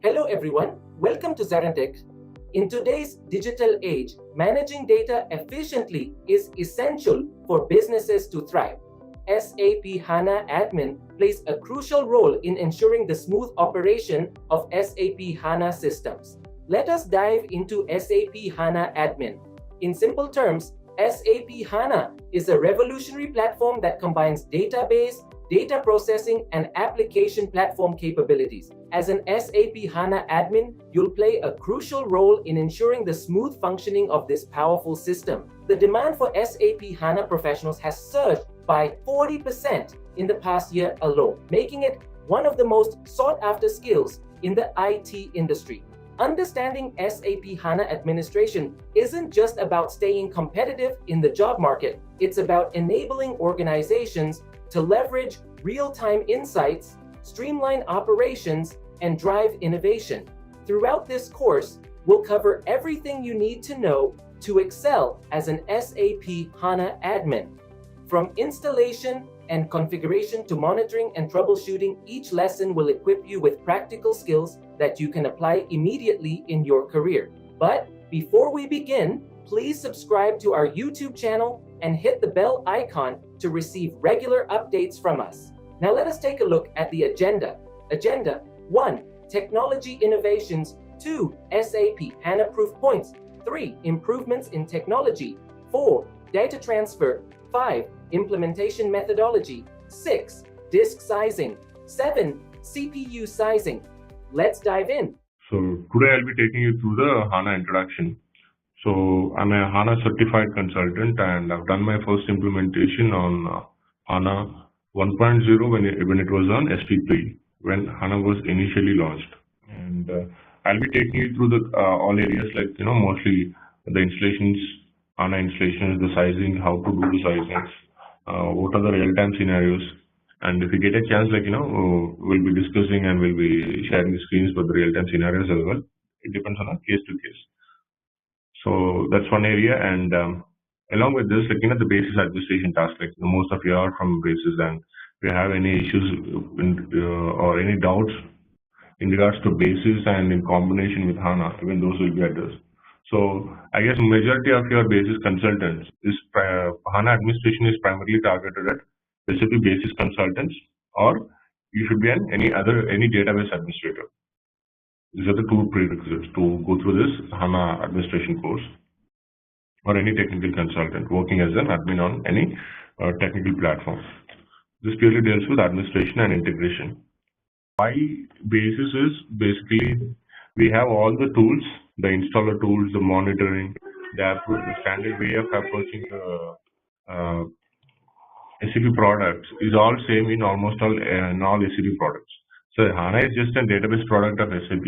Hello everyone, welcome to ZaranTech. In today's digital age, managing data efficiently is essential for businesses to thrive. SAP HANA Admin plays a crucial role in ensuring the smooth operation of SAP HANA systems. Let us dive into SAP HANA Admin. In simple terms, SAP HANA is a revolutionary platform that combines database, data processing, and application platform capabilities. As an SAP HANA admin, you'll play a crucial role in ensuring the smooth functioning of this powerful system. The demand for SAP HANA professionals has surged by 40% in the past year alone, making it one of the most sought-after skills in the IT industry. Understanding SAP HANA administration isn't just about staying competitive in the job market, it's about enabling organizations to leverage real-time insights, streamline operations, and drive innovation. Throughout this course, we'll cover everything you need to know to excel as an SAP HANA admin. From installation and configuration to monitoring and troubleshooting, each lesson will equip you with practical skills that you can apply immediately in your career. But before we begin, please subscribe to our YouTube channel and hit the bell icon to receive regular updates from us. Now let us take a look at the agenda. Agenda 1. Technology innovations. 2. SAP HANA proof points. 3. Improvements in technology. 4. Data transfer. 5. Implementation methodology. 6. Disk sizing. 7. CPU sizing. Let's dive in. So today I'll be taking you through the HANA introduction. So I'm a HANA certified consultant and I've done my first implementation on HANA 1.0 when it was on SP3, when HANA was initially launched. And I'll be taking you through the all areas like, mostly the installations, HANA installations, the sizing, how to do the sizings, what are the real-time scenarios. And if you get a chance, we'll be discussing and we'll be sharing the screens for the real-time scenarios as well. It depends on a case-to-case. So that's one area, and along with this, the basis administration task, most of you are from basis, and if you have any issues or any doubts in regards to basis and in combination with HANA, even those will be addressed. So I guess majority of your basis consultants is HANA administration is primarily targeted at SAP basis consultants, or you should be any database administrator. These are the two prerequisites to go through this HANA administration course, or any technical consultant working as an admin on any technical platform. This purely deals with administration and integration. Why basis is basically we have all the tools, the installer tools, the monitoring, the standard way of approaching SAP products is all same in almost all SAP products. So HANA is just a database product of SAP.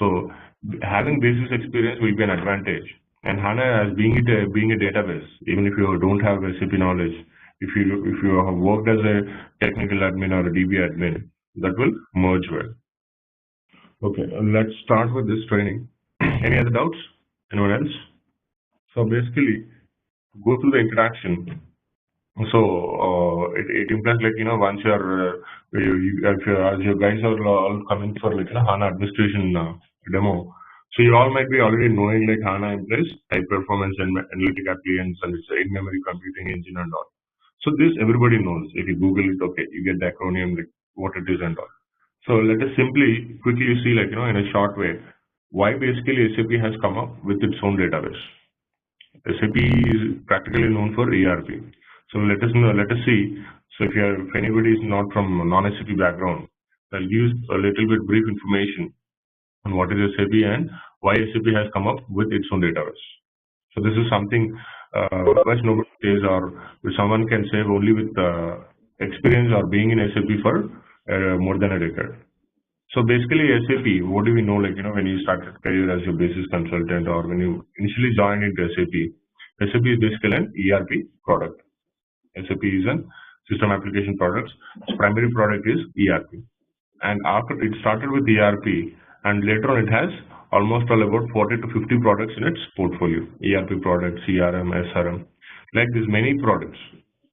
So having basis experience will be an advantage. And HANA as being a database, even if you don't have SAP knowledge, if you have worked as a technical admin or a DB admin, that will merge well. Okay, let's start with this training. Any other doubts? Anyone else? So basically, go through the introduction. So it implies once as you guys are all coming for HANA administration demo, so you all might be already knowing HANA implies high performance and analytic appliance and it's in-memory computing engine and all. So this everybody knows. If you Google it, okay, you get the acronym what it is and all. So let us quickly see in a short way why basically SAP has come up with its own database. SAP is practically known for ERP. So let us see. So if anybody is not from a non-SAP background, I'll use a little bit brief information on what is SAP and why SAP has come up with its own database. So this is something which nobody says, or someone can say only with experience or being in SAP for more than a decade. So basically SAP, what do we know when you started career as your basis consultant or when you initially joined into SAP is basically an ERP product. SAP is a system application products. Its primary product is ERP. And after it started with ERP, and later on it has almost all about 40 to 50 products in its portfolio. ERP products, CRM, SRM, like there's many products,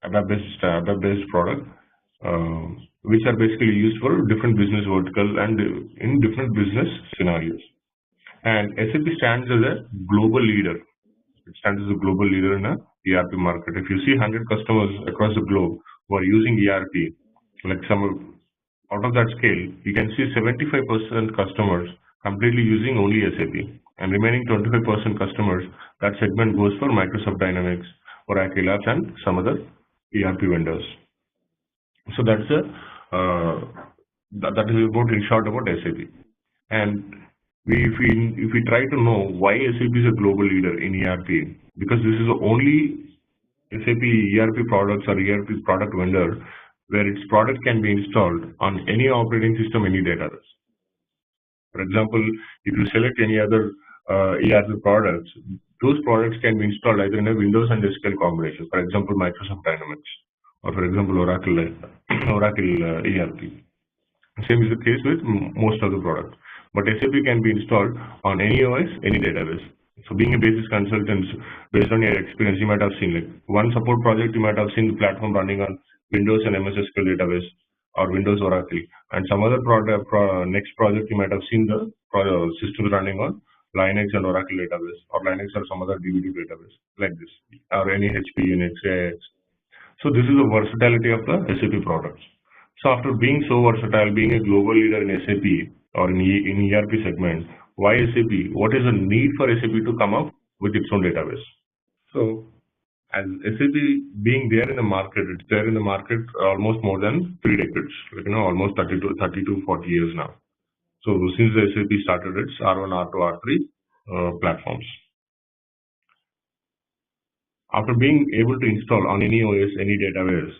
web-based product. which are basically used for different business vertical and in different business scenarios. And SAP stands as a global leader. It stands as a global leader in a ERP market. If you see 100 customers across the globe who are using ERP, like some out of that scale, you can see 75% customers completely using only SAP, and remaining 25% customers, that segment goes for Microsoft Dynamics, Oracle Apps, and some other ERP vendors. So that's that is about in short about SAP. And if we try to know why SAP is a global leader in ERP, because this is the only SAP ERP products or ERP product vendor where its product can be installed on any operating system, any database. For example, if you select any other ERP products, those products can be installed either in a Windows and SQL combination. For example, Microsoft Dynamics, or for example, Oracle ERP. Same is the case with most of the products. But SAP can be installed on any OS, any database. So being a basis consultant, based on your experience, you might have seen like one support project, you might have seen the platform running on Windows and MS SQL database or Windows Oracle. And some other next project, you might have seen the systems running on Linux and Oracle database, or Linux or some other DVD database like this, or any HP, Unix, AX. So this is the versatility of the SAP products. So after being so versatile, being a global leader in SAP or in ERP segment, why SAP? What is the need for SAP to come up with its own database? So as SAP being there in the market, it's there in the market almost more than 3 decades, like, almost 30 to 40 years now. So since the SAP started its R1, R2, R3 platforms. After being able to install on any OS, any database,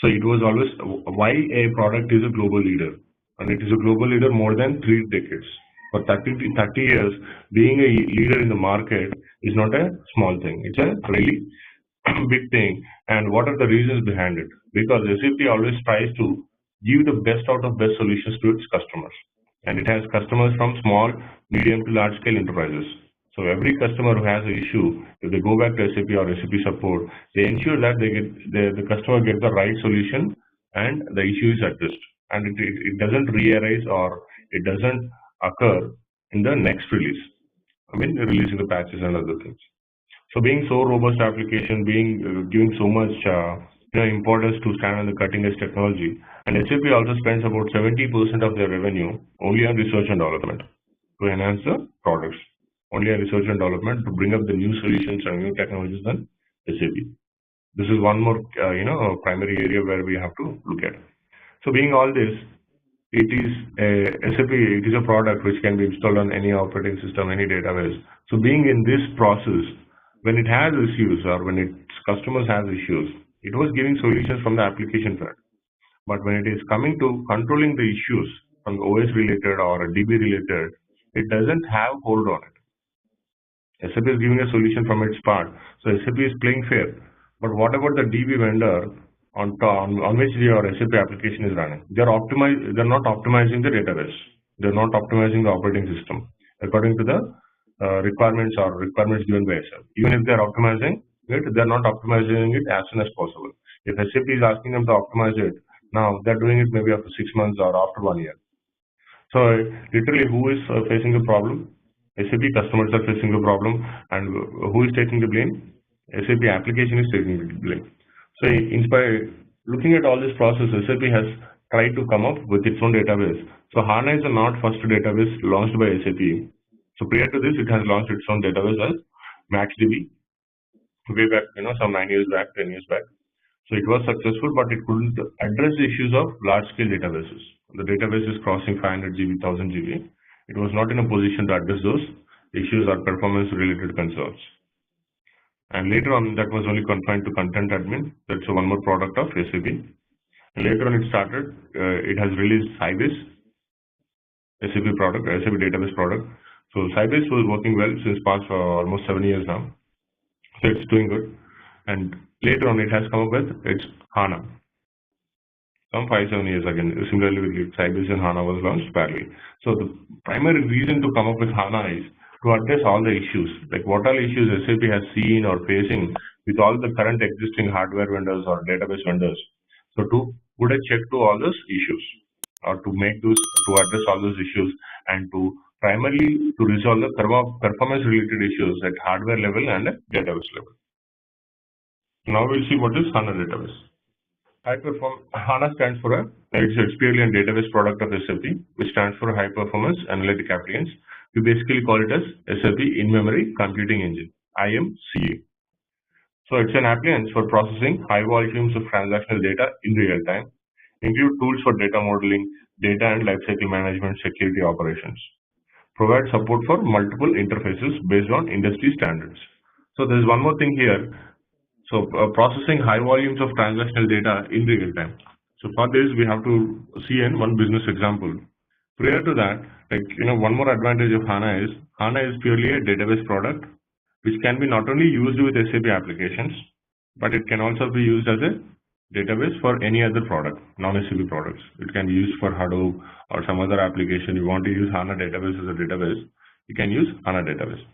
so it was always why a product is a global leader. And it is a global leader more than 3 decades. For 30 years, being a leader in the market is not a small thing. It's a really big thing. And what are the reasons behind it? Because SAP always tries to give the best out of best solutions to its customers. And it has customers from small, medium to large scale enterprises. So every customer who has an issue, if they go back to SAP or SAP support, they ensure that the customer gets the right solution and the issue is addressed. And it doesn't re-arise or it doesn't occur in the next release. I mean, releasing the patches and other things. So being so robust application, giving so much importance to stand on the cutting edge technology, and SAP also spends about 70% of their revenue only on research and development to enhance the products. Only on research and development to bring up the new solutions and new technologies than SAP. This is one more primary area where we have to look at. So being all this, it is SAP. It is a product which can be installed on any operating system, any database. So being in this process, when it has issues or when its customers have issues, it was giving solutions from the application front. But when it is coming to controlling the issues from the OS related or DB related, it doesn't have hold on it. SAP is giving a solution from its part, so SAP is playing fair. But what about the DB vendor on which your SAP application is running? They're not optimizing the database. They're not optimizing the operating system according to the requirements given by SAP. Even if they're optimizing it, they're not optimizing it as soon as possible. If SAP is asking them to optimize it, now they're doing it maybe after 6 months or after 1 year. So literally, who is facing the problem? SAP customers are facing the problem, and who is taking the blame? SAP application is taking the blame. So looking at all this process, SAP has tried to come up with its own database. So HANA is the not first database launched by SAP. So prior to this, it has launched its own database as MaxDB way back, some 9 years back, 10 years back. So it was successful, but it couldn't address the issues of large-scale databases. The database is crossing 500 GB, 1000 GB. It was not in a position to address those issues or performance-related concerns. And later on, that was only confined to content admin. That's one more product of SAP. And later on, it has released Sybase, SAP product, SAP database product. So Sybase was working well since past almost 7 years now. So it's doing good. And later on, it has come up with its HANA. Some 5-7 years again. Similarly, with Sybase and HANA was launched parallelly. So the primary reason to come up with HANA is to address all the issues, like what all issues SAP has seen or facing with all the current existing hardware vendors or database vendors. So to would a check to all those issues, or to address all those issues, and to primarily to resolve the performance related issues at hardware level and at database level. Now we'll see what is HANA database. HANA stands for it's purely a database product of SAP, which stands for High Performance Analytic Appliance. We basically call it as SAP In-Memory Computing Engine, IMCA. So it's an appliance for processing high volumes of transactional data in real time, include tools for data modeling, data and lifecycle management, security operations. Provide support for multiple interfaces based on industry standards. So there's one more thing here. So processing high volumes of transactional data in real time. So for this, we have to see in one business example. Prior to that, one more advantage of HANA is purely a database product, which can be not only used with SAP applications, but it can also be used as a database for any other product, non-SAP products. It can be used for Hadoop or some other application. You want to use HANA database as a database, you can use HANA database.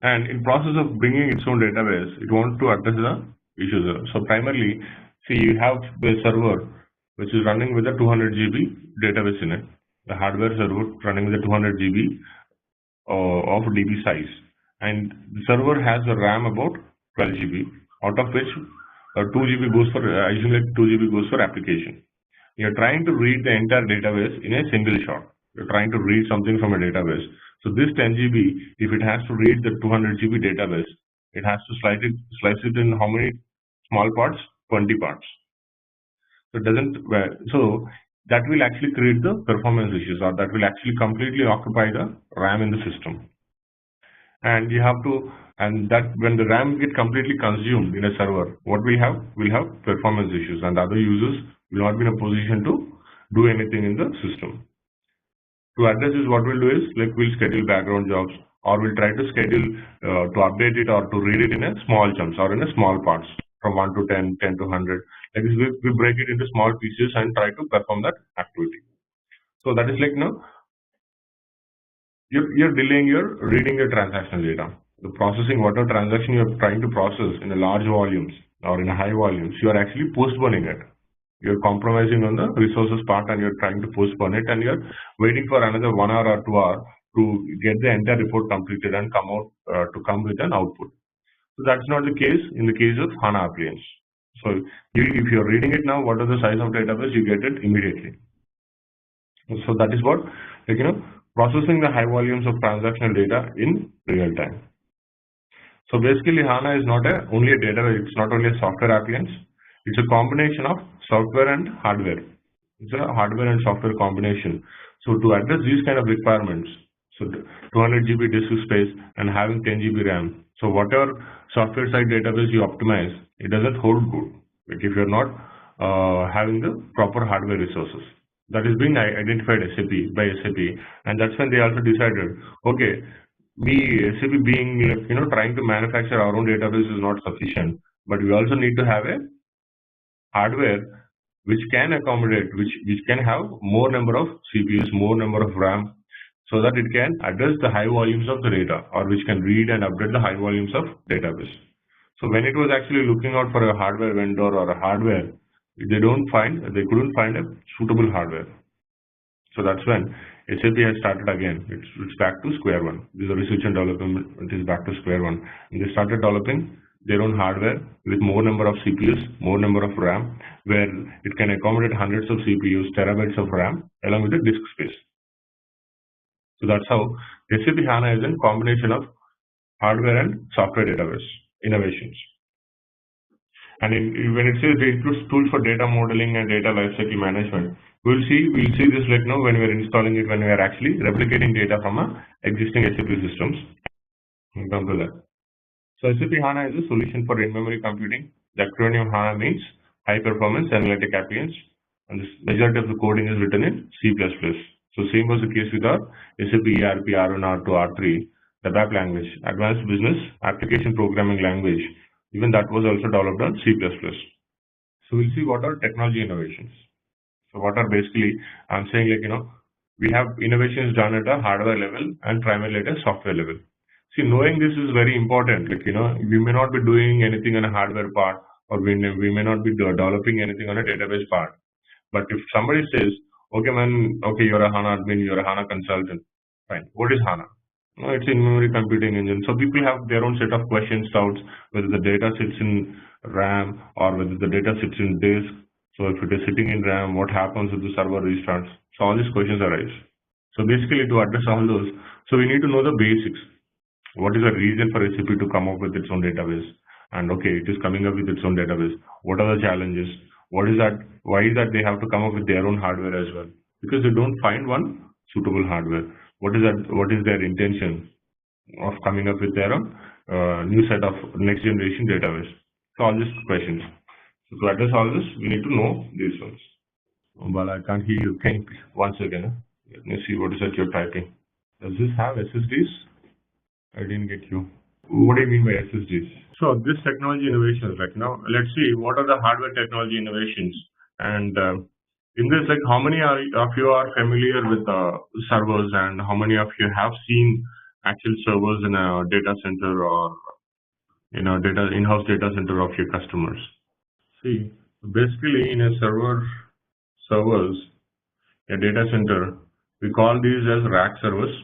And in process of bringing its own database, it wants to address the issues. So primarily, see, you have the server which is running with a 200 GB database in it. The hardware server running with a 200 GB of DB size, and the server has a RAM about 12 GB, out of which 2 GB goes for usually 2 GB goes for application. You're trying to read the entire database in a single shot. You're trying to read something from a database. So this 10 GB, if it has to read the 200 GB database, it has to slice it in how many small parts? 20 parts. So that will actually create the performance issues, or that will actually completely occupy the RAM in the system. And you have to, and that when the RAM get completely consumed in a server, what we'll have performance issues, and other users will not be in a position to do anything in the system. To address this, what we'll do is we'll schedule background jobs, or we'll try to schedule to update it or to read it in a small chunks or in a small parts from 1 to 10, 10 to 100. Like this, we break it into small pieces and try to perform that activity. So that is you're delaying your reading your transactional data. The processing whatever transaction you're trying to process in a large volumes or in a high volumes, you are actually postponing it. You're compromising on the resources part, and you're trying to postpone it, and you're waiting for another 1 hour or 2 hours to get the entire report completed and come with an output. So that's not the case in the case of HANA appliance. So if you're reading it now, what are the size of database, you get it immediately. So that is what processing the high volumes of transactional data in real time. So basically, HANA is not only a database. It's not only a software appliance. It's a combination of software and hardware. It's a hardware and software combination. So to address these kind of requirements, so 200 GB disk space and having 10 GB RAM. So whatever software side database you optimize, it doesn't hold good. Like if you're not having the proper hardware resources. That is being identified by SAP, and that's when they also decided, okay, SAP being trying to manufacture our own database is not sufficient, but we also need to have a hardware which can accommodate, which can have more number of CPUs, more number of RAM, so that it can address the high volumes of the data, or which can read and update the high volumes of database. So when it was actually looking out for a hardware vendor or a hardware, they couldn't find a suitable hardware. So that's when SAP has started again. It's back to square one. This is a research and development. It is back to square one. And they started developing their own hardware with more number of CPUs, more number of RAM, where it can accommodate hundreds of CPUs, terabytes of RAM, along with the disk space. So that's how SAP HANA is a combination of hardware and software database innovations. And when it says it includes tools for data modeling and data lifecycle management, we'll see this when we're installing it, when we are actually replicating data from existing SAP systems. We'll come to that. So SAP HANA is a solution for in-memory computing. The acronym HANA means High Performance Analytic Appliance, and the majority of the coding is written in C++. So same was the case with our SAP ERP R1, R2, R3, the BAP language, Advanced Business Application Programming Language. Even that was also developed on C++. So we'll see what are technology innovations. So what are basically, I'm saying we have innovations done at a hardware level and primarily at a software level. See, knowing this is very important. We may not be doing anything on a hardware part, or we may not be developing anything on a database part. But if somebody says, okay, man, okay, you're a HANA admin, you're a HANA consultant, fine. What is HANA? No, it's in-memory computing engine. So people have their own set of questions, doubts, whether the data sits in RAM or whether the data sits in disk. So if it is sitting in RAM, what happens if the server restarts? So all these questions arise. So basically, to address all those, so we need to know the basics. What is the reason for SAP to come up with its own database? And okay, it is coming up with its own database. What are the challenges? What is that? Why is that they have to come up with their own hardware as well? Because they don't find one suitable hardware. What is that? What is their intention of coming up with their own new set of next generation database? So all these questions. So to address all this, we need to know these ones. Well, I can't hear you. Can you please, once again? Let me see what is that you're typing. Does this have SSDs? I didn't get you. What do you mean by SSDs? So this technology innovations, like now, let's see what are the hardware technology innovations. And in this, like how many of you are familiar with servers, and how many of you have seen actual servers in a data center or in a in-house data center of your customers? See, basically in a servers, a data center, we call these as rack servers.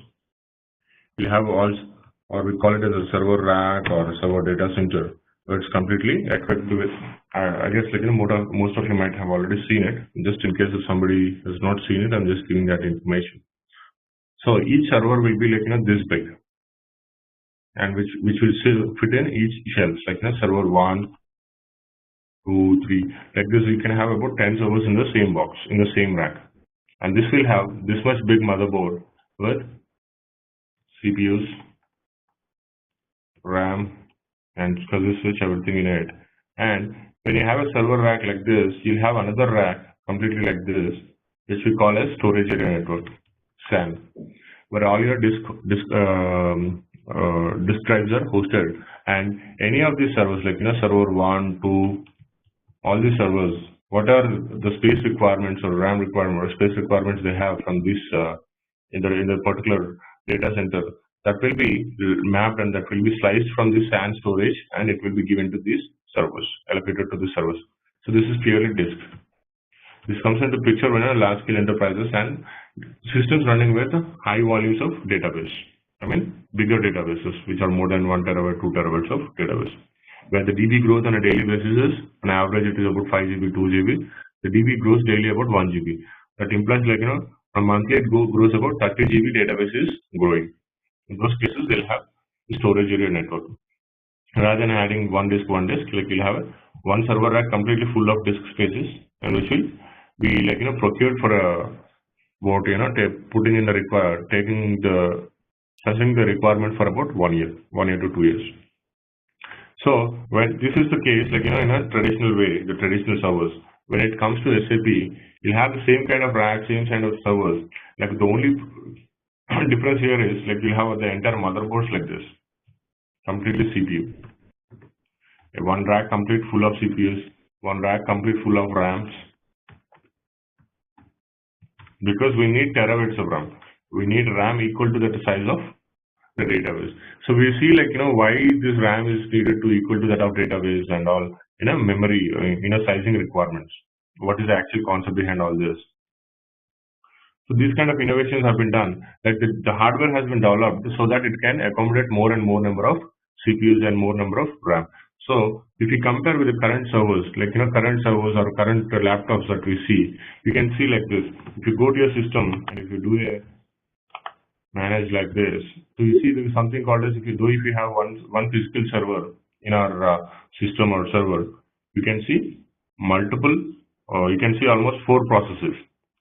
We have also, or we call it as a server rack or a server data center, where it's completely equipped with. I guess like most of you might have already seen it. Just in case if somebody has not seen it, I'm just giving that information. So each server will be like this big, and which will fit in each shelf, like server 1, 2, 3. Like this, you can have about 10 servers in the same box, in the same rack, and this will have this much big motherboard with CPUs, RAM, and SCSI switch, everything in it. And when you have a server rack like this, you'll have another rack completely like this, which we call as storage area network, SAN, where all your disk drives are hosted. And any of these servers, like server 1, 2, all these servers, what are the space requirements or RAM requirements or space requirements they have from this in the particular data center, that will be mapped and that will be sliced from the SAN storage, and it will be given to these servers, allocated to the servers. So this is purely disk. This comes into picture when large scale enterprises and systems running with high volumes of database. I mean, bigger databases, which are more than 1 terabyte, 2 terabytes of database, where the DB growth on a daily basis is, on average, it is about 5 GB, 2 GB. The DB grows daily about 1 GB. That implies like, a monthly it grows about 30 GB database is growing. In those cases, they'll have the storage area network. Rather than adding one disk, like you'll have one server rack completely full of disk spaces, and which will be like, procured for about, putting in the considering the requirement for about 1 year to 2 years. So when this is the case, like, in a traditional way, the traditional servers, when it comes to SAP, you'll have the same kind of rack, same kind of servers. Like the only difference here is like you'll have the entire motherboards like this, completely CPU. One rack complete full of CPUs, one rack complete full of RAMs. Because we need terabytes of RAM. We need RAM equal to the size of the database. So we see like, why this RAM is needed to equal to that of database and all, memory, sizing requirements. What is the actual concept behind all this? So these kind of innovations have been done. Like the hardware has been developed so that it can accommodate more and more number of CPUs and more number of RAM. So if you compare with the current servers, like current servers or current laptops that we see, you can see like this. If you go to your system and if you do a manage like this, so you see there is something called as if you have one physical server in our system or server, you can see multiple, you can see almost 4 processes.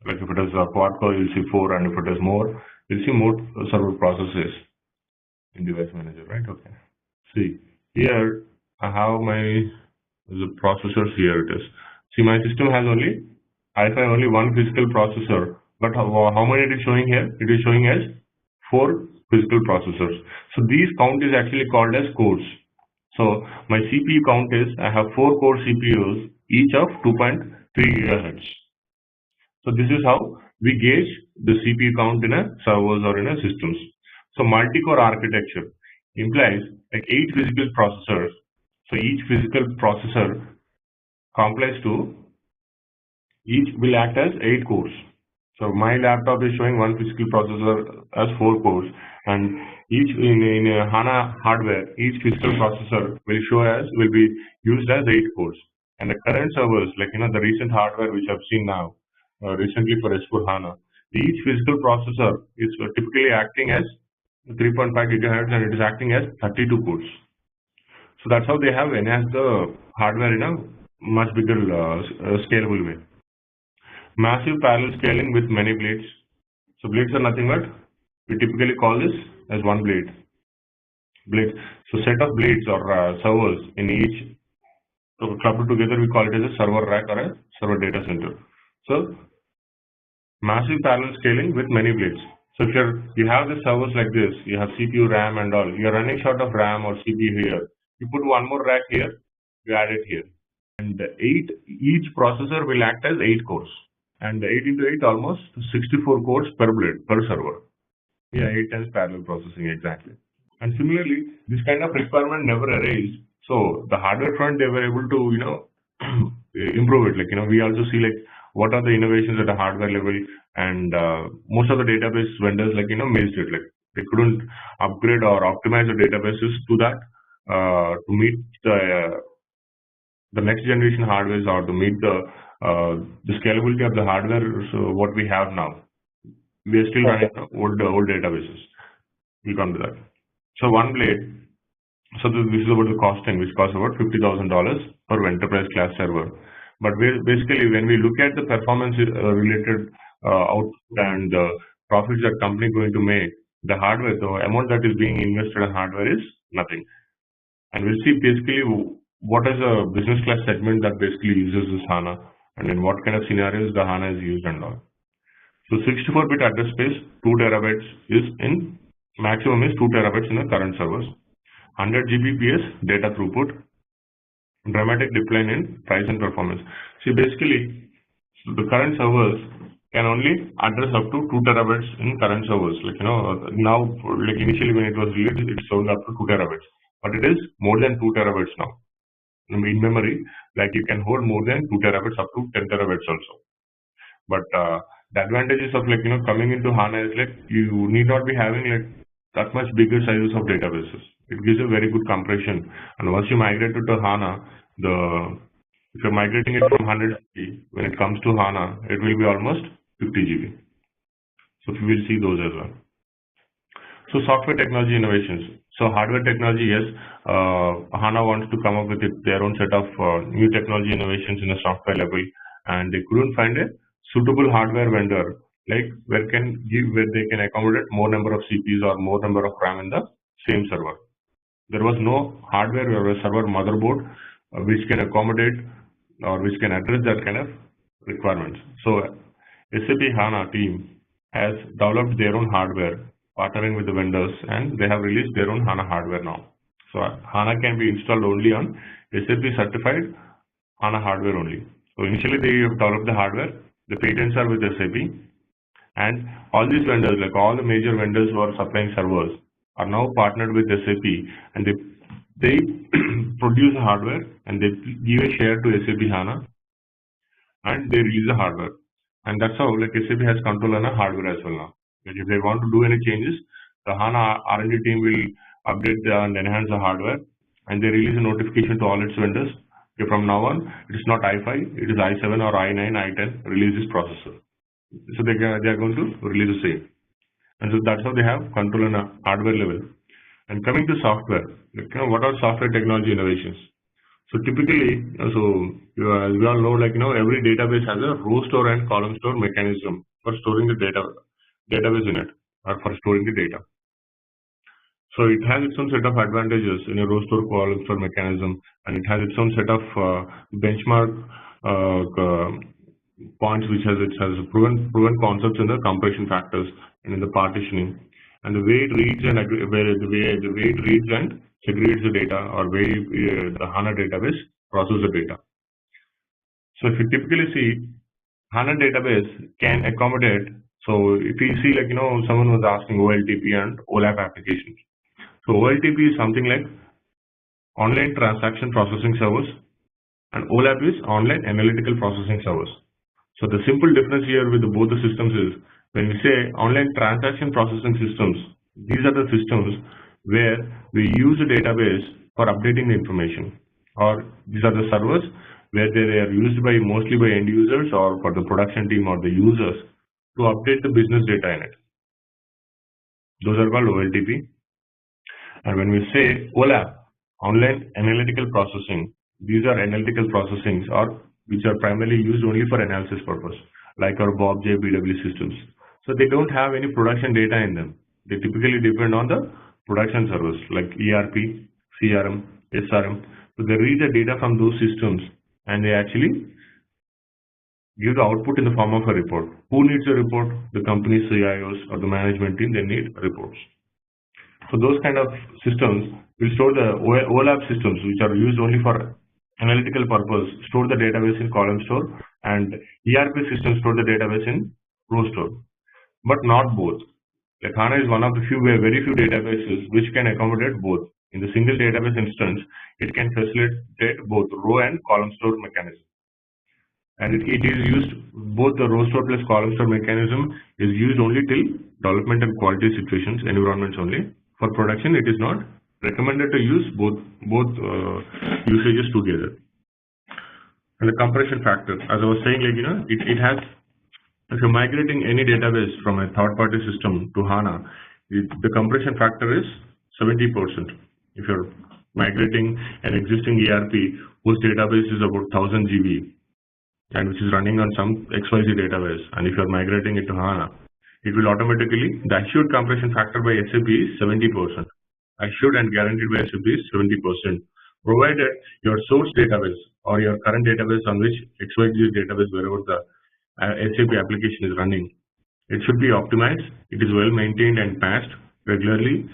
Like if it is a quad core, you'll see 4, and if it is more, you'll see more server processes in device manager, right? Okay. See, here I have the processors. Here it is. See, my system has only one physical processor, but how many it is showing here? It is showing as 4 physical processors. So these count is actually called as cores. So my CPU count is, I have 4 core CPUs, each of 2.3 GHz. So this is how we gauge the CPU count in a servers or in a systems. So multi-core architecture implies like 8 physical processors. So each physical processor complex to each will act as 8 cores. So my laptop is showing one physical processor as 4 cores, and each in a HANA hardware, each physical processor will be used as 8 cores. And the current servers, like the recent hardware which I've seen now, recently for S4 HANA, each physical processor is typically acting as 3.5 gigahertz, and it is acting as 32 cores. So that's how they have enhanced the hardware in a much bigger scalable way. Massive parallel scaling with many blades. So blades are nothing but we typically call this as one blade. So set of blades or servers in each. So clubbed together we call it as a server rack or a server data center. So massive parallel scaling with many blades. So if you have the servers like this, you have CPU, RAM and all, you're running short of RAM or CPU here. You put one more rack here, you add it here. And each processor will act as 8 cores. And 8 into 8, almost 64 cores per blade, per server. Yeah, 8 times parallel processing, exactly. And similarly, this kind of requirement never arose. So the hardware front, they were able to, improve it. Like, we also see like what are the innovations at the hardware level, and most of the database vendors, like, missed it. Like they couldn't upgrade or optimize the databases to that to meet the next generation hardwares or to meet the scalability of the hardware. So what we have now, we are still running old databases. We'll come to that. So one blade. So this is about the costing, which costs about $50,000 per enterprise class server. But basically, when we look at the performance related output and the profits that company going to make, the hardware, the amount that is being invested in hardware is nothing. And we'll see basically what is a business class segment that basically uses this HANA, and in what kind of scenarios the HANA is used and all. So 64-bit address space, 2 terabytes is in, maximum is 2 terabytes in the current servers. 100 Gbps data throughput, dramatic decline in price and performance. See, basically, the current servers can only address up to 2 terabytes in current servers. Like, now, like initially when it was released, it's shown up to 2 terabytes, but it is more than 2 terabytes now. In memory, like you can hold more than 2 terabytes up to 10 terabytes also. But the advantages of coming into HANA is like you need not be having like that much bigger sizes of databases. It gives a very good compression, and once you migrate it to HANA, if you're migrating it from 100 GB, when it comes to HANA, it will be almost 50 GB. So we will see those as well. So software technology innovations. So hardware technology, yes, HANA wants to come up with their own set of new technology innovations in the software level, and they couldn't find a suitable hardware vendor like where they can accommodate more number of CPUs or more number of RAM in the same server. There was no hardware or a server motherboard which can accommodate or which can address that kind of requirements. So SAP HANA team has developed their own hardware, partnering with the vendors, and they have released their own HANA hardware now. So HANA can be installed only on SAP certified HANA hardware only. So initially they have developed the hardware, the patents are with SAP, and all these vendors, like all the major vendors who are supplying servers, are now partnered with SAP, and they produce the hardware and they give a share to SAP HANA, and they release the hardware. And that's how like SAP has control on the hardware as well now. Like if they want to do any changes, the HANA R&D team will update and enhance the hardware, and they release a notification to all its vendors. Okay, from now on, it is not i5, it is i7 or i9, i10, release this processor. So they are going to release the same. And so that's how they have control on a hardware level. And coming to software, what are software technology innovations? So typically, as we all know, every database has a row store and column store mechanism for storing the database in it, or for storing the data. So it has its own set of advantages in a row store column store mechanism, and it has its own set of benchmark points, which has proven concepts in the compression factors and in the partitioning, and the way it reads and segregates the data, or way the HANA database processes the data. So if you typically see, HANA database can accommodate. So if you see, someone was asking OLTP and OLAP applications. So OLTP is something like online transaction processing service, and OLAP is online analytical processing service. So the simple difference here with both the systems is when we say online transaction processing systems, these are the systems where we use a database for updating the information, or these are the servers where they are used by mostly by end users or for the production team or the users to update the business data in it. Those are called OLTP. And when we say OLAP, online analytical processing, these are analytical processings or which are primarily used only for analysis purpose, like our BobJ, BW systems. So they don't have any production data in them. They typically depend on the production servers like ERP, CRM, SRM. So they read the data from those systems and they actually give the output in the form of a report. Who needs a report? The company CIOs or the management team, they need reports. So those kind of systems will store the OLAP systems, which are used only for analytical purpose, store the database in column store, and ERP systems store the database in row store, but not both. Like HANA is one of the very few databases which can accommodate both. In the single database instance, it can facilitate both row and column store mechanism. And it is used, both the row store plus column store mechanism is used only till development and quality situations, environments only. For production, it is not recommended to use both usages together. And the compression factor, as I was saying, like it has, if you're migrating any database from a third-party system to HANA, the compression factor is 70%. If you're migrating an existing ERP whose database is about 1000 GB and which is running on some XYZ database, and if you're migrating it to HANA, it will automatically, the assured compression factor by SAP is 70%. Assured and guaranteed by SAP is 70%, provided your source database or your current database on which XYZ database, wherever the SAP application is running, it should be optimized, it is well maintained and patched regularly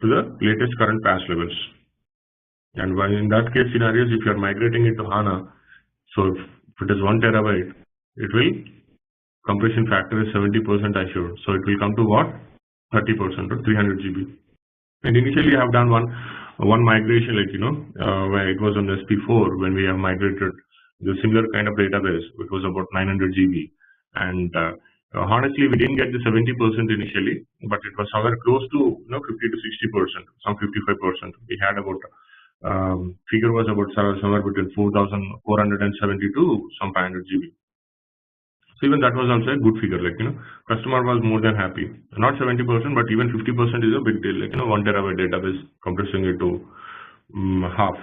to the latest current patch levels. And in that case scenarios, if you are migrating it to HANA, so if it is 1 terabyte, it will, compression factor is 70% assured. So it will come to what? 30% or 300 GB. And initially I have done one migration, like where it was on SP4 when we have migrated the similar kind of database, which was about 900 GB. And honestly, we didn't get the 70% initially, but it was somewhere close to 50 to 60%, some 55%. We had about figure was about somewhere between 4,470 to some 500 GB. So even that was also a good figure, like customer was more than happy. Not 70%, but even 50% is a big deal, like 1 terabyte database compressing it to half.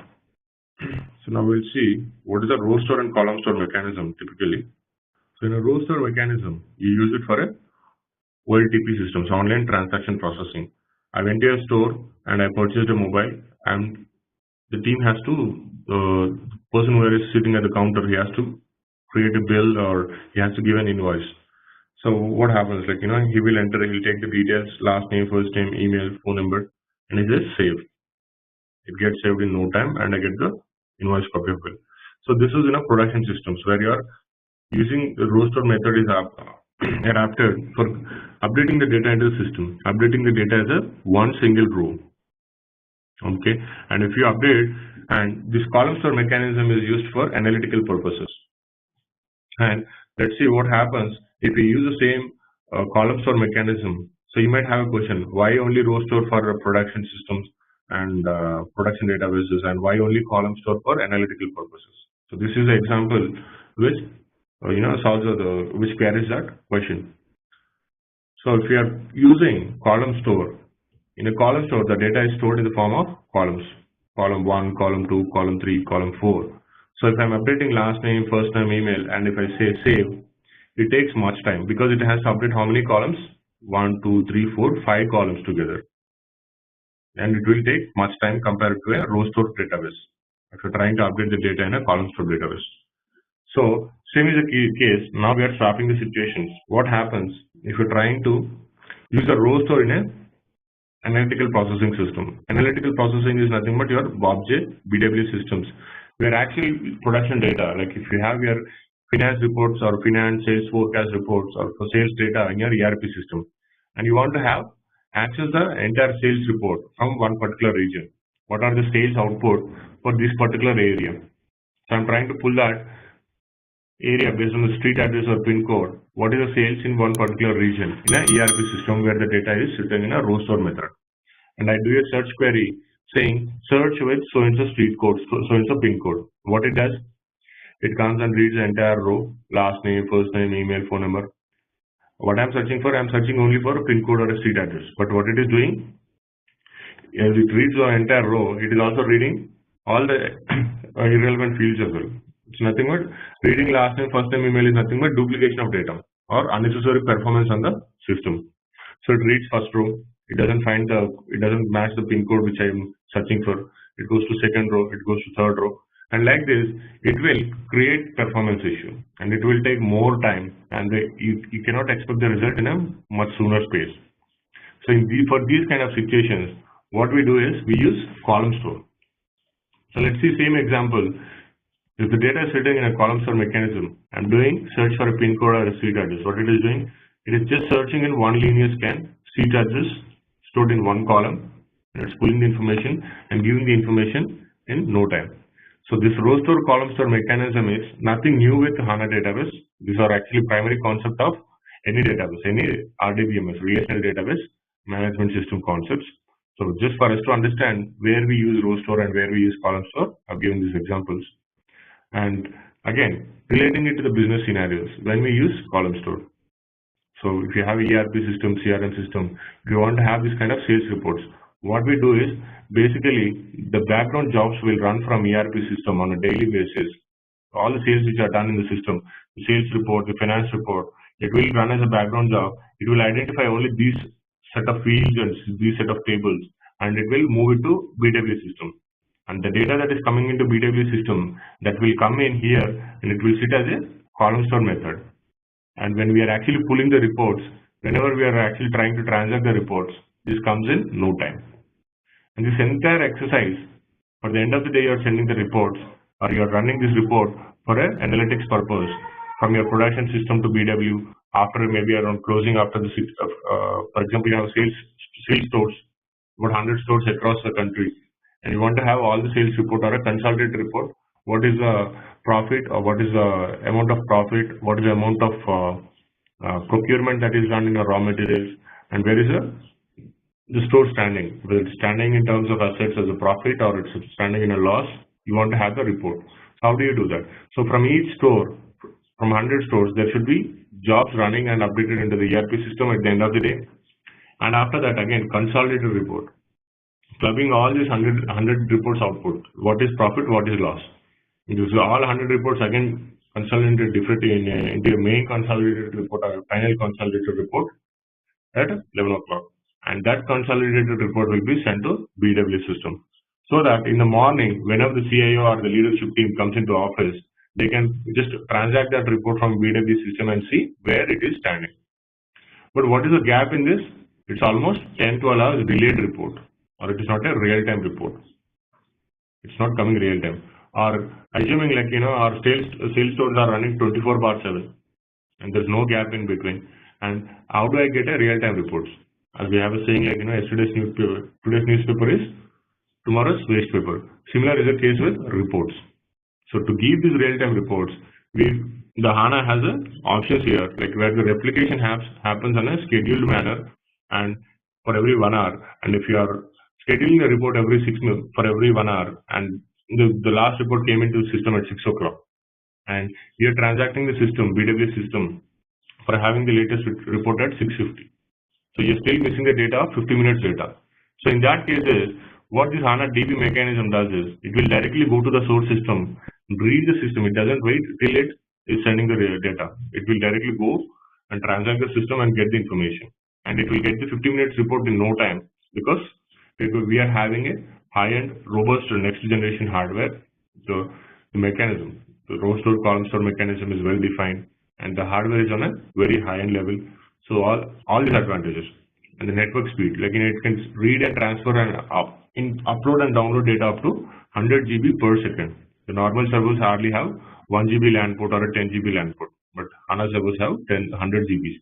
So now we'll see what is the row store and column store mechanism typically. So in a row store mechanism, you use it for a OLTP systems, online transaction processing. I went to a store and I purchased a mobile, and the team has to, the person who is sitting at the counter, he has to create a bill or he has to give an invoice. So what happens, like he will enter, he'll take the details, last name, first name, email, phone number, and he says save. It gets saved in no time, and I get the invoice copy of bill. So this is in a production systems where you are using the row store method is adapted for updating the data into the system. Updating the data as a one single row. Okay, and if you update, and this column store mechanism is used for analytical purposes. And let's see what happens if we use the same column store mechanism. So you might have a question, why only row store for production systems and production databases, and why only column store for analytical purposes? So this is an example which solves which carries that question. So if you are using column store, in a column store, the data is stored in the form of columns. Column 1, column 2, column 3, column 4. So if I'm updating last name, first name, email, and if I say save, it takes much time because it has to update how many columns? 1, 2, 3, 4, 5 columns together. And it will take much time compared to a row store database if you're trying to update the data in a column store database. So same is the case. Now we are swapping the situations. What happens if you're trying to use a row store in a analytical processing system? Analytical processing is nothing but your BobJ, BW systems, where actually production data, like if you have your finance reports or finance sales forecast reports or for sales data in your ERP system, and you want to have access the entire sales report from one particular region. What are the sales output for this particular area? So I'm trying to pull that area based on the street address or pin code. What is the sales in one particular region in a ERP system where the data is written in a row store method. And I do a search query saying search with so-and-so street code, so-and-so pin code. What it does, it comes and reads the entire row, last name, first name, email, phone number. What I'm searching for, I'm searching only for a pin code or a street address. But what it is doing, as it reads the entire row, it is also reading all the irrelevant fields as well. It's nothing but reading last name, first name, email is nothing but duplication of data or unnecessary performance on the system. So it reads first row, it doesn't match the pin code which I'm searching for. It goes to second row, it goes to third row. And like this, it will create performance issue and it will take more time and you cannot expect the result in a much sooner space. So for these kind of situations, what we do is we use column store. So let's see same example. If the data is sitting in a column store mechanism, I'm doing search for a pin code or a street address. What it is doing, it is just searching in one linear scan, street address stored in one column, and it's pulling the information and giving the information in no time. So this row store column store mechanism is nothing new with HANA database. These are actually primary concept of any database, any RDBMS, relational database management system concepts. So just for us to understand where we use row store and where we use column store, I've given these examples. And again, relating it to the business scenarios, when we use column store. So if you have ERP system, CRM system, if you want to have this kind of sales reports, what we do is basically the background jobs will run from ERP system on a daily basis. All the sales which are done in the system, the sales report, the finance report, it will run as a background job. It will identify only these set of fields and these set of tables, and it will move it to BW system. And the data that is coming into BW system, that will come in here and it will sit as a column store method. And when we are actually pulling the reports, whenever we are actually trying to transact the reports, this comes in no time. And this entire exercise, for the end of the day, you are sending the reports or you are running this report for an analytics purpose from your production system to BW after maybe around closing after the, for example, you have sales stores, about 100 stores across the country, and you want to have all the sales report or a consolidated report. What is the profit or what is the amount of profit? What is the amount of procurement that is done in the raw materials, and where is the store standing, whether it's standing in terms of assets as a profit or it's standing in a loss, you want to have the report. How do you do that? So from each store, from 100 stores, there should be jobs running and updated into the ERP system at the end of the day. And after that, again, consolidated report, clubbing all these 100 reports output. What is profit, what is loss? So all 100 reports again consolidated differently into a main consolidated report or a final consolidated report at 11 o'clock. And that consolidated report will be sent to BW system. So that in the morning, whenever the CIO or the leadership team comes into office, they can just transact that report from BW system and see where it is standing. But what is the gap in this? It's almost 10 to 12 hours delayed report, or it is not a real-time report. It's not coming real-time. Or assuming like, our sales stores are running 24/7 and there's no gap in between. And how do I get a real-time reports? As we have a saying like, yesterday's newspaper, today's newspaper is tomorrow's waste paper. Similar is the case with reports. So to give these real-time reports, the HANA has an options here, like where the replication happens on a scheduled manner and for every 1 hour. And if you are scheduling the report every 6 minutes for every 1 hour, and the last report came into the system at 6 o'clock, and we are transacting the system, BW system, for having the latest report at 6:50. So you're still missing the data of 50 minutes data. So in that case, what this HANA DB mechanism does is, it will directly go to the source system, read the system. It doesn't wait till it is sending the data. It will directly go and transact the system and get the information. And it will get the 50 minutes report in no time, because we are having a high-end, robust next generation hardware. So the mechanism, the row store, column store mechanism is well defined, and the hardware is on a very high-end level. So all these advantages, and the network speed, like it can read and transfer and upload and download data up to 100 GB per second. The normal servers hardly have 1 GB LAN port or a 10 GB LAN port, but HANA servers have 100 GB,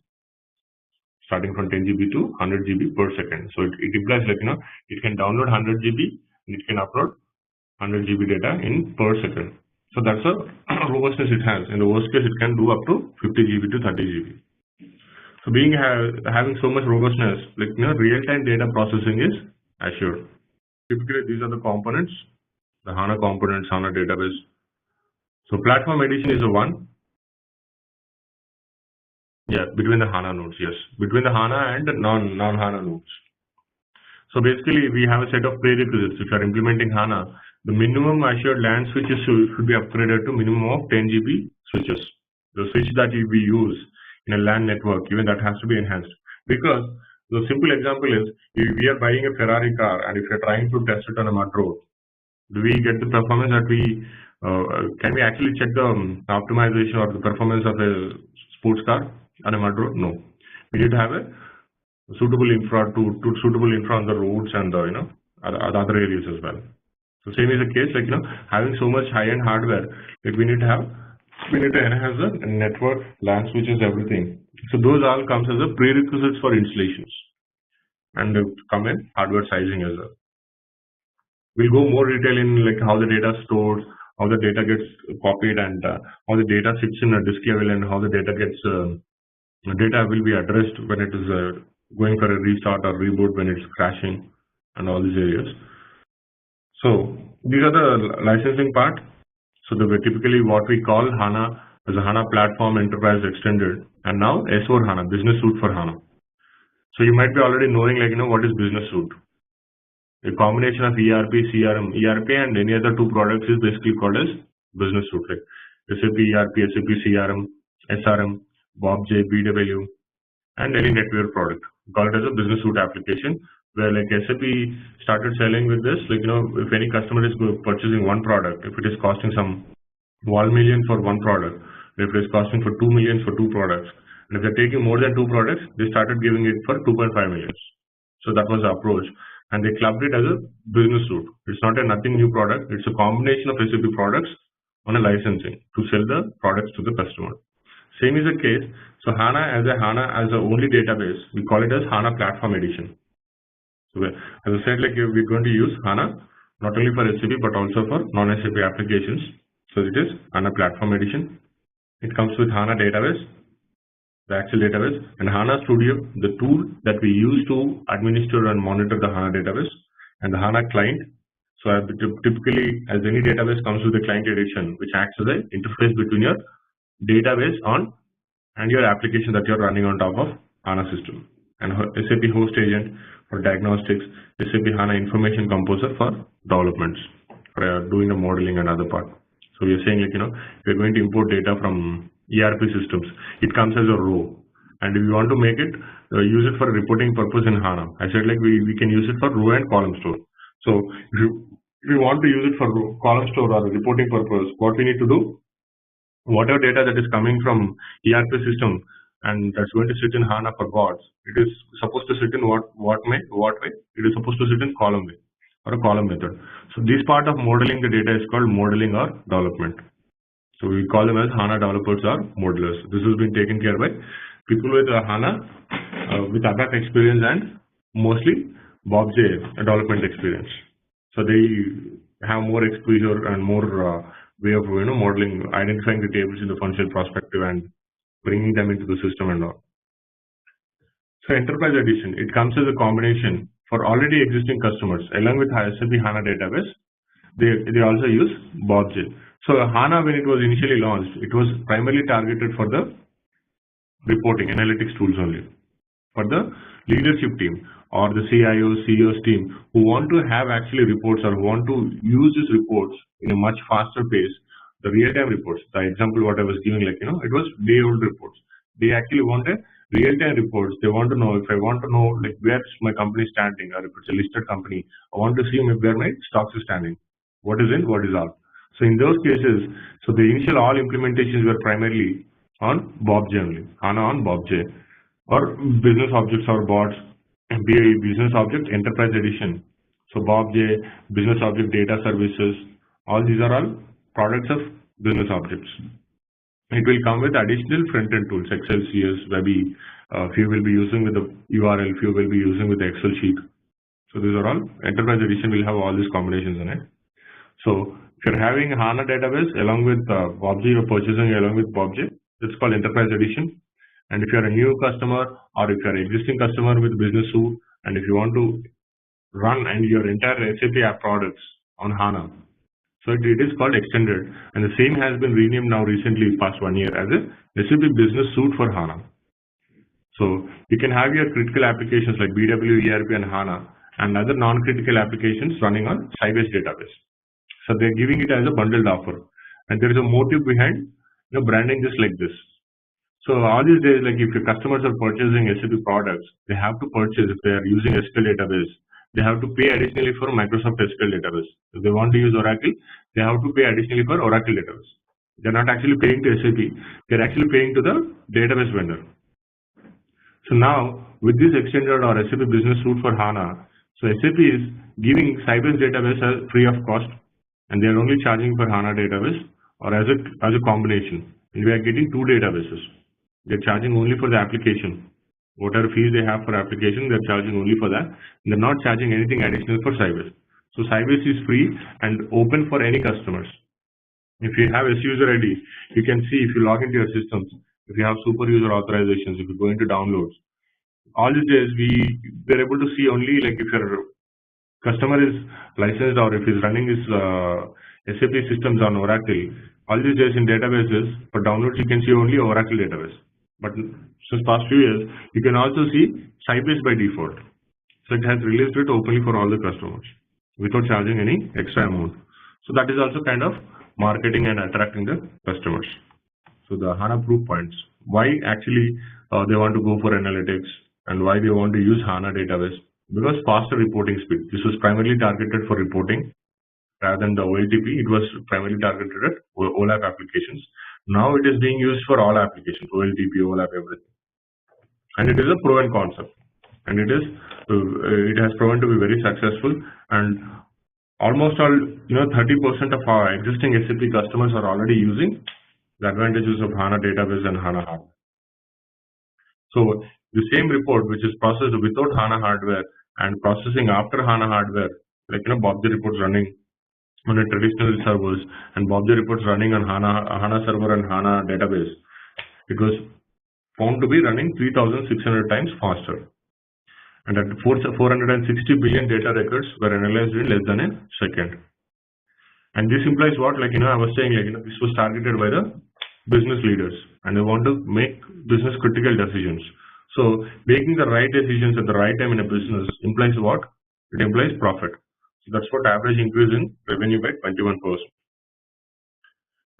starting from 10 GB to 100 GB per second. So it implies like, it can download 100 GB and it can upload 100 GB data in per second. So that's the robustness it has. In the worst case, it can do up to 50 GB to 30 GB. So having so much robustness, like real-time data processing is assured. Typically, these are the components, the HANA components, HANA database. So platform edition is the one. Yeah, between the HANA nodes, yes. Between the HANA and the non-HANA nodes. So basically, we have a set of prerequisites. If you are implementing HANA, the minimum assured LAN switches should be upgraded to minimum of 10 GB switches. The switch that we use in a LAN network, even that has to be enhanced. Because the simple example is, if we are buying a Ferrari car and if you're trying to test it on a mud road, do we get the performance that can we actually check the optimization or the performance of a sports car on a mud road? No. We need to have a suitable infra suitable infra on the roads and the other areas as well. So same is the case, like having so much high-end hardware, like we need to enhance the network, LAN switches, everything. So those all comes as a prerequisites for installations, and come in hardware sizing as well. We'll go more detail in like how the data is stored, how the data gets copied, and how the data sits in a disk level, and how the data gets data will be addressed when it is going for a restart or reboot, when it's crashing, and all these areas. So these are the licensing part. So typically what we call HANA as a HANA Platform Enterprise Extended, and now S4 HANA, Business Suite for HANA. So you might be already knowing what is Business Suite. A combination of ERP, CRM, ERP and any other two products is basically called as Business Suite, like SAP ERP, SAP CRM, SRM, BobJ, BW, and any NetWeaver product. We call it as a Business Suite application, where like SAP started selling with this, like if any customer is purchasing one product, if it is costing some 1 million for one product, if it is costing for 2 million for two products, and if they're taking more than two products, they started giving it for 2.5 million. So that was the approach, and they clubbed it as a Business Suite. It's not a nothing new product, it's a combination of SAP products on a licensing to sell the products to the customer. Same is the case. So HANA as a only database, we call it as HANA Platform Edition. So as I said, like we're going to use HANA not only for SAP but also for non-SAP applications. So it is HANA Platform Edition. It comes with HANA database, the actual database, and HANA Studio, the tool that we use to administer and monitor the HANA database, and the HANA client. So typically, as any database comes with the client edition, which acts as an interface between your database and your application that you're running on top of HANA system, and SAP Host Agent for diagnostics, SAP HANA Information Composer for developments, for doing the modeling and other part. So we are saying like we're going to import data from ERP systems. It comes as a row, and if you want to make it use it for reporting purpose in HANA, I said like we can use it for row and column store. So if you want to use it for column store or reporting purpose, what we need to do, whatever data that is coming from ERP system and that's going to sit in HANA for bots, it is supposed to sit in what way? It is supposed to sit in column way or a column method. So this part of modeling the data is called modeling or development. So we call them as HANA developers or modelers. This has been taken care by people with HANA with ABAP experience and mostly BobJ development experience. So they have more exposure and more way of modeling, identifying the tables in the functional perspective and bringing them into the system and all. So Enterprise Edition, it comes as a combination for already existing customers along with SAP HANA database. They also use BobJ. So HANA, when it was initially launched, it was primarily targeted for the reporting analytics tools only, for the leadership team or the CIO, CEOs team who want to have actually reports or who want to use these reports in a much faster pace. The real-time reports, the example what I was giving, like it was day-old reports. They actually want a real-time reports. They want to know, if I want to know like where's my company standing, or if it's a listed company, I want to see where my stocks is standing, what is in, what is out. So in those cases, so the initial all implementations were primarily on BobJ only, HANA on BobJ, or business objects or bots, business object enterprise edition. So BobJ, business object data services, all these are all products of business objects. It will come with additional front-end tools, Excel, CS, Webby. Few will be using with the URL, few will be using with the Excel sheet. So these are all, Enterprise Edition will have all these combinations in it. So If you're having HANA database along with BobJ, you're purchasing along with BobJ, it's called Enterprise Edition. And if you're a new customer or if you're an existing customer with Business Suite, and if you want to run and your entire SAP app products on HANA, so it is called Extended. And the same has been renamed now recently, past 1 year, as a SAP Business Suite for HANA. So you can have your critical applications like BW, ERP, and HANA, and other non-critical applications running on Sybase database. So they're giving it as a bundled offer, and there is a motive behind branding this like this. So all these days, like if your customers are purchasing SAP products, they have to purchase, if they are using SQL database, they have to pay additionally for Microsoft SQL database. If they want to use Oracle, they have to pay additionally for Oracle database. They're not actually paying to SAP, they're actually paying to the database vendor. So now with this extended or SAP Business Suite for HANA, so SAP is giving Sybase database as free of cost, and they are only charging for HANA database or as a combination. And we are getting two databases. They're charging only for the application. Whatever fees they have for application, they're charging only for that. They're not charging anything additional for Sybase. So Sybase is free and open for any customers. If you have SUser ID, you can see if you log into your systems, if you have super user authorizations, if you go into downloads, all these days we're able to see only like if your customer is licensed or if he's running his SAP systems on Oracle. All these days in databases for downloads you can see only Oracle database. But since past few years you can also see Sybase by default. So it has released it openly for all the customers without charging any extra amount. So that is also kind of marketing and attracting the customers. So the HANA proof points. Why actually they want to go for analytics and why they want to use HANA database? Because faster reporting speed. This was primarily targeted for reporting rather than the OLTP. It was primarily targeted at OLAP applications. Now it is being used for all applications, OLTP, OLAP, everything. And it is a proven concept. And it has proven to be very successful. And almost all, 30% of our existing SAP customers are already using the advantages of HANA database and HANA hardware. So the same report which is processed without HANA hardware and processing after HANA hardware, like BobJ reports running on a traditional servers and BobJ reports running on HANA server and HANA database, it was found to be running 3,600 times faster. And at 460 billion data records were analyzed in less than a second. And this implies what? I was saying, this was targeted by the business leaders and they want to make business critical decisions. So making the right decisions at the right time in a business implies what? It implies profit. So that's what average increase in revenue by 21%.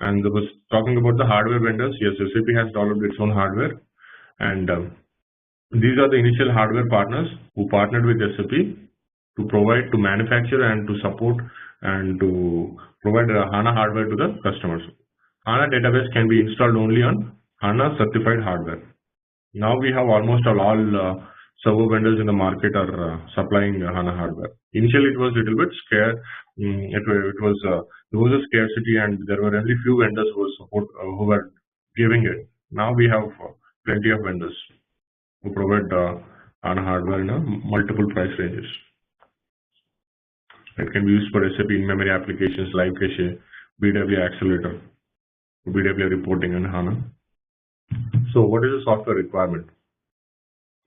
And I was talking about the hardware vendors. Yes, SAP has developed its own hardware, and these are the initial hardware partners who partnered with SAP to provide, to manufacture and to support and to provide HANA hardware to the customers. HANA database can be installed only on HANA certified hardware. Now we have almost all server vendors in the market are supplying HANA hardware. Initially, it was a little bit scarce. There was a scarcity, and there were only few vendors who were giving it. Now we have plenty of vendors who provide HANA hardware in multiple price ranges. It can be used for SAP in-memory applications, live cache, BW accelerator, BW reporting, and HANA. So what is the software requirement?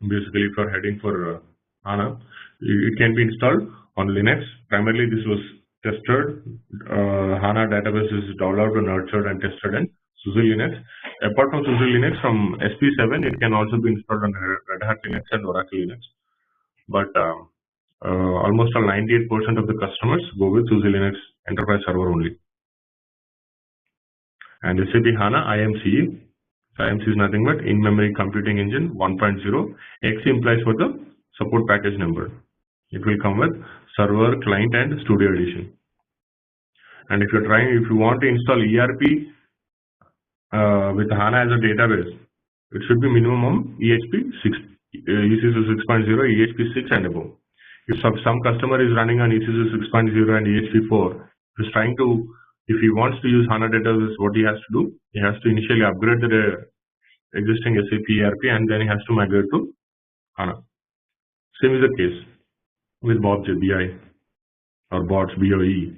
Basically, if you're heading for HANA, it can be installed on Linux. Primarily, this was tested. HANA database is developed, nurtured, and tested in SUSE Linux. Apart from SUSE Linux, from SP7, it can also be installed on Red Hat Linux and Oracle Linux. But almost 98% of the customers go with SUSE Linux Enterprise Server only. And SAP HANA IMCE. IMCE is nothing but in-memory computing engine 1.0. X implies for the support package number. It will come with server, client, and studio edition. And if you want to install ERP with HANA as a database, it should be minimum EHP 6, ECC 6.0, EHP 6 and above. If some customer is running on ECC 6.0 and EHP 4, if he wants to use HANA database, what he has to do? He has to initially upgrade the existing SAP ERP and then he has to migrate to HANA. Same is the case with BobJ BI or BOTS BOE.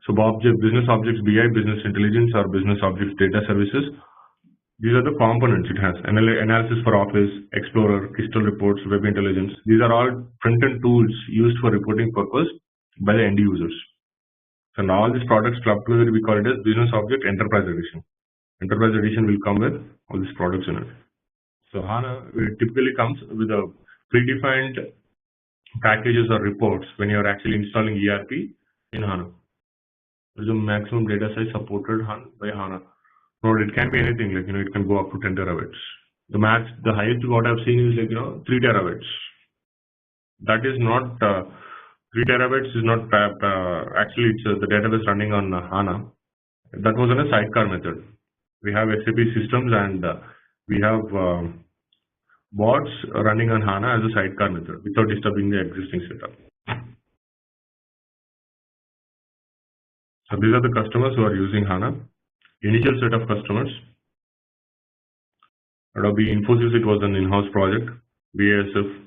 So business objects BI, business intelligence, or business objects data services. These are the components it has. Analysis for Office, Explorer, Crystal Reports, Web Intelligence. These are all front-end tools used for reporting purpose by the end users. So now all these products clubbed together, we call it as Business Object Enterprise Edition. Enterprise Edition will come with all these products in it. So HANA typically comes with a predefined packages or reports when you are actually installing ERP in HANA. What is the maximum data size supported by HANA? No, it can be anything, like, it can go up to 10 terabytes. The highest what I've seen is 3 terabytes. That is not, 3 terabytes is not, actually it's the database running on HANA. That was on a sidecar method. We have SAP systems and we have bots running on HANA as a sidecar method without disturbing the existing setup. So these are the customers who are using HANA. Initial set of customers. Adobe Infosys, it was an in-house project. BASF.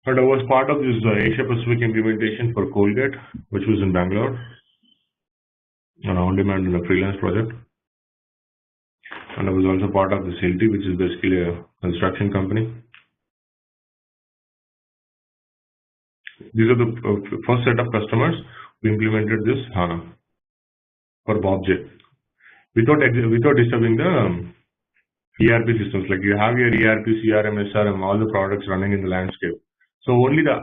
And I was part of this Asia Pacific implementation for Colgate, which was in Bangalore, an on-demand and a freelance project. And I was also part of the CLT, which is basically a construction company. These are the first set of customers who implemented this HANA for BobJ without disturbing the ERP systems. Like you have your ERP, CRM, SRM, all the products running in the landscape. So only the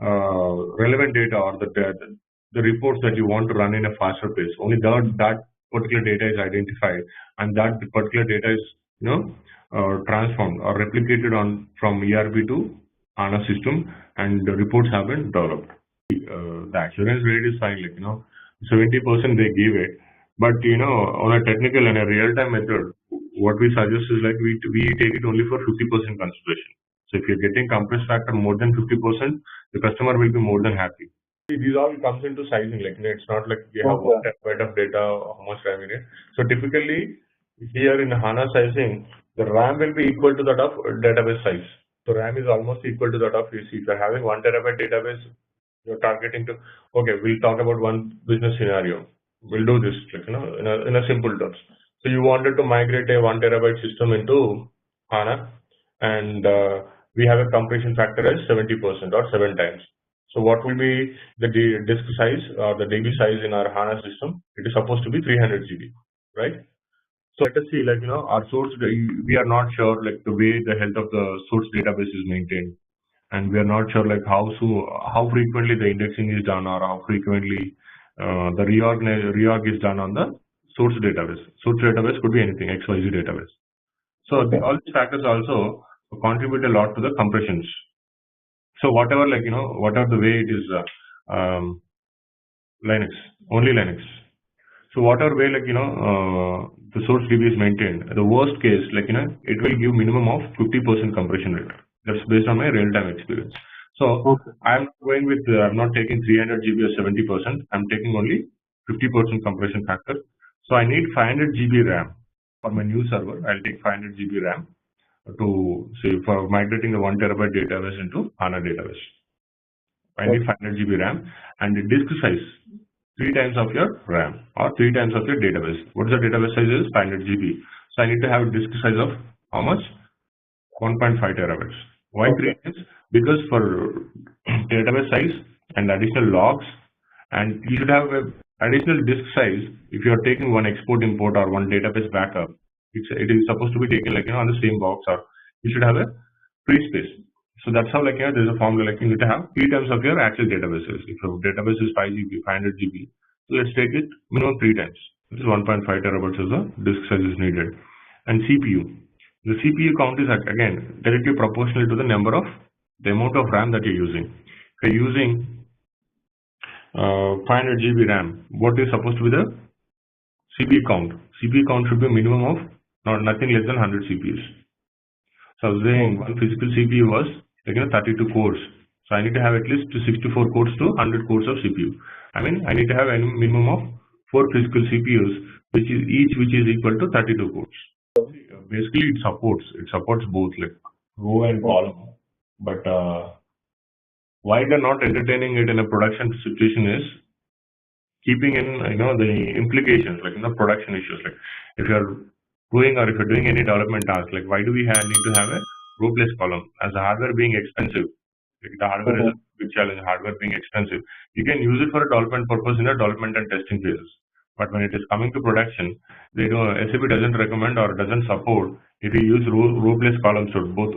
relevant data or the reports that you want to run in a faster pace, only that particular data is identified, and that particular data is transformed or replicated from ERP to HANA system, and the reports have been developed. The assurance rate is fine, 70% they give it, but on a technical and a real-time method, what we suggest is we take it only for 50% consideration. So if you're getting compress factor more than 50%, the customer will be more than happy. These all comes into sizing, it's not like you have 1 terabyte of data, how much RAM in it. So typically here in HANA sizing, the RAM will be equal to that of database size. So RAM is almost equal to that of if you're having 1 terabyte database, you're targeting to, okay, we'll talk about one business scenario. We'll do this, in a simple terms. So you wanted to migrate a 1 terabyte system into HANA, and we have a compression factor as 70% or 7 times. So what will be the disk size or the DB size in our HANA system? It is supposed to be 300 GB, right? So let us see, our source, we are not sure, the way the health of the source database is maintained, and we are not sure, how frequently the indexing is done, or how frequently the reorg is done on the source database. Source database could be anything, XYZ database. So all these factors also contribute a lot to the compressions. So whatever, whatever the way it is, Linux, only Linux. So whatever way, the source DB is maintained, the worst case, it will give minimum of 50% compression rate. That's based on my real-time experience. So I'm going with, I'm not taking 300 GB or 70%. I'm taking only 50% compression factor. So I need 500 GB RAM for my new server. I'll take 500 GB RAM to say for migrating the 1 terabyte database into HANA database. I need 500 GB RAM, and the disk size 3 times of your RAM or 3 times of your database. What is the database size? Is 500 GB. So I need to have a disk size of how much? 1.5 terabytes. Why 3 times? Because for database size and additional logs, and you should have an additional disk size. If you are taking one export import or one database backup, it is supposed to be taken on the same box, or you should have a free space. So that's how there's a formula you need to have 3 times of your actual databases. If your database is 5 GB, 500 GB, so let's take it minimum 3 times. This is 1.5 terabytes as the disk size is needed. And CPU. The CPU count is again directly proportional to the amount of RAM that you're using. If you're using 500 GB RAM, what is supposed to be the CPU count? CPU count should be a minimum of nothing less than 100 CPUs. So I was saying one physical CPU was 32 cores. So I need to have at least 64 cores to 100 cores of CPU. I mean, I need to have a minimum of 4 physical CPUs, which is equal to 32 cores. Basically, it supports both row and column, but Why they're not entertaining it in a production situation is keeping in the implications like production issues. Like if you're doing any development task, like why do we need to have a row place column as the hardware being expensive? Like the hardware is a big challenge. Hardware being expensive, you can use it for a development purpose in a development and testing phases. But when it is coming to production, they don't. SAP doesn't recommend or doesn't support if you use row place columns or both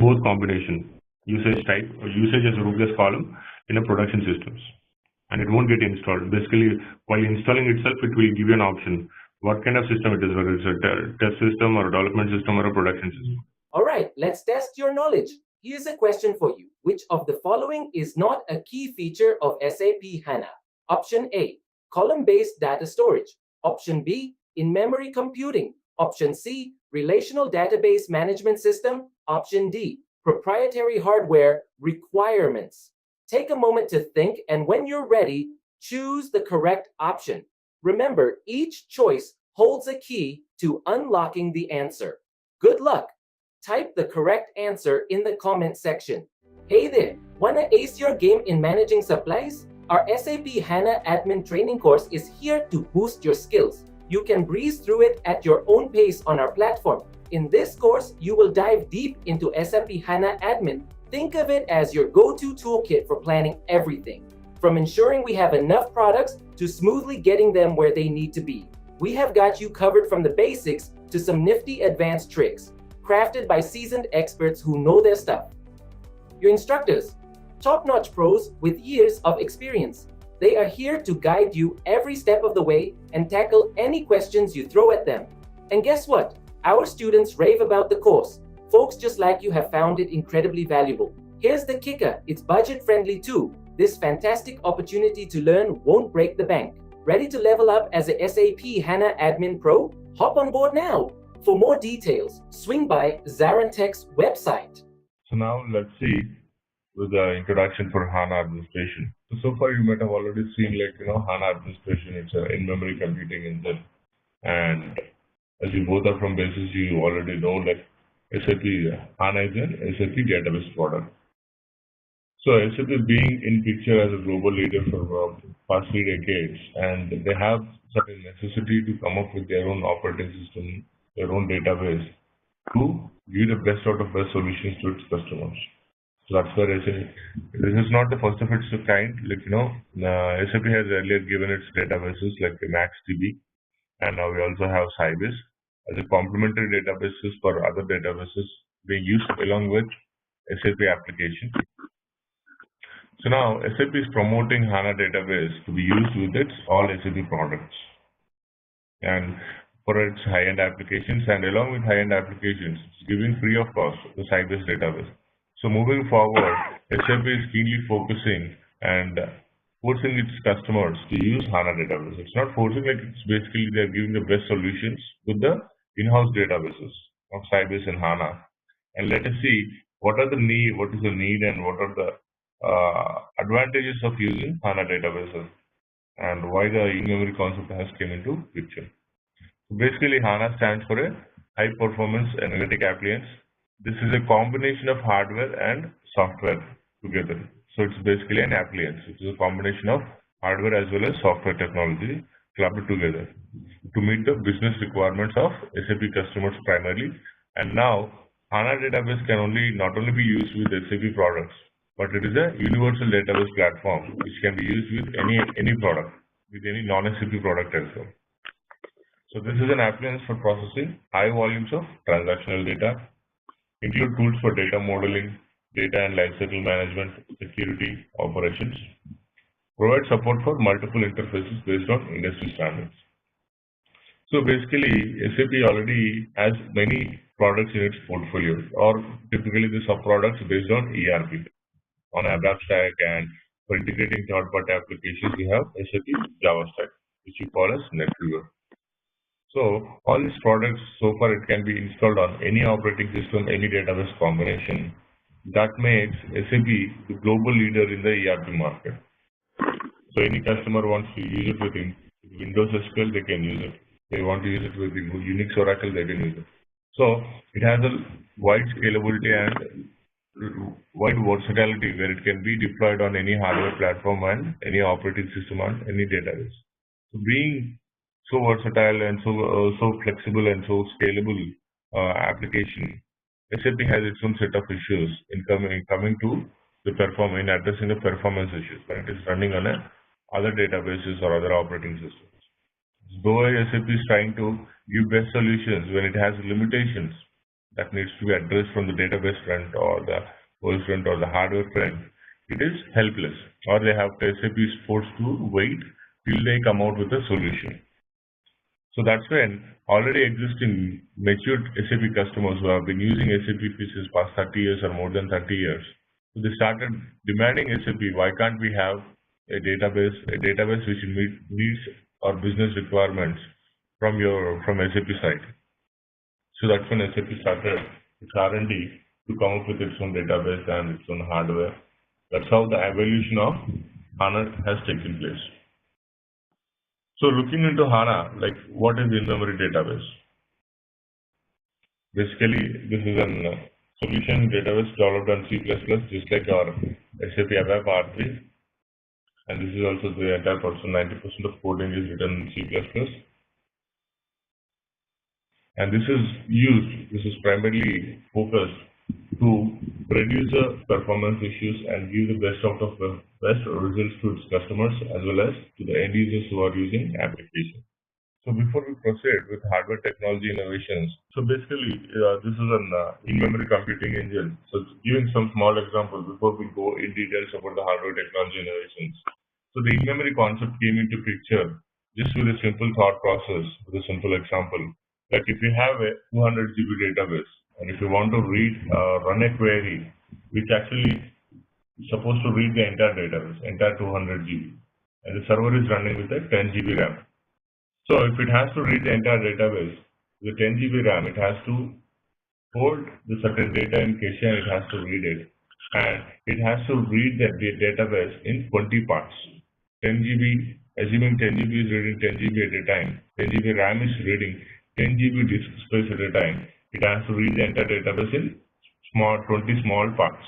both combination usage type or usage as a row place column in a production systems, and it won't get installed. Basically, while installing itself, it will give you an option what kind of system it is, whether it's a test system or a development system or a production system. All right, let's test your knowledge. Here's a question for you. Which of the following is not a key feature of SAP HANA? Option A, column-based data storage. Option B, in-memory computing. Option C, relational database management system. Option D, proprietary hardware requirements. Take a moment to think, and when you're ready, choose the correct option. Remember, each choice holds a key to unlocking the answer. Good luck! Type the correct answer in the comment section. Hey there, wanna ace your game in managing supplies? Our SAP HANA Admin Training course is here to boost your skills. You can breeze through it at your own pace on our platform. In this course, you will dive deep into SAP HANA Admin. Think of it as your go-to toolkit for planning everything, from ensuring we have enough products to smoothly getting them where they need to be. We have got you covered from the basics to some nifty advanced tricks, crafted by seasoned experts who know their stuff. Your instructors, top-notch pros with years of experience. They are here to guide you every step of the way and tackle any questions you throw at them. And guess what? Our students rave about the course. Folks just like you have found it incredibly valuable. Here's the kicker, it's budget-friendly too. This fantastic opportunity to learn won't break the bank. Ready to level up as a SAP HANA Admin Pro? Hop on board now. For more details, swing by ZaranTech's website. So now let's see with the introduction for HANA administration. So far you might have already seen HANA administration, it's an in-memory computing engine. And as you both are from basis, you already know SAP HANA is an SAP database product. So SAP being in picture as a global leader for past 3 decades, and they have certain necessity to come up with their own operating system, their own database to give the best out of best solutions to its customers. So that's where SAP, this is not the first of its kind. SAP has earlier given its databases like MaxDB, and now we also have Sybase as a complementary databases for other databases being used along with SAP application. So now SAP is promoting HANA database to be used with its all SAP products and for its high-end applications, and along with high-end applications, it's giving free of cost the Sybase database. So moving forward, SAP is keenly focusing and forcing its customers to use HANA database. It's not forcing, it's basically they're giving the best solutions with the in-house databases of Sybase and HANA. And let us see what is the need and what are the advantages of using HANA databases and why the in-memory concept has come into picture. So basically, HANA stands for a high-performance analytic appliance. This is a combination of hardware and software together. So it's basically an appliance. It's a combination of hardware as well as software technology clubbed together to meet the business requirements of SAP customers primarily. And now HANA database can not only be used with SAP products, but it is a universal database platform which can be used with any product, with any non-SAP product as well. So this is an appliance for processing high volumes of transactional data, include tools for data modeling, data and lifecycle management, security, operations, provide support for multiple interfaces based on industry standards. So basically, SAP already has many products in its portfolio, or typically the sub-products based on ERP, on ABAP stack, and for integrating third-party applications, we have SAP Java stack, which we call as NetWeaver. So all these products, so far it can be installed on any operating system, any database combination. That makes SAP the global leader in the ERP market. So any customer wants to use it with Windows SQL, they can use it. They want to use it with Unix Oracle, they can use it. So it has a wide scalability and wide versatility where it can be deployed on any hardware platform and any operating system on any database. So being so versatile and so flexible and so scalable application, SAP has its own set of issues in coming to in addressing the performance issues when it is running on other databases or other operating systems. Though SAP is trying to give best solutions when it has limitations that needs to be addressed from the database front or the OS front or the hardware front, it is helpless, or they have SAP is forced to wait till they come out with a solution. So that's when already existing matured SAP customers who have been using SAP since past 30 years or more than 30 years, so they started demanding SAP, why can't we have a database which meets our business requirements from SAP side. So that's when SAP started its R&D to come up with its own database and its own hardware. That's how the evolution of HANA has taken place. So looking into HANA, like what is in-memory database? Basically, this is a solution database developed on C++, just like our SAP ABAP R3. And this is also the entire person, 90% of coding is written in C++. And this is primarily focused to reduce the performance issues and give the best results to its customers as well as to the end users who are using application. So before we proceed with hardware technology innovations, so basically this is an in-memory computing engine. So giving some small examples before we go in details about the hardware technology innovations. So the in-memory concept came into picture just with a simple thought process, with a simple example. Like if you have a 200 GB database and if you want to run a query which actually is supposed to read the entire database, entire 200 GB, and the server is running with a 10 GB RAM. So if it has to read the entire database with 10 GB RAM, it has to hold the certain data in cache and it has to read it. And it has to read the database in 20 parts. 10 GB, assuming 10 GB is reading 10 GB at a time, 10 GB RAM is reading 10 GB disk space at a time. It has to read the entire database in 20 small parts.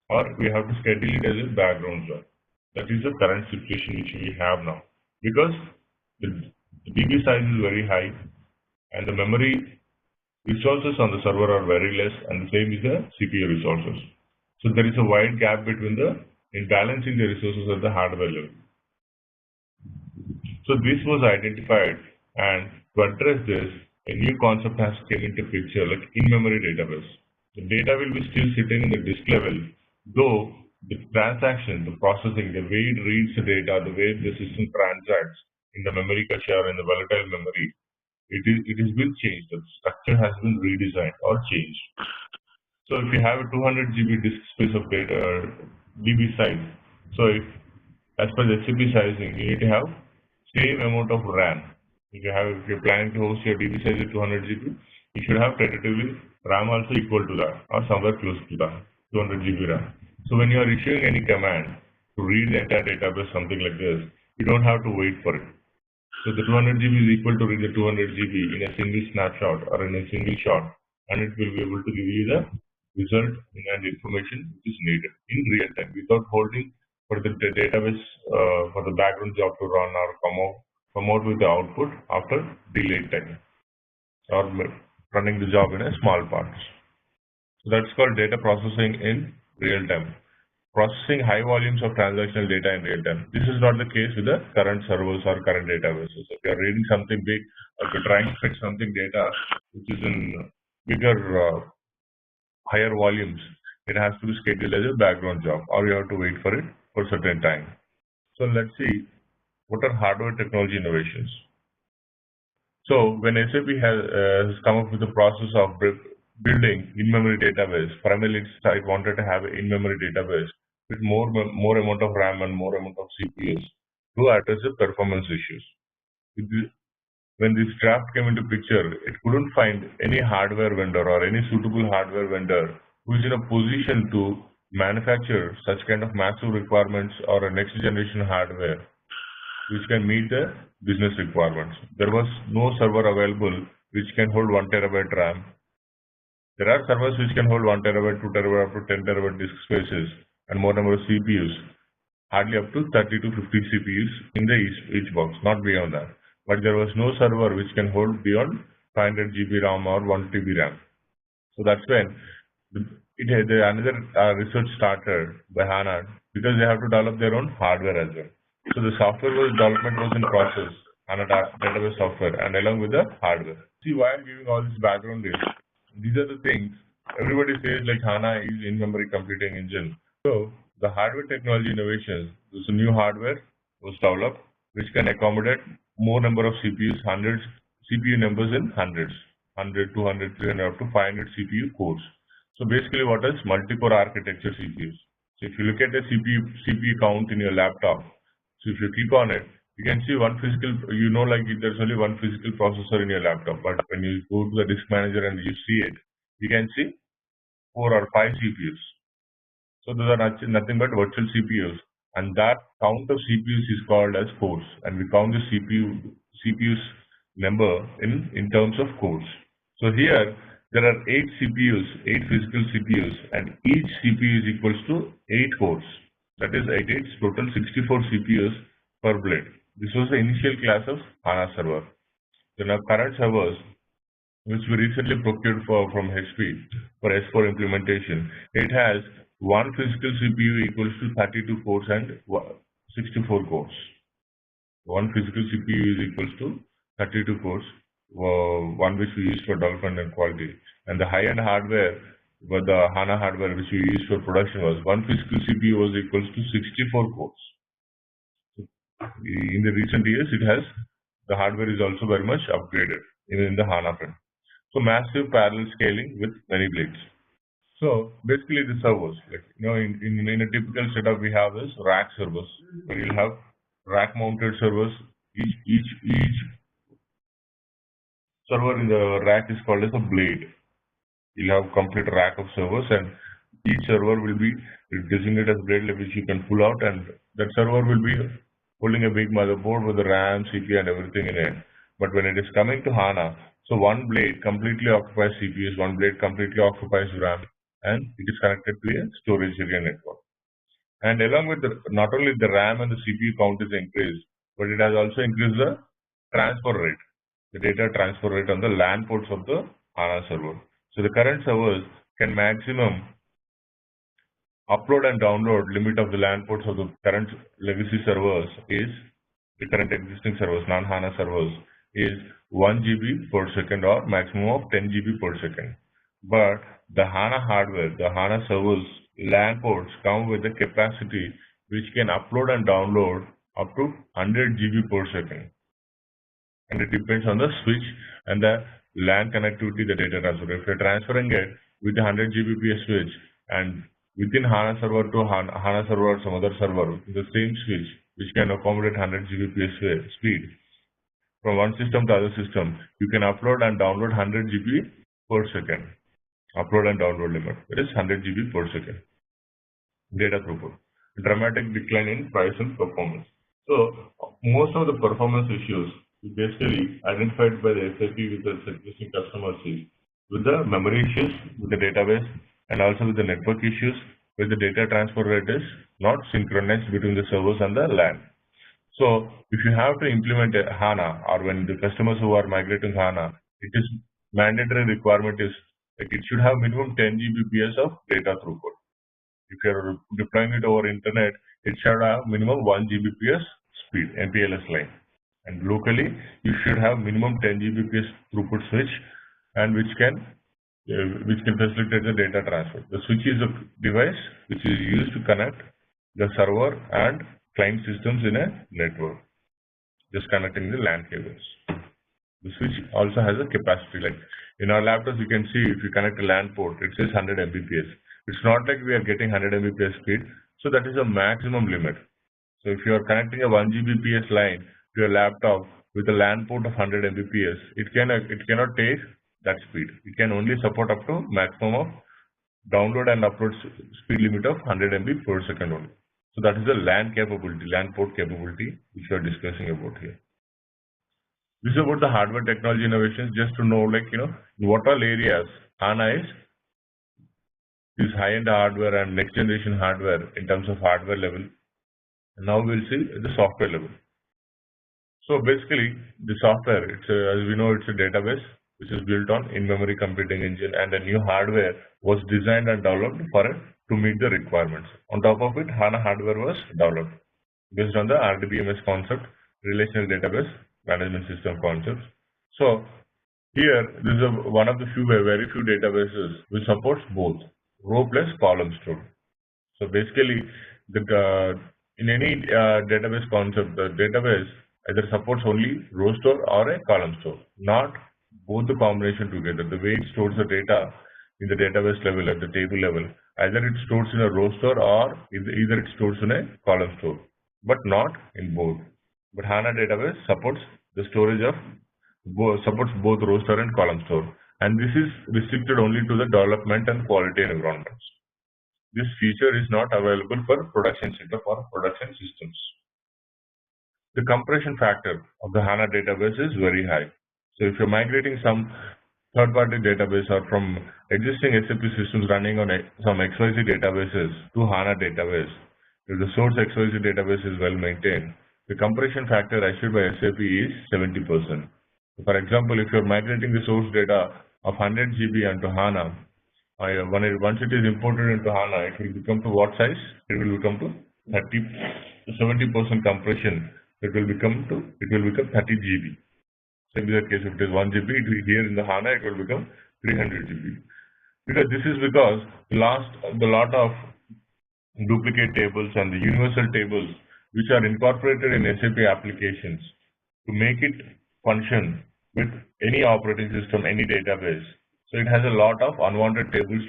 Or we have to schedule it as a background job. That is the current situation which we have now. Because the DB size is very high and the memory resources on the server are very less, and the same is the CPU resources. So there is a wide gap between in balancing the resources at the hardware level. So this was identified, and to address this, a new concept has came into picture, like in-memory database. The data will be still sitting in the disk level, though the transaction, the processing, the way it reads the data, the way the system transacts in the memory cache or in the volatile memory, it has been changed. The structure has been redesigned or changed. So if you have a 200 GB disk space of data, DB size, so as per the SAP sizing, you need to have same amount of RAM. If you're planning to host your DB size at 200 GB, you should have tentatively RAM also equal to that or somewhere close to that, 200 GB RAM. So when you are issuing any command to read the entire database, something like this, you don't have to wait for it. So the 200 GB is equal to read the 200 GB in a single snapshot or in a single shot, and it will be able to give you the result and information which is needed in real time without holding for the database for the background job to run or come out with the output after delayed time or running the job in a small parts. So that's called data processing in real time. Processing high volumes of transactional data in real time. This is not the case with the current servers or current databases. If you are reading something big or if you're trying to fetch something data which is in bigger, higher volumes, it has to be scheduled as a background job or you have to wait for it for a certain time. So let's see what are hardware technology innovations. So when SAP has come up with the process of building in-memory database, primarily it wanted to have an in-memory database with more amount of RAM and more amount of CPUs to address the performance issues. When this draft came into picture, it couldn't find any hardware vendor or any suitable hardware vendor who is in a position to manufacture such kind of massive requirements or a next generation hardware which can meet the business requirements. There was no server available which can hold 1 terabyte RAM There are servers which can hold 1 terabyte, 2 terabyte, up to 10 terabyte disk spaces and more number of CPUs, hardly up to 30 to 50 CPUs in the each box, not beyond that. But there was no server which can hold beyond 500 GB RAM or 1 TB RAM. So that's when another research started by HANA, because they have to develop their own hardware as well. So the software development was in process, HANA database software, and along with the hardware. See why I'm giving all this background is, these are the things everybody says like HANA is in-memory computing engine. So the hardware technology innovations, this new hardware was developed which can accommodate more number of CPUs, hundreds CPU numbers in hundreds, 100, 200, 300, up to 500 CPU cores. So basically what is multi-core architecture CPUs? So if you look at the CPU count in your laptop, so if you click on it, you can see one physical, like there's only one physical processor in your laptop, but when you go to the disk manager and you see it, you can see 4 or 5 CPUs. So those are nothing but virtual CPUs, and that count of CPUs is called as cores, and we count the CPUs number in terms of cores. So here there are 8 CPUs, 8 physical CPUs, and each CPU is equals to 8 cores. That is 8 8 total 64 CPUs per blade. This was the initial class of HANA server. The current servers, which we recently procured from HP for S4 implementation, it has one physical CPU equals to 32 cores and 64 cores. One physical CPU is equals to 32 cores, one which we use for development and quality. And the high-end hardware, but the HANA hardware which we use for production, was one physical CPU was equals to 64 cores. In the recent years, the hardware is also very much upgraded, even in the HANA front. So massive parallel scaling with many blades. So basically the servers, in a typical setup we have is rack servers, where you'll have rack mounted servers. Each server in the rack is called as a blade. You'll have complete rack of servers, and each server will be designated as blade which you can pull out, and that server will be holding a big motherboard with the RAM, CPU and everything in it. But when it is coming to HANA, so one blade completely occupies CPUs, one blade completely occupies RAM, and it is connected to a storage area network. And along with not only the RAM and the CPU count is increased, but it has also increased the transfer rate, the data transfer rate on the LAN ports of the HANA server. So the current servers can maximum upload and download limit of the LAN ports of the current legacy servers is, the current existing servers, non-HANA servers, is 1 GB per second or maximum of 10 GB per second. But the HANA hardware, the HANA servers, LAN ports come with a capacity which can upload and download up to 100 GB per second. And it depends on the switch and the LAN connectivity, the data transfer. If you're transferring it with a 100 Gbps switch, and within HANA server to HANA server or some other server, the same switch which can accommodate 100 Gbps speed, from one system to other system, you can upload and download 100 GB per second. Upload and download limit, that is 100 GB per second. Data throughput. Dramatic decline in price and performance. So most of the performance issues basically identified by the SAP with the existing customers is with the memory issues, with the database, and also with the network issues, where the data transfer rate is not synchronized between the servers and the LAN. So if you have to implement a HANA, or when the customers who are migrating HANA, it is mandatory requirement is like it should have minimum 10 Gbps of data throughput. If you are deploying it over internet, it should have minimum 1 Gbps speed, MPLS line. And locally, you should have minimum 10 Gbps throughput switch, and which can facilitate the data transfer. The switch is a device which is used to connect the server and client systems in a network, just connecting the LAN cables. The switch also has a capacity. Like in our laptops, you can see if you connect a LAN port, it says 100 Mbps. It's not like we are getting 100 Mbps speed, so that is a maximum limit. So if you are connecting a 1 Gbps line to a laptop with a LAN port of 100 Mbps, it cannot take that speed. It can only support up to maximum of download and upload speed limit of 100 MB per second only. So that is the LAN capability, LAN port capability, which we are discussing about here. This is about the hardware technology innovations, just to know, in what all areas HANA is this high-end hardware and next-generation hardware in terms of hardware level. Now we'll see the software level. So basically, the software, as we know, it's a database which is built on in-memory computing engine, and the new hardware was designed and developed for it to meet the requirements. On top of it, HANA hardware was developed based on the RDBMS concept, relational database management system concepts. So here, this is one of the very few databases which supports both row plus column store. So basically, in any database concept, the database either supports only row store or a column store, not both the combination together. The way it stores the data in the database level, at the table level, either it stores in a row store or either it stores in a column store, but not in both. But HANA database supports the storage of supports both row store and column store, and this is restricted only to the development and quality environments. This feature is not available for production setup or production systems. The compression factor of the HANA database is very high. So if you're migrating some third-party database or from existing SAP systems running on some XYZ databases to HANA database, if the source XYZ database is well maintained, the compression factor achieved by SAP is 70%. For example, if you're migrating the source data of 100 GB onto HANA, once it is imported into HANA, it will become to what size? It will become to 70% compression. It will become 30 GB. So in that case, if it is 1 GB, here in the HANA, it will become 300 GB. Because this is because the lot of duplicate tables and the universal tables which are incorporated in SAP applications to make it function with any operating system, any database. So it has a lot of unwanted tables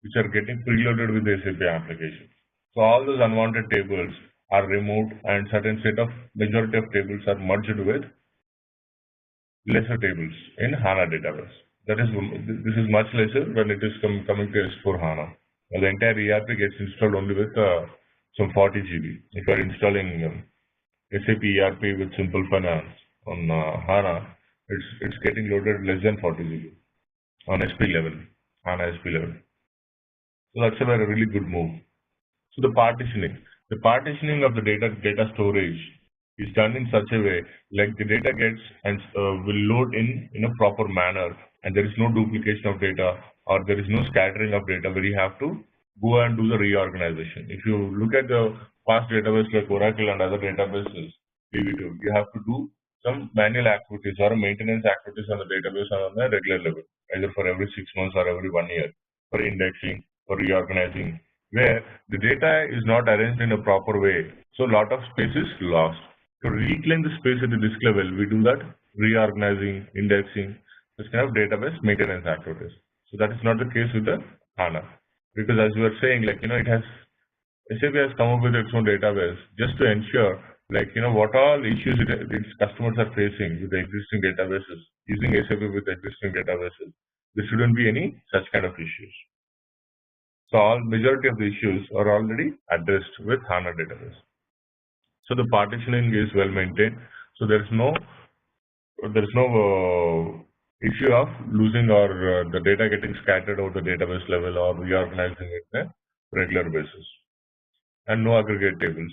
which are getting preloaded with the SAP application. So all those unwanted tables are removed, and certain set of majority of tables are merged with lesser tables in HANA database. This is much lesser when it is coming to S4 HANA. The entire ERP gets installed only with some 40 GB. If you are installing SAP ERP with Simple Finance on HANA, it's getting loaded less than 40 GB on SP level, HANA SP level. So that's a really good move. So the partitioning of the data storage is done in such a way like the data gets and will load in a proper manner, and there is no duplication of data or there is no scattering of data where you have to go and do the reorganization. If you look at the past database like Oracle and other databases, you have to do some manual activities or maintenance activities on the database on a regular level, either for every 6 months or every 1 year, for indexing, for reorganizing, where the data is not arranged in a proper way. So a lot of space is lost. To reclaim the space at the disk level, we do that reorganizing, indexing, this kind of database maintenance activities. So that is not the case with the HANA, because as you were saying, SAP has come up with its own database just to ensure, what all issues its customers are facing with the existing databases, using SAP with existing databases. There shouldn't be any such kind of issues. So majority of the issues are already addressed with HANA database. So the partitioning is well maintained. So there is no issue of losing or the data getting scattered over the database level or reorganizing it on a regular basis. And no aggregate tables.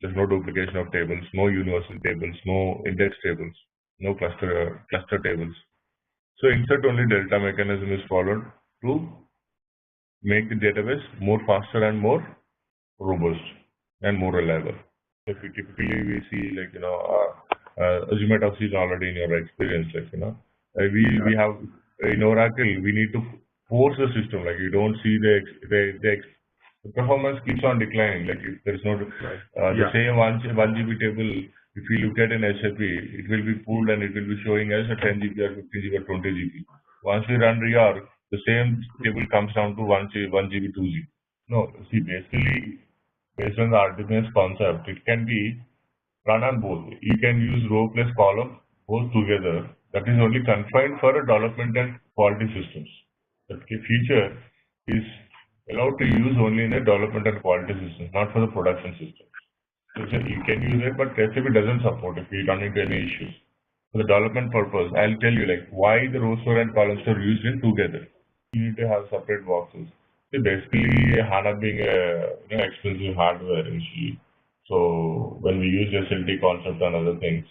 There's no duplication of tables, no universal tables, no index tables, no cluster tables. So insert only delta mechanism is followed to make the database more faster and more robust and more reliable. If we typically see assume it is already in your experience, we have in Oracle we need to force the system, you don't see the performance keeps on declining. If there is no the same 1 GB table, if we look at an SAP, it will be pulled and it will be showing us a 10 GB or 15 GB or 20 GB. Once we run reorg, the same table comes down to 1 GB, 2 GB. No, see, basically, based on the RDBMS concept, it can be run on both. You can use row plus column both together. That is only confined for development and quality systems. That feature is allowed to use only in a development and quality system, not for the production system. So you can use it, but SAP doesn't support if you run into any issues. For the development purpose, I'll tell you why the row store and column store used in together. You need to have separate boxes. See, basically, HANA being a expensive hardware initially. So when we use SLT concept and other things,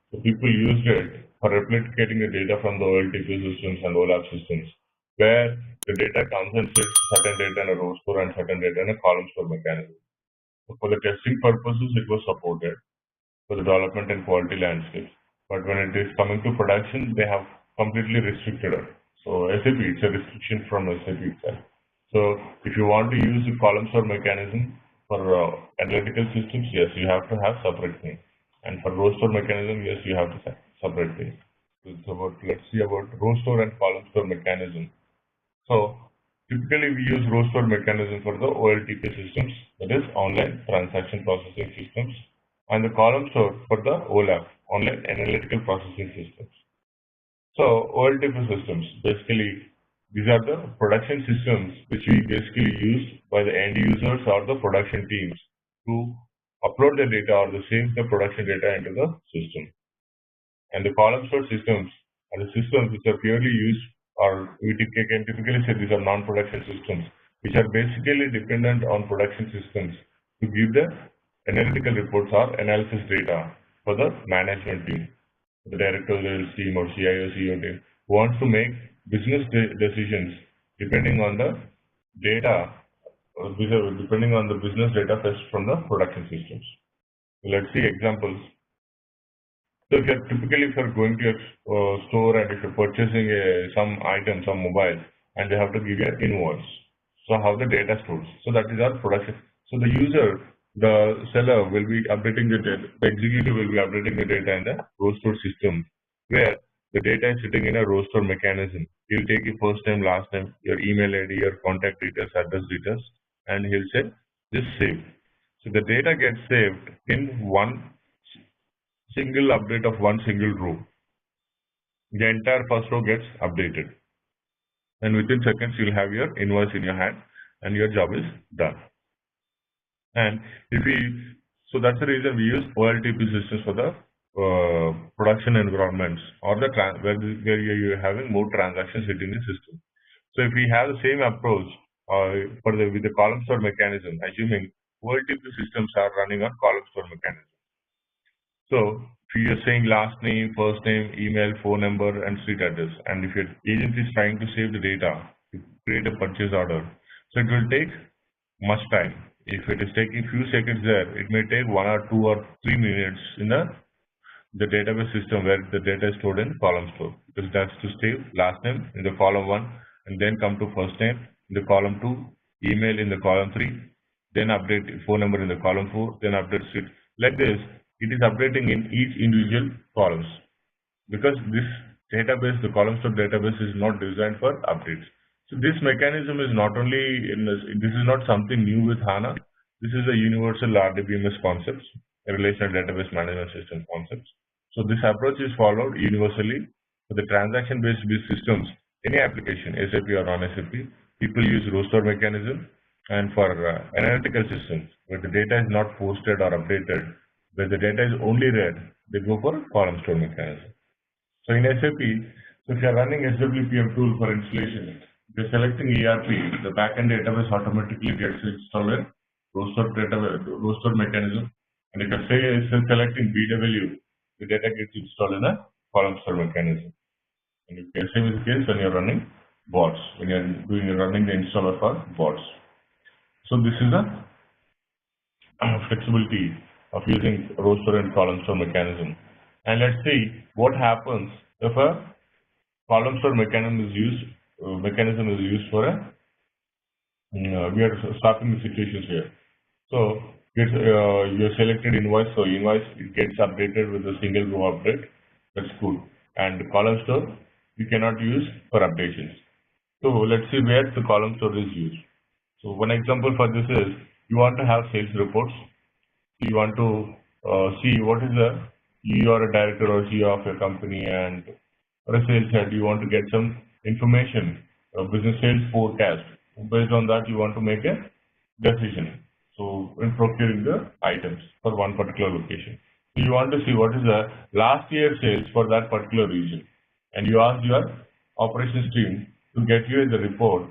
so people used it for replicating the data from the OLTP systems and OLAP systems, where the data comes and sits certain data in a row store and certain data in a column store mechanism. So for the testing purposes, it was supported for the development and quality landscapes. But when it is coming to production, they have completely restricted it. So SAP, it's a restriction from SAP itself. So if you want to use the column store mechanism for analytical systems, yes, you have to have separate things. And for row store mechanism, yes, you have to have separate things. So it's about, let's see about row store and column store mechanism. So typically we use row store mechanism for the OLTP systems, that is online transaction processing systems, and the column store for the OLAP, online analytical processing systems. So OLTP systems, basically these are the production systems which we basically use by the end users or the production teams to upload the data or to save the production data into the system. And the column store systems are the systems which are purely used, or we can typically say these are non-production systems, which are basically dependent on production systems to give the analytical reports or analysis data for the management team, the directorial team or CIO, CEO team, who wants to make business decisions depending on the data, depending on the business data fetched from the production systems. So let's see examples. So if you're typically if you're going to a store and if you're purchasing some item, some mobile, and they have to give you an invoice. So how the data stores. So that is our production. So the user, the seller will be updating the data, the executive will be updating the data in the row store system, where the data is sitting in a row store mechanism. He'll take your first name, last name, your email ID, your contact details, address details, and he'll say just save. So the data gets saved in one single update of one single row. The entire first row gets updated. And within seconds, you'll have your invoice in your hand and your job is done. And so that's the reason we use OLTP systems for the production environments or the where you're having more transactions hitting the system. So if we have the same approach with the column store mechanism, assuming OLTP systems are running on column store mechanism. So if you're saying last name, first name, email, phone number, and street address, and if your agent is trying to save the data to create a purchase order, so it will take much time. If it is taking few seconds there, it may take 1 or 2 or 3 minutes in the database system where the data is stored in column store, because that's to save last name in the column 1 and then come to first name in the column 2, email in the column 3, then update phone number in the column 4, then update street. Like this, it is updating in each individual columns, because this database, the column store database, is not designed for updates. So this mechanism is not only this is not something new with HANA. This is a universal RDBMS concepts, a relational database management system concepts. So this approach is followed universally for the transaction-based systems. Any application, SAP or non-SAP, people use row store mechanism, and for analytical systems where the data is not posted or updated, where the data is only read, they go for column store mechanism. So in SAP, so if you are running SWPM tool for installation, if you're selecting ERP, the backend database automatically gets installed in row store mechanism. And if you're selecting BW, the data gets installed in a column store mechanism. And if you're same is the case when you're running bots, when you're running the installer for bots. So this is a flexibility of using row store and column store mechanism. And let's see what happens if a column store mechanism is used for a we are stopping the situations here. So you're selected invoice, so invoice it gets updated with a single row update. That's cool. And column store you cannot use for updations. So let's see where the column store is used. So one example for this is you want to have sales reports. You want to see what is you are a director or CEO of your company and or a sales head, you want to get some information, business sales forecast. Based on that, you want to make a decision. So in procuring the items for one particular location. So you want to see what is the last year sales for that particular region. And you ask your operations team to get you the report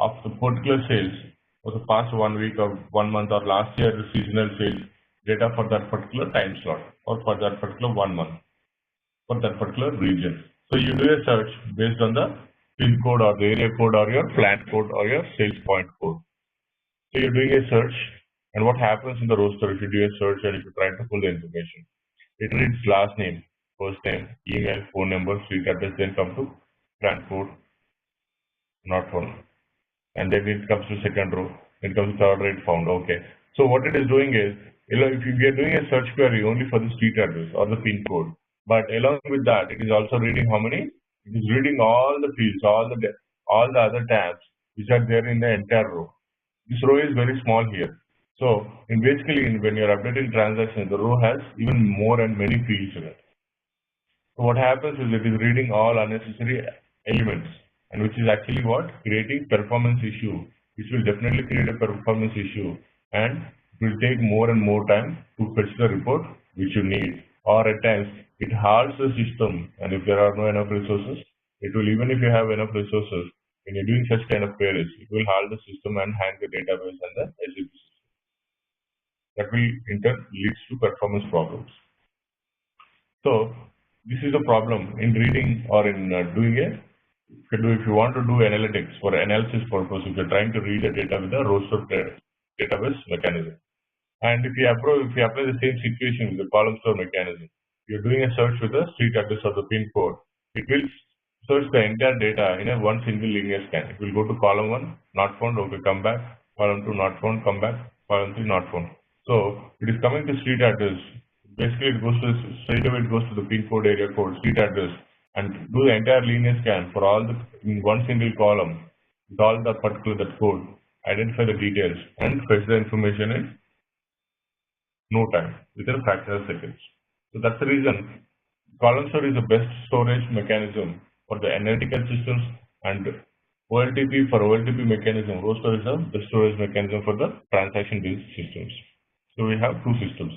of the particular sales for the past 1 week or 1 month or last year seasonal sales data for that particular time slot or for that particular 1 month for that particular region. So you do a search based on the pin code or the area code or your plant code or your sales point code. So you're doing a search, and what happens in the roster if you do a search and if you try to pull the information? It reads last name, first name, email, phone number, street address, then come to plant code, not found. And then it comes to second row, it comes to third rate found. Okay. So what it is doing is, if you are doing a search query only for the street address or the pin code, but along with that, it is also reading how many? It is reading all the fields, all the other tabs which are there in the entire row. This row is very small here. So basically, when you're updating transactions, the row has even more and many fields in it. So what happens is it is reading all unnecessary elements, and which is actually what? Creating performance issue, which will definitely create a performance issue, and it will take more and more time to fetch the report which you need. Or at times, it halts the system, and if there are no enough resources, it will, even if you have enough resources, when you're doing such kind of queries, it will halt the system and hang the database and the SAP system. That will in turn leads to performance problems. So this is a problem in reading or in doing it. If you want to do analytics for analysis purpose, if you're trying to read the data with a roster database mechanism, and if you apply the same situation with the column store mechanism, you're doing a search with the street address or the pin code, it will search the entire data in a one single linear scan. It will go to column 1, not found, okay, come back, column 2, not found, come back, column 3, not found. So it is coming to street address. Basically, it goes to straight away. It goes to the pin code, area code, street address, and do the entire linear scan for all in one single column with all the particular that code, identify the details, and fetch the information in no time, within a fraction of seconds. So that's the reason column store is the best storage mechanism for the analytical systems, and OLTP for OLTP mechanism, row store is the best storage mechanism for the transaction-based systems. So we have two systems.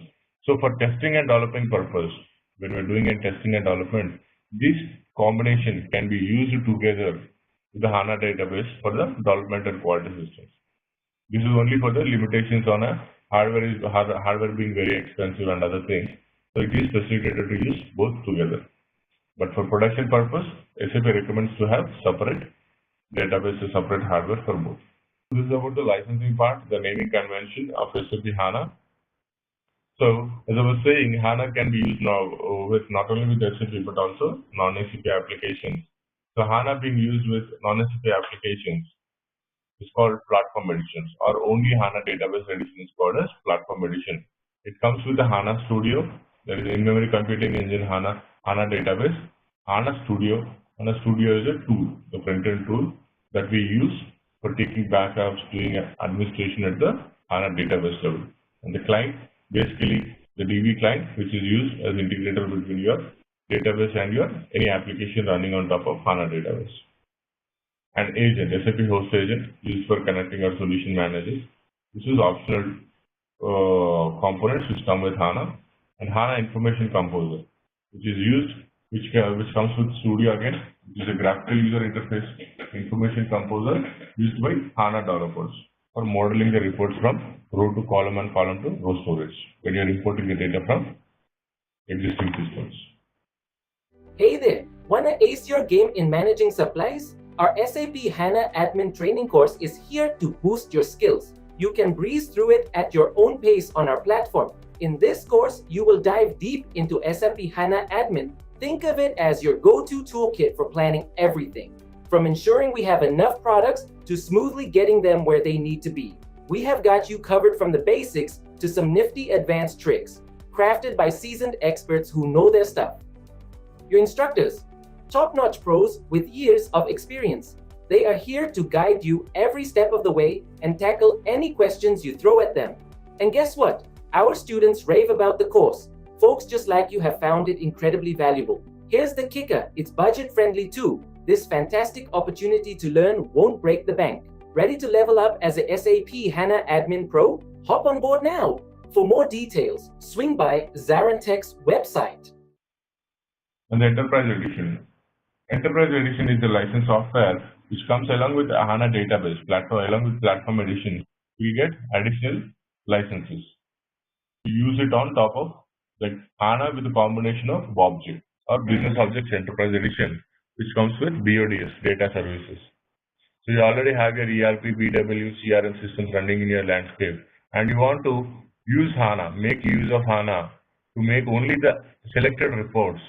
So for testing and developing purpose, when we're doing a testing and development, this combination can be used together with the HANA database for the development and quality systems. This is only for the limitations on a hardware being very expensive and other things. So it is facilitated to use both together. But for production purpose, SAP recommends to have separate database, separate hardware for both. This is about the licensing part, the naming convention of SAP HANA. So as I was saying, HANA can be used now with not only with SAP but also non-SAP applications. So HANA being used with non-SAP applications is called platform editions, or only HANA database edition is called as platform edition. It comes with the HANA Studio, that is in-memory computing engine HANA database. HANA Studio is a tool, the front-end tool that we use for taking backups, doing administration at the HANA database level. And the client, basically the DB client, which is used as integrator between your database and your any application running on top of HANA database. And agent, SAP host agent, used for connecting our solution managers. This is optional components which come with HANA. And HANA information composer, which is used, which comes with Studio again, which is a graphical user interface information composer used by HANA developers for modeling the reports from row to column and column to row storage when you're importing the data from existing systems. Hey there, wanna ace your game in managing supplies? Our SAP HANA Admin Training course is here to boost your skills. You can breeze through it at your own pace on our platform. In this course, you will dive deep into SAP HANA Admin. Think of it as your go-to toolkit for planning everything, from ensuring we have enough products to smoothly getting them where they need to be. We have got you covered from the basics to some nifty advanced tricks, crafted by seasoned experts who know their stuff. Your instructors, top-notch pros with years of experience. They are here to guide you every step of the way and tackle any questions you throw at them. And guess what? Our students rave about the course. Folks just like you have found it incredibly valuable. Here's the kicker, it's budget-friendly too. This fantastic opportunity to learn won't break the bank. Ready to level up as a SAP HANA Admin Pro? Hop on board now. For more details, swing by ZaranTech's website. And the Enterprise Edition. Enterprise Edition is the licensed software which comes along with HANA database platform, along with platform edition. We get additional licenses. We use it on top of like HANA with a combination of object or business objects enterprise edition, which comes with BODS data services. So you already have your ERP, BW, CRM systems running in your landscape, and you want to use HANA, make use of HANA to make only the selected reports,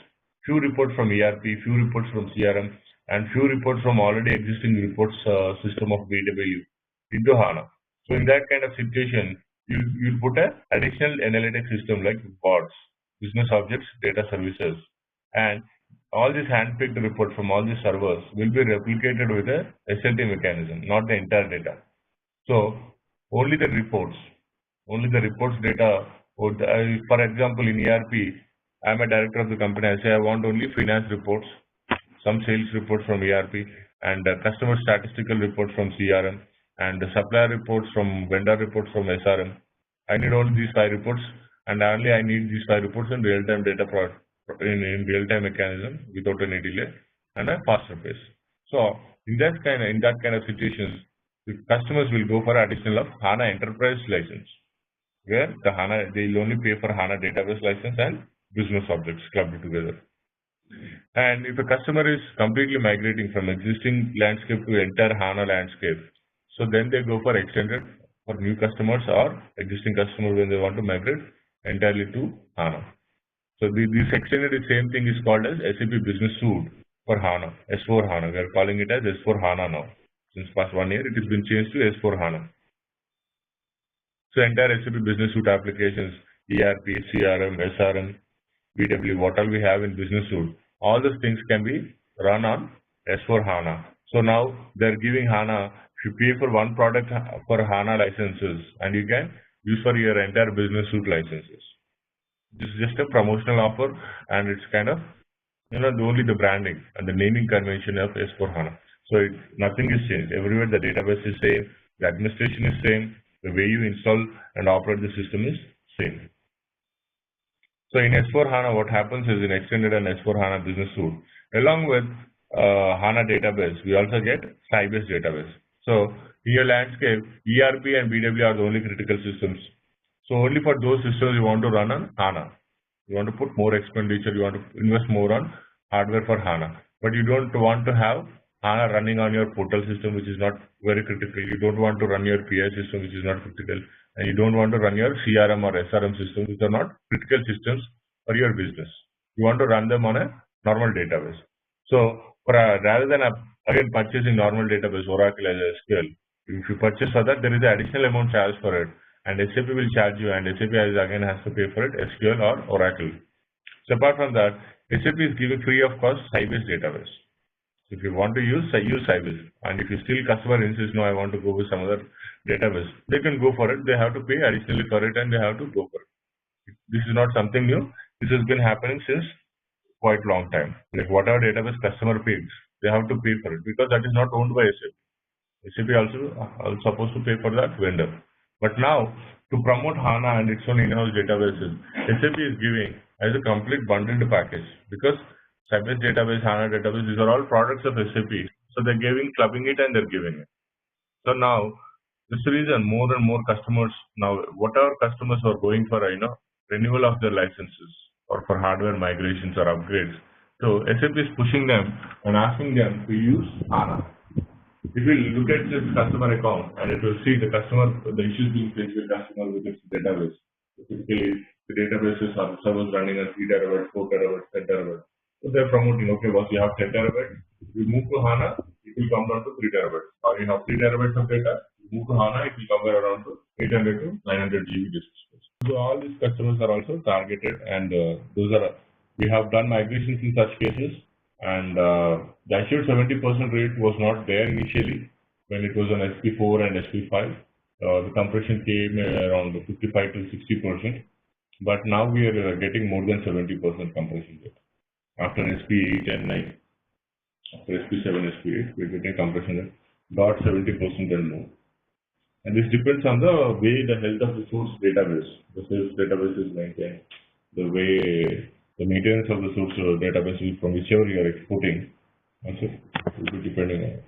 few reports from ERP, few reports from CRM, and few reports from already existing reports system of BW into HANA. So in that kind of situation, you put an additional analytic system like bots, business objects, data services, and all these hand-picked reports from all these servers will be replicated with a SLT mechanism, not the entire data. So only the reports data would, for example, in ERP, I'm a director of the company. I say I want only finance reports, some sales reports from ERP, and customer statistical reports from CRM, and the supplier reports from vendor reports from SRM. I need only these 5 reports, and only I need these 5 reports in real-time data in real-time mechanism without any delay and a faster pace. So in that kind of situations, the customers will go for additional of HANA enterprise license, where the HANA they will only pay for HANA database license and business objects clubbed together. And if a customer is completely migrating from existing landscape to entire HANA landscape, so then they go for extended for new customers or existing customers when they want to migrate entirely to HANA. So this extended same thing is called as SAP Business Suite for HANA, S4 HANA. We are calling it as S4 HANA now. Since past 1 year, it has been changed to S4 HANA. So entire SAP Business Suite applications, ERP, CRM, SRM, BW, what all we have in Business Suite, all those things can be run on S4 HANA. So now they're giving HANA, if you pay for one product for HANA licenses, and you can use for your entire Business Suite licenses. This is just a promotional offer, and it's kind of, only the branding and the naming convention of S4 HANA. So nothing is changed. Everywhere the database is same, the administration is same, the way you install and operate the system is same. So in S4 HANA, what happens is in extended and S4 HANA Business Suite, along with HANA database, we also get Sybase database. So in your landscape, ERP and BW are the only critical systems. So only for those systems you want to run on HANA. You want to put more expenditure, you want to invest more on hardware for HANA. But you don't want to have HANA running on your portal system, which is not very critical. You don't want to run your PI system, which is not critical. And you don't want to run your CRM or SRM systems, which are not critical systems for your business. You want to run them on a normal database. So rather than again purchasing normal database, Oracle as SQL, if you purchase for that, there is an additional amount charged for it. And SAP will charge you, and SAP again has to pay for it, SQL or Oracle. So apart from that, SAP is giving free of cost Sybase database. If you want to use Sybase, and if you still customer insists, no, I want to go with some other database, they can go for it. They have to pay additionally for it, and they have to go for it. This is not something new. This has been happening since quite long time. Like whatever database customer pays, they have to pay for it because that is not owned by SAP. SAP also supposed to pay for that vendor. But now, to promote HANA and its own in-house databases, SAP is giving as a complete bundled package because Sybase database, HANA database, these are all products of SAP. So they're clubbing it and they're giving it. So now, this reason more and more customers, now whatever customers are going for, renewal of their licenses or for hardware migrations or upgrades. So SAP is pushing them and asking them to use HANA. If you look at this customer account and it will see the issues being faced with customer with its database. Typically, the databases are servers running at 3 terabytes, 4 terabytes, 10 terabytes. So they're promoting, okay, once you have 10 terabytes, if you move to HANA, it will come down to 3 terabytes. Or you have 3 terabytes of data, you move to HANA, it will come around to 800 to 900 GB disk space. So all these customers are also targeted, and we have done migrations in such cases. And the assured 70% rate was not there initially when it was on SP4 and SP5. The compression came around 55 to 60%, but now we are getting more than 70% compression rate. After SP8 and 9, after SP7, SP8, we're getting compression rate got 70% and more. And this depends on the way the health of the source database, is maintained, the way the maintenance of the source database from whichever you are exporting, also will be depending on it.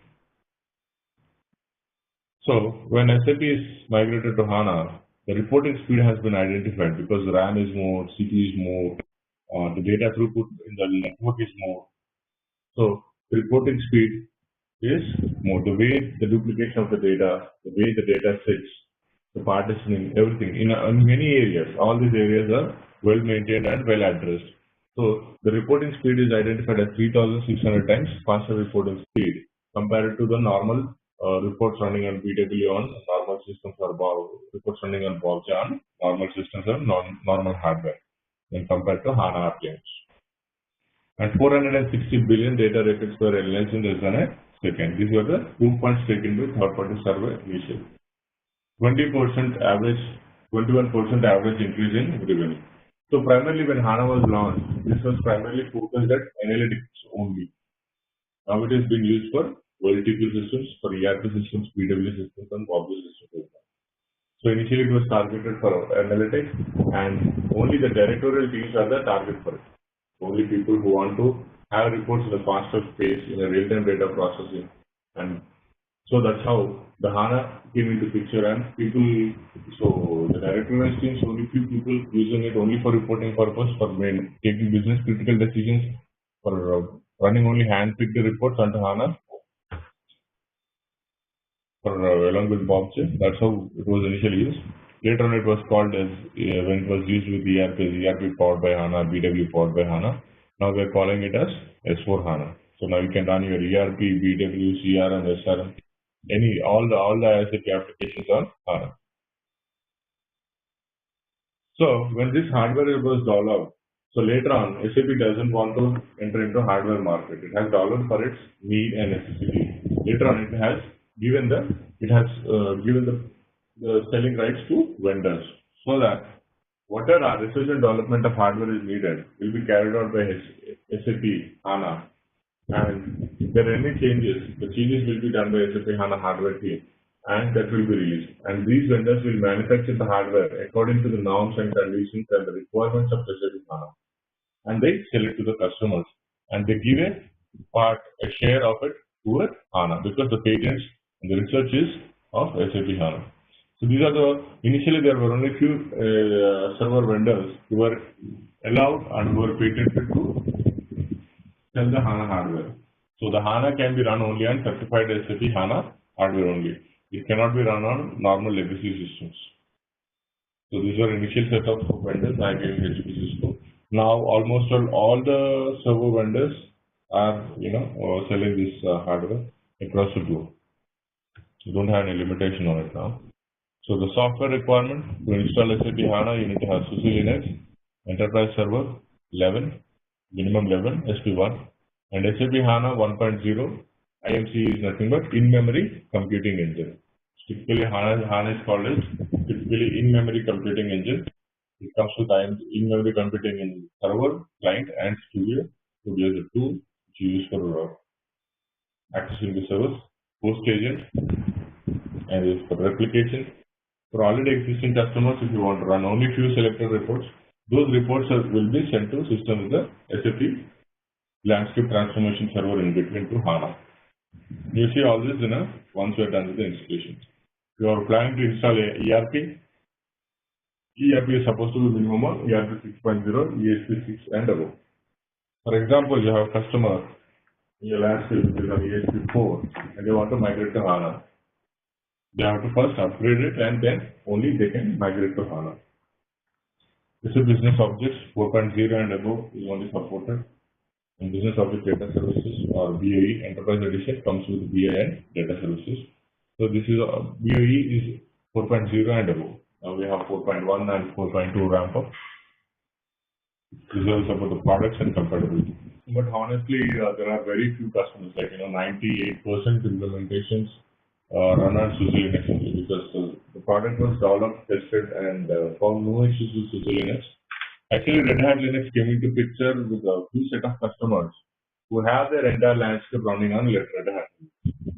So when SAP is migrated to HANA, the reporting speed has been identified because RAM is more, CPU is more, the data throughput in the network is more. So the reporting speed is more. The way the duplication of the data, the way the data sits, the partitioning, everything in many areas, all these areas are well maintained and well addressed. So the reporting speed is identified as 3,600 times faster reporting speed compared to the normal reports running on BW on normal systems or reports running on BOBs on normal systems or normal hardware when compared to HANA appliance. And 460 billion data records were analyzed in less than a second. These were the proof points taken by third-party survey initially. 20% average, 21% average increase in revenue. So primarily when HANA was launched, this was primarily focused at analytics only. Now it is being used for OLTP systems, for ERP systems, BW systems, and BOB systems. So initially it was targeted for analytics, and only the directorial teams are the target for it. Only people who want to have reports in a faster pace, in a real-time data processing. And so that's how the HANA came into picture, and people, so the directorial teams, only few people using it only for reporting purpose, for taking business critical decisions, for running only hand-picked reports onto HANA, for along with Bob. That's how it was initially used. Later on, it was called as when it was used with ERP powered by HANA, BW powered by HANA. Now we're calling it as S4 HANA. So now you can run your ERP, BW, CRM, SRM, all the SAP applications on HANA. So when this hardware was developed, so later on, SAP doesn't want to enter into hardware market. It has developed for its need and necessity. Later on, it has given the selling rights to vendors, so that whatever research and development of hardware is needed will be carried out by SAP HANA. And if there are any changes, the changes will be done by SAP HANA hardware team, and that will be released. And these vendors will manufacture the hardware according to the norms and conditions and the requirements of SAP HANA. And they sell it to the customers. And they give a share of it to HANA, because the patents and the research is of SAP HANA. So these are initially there were only few server vendors who were allowed and who were patented to sell the HANA hardware. So the HANA can be run only on certified SAP HANA hardware only. It cannot be run on normal legacy systems. So these are initial set of vendors I gave HP Cisco. Now almost all the server vendors are selling this hardware across the globe. You don't have any limitation on it now. So the software requirement to install SAP HANA, you need to have SUSE Linux, Enterprise Server 11, minimum 11, SP1, and SAP HANA 1.0. IMC is nothing but in-memory computing engine. Typically, HANA is called as in-memory computing engine. It comes with in-memory computing in server, client, and studio. Studio is a tool which you use for accessing the servers, host agent, and is for replication. For already existing customers, if you want to run only few selected reports, those reports will be sent to system with the SAP landscape transformation server in between to HANA. You see all this once you are done with the installation. If you are planning to install a ERP is supposed to be minimum of ERP 6.0, ESP 6 and above. For example, you have a customer in your landscape is on ESP 4 and they want to migrate to HANA. They have to first upgrade it, and then only they can migrate to HANA. This is Business Objects 4.0 and above is only supported. And Business Object Data Services or BOE Enterprise Edition comes with BI and Data Services. So this is BOE is 4.0 and above. Now we have 4.1 and 4.2 ramp up. This is about the products and compatibility. But honestly, there are very few customers, like 98% implementations run on SUSE Linux only, because the product was developed, tested, and found no issues with SUSE Linux. Actually, Red Hat Linux came into picture with a few set of customers who have their entire landscape running on Red Hat,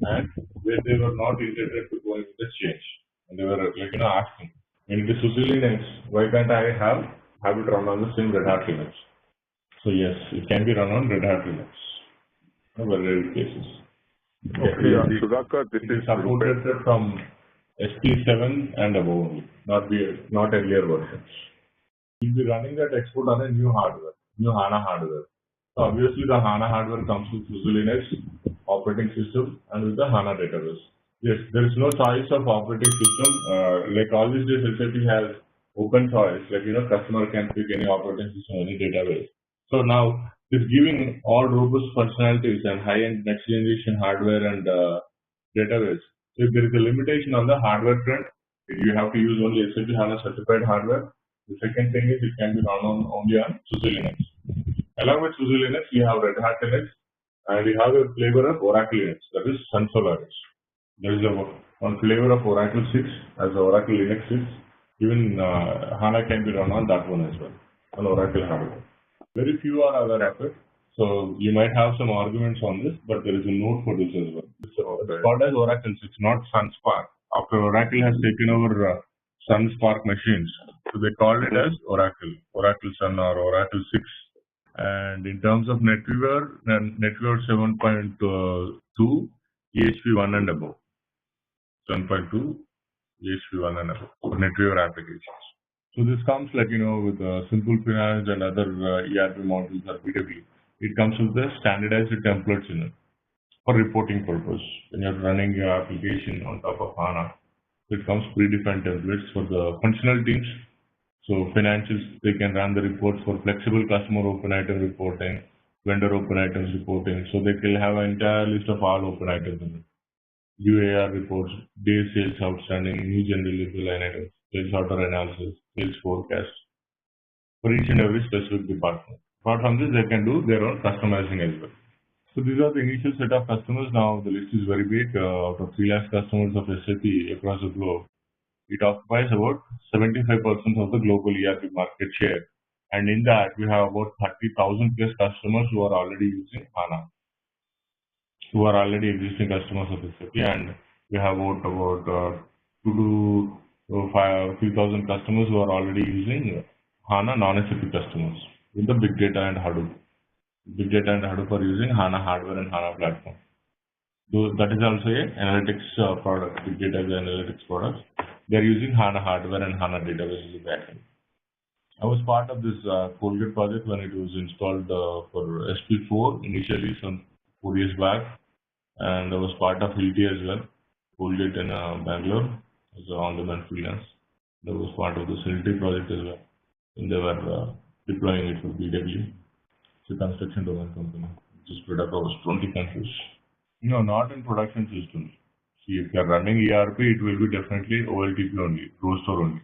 and where they were not interested to go into the change, and they were asking, when it is SUSE Linux, why can't I have it run on the same Red Hat Linux? So yes, it can be run on Red Hat Linux. Very rare cases. Okay, Sudhakar, this is supported from SP7 and above only, not earlier versions. We'll be running that export on a new hardware, new HANA hardware. So obviously the HANA hardware comes with Linux operating system and with the HANA database. Yes, there is no choice of operating system. Like all these days, SAP has open choice. Like customer can pick any operating system, any database. So now it's giving all robust functionalities and high-end next generation hardware and database. So if there is a limitation on the hardware front, you have to use only SAP HANA certified hardware. The second thing is it can be run on only on SUSE Linux. Along with SUSE Linux, you have Red Hat Linux, and you have a flavor of Oracle Linux, that is Sun Solaris. There is one flavor of Oracle 6 as Oracle Linux 6. Even HANA can be run on that one as well, on Oracle hardware. Very few are other efforts. So you might have some arguments on this, but there is a note for this as well. It's called as Oracle 6, not SunSpark. After Oracle has taken over SunSpark machines, so they called it as Oracle Sun or Oracle 6. And in terms of NetWeaver, NetWeaver 7.2, EHP1 and above. 7.2, EHP1 and above for NetWeaver applications. So this comes like, with Simple Finance and other ERP modules or BW. It comes with the standardized templates in it for reporting purpose. When you're running your application on top of HANA, it comes predefined templates for the functional teams. So financials, they can run the reports for flexible customer open item reporting, vendor open items reporting. So they can have an entire list of all open items in it. UAR reports, day sales outstanding, new general line items, sales order analysis, sales forecast for each and every specific department. Apart from this, they can do their own customizing as well. So these are the initial set of customers. Now the list is very big. Out of 3 lakh customers of SAP across the globe, it occupies about 75% of the global ERP market share. And in that, we have about 30,000 plus customers who are already using HANA, who are already existing customers of SAP. And we have about 2 to 3,000 customers who are already using HANA non-SAP customers with the big data and Hadoop. Big data and Hadoop are using HANA hardware and HANA platform. So that is also a analytics product, big data is analytics product. They are using HANA hardware and HANA database as a backend. I was part of this Colgate project when it was installed for SP4 initially some 4 years back, and I was part of Hilti as well, Colgate in Bangalore as an on-demand freelance. That was part of the Hilti project as well, and they were deploying it for BW. It's a construction domain company, which is spread across 20 countries. No, not in production systems. See, if you are running ERP, it will be definitely OLTP only, row store only.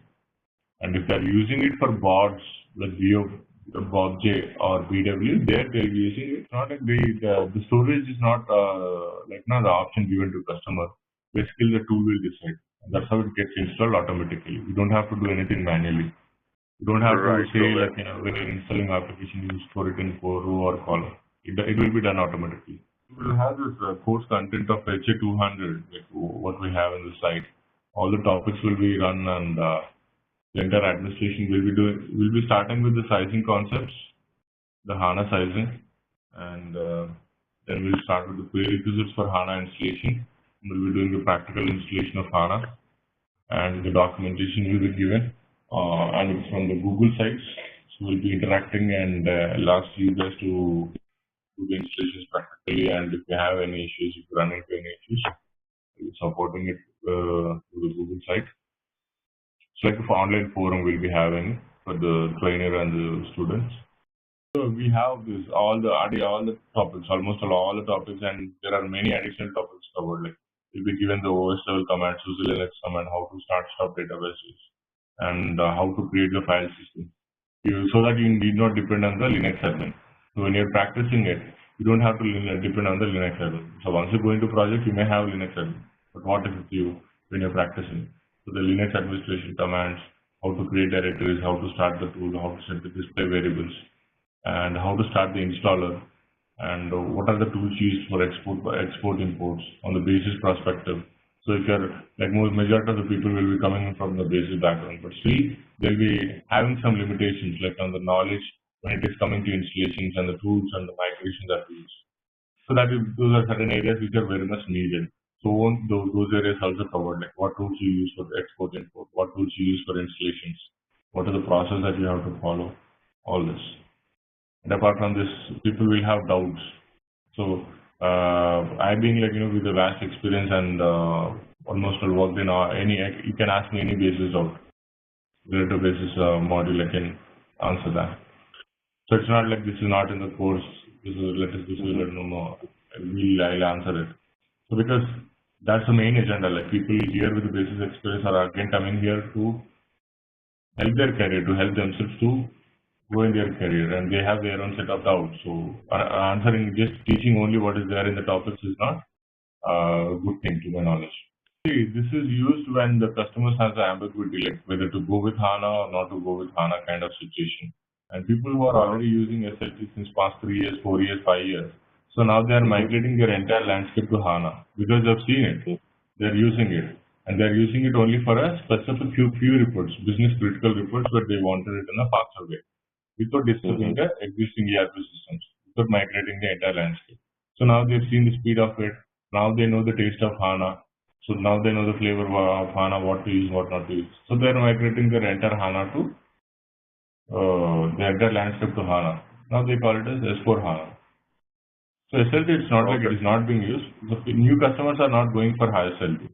And if they are using it for bots like BobJ or BW, they'll be using it. It's not like the storage is not the option given to customer. Basically, the tool will decide. And that's how it gets installed automatically. You don't have to do anything manually. You don't have to say when you're installing application, you store it in row or column. It will be done automatically. We will have this course content of HA200, like what we have in the site. All the topics will be run, and the entire administration will be starting with the sizing concepts, the HANA sizing, and then we'll start with the prerequisites for HANA installation. We'll be doing the practical installation of HANA, and the documentation will be given, and it's from the Google sites. So we'll be interacting, and I'll ask you guys to do the installations practically, and if you have any issues, if you run into any issues, we'll be supporting it through the Google site. It's like an online forum we'll be having for the trainer and the students. So we have this all the topics, almost all the topics, and there are many additional topics covered. Like we'll be given the OS level command, SUSE Linux command, how to start stop databases, and how to create the file system, so that you need not depend on the Linux admin. So when you're practicing it, you don't have to depend on the Linux admin. So once you go into project, you may have Linux admin, but what if it's you when you're practicing? So the Linux administration commands, how to create directories, how to start the tool, how to set the display variables, and how to start the installer, and what are the tools used for export imports on the basis perspective. So if you're like majority of the people will be coming from the basis background, but still they'll be having some limitations like on the knowledge when it is coming to installations and the tools and the migration that we use. So those are certain areas which are very much needed. So those areas also covered, like what tools you use for export import, what tools you use for installations, what are the process that you have to follow, all this. And apart from this, people will have doubts. So I being like with a vast experience and almost worked in any, you can ask me any basis of relative basis module, I can answer that. So it's not like this is not in the course. This is no. I'll answer it. So because that's the main agenda. Like people here with the basis experience are again coming here to help their career, to help themselves to go in their career, and they have their own set of doubts. So answering, just teaching only what is there in the topics is not a good thing to my knowledge. See, this is used when the customers has the ambiguity, like whether to go with HANA or not to go with HANA kind of situation. And people who are already using SLT since past 3 years, 4 years, 5 years, so now they are migrating their entire landscape to HANA because they've seen it. They're using it. And they're using it only for a specific few reports, business critical reports, but they wanted it in a faster way, without disturbing the existing ERP systems, without migrating the entire landscape. So now they've seen the speed of it. Now they know the taste of HANA. So now they know the flavor of HANA, what to use, what not to use. So they're migrating their entire HANA to the entire landscape to HANA. Now they call it as S4 HANA. So SLT, it's not like it is not being used. The new customers are not going for high SLT.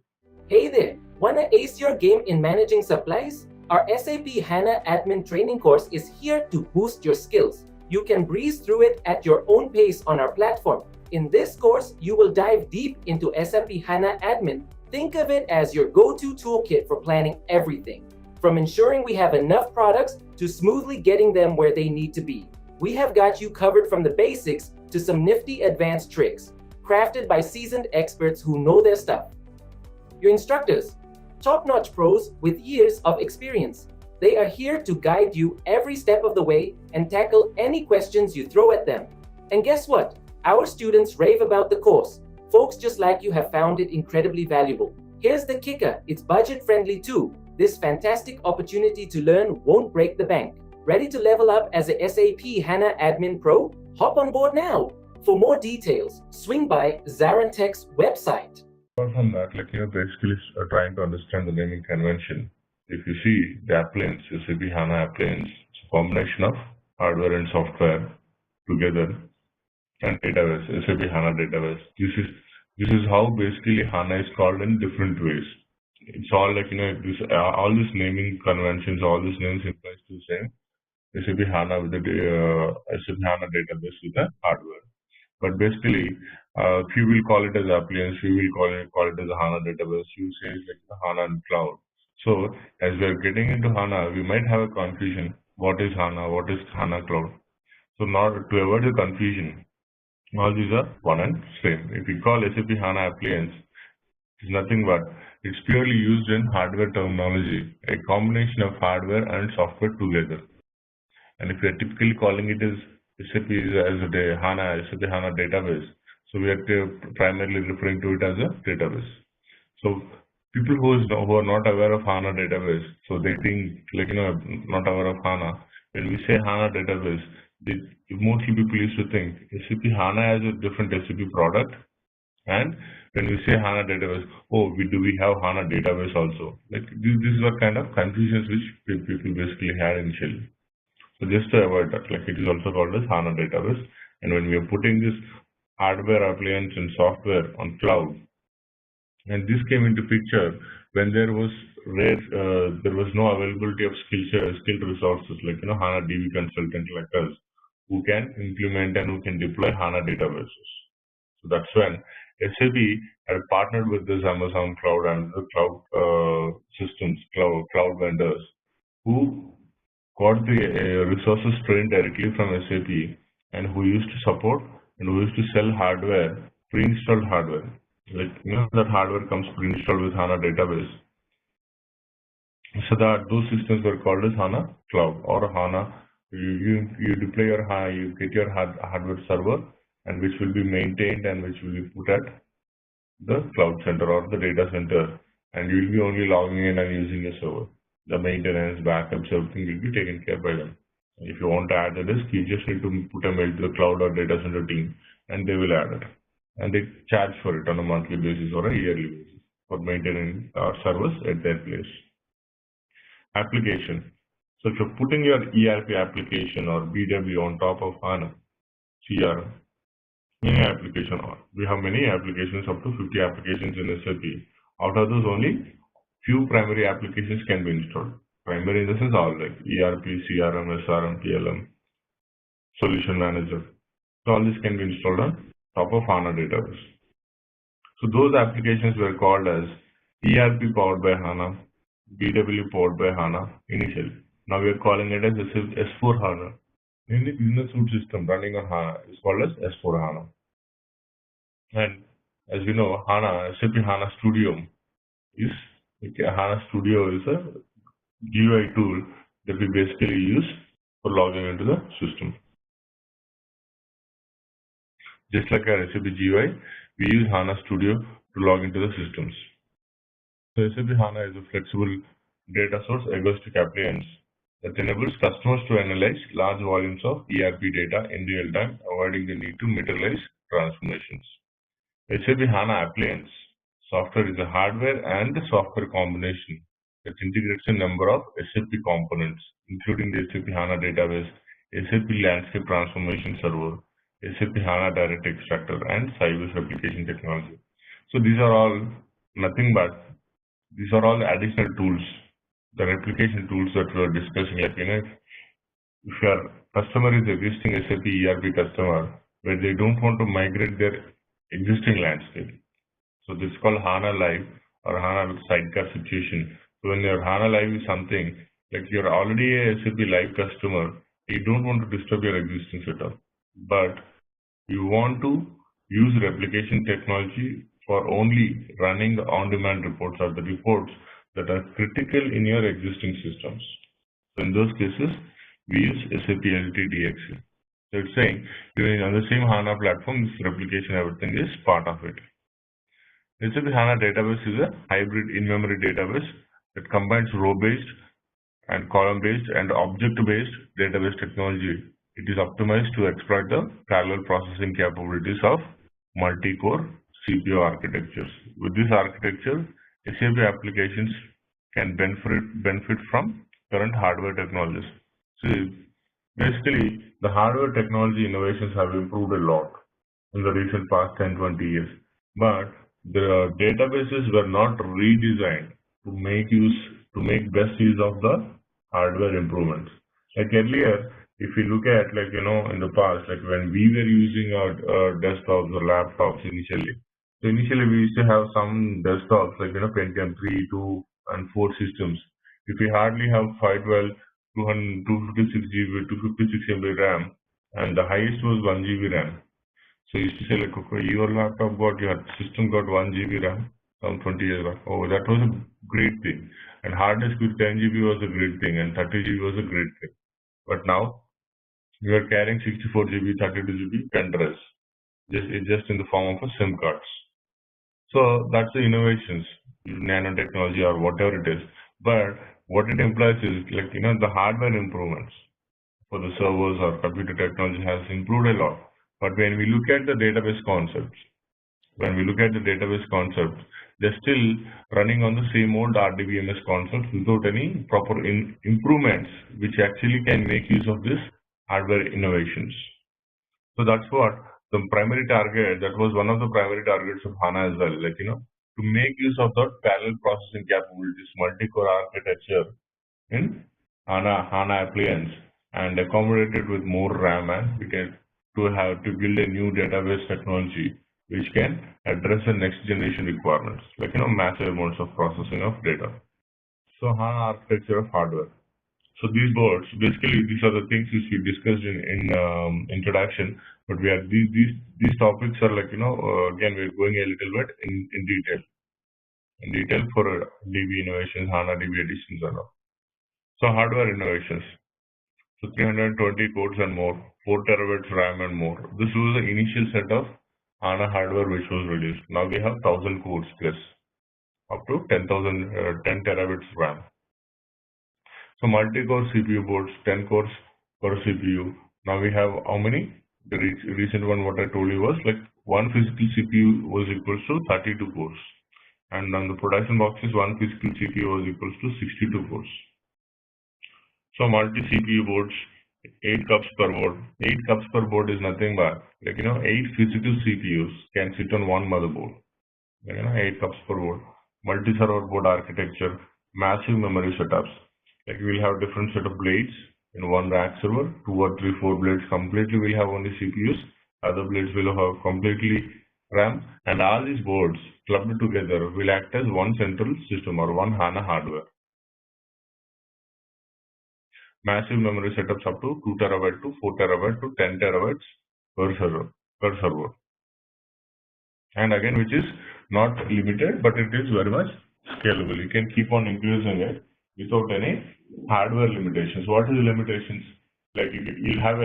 Hey there, wanna ace your game in managing supplies? Our SAP HANA Admin Training course is here to boost your skills. You can breeze through it at your own pace on our platform. In this course, you will dive deep into SAP HANA Admin. Think of it as your go-to toolkit for planning everything, from ensuring we have enough products to smoothly getting them where they need to be. We have got you covered from the basics to some nifty advanced tricks, crafted by seasoned experts who know their stuff. Your instructors, top-notch pros with years of experience. They are here to guide you every step of the way and tackle any questions you throw at them. And guess what? Our students rave about the course. Folks just like you have found it incredibly valuable. Here's the kicker, it's budget-friendly too. This fantastic opportunity to learn won't break the bank. Ready to level up as a SAP HANA Admin Pro? Hop on board now. For more details, swing by ZaranTech's website. Apart from that, basically trying to understand the naming convention. If you see the appliance, SAP HANA appliance, it's a combination of hardware and software together, and database, SAP HANA database. This is how basically HANA is called in different ways. It's all like all these naming conventions, all these names implies to the same SAP HANA with the SAP HANA database with the hardware. But basically, few will call it as appliance, few will call it as a HANA database, few say it's like the HANA and cloud. So as we are getting into HANA, we might have a confusion. What is HANA? What is HANA cloud? So not to avoid the confusion, all these are one and same. If we call SAP HANA appliance, it's nothing but it's purely used in hardware terminology, a combination of hardware and software together. And if we are typically calling it as SAP as a SAP HANA database, so we are primarily referring to it as a database. So people who are not aware of HANA database, so they think not aware of HANA. When we say HANA database, mostly people used to think SAP HANA has a different SAP product, and when we say HANA database, we have HANA database also. These were kind of confusions which people basically had initially. So just to avoid that, it is also called as HANA database. And when we are putting this hardware appliance and software on cloud, and this came into picture when there was no availability of skilled resources HANA DB consultant like us, who can implement and who can deploy HANA databases. So that's when SAP had partnered with this Amazon Cloud and the cloud systems, cloud vendors, who got the resources trained directly from SAP, and who used to support and who used to sell hardware, pre-installed hardware. That hardware comes pre-installed with HANA database. So that those systems were called as HANA Cloud or HANA. You deploy your HANA, you get your hardware server, and which will be maintained and which will be put at the cloud center or the data center, and you will be only logging in and using your server. The maintenance, backups, everything will be taken care by them. If you want to add a disk, you just need to put a mail to the cloud or data center team, and they will add it. and they charge for it on a monthly basis or a yearly basis for maintaining our servers at their place. Application. So if you're putting your ERP application or BW on top of HANA, CRM, many application, we have many applications, up to 50 applications in SAP. Out of those, only few primary applications can be installed. Primary in the sense all like ERP, CRM, SRM, PLM, Solution Manager. So all this can be installed on top of HANA database. So those applications were called as ERP powered by HANA, BW powered by HANA initially. Now we are calling it as S4 HANA. Any business suite system running on HANA is called as S4 HANA. And as we know, HANA, SAP HANA Studio is HANA Studio is a GUI tool that we basically use for logging into the system. Just like our SAP GUI, we use HANA Studio to log into the systems. So SAP HANA is a flexible data source agnostic appliance that enables customers to analyze large volumes of ERP data in real time, avoiding the need to materialize transformations. SAP HANA appliance software is a hardware and a software combination that integrates a number of SAP components, including the SAP HANA database, SAP Landscape Transformation Server, SAP HANA Direct Extractor, and Sybase Replication Technology. So these are all nothing but these are all additional tools, the replication tools that we are discussing. Like, if your customer is existing SAP ERP customer, where they don't want to migrate their existing landscape, so this is called HANA Live or HANA Sidecar situation. So when your HANA Live is something like you're already a SAP Live customer, you don't want to disturb your existing setup, but you want to use replication technology for only running the on-demand reports or the reports that are critical in your existing systems. So in those cases, we use SAP LTDXE. So it's saying you're on the same HANA platform, this replication, everything is part of it. SAP HANA database is a hybrid in-memory database that combines row-based and column-based and object-based database technology. It is optimized to exploit the parallel processing capabilities of multi-core CPU architectures. With this architecture, SAP applications can benefit from current hardware technologies. So basically, the hardware technology innovations have improved a lot in the recent past 10-20 years. But the databases were not redesigned to make best use of the hardware improvements. Like earlier, if you look at in the past, like when we were using our desktops or laptops initially. So initially we used to have some desktops like Pentium 3, 2, and 4 systems. If we hardly have 512, 256 GB, 256 MB RAM, and the highest was 1 GB RAM. So you used to say like, okay, your system got 1 GB RAM some 20 years back. Oh, that was a great thing. And hard disk with 10 GB was a great thing, and 30 GB was a great thing. But now you are carrying 64 GB, 32 GB pen drives, just in the form of a SIM cards. So that's the innovations, nanotechnology or whatever it is. But what it implies is the hardware improvements for the servers or computer technology has improved a lot. But when we look at the database concepts, they're still running on the same old RDBMS concepts without any proper improvements, which actually can make use of this hardware innovations. So that's what the primary target, that was one of the primary targets of HANA as well, to make use of that parallel processing capabilities, multi-core architecture in HANA appliance, and accommodate it with more RAM, and we can to build a new database technology which can address the next generation requirements, massive amounts of processing of data. So HANA architecture of hardware. So these boards, basically, these are the things which we discussed in introduction. But these topics are again we're going a little bit in detail for DB innovations, HANA DB editions and all. So hardware innovations. So 320 cores and more, 4 terabytes RAM and more. This was the initial set of HANA hardware which was released. Now we have 1000 cores plus, up to 10 terabytes RAM. So multi-core CPU boards, 10 cores per CPU. Now we have how many? The recent one what I told you was like one physical CPU was equals to 32 cores. And on the production boxes, one physical CPU was equals to 62 cores. So multi-CPU boards, 8 cups per board. 8 cups per board is nothing but, 8 physical CPUs can sit on one motherboard. 8 cups per board. Multi-server board architecture, massive memory setups. Like we'll have different set of blades in one rack server, 2 or 3, 4 blades completely will have only CPUs. Other blades will have completely RAM. And all these boards clubbed together will act as one central system or one HANA hardware. Massive memory setups up to 2 terabyte to 4 terabyte to 10 terabytes per server. And again, which is not limited, but it is very much scalable. You can keep on increasing it without any hardware limitations. What is the limitations? Like you'll have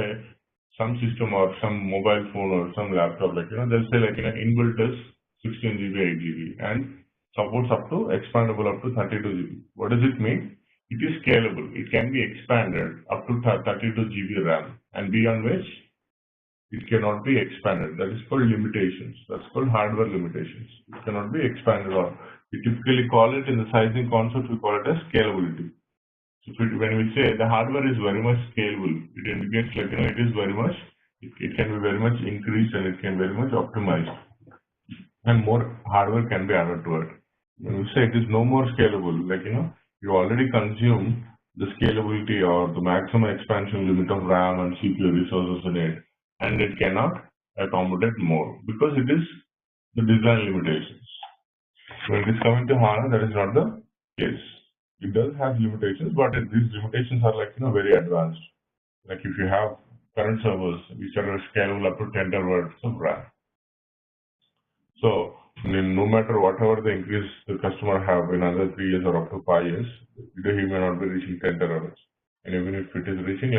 some system or some mobile phone or some laptop, they'll say inbuilt is 16 GB, 8 GB, and supports up to expandable up to 32 GB. What does it mean? It is scalable. It can be expanded up to 32 GB RAM, and beyond which it cannot be expanded. That is called limitations. That's called hardware limitations. It cannot be expanded, or we typically call it in the sizing concept, we call it as scalability. So when we say the hardware is very much scalable, it indicates it is very much, it can be very much increased and it can very much optimized, and more hardware can be added to it. When we say it is no more scalable, you already consume the scalability or the maximum expansion limit of RAM and CPU resources in it, and it cannot accommodate more because it is the design limitations. When it is coming to HANA, that is not the case. It does have limitations, but these limitations are very advanced. Like if you have current servers which are scalable up to 10 terabytes of RAM. So no matter whatever the increase the customer have in another 3 years or up to 5 years, he may not be reaching 10 terabytes. And even if it is reaching,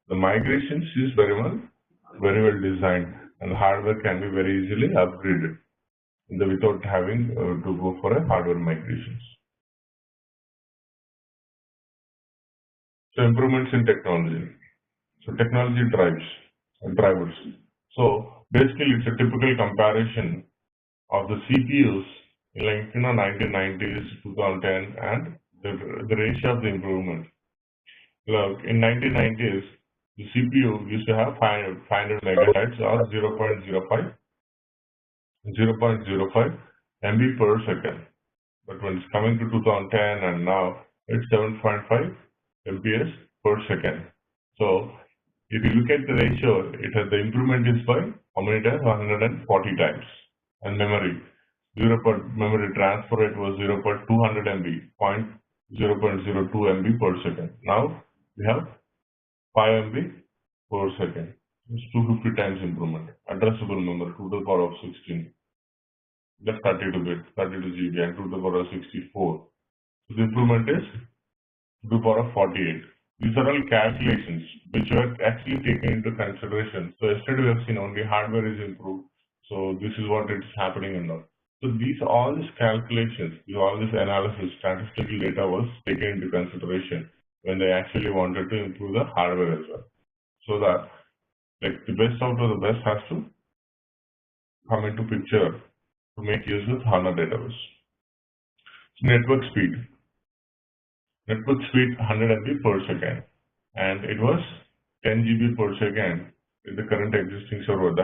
the migrations is very well designed, and the hardware can be very easily upgraded without having to go for a hardware migrations. So improvements in technology. So technology drivers. So basically, it's a typical comparison of the CPUs in 1990s, 2010, and the ratio of the improvement. Look, in 1990s, the CPU used to have 500 megahertz or 0.05 MB per second. But when it's coming to 2010 and now it's 7.5 MPS per second. So if you look at the ratio, the improvement is by how many times? 140 times. And memory, memory transfer rate was 0.200 MB, 0.02 MB per second. Now we have 5 MB per second. It's 250 times improvement. Addressable memory, 2 to the power of 16. That's 32 bit, 32 GB, and 2 to the power of 64. So the improvement is 2 to the power of 48. These are all calculations which were actually taken into consideration. So yesterday we have seen only hardware is improved. So this is what is happening in now. So all these calculations, all this analysis, statistical data was taken into consideration when they actually wanted to improve the hardware as well. So that the best out of the best has to come into picture to make use of HANA database. So network speed. Network speed 100 MB per second, and it was 10 GB per second with the current existing server. The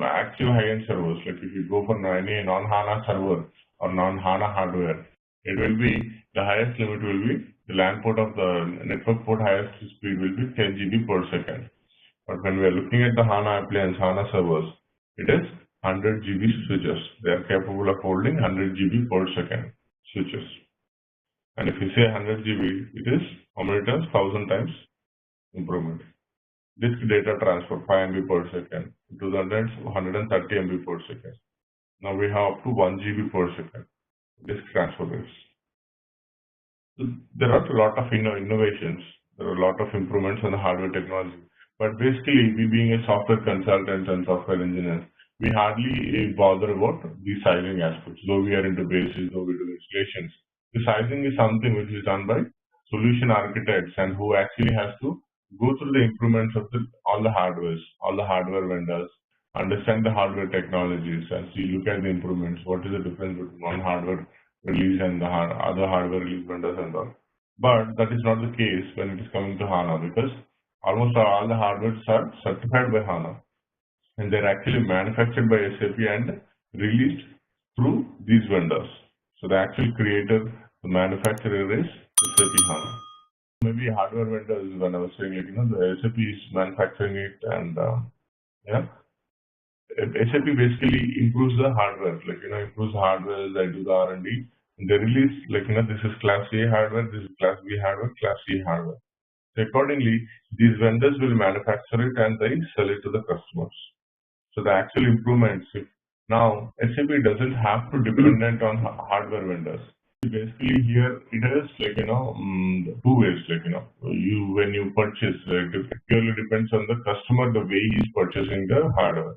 actual high-end servers, like if you go for any non-HANA server or non-HANA hardware, it will be the highest limit will be the LAN port of the network port highest speed will be 10 GB per second. But when we are looking at the HANA appliance, HANA servers, it is 100 GB switches. They are capable of holding 100 GB per second switches. And if you say 100 GB, it is how many times? 1000 times improvement. Disk data transfer 5 MB per second. 130 MB per second. Now we have up to 1 GB per second disk transfer rates. So there are a lot of innovations. There are a lot of improvements in the hardware technology. But basically, we being a software consultant and software engineer, we hardly bother about the sizing aspects. Though we are into basis, though we do installations, the sizing is something which is done by solution architects and who actually has to go through the improvements of all the hardware vendors, understand the hardware technologies, and see, look at the improvements. What is the difference between one hardware release and the other hardware release vendors and all. But that is not the case when it is coming to HANA, because almost all the hardwares are certified by HANA, and they're actually manufactured by SAP and released through these vendors. So the actual creator, the manufacturer is SAP HANA. Maybe hardware vendors, when I was saying, like, the SAP is manufacturing it, and yeah, SAP basically improves the hardware, improves the hardware. They do the R&D, and they release, this is class A hardware, this is class B hardware, class C hardware. So accordingly, these vendors will manufacture it and they sell it to the customers. So the actual improvements, now SAP doesn't have to dependent on hardware vendors. Basically here it is two ways, when you purchase, it purely depends on the customer, the way he's purchasing the hardware.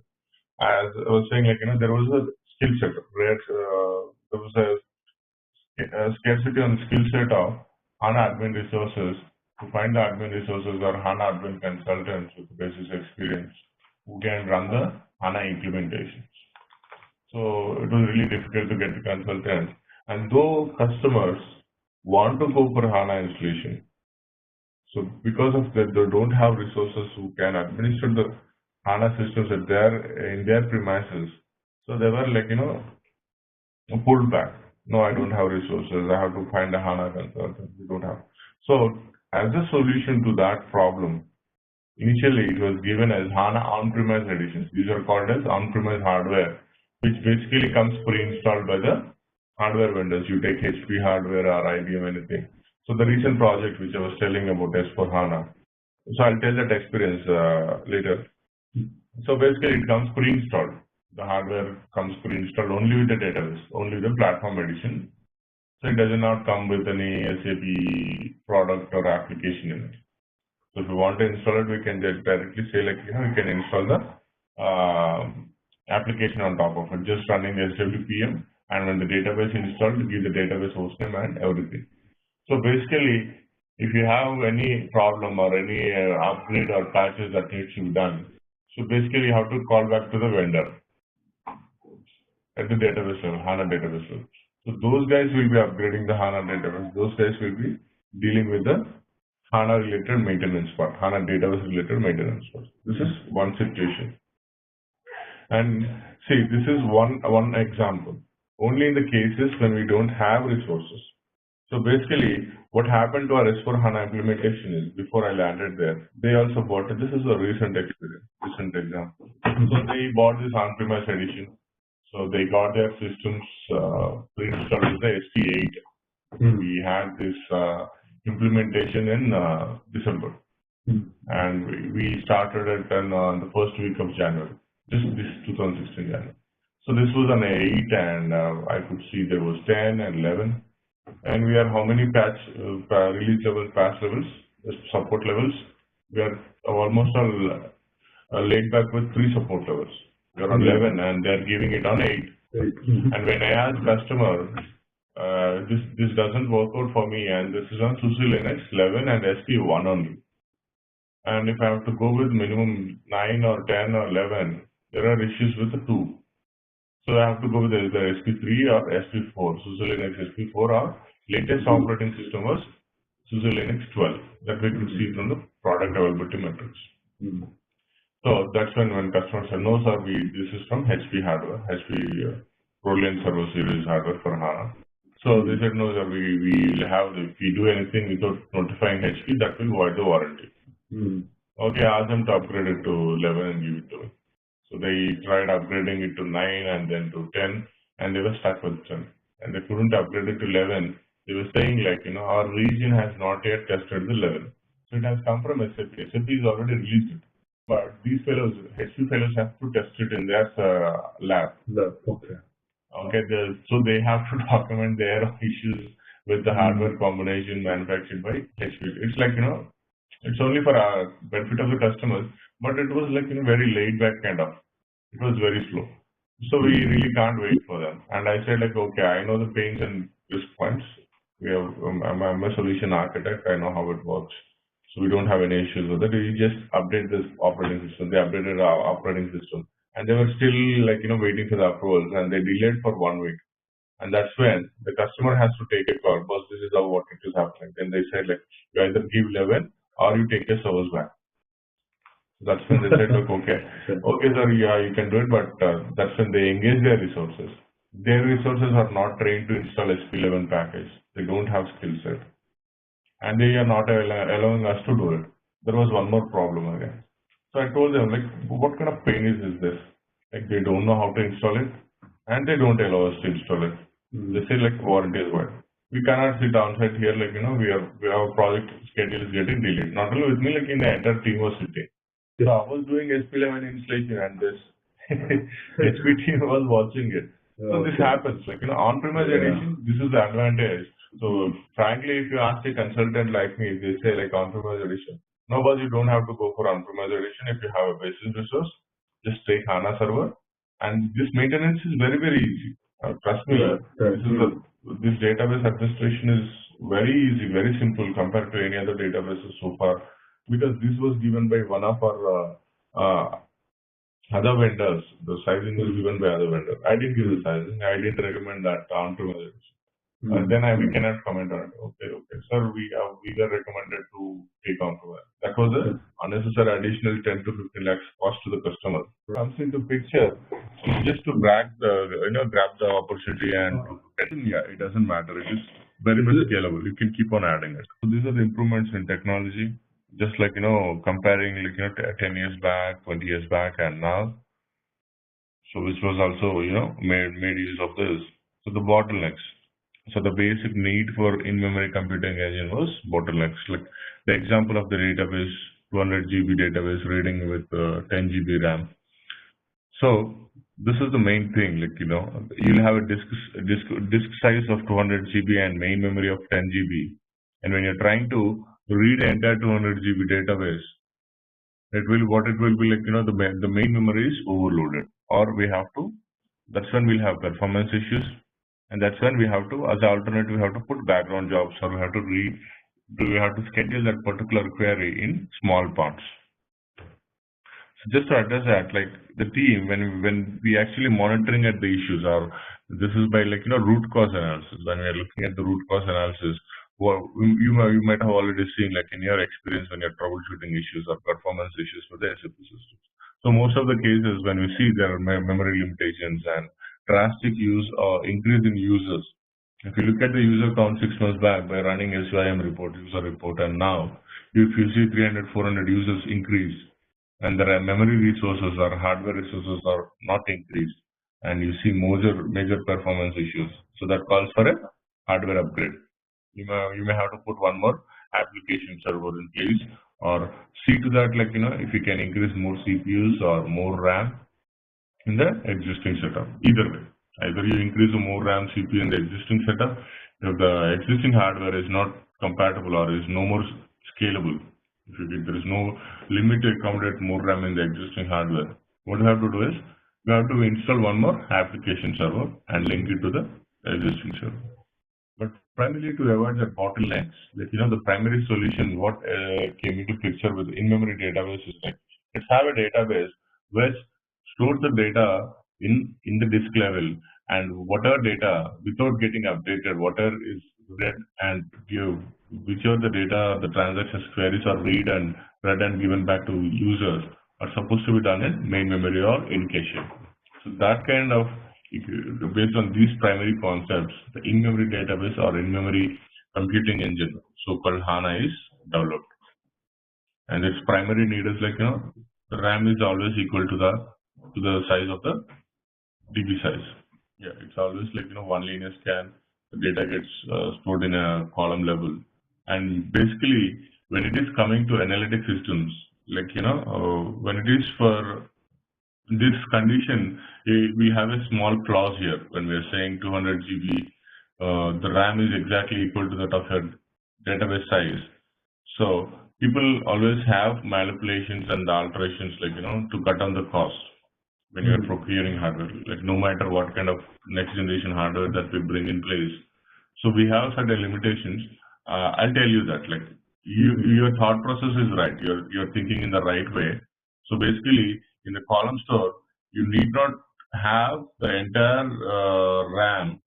As I was saying, there was a skill set, where there was a scarcity on the skill set of HANA admin resources. To find the admin resources or HANA admin consultants with basis experience who can run the HANA implementations. So it was really difficult to get the consultants. And though customers want to go for HANA installation, so because of that, they don't have resources who can administer the HANA systems in their premises. So they were pulled back. No, I don't have resources. I have to find a HANA consultant. We don't have. So as a solution to that problem, initially it was given as HANA on-premise editions. These are called as on-premise hardware, which basically comes pre-installed by the hardware vendors. You take HP hardware or IBM, anything. So the recent project which I was telling about S4HANA. So I'll tell that experience later. So basically it comes pre-installed. The hardware comes pre-installed only with the database, only the platform edition. So it does not come with any SAP product or application in it. So if you want to install it, we can just directly say, we can install the application on top of it, just running the SWPM, and when the database is installed, give the database hostname and everything. So basically, if you have any problem or any upgrade or patches that needs to be done, so basically you have to call back to the vendor at the database level, HANA database level. So those guys will be upgrading the HANA database. Those guys will be dealing with the HANA related maintenance part, HANA database related maintenance part. This is one situation. And see, this is one example. Only in the cases when we don't have resources. So basically, what happened to our S4HANA implementation is, before I landed there, they also bought it. This is a recent experience, recent example. So they bought this on-premise edition. So they got their systems pre-installed with the ST8. We had this implementation in December. And we started it on the first week of January, this 2016 January. So this was an 8, and I could see there was 10 and 11. And we are how many patch release levels, patch levels, support levels? We are almost all laid back with 3 support levels. We are on 11 and they are giving it on 8. And when I ask customer, this doesn't work out for me, and this is on SUSE Linux 11 and SP1 only. And if I have to go with minimum 9 or 10 or 11, there are issues with the 2. So I have to go with either SP3 or SP4, SUSE Linux SP4, or latest operating system was SUSE Linux 12, that we could see from the product availability metrics. So that's when customers said, no sir, this is from HP hardware, HP ProLiant Server Series hardware for HANA. So they said, no sir, we will have, if we do anything without notifying HP, that will void the warranty. Okay, ask them to upgrade it to 11 and give it to me. So they tried upgrading it to 9 and then to 10, and they were stuck with 10. And they couldn't upgrade it to 11. They were saying our region has not yet tested the 11. So it has come from SAP. SAP has already released it. But these fellows, HP fellows, have to test it in their lab. Okay. Okay, so they have to document their issues with the hardware combination manufactured by HP. It's it's only for our benefit of the customers, but it was very laid back kind of. It was very slow. So we really can't wait for them. And I said okay, I know the pains and risk points. I'm a solution architect. I know how it works. So we don't have any issues with it. We just update this operating system. They updated our operating system. and they were still waiting for the approvals, and they delayed for 1 week. And that's when the customer has to take a call, because this is how what it is happening. Then they said, like, you either give 11 or you take your servers back. That's when they said, look, okay, sir, yeah, you can do it, but that's when they engage their resources. Their resources are not trained to install SP11 package. They don't have skill set, and they are not allowing us to do it. There was one more problem again. So I told them, like, what kind of pain is this? Like, they don't know how to install it, and they don't allow us to install it. They say, like, warranty is what. We cannot sit downside here, like, we have a project schedule is getting delayed. Not only with me, like, in the entire team was sitting. So I was doing SP11 installation, and this HP team was watching it. So this happens, like, on-premise edition, this is the advantage. So frankly, if you ask a consultant like me, they say, like, on-premise edition. No, but you don't have to go for on-premise edition. If you have a basis resource, just take HANA server, and this maintenance is very, very easy. Trust me, this database administration is very easy, very simple compared to any other databases so far, because this was given by one of our other vendors. The sizing was given by other vendor. I didn't give the sizing. I didn't recommend that on-premise. And then we cannot comment on it. Okay, sir, we were recommended to take on-premise. That was an unnecessary additional 10 to 15 lakhs cost to the customer. Comes into picture just to grab the opportunity, and yeah, it doesn't matter. It is very much scalable. You can keep on adding it. So these are the improvements in technology. Just like comparing 10 years back, 20 years back, and now. So which was also made use of this. So the bottlenecks. So the basic need for in-memory computing engine was bottlenecks. Like the example of the database, 200 GB database reading with 10 GB RAM. So this is the main thing. Like you'll have a disk size of 200 GB and main memory of 10 GB. And when you're trying to read the entire 200 GB database, it will be like the main memory is overloaded, or we have to. That's when we'll have performance issues. And that's when we have to, as an alternate, we have to put background jobs, or we have to schedule that particular query in small parts. So just to address that, like the team, when we actually monitoring at the issues, or this is by root cause analysis. When we are looking at the root cause analysis, well, you might have already seen, like in your experience, when you're troubleshooting issues or performance issues for the SAP systems. So most of the cases when we see there are memory limitations and drastic increase in users. If you look at the user count 6 months back by running SYM report, user report, and now if you see 300, 400 users increase, and there are memory resources or hardware resources are not increased, and you see major performance issues. So that calls for a hardware upgrade. You may have to put one more application server in place, or see to that, like if you can increase more CPUs or more RAM in the existing setup. Either way, either you increase more RAM CPU in the existing setup. If the existing hardware is not compatible or is no more scalable, there is no limit to accommodate more RAM in the existing hardware, what you have to do is you have to install one more application server and link it to the existing server. But primarily to avoid the bottlenecks, the primary solution what came into picture with in-memory database is like, let's have a database which stores the data in the disk level, and whatever data without getting updated, whatever is read and give, whichever the data, the transactions queries are read and given back to users are supposed to be done in main memory or in cache. So that kind of, based on these primary concepts, the in-memory database or in-memory computing engine, so-called HANA, is developed. And its primary need is like, the RAM is always equal to the size of the DB size. Yeah, it's always like, one linear scan, the data gets stored in a column level. And basically, when it is coming to analytic systems, like, when it is for this condition, we have a small clause here when we are saying 200 GB, the RAM is exactly equal to that of your database size. So people always have manipulations and alterations, like, to cut down the cost when you're procuring hardware, like no matter what kind of next generation hardware that we bring in place. So we have certain limitations. I'll tell you that, like, your thought process is right. You're thinking in the right way. So basically, in the column store, You need not have the entire RAM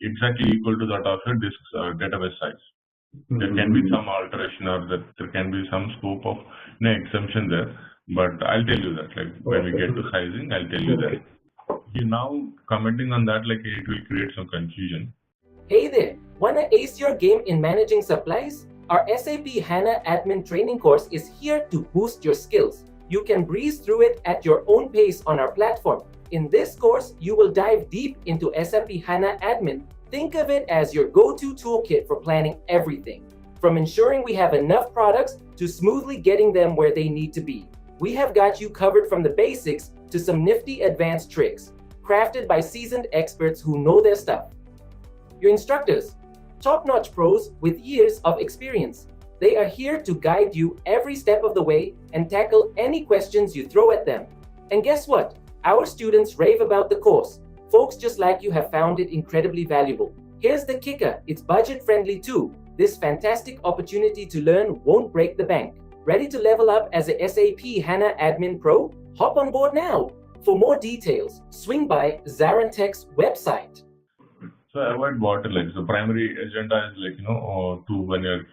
exactly equal to that of your disk database size. There can be some alteration, or that there can be some scope of exemption there, but I'll tell you that, like when we get to sizing, I'll tell you that. You now commenting on that, like it will create some confusion. Hey there, wanna ace your game in managing supplies? Our SAP HANA Admin Training course is here to boost your skills. You can breeze through it at your own pace on our platform. In this course, you will dive deep into SAP HANA Admin. Think of it as your go-to toolkit for planning everything, from ensuring we have enough products to smoothly getting them where they need to be. We have got you covered from the basics to some nifty advanced tricks, crafted by seasoned experts who know their stuff. Your instructors, top-notch pros with years of experience. They are here to guide you every step of the way and tackle any questions you throw at them. And guess what? Our students rave about the course. Folks just like you have found it incredibly valuable. Here's the kicker, it's budget-friendly too. This fantastic opportunity to learn won't break the bank. Ready to level up as a SAP HANA Admin Pro? Hop on board now. For more details, swing by ZaranTech's website. So avoid bottlenecks. The primary agenda is like, to when you're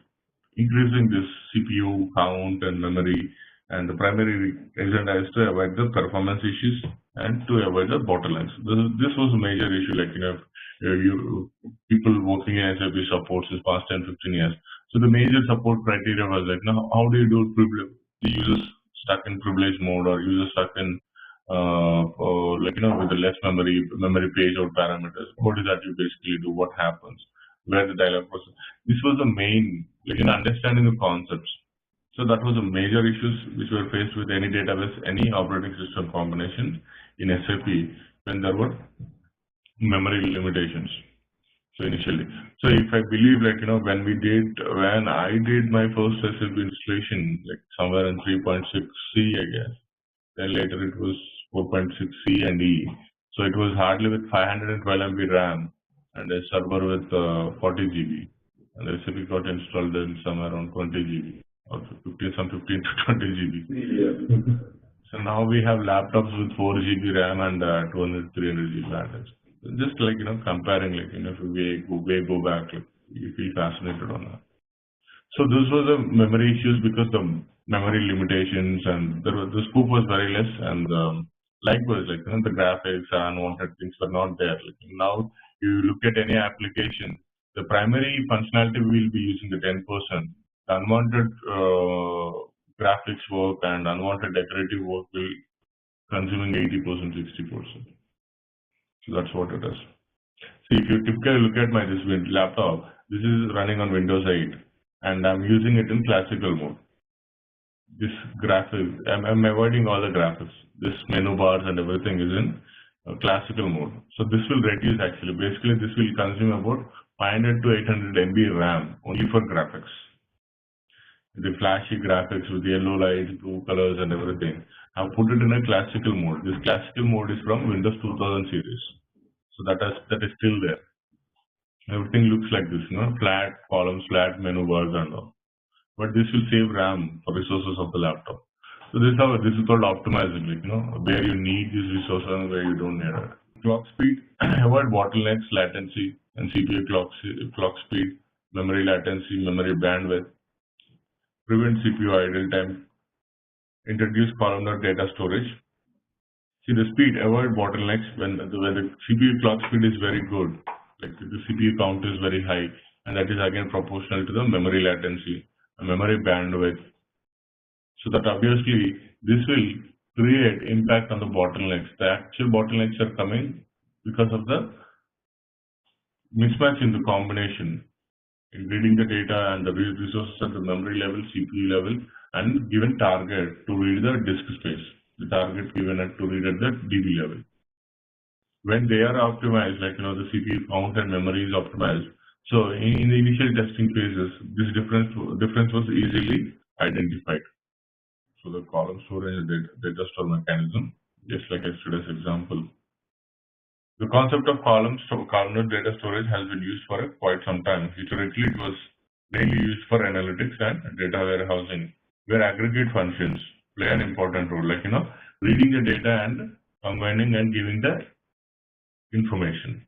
increasing this CPU count and memory, and the primary agenda is to avoid the performance issues and to avoid the bottlenecks. This was a major issue, like, people working in SAP supports this past 10-15 years. So the major support criteria was like, how do you do the users stuck in privilege mode, or users stuck in with the less memory page or parameters? What is that you basically do? What happens? Where the dialog process? This was the main, understanding the concepts. So that was the major issues which were faced with any database, any operating system combination in SAP when there were memory limitations. So initially, so if I believe, when I did my first SAP installation, like somewhere in 3.6C, I guess. Then later it was 4.6C and E. So it was hardly with 512 MB RAM and a server with 40 GB. And the SAP got installed in somewhere around 20 GB or 15 to 20 GB. Yeah. So now we have laptops with 4 GB RAM and 200, 300 GB RAM. Just comparing, if we go back, you feel fascinated on that. So this was the memory issues because the memory limitations, and the scope was very less, and likewise, the graphics and unwanted things were not there. Now you look at any application, the primary functionality we will be using the 10%. The unwanted graphics work and unwanted decorative work will consuming 80%, 60%. So that's what it is. See, if you typically look at my this laptop, this is running on Windows 8. And I'm using it in classical mode. This graphics, I'm avoiding all the graphics. This menu bars and everything is in classical mode. So this will reduce, actually. Basically, this will consume about 500 to 800 MB RAM only for graphics. The flashy graphics with yellow lights, blue colors and everything. I've put it in a classical mode. This classical mode is from Windows 2000 series. So that is still there. Everything looks like this, flat columns, flat menu bars and all. But this will save RAM for resources of the laptop. So this is called optimizing, where you need these resources and where you don't need it. Clock speed, avoid bottlenecks, latency, and CPU clock speed, memory latency, memory bandwidth, prevent CPU idle time, introduce columnar data storage. See the speed, avoid bottlenecks when the CPU clock speed is very good. Like the CPU count is very high, and that is again proportional to the memory latency, memory bandwidth. So that obviously this will create impact on the bottlenecks. The actual bottlenecks are coming because of the mismatch in the combination in reading the data and the resources at the memory level, CPU level, and given target to read the disk space. The target given to read at the DB level. When they are optimized, the CPU count and memory is optimized. So in the initial testing phases, this difference was easily identified. So the column storage and data store mechanism, just like yesterday's example. The concept of columnar data storage has been used for quite some time. Historically, it was mainly used for analytics and data warehousing, where aggregate functions play an important role, reading the data and combining and giving the information.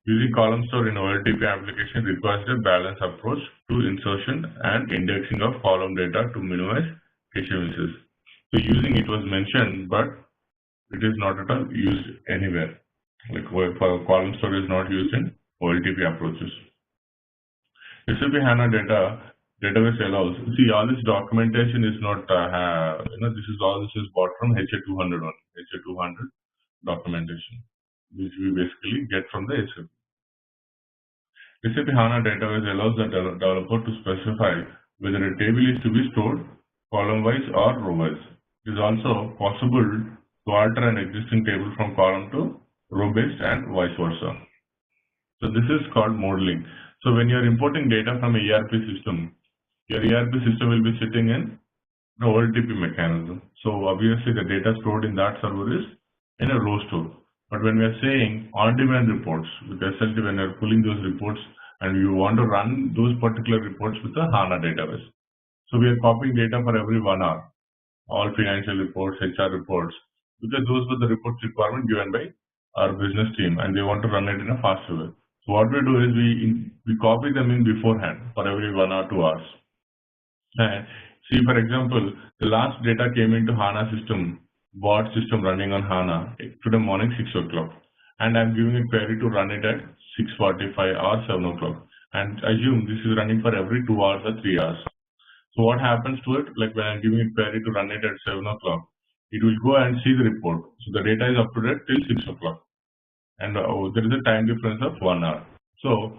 Using column store in OLTP application requires a balanced approach to insertion and indexing of column data to minimize cache misses. So using it was mentioned, but it is not at all used anywhere. Like for column store is not used in OLTP approaches. SAP HANA database allows. See, all this documentation is not, this is bought from HA200 on HA200 documentation, which we basically get from the SAP. SAP HANA database allows the developer to specify whether a table is to be stored column-wise or row-wise. It is also possible to alter an existing table from column to row-based and vice versa. So this is called modeling. So when you are importing data from a ERP system, your ERP system will be sitting in the OLTP mechanism. So obviously the data stored in that server is in a row store. But when we are saying on-demand reports, with SLT, when you're pulling those reports and you want to run those particular reports with the HANA database. So we are copying data for every 1 hour, all financial reports, HR reports, because those were the reports requirement given by our business team and they want to run it in a faster way. So what we do is we copy them in beforehand for every 1 or 2 hours. And see, for example, the last data came into HANA system, bot system running on HANA today morning 6 o'clock. And I'm giving a query to run it at 6:45 or 7 o'clock. And assume this is running for every 2 hours or 3 hours. So what happens to it? Like when I'm giving a query to run it at 7 o'clock, it will go and see the report. So the data is up to date till 6 o'clock. And there is a time difference of 1 hour. So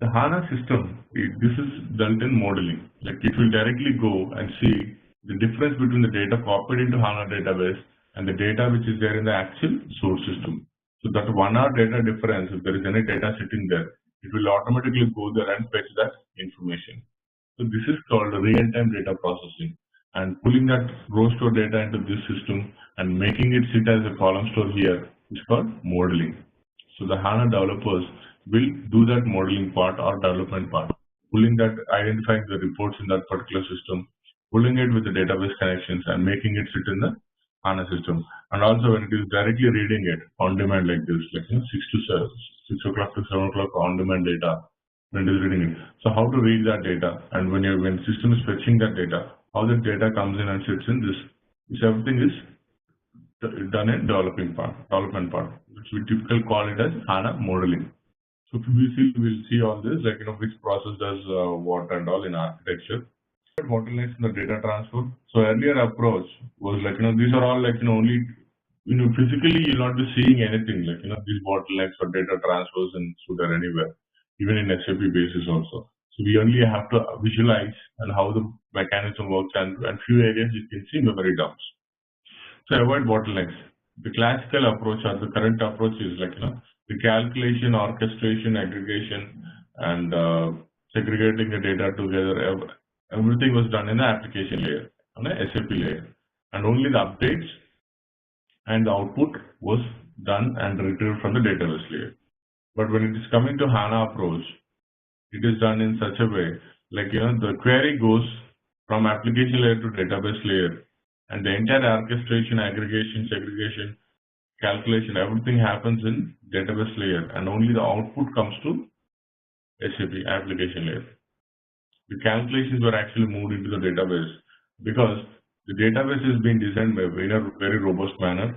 the HANA system, this is built in modeling. Like it will directly go and see the difference between the data copied into HANA database and the data which is there in the actual source system. So that 1 hour data difference, if there is any data sitting there, it will automatically go there and fetch that information. So this is called real-time data processing. And pulling that row store data into this system and making it sit as a column store here is called modeling. So the HANA developers will do that modeling part or development part, pulling that, identifying the reports in that particular system, pulling it with the database connections and making it sit in the HANA system. And also when it is directly reading it on demand like this, like 6 o'clock to 7 o'clock on demand data, when it is reading it. So how to read that data, and when the system is fetching that data, how the data comes in and sits in this everything is done in development part, which we typically call it as HANA modeling. So we'll see all this, like which process does what and all in architecture. Bottlenecks in the data transfer. So earlier approach was like these are all like only physically you'll not be seeing anything like these bottlenecks or data transfers in Suda anywhere, even in SAP basis also. So we only have to visualize and how the mechanism works and few areas you can see memory dumps. So avoid bottlenecks. The classical approach or the current approach is like the calculation, orchestration, aggregation, and segregating the data together. Everything was done in the application layer, on the SAP layer, and only the updates and the output was done and retrieved from the database layer. But when it is coming to HANA approach, it is done in such a way, like the query goes from application layer to database layer, and the entire orchestration, aggregation, segregation, calculation, everything happens in database layer, and only the output comes to SAP application layer. The calculations were actually moved into the database because the database is being designed in a very robust manner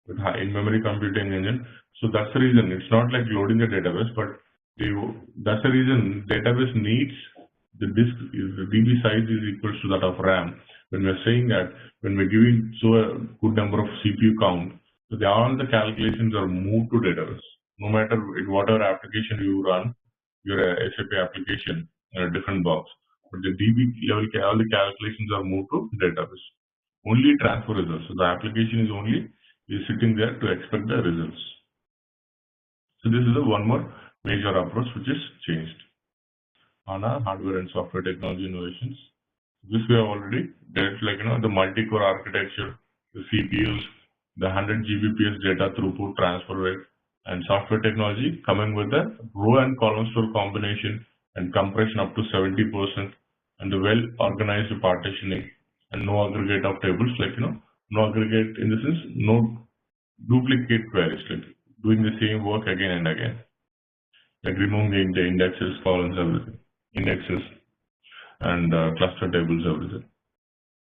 with high in-memory computing engine. So that's the reason it's not like loading the database, but that's the reason database needs the disk, the DB size is equal to that of RAM. When we're saying that, when we're giving so a good number of CPU count, so all the calculations are moved to database. No matter whatever application you run, your SAP application in a different box, but the DB level, all the calculations are moved to database. Only transfer results. So the application is sitting there to expect the results. So this is the one more major approach which is changed. HANA, hardware and software technology innovations. This we have already dealt, like the multi-core architecture, the CPUs, the 100 Gbps data throughput transfer rate, and software technology coming with the row and column store combination and compression up to 70%, and the well-organized partitioning and no aggregate of tables, like no aggregate in the sense no duplicate queries, like doing the same work again and again, like removing the indexes, columns, everything, indexes, and cluster tables, everything.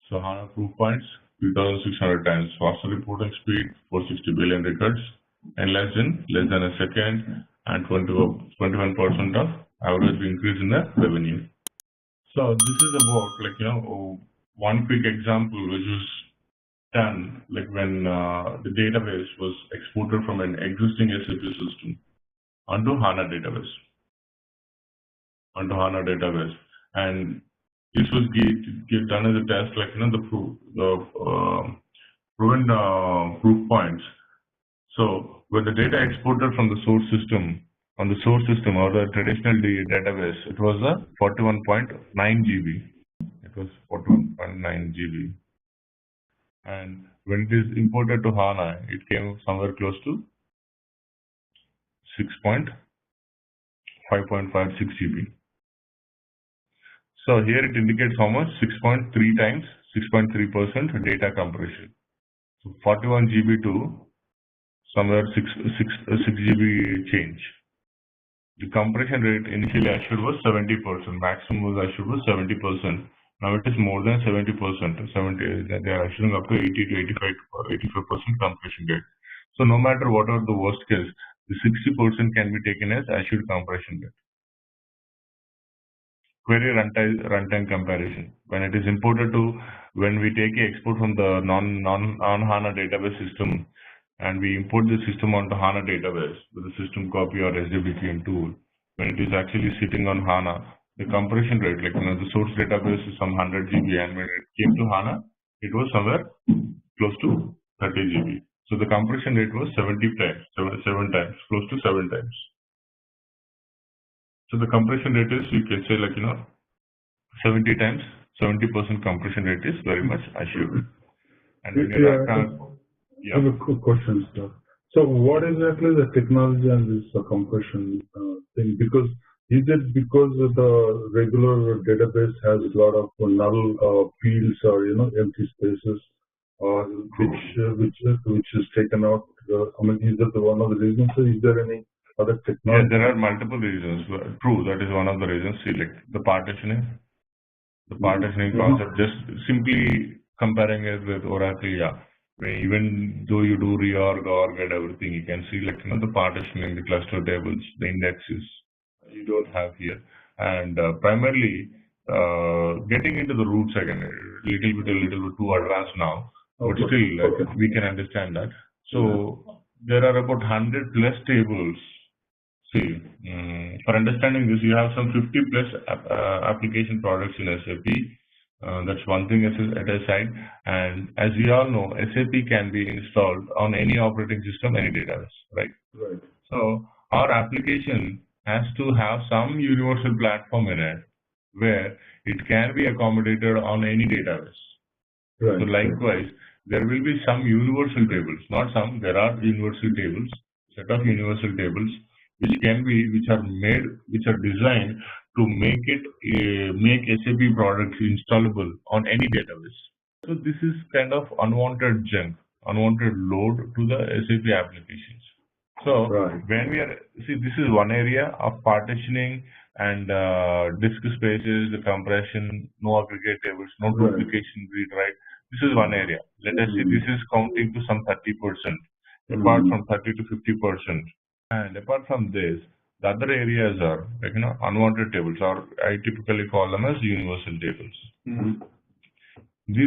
So HANA proof points, 2,600 times faster reporting speed, 460 billion records, and less than a second, and 21% of average increase in the revenue. So this is about, like, one quick example which was done, like when the database was exported from an existing SAP system onto HANA database, and this was done as a test, like the proven proof points. So when the data exported from the source system or the traditional database, it was a 41.9 GB. It was 41.9 GB. And when it is imported to HANA, it came somewhere close to 5.56 GB. So here it indicates how much? 6.3 times, 6.3% data compression. So 41 GB to somewhere 6 GB change. The compression rate initially assured was 70%, maximum was assured was 70%. Now it is more than 70%. They are assuring up to 80 to 85% compression rate. So no matter what are the worst case, the 60% can be taken as assured compression rate. Query runtime comparison. When it is imported to, when we take a export from the non-HANA database system, and we import the system onto HANA database with a system copy or SWPM tool, when it is actually sitting on HANA, the compression rate, like the source database is some 100 GB, and when it came to HANA, it was somewhere close to 30 GB. So the compression rate was 7 times, close to 7 times. So the compression rate is, you can say, 70 times, 70% compression rate is very much assured. And when I have a quick question, sir. So what exactly the technology and this compression thing? Because is it because the regular database has a lot of null fields or empty spaces, or which is taken out? Is that one of the reasons? Is there any other technology? Yeah, there are multiple reasons. True, that is one of the reasons. See, like the partitioning concept, just simply comparing it with Oracle, yeah. Even though you do reorg, org, and everything, you can see the partitioning, the cluster tables, the indexes you don't have here, and primarily getting into the roots again, a little bit too advanced now, but still we can understand that. So there are about 100 plus tables. See, for understanding this, you have some 50 plus application products in SAP. That's one thing at a side. And as we all know, SAP can be installed on any operating system, any database, right? Right. So our application has to have some universal platform in it where it can be accommodated on any database. Right. So likewise, there will be some universal tables, not some, there are universal tables, set of universal tables which are designed to make SAP products installable on any database. So this is kind of unwanted junk, unwanted load to the SAP applications. So when this is one area of partitioning and disk spaces, the compression, no aggregate tables, no duplication read write. This is one area. Let us see, this is counting to some 30%, apart from 30 to 50%. And apart from this, the other areas are unwanted tables, or I typically call them as universal tables.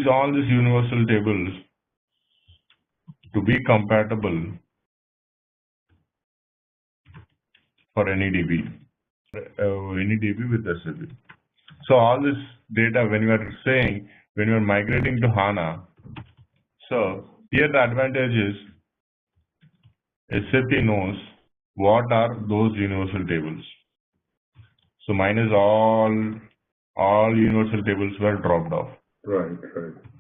All these universal tables to be compatible for any DB with SAP. So all this data, when you are migrating to HANA, so here the advantage is SAP knows what are those universal tables. So mine is all universal tables were dropped off. Right.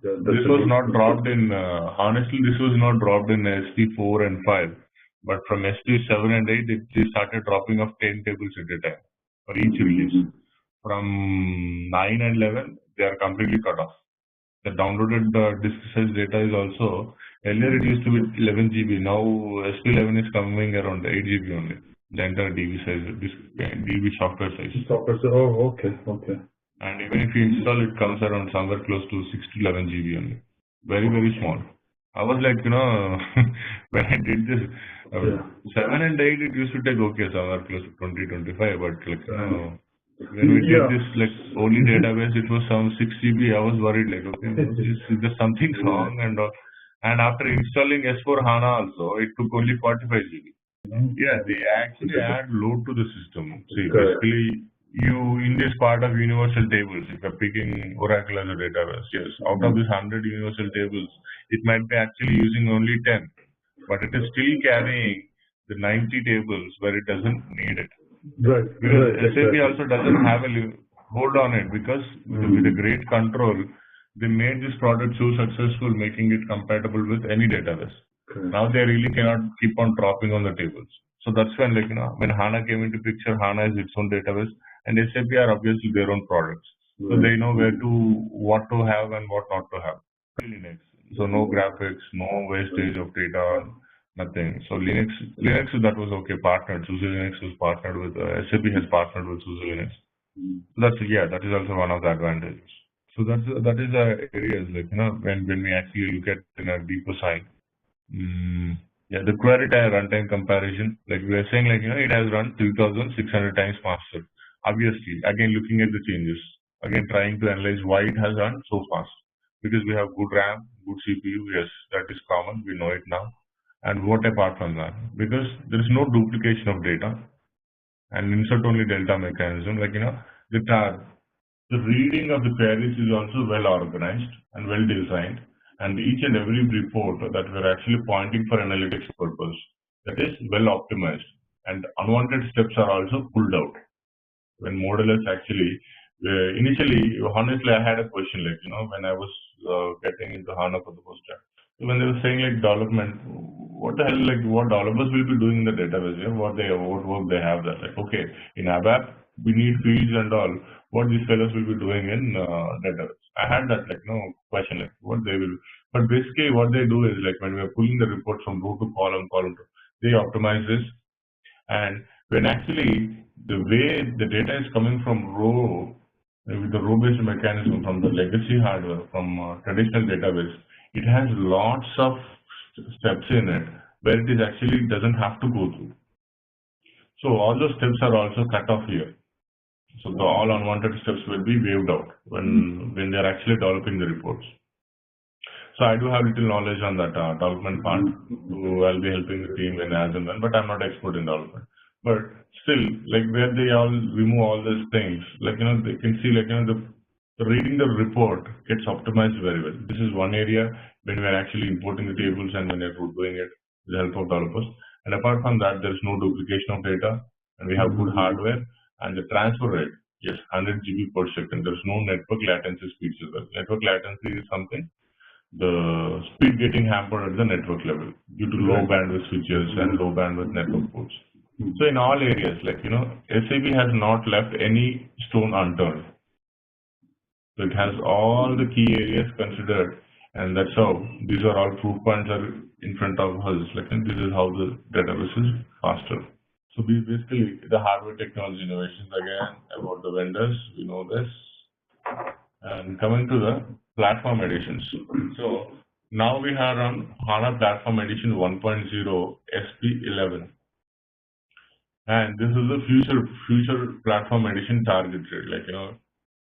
This was not dropped in, honestly, this was not dropped in SP4 and 5, but from SP7 and 8, it started dropping off 10 tables at a time for each release. From 9 and 11, they are completely cut off. The downloaded disk size data is also Earlier it used to be 11 GB. Now SP11 is coming around 8 GB only. The entire DB size, this DB software size. Software. Oh, okay. And even if you install, it comes around somewhere close to 6 to 11 GB only. Very, very small. I was like, when I did this, 7 and 8, it used to take, okay, somewhere close to 20, 25, but when we did this, only database, it was some 6 GB, I was worried, okay, is there something wrong and all. And after installing S4 HANA also, it took only 45 GB. Yeah, they actually add load to the system. See, basically, in this part of universal tables, if you're picking Oracle as a database, yes, out of these 100 universal tables, it might be actually using only 10, but it is still carrying the 90 tables where it doesn't need it. Right. Because SAP also doesn't have a hold on it, because with a great control, they made this product so successful, making it compatible with any database. Now they really cannot keep on dropping on the tables. So that's when, when HANA came into picture, HANA is its own database, and SAP are obviously their own products. So they know what to have and what not to have. Linux. So no graphics, no wastage of data, nothing. So Linux, that was okay, partnered. SUSE Linux was partnered with, SAP has partnered with SUSE Linux. That is also one of the advantages. So that is the areas, when we actually look at in a deeper side. The query time runtime comparison, we are saying, it has run 3,600 times faster. Obviously, again, looking at the changes, again, trying to analyze why it has run so fast. Because we have good RAM, good CPU, yes, that is common, we know it now. And what apart from that? Because there is no duplication of data and insert only delta mechanism, the reading of the queries is also well organized and well designed, and each and every report that we're actually pointing for analytics purpose, that is well optimized, and unwanted steps are also pulled out. When modelers actually, initially, honestly, I had a question, when I was getting into HANA for the first time. So when they were saying development, what the hell, what developers will be doing in the database, what work they have there. Okay, in ABAP, we need fields and all. What these fellows will be doing in database. I had that question, what they will. But basically, what they do is when we are pulling the report from row to column to, they optimize this. And when actually the way the data is coming from row, with the row-based mechanism from the legacy hardware, from traditional database, it has lots of steps in it where it is actually doesn't have to go through. So all those steps are also cut off here. So the all unwanted steps will be waived out when they are actually developing the reports. So I do have little knowledge on that development part. So I'll be helping the team when as and when, but I'm not expert in development. But still, where they all remove all these things, they can see the reading the report gets optimized very well. This is one area when we are actually importing the tables and when we're doing it with the help of developers. And apart from that, there is no duplication of data, and we have good hardware. And the transfer rate, yes, 100 GB per second. There's no network latency speeds as well. Network latency is something, the speed getting hampered at the network level due to low bandwidth switches and low bandwidth network ports. So in all areas, SAP has not left any stone unturned. So it has all the key areas considered, and that's how these are all proof points are in front of us. This is how the database is faster. So basically, the hardware technology innovations, again, about the vendors, we know this. And coming to the platform editions. So now we have on HANA Platform Edition 1.0 SP11. And this is the future platform edition targeted,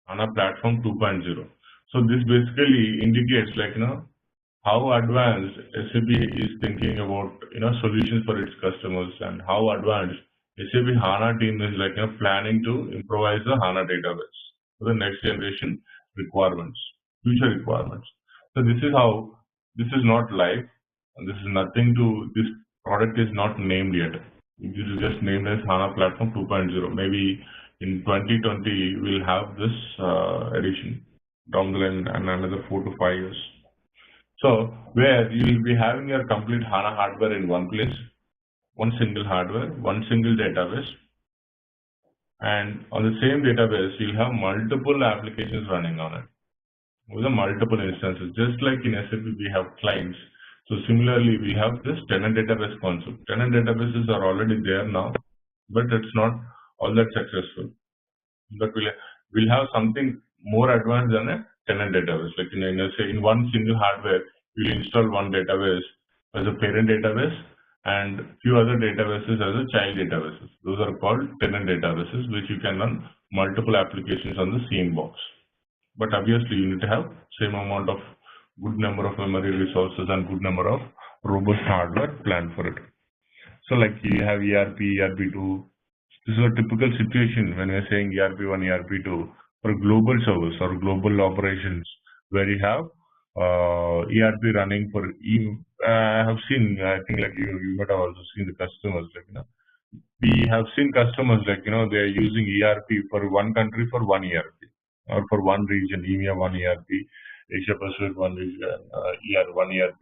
HANA Platform 2.0. So this basically indicates, how advanced SAP is thinking about, solutions for its customers, and how advanced SAP HANA team is planning to improvise the HANA database for the next generation requirements, future requirements. So this is how, this is not live, and this is nothing to, this product is not named yet. This is just named as HANA Platform 2.0. Maybe in 2020, we'll have this edition down the line and another 4 to 5 years. So where you will be having your complete HANA hardware in one place, one single hardware, one single database, and on the same database you'll have multiple applications running on it with the multiple instances. Just like in SAP we have clients, So similarly, we have this tenant database concept. Tenant databases are already there now, but it's not all that successful. But we'll have something more advanced than a tenant database. Like say in one single hardware, we'll install one database as a parent database and few other databases as a child databases. Those are called tenant databases, which you can run multiple applications on the same box. But obviously, you need to have same amount of good number of memory resources and good number of robust hardware planned for it. So like you have ERP, ERP2. This is a typical situation when we're saying ERP1, ERP2 for global service or global operations where you have ERP running for. I have seen. I think like you might have also seen the customers like we have seen customers like they are using ERP for one country for one ERP or for one region, EMEA one ERP, Asia Pacific one region, one ERP,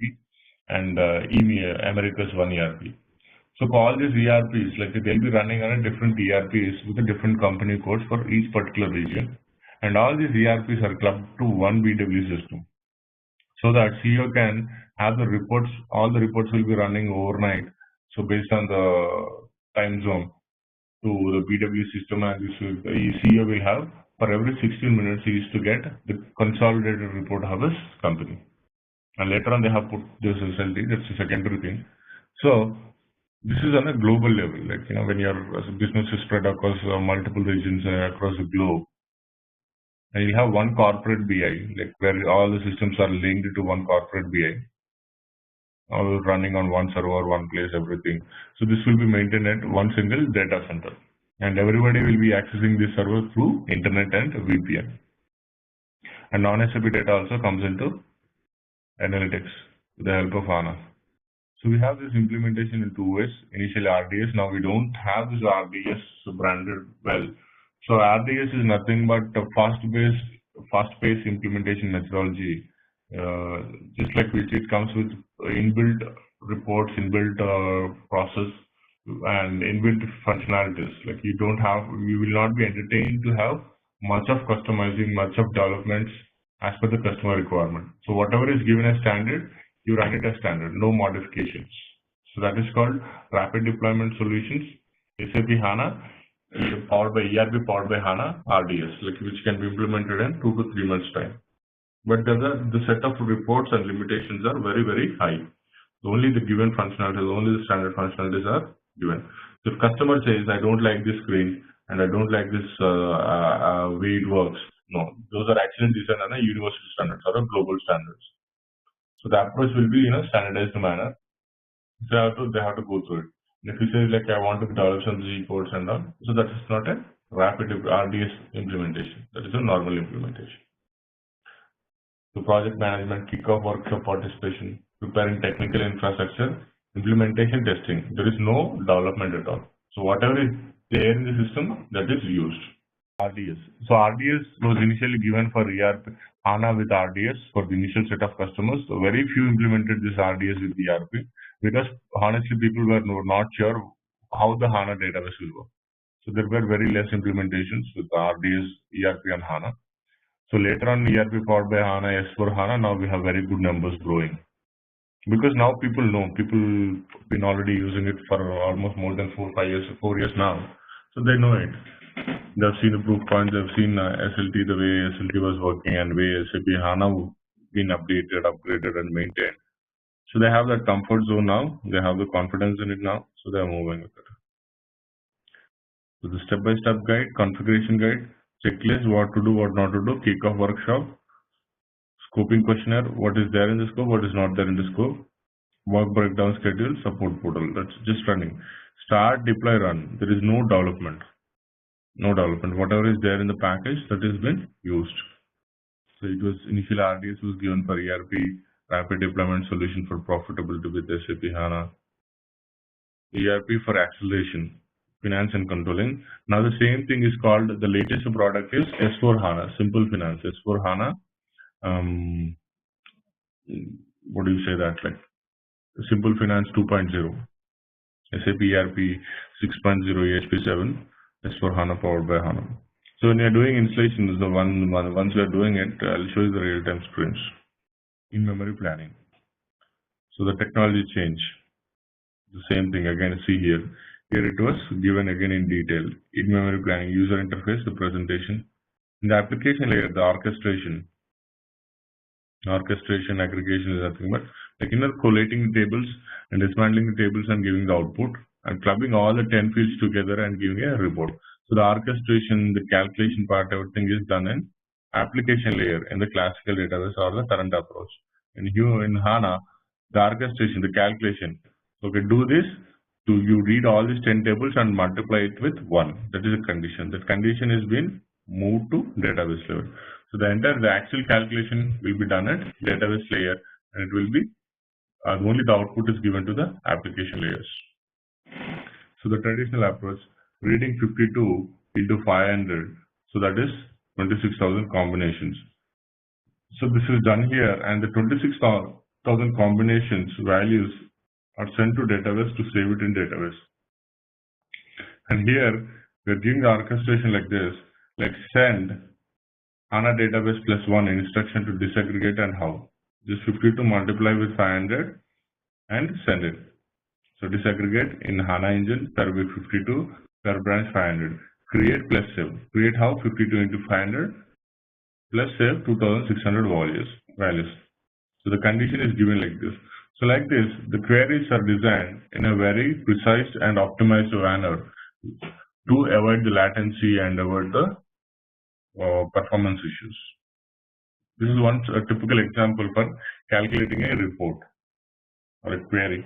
and EMEA Americas one ERP. So for all these ERPs, like they'll be running on a different ERPs with a different company codes for each particular region, and all these ERPs are clubbed to one BW system, so that CEO can have the reports. All the reports will be running overnight. So based on the time zone to the BW system, and the CEO will have for every 16 minutes he used to get the consolidated report of his company, and later on they have put this SLT. That's a secondary thing. So this is on a global level, like when your business is spread across multiple regions across the globe, and you have one corporate BI, like where all the systems are linked to one corporate BI, all running on one server, one place, everything. So this will be maintained at one single data center, and everybody will be accessing this server through internet and VPN. And non-SAP data also comes into analytics with the help of HANA. So we have this implementation in two ways. Initially RDS, now we don't have this RDS branded well. So RDS is nothing but a fast-paced implementation methodology. Just like which it comes with inbuilt reports, inbuilt process, and inbuilt functionalities. Like you will not be entertained to have much of customizing, much of developments as per the customer requirement. So whatever is given as standard, you run it as standard, no modifications. So that is called rapid deployment solutions. SAP HANA powered by ERP powered by HANA RDS, like which can be implemented in 2 to 3 months time. But the set of reports and limitations are very, very high. Only the given functionalities, only the standard functionalities are given. So if customer says, I don't like this screen and I don't like this way it works, no, those are actually designed on a universal standards or a global standards. So the approach will be in a standardized manner. They have to go through it. And if you say like I want to develop some G codes and all, so that is not a rapid RDS implementation. That is a normal implementation. So project management, kickoff, workshop participation, preparing technical infrastructure, implementation testing. There is no development at all. So whatever is there in the system, that is used. RDS. So RDS was initially given for ERP HANA with RDS for the initial set of customers. So very few implemented this RDS with ERP because honestly people were not sure how the HANA database will work. So there were very less implementations with RDS, ERP and HANA. So later on ERP powered by HANA, S4 HANA, now we have very good numbers growing. Because now people know, people been already using it for almost more than 4 years now. So they know it. They've seen the proof points, they've seen SLT, the way SLT was working and way SAP HANA been updated, upgraded and maintained. So they have that comfort zone now, they have the confidence in it now, so they're moving with it. So the step-by-step guide, configuration guide, checklist, what to do, what not to do, kickoff workshop, scoping questionnaire, what is there in the scope, what is not there in the scope, work breakdown schedule, support portal, that's just running. Start, deploy, run. There is no development. No development. Whatever is there in the package, that has been used. So it was initially RDS was given for ERP, rapid deployment solution for profitability with SAP HANA. ERP for acceleration, finance and controlling. Now the same thing is called, the latest product is S4 HANA, simple finance. S4 HANA, what do you say that, like simple finance 2.0, SAP ERP 6.0, EHP7, S4 HANA powered by HANA. So when you are doing installations, once you are doing it, I'll show you the real-time sprints in memory planning. So the technology change, the same thing again. See here. Here it was given again in detail. In-memory planning, user interface, the presentation. In the application layer, the orchestration. Orchestration, aggregation is nothing but like collating the tables and dismantling the tables and giving the output and clubbing all the 10 fields together and giving a report. So the orchestration, the calculation part, everything is done in application layer in the classical database or the current approach. In HANA, the orchestration, the calculation. Okay, do this. You read all these 10 tables and multiply it with 1. That is a condition. That condition is being moved to database level. So the actual calculation will be done at database layer, and it will be only the output is given to the application layers. So the traditional approach, reading 52 into 500, so that is 26,000 combinations. So this is done here, and the 26,000 combinations values are sent to database to save it in database. And here we are giving the orchestration like this, like send HANA database plus 1 instruction to disaggregate and how. Just 52 multiply with 500 and send it. So disaggregate in HANA engine per bit 52, per branch 500. Create plus save. Create how? 52 into 500 plus save 2600 values. So the condition is given like this. So like this, the queries are designed in a very precise and optimized manner to avoid the latency and avoid the performance issues. This is a typical example for calculating a report or a query.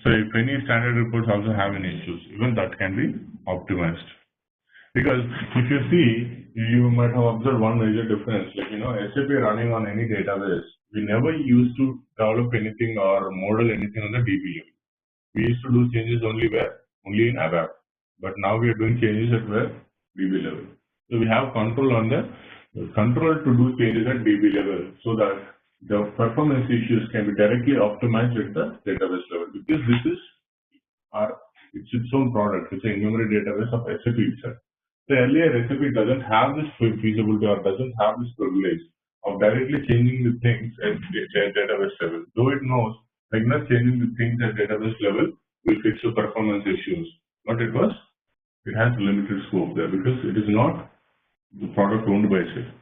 So if any standard reports also have any issues, even that can be optimized. Because if you see, you might have observed one major difference, like SAP running on any database, we never used to develop anything or model anything on the DB level. We used to do changes only in ABAP. But now we are doing changes at where? DB level. So we have control to do changes at DB level so that the performance issues can be directly optimized at the database level, because this is it's its own product. It's an in-memory database of SAP itself. So earlier SAP doesn't have this feasibility or doesn't have this privilege of directly changing the things at database level. Though it knows like not changing the things at database level will fix the performance issues, but it has limited scope there because it is not the product owned by SAP.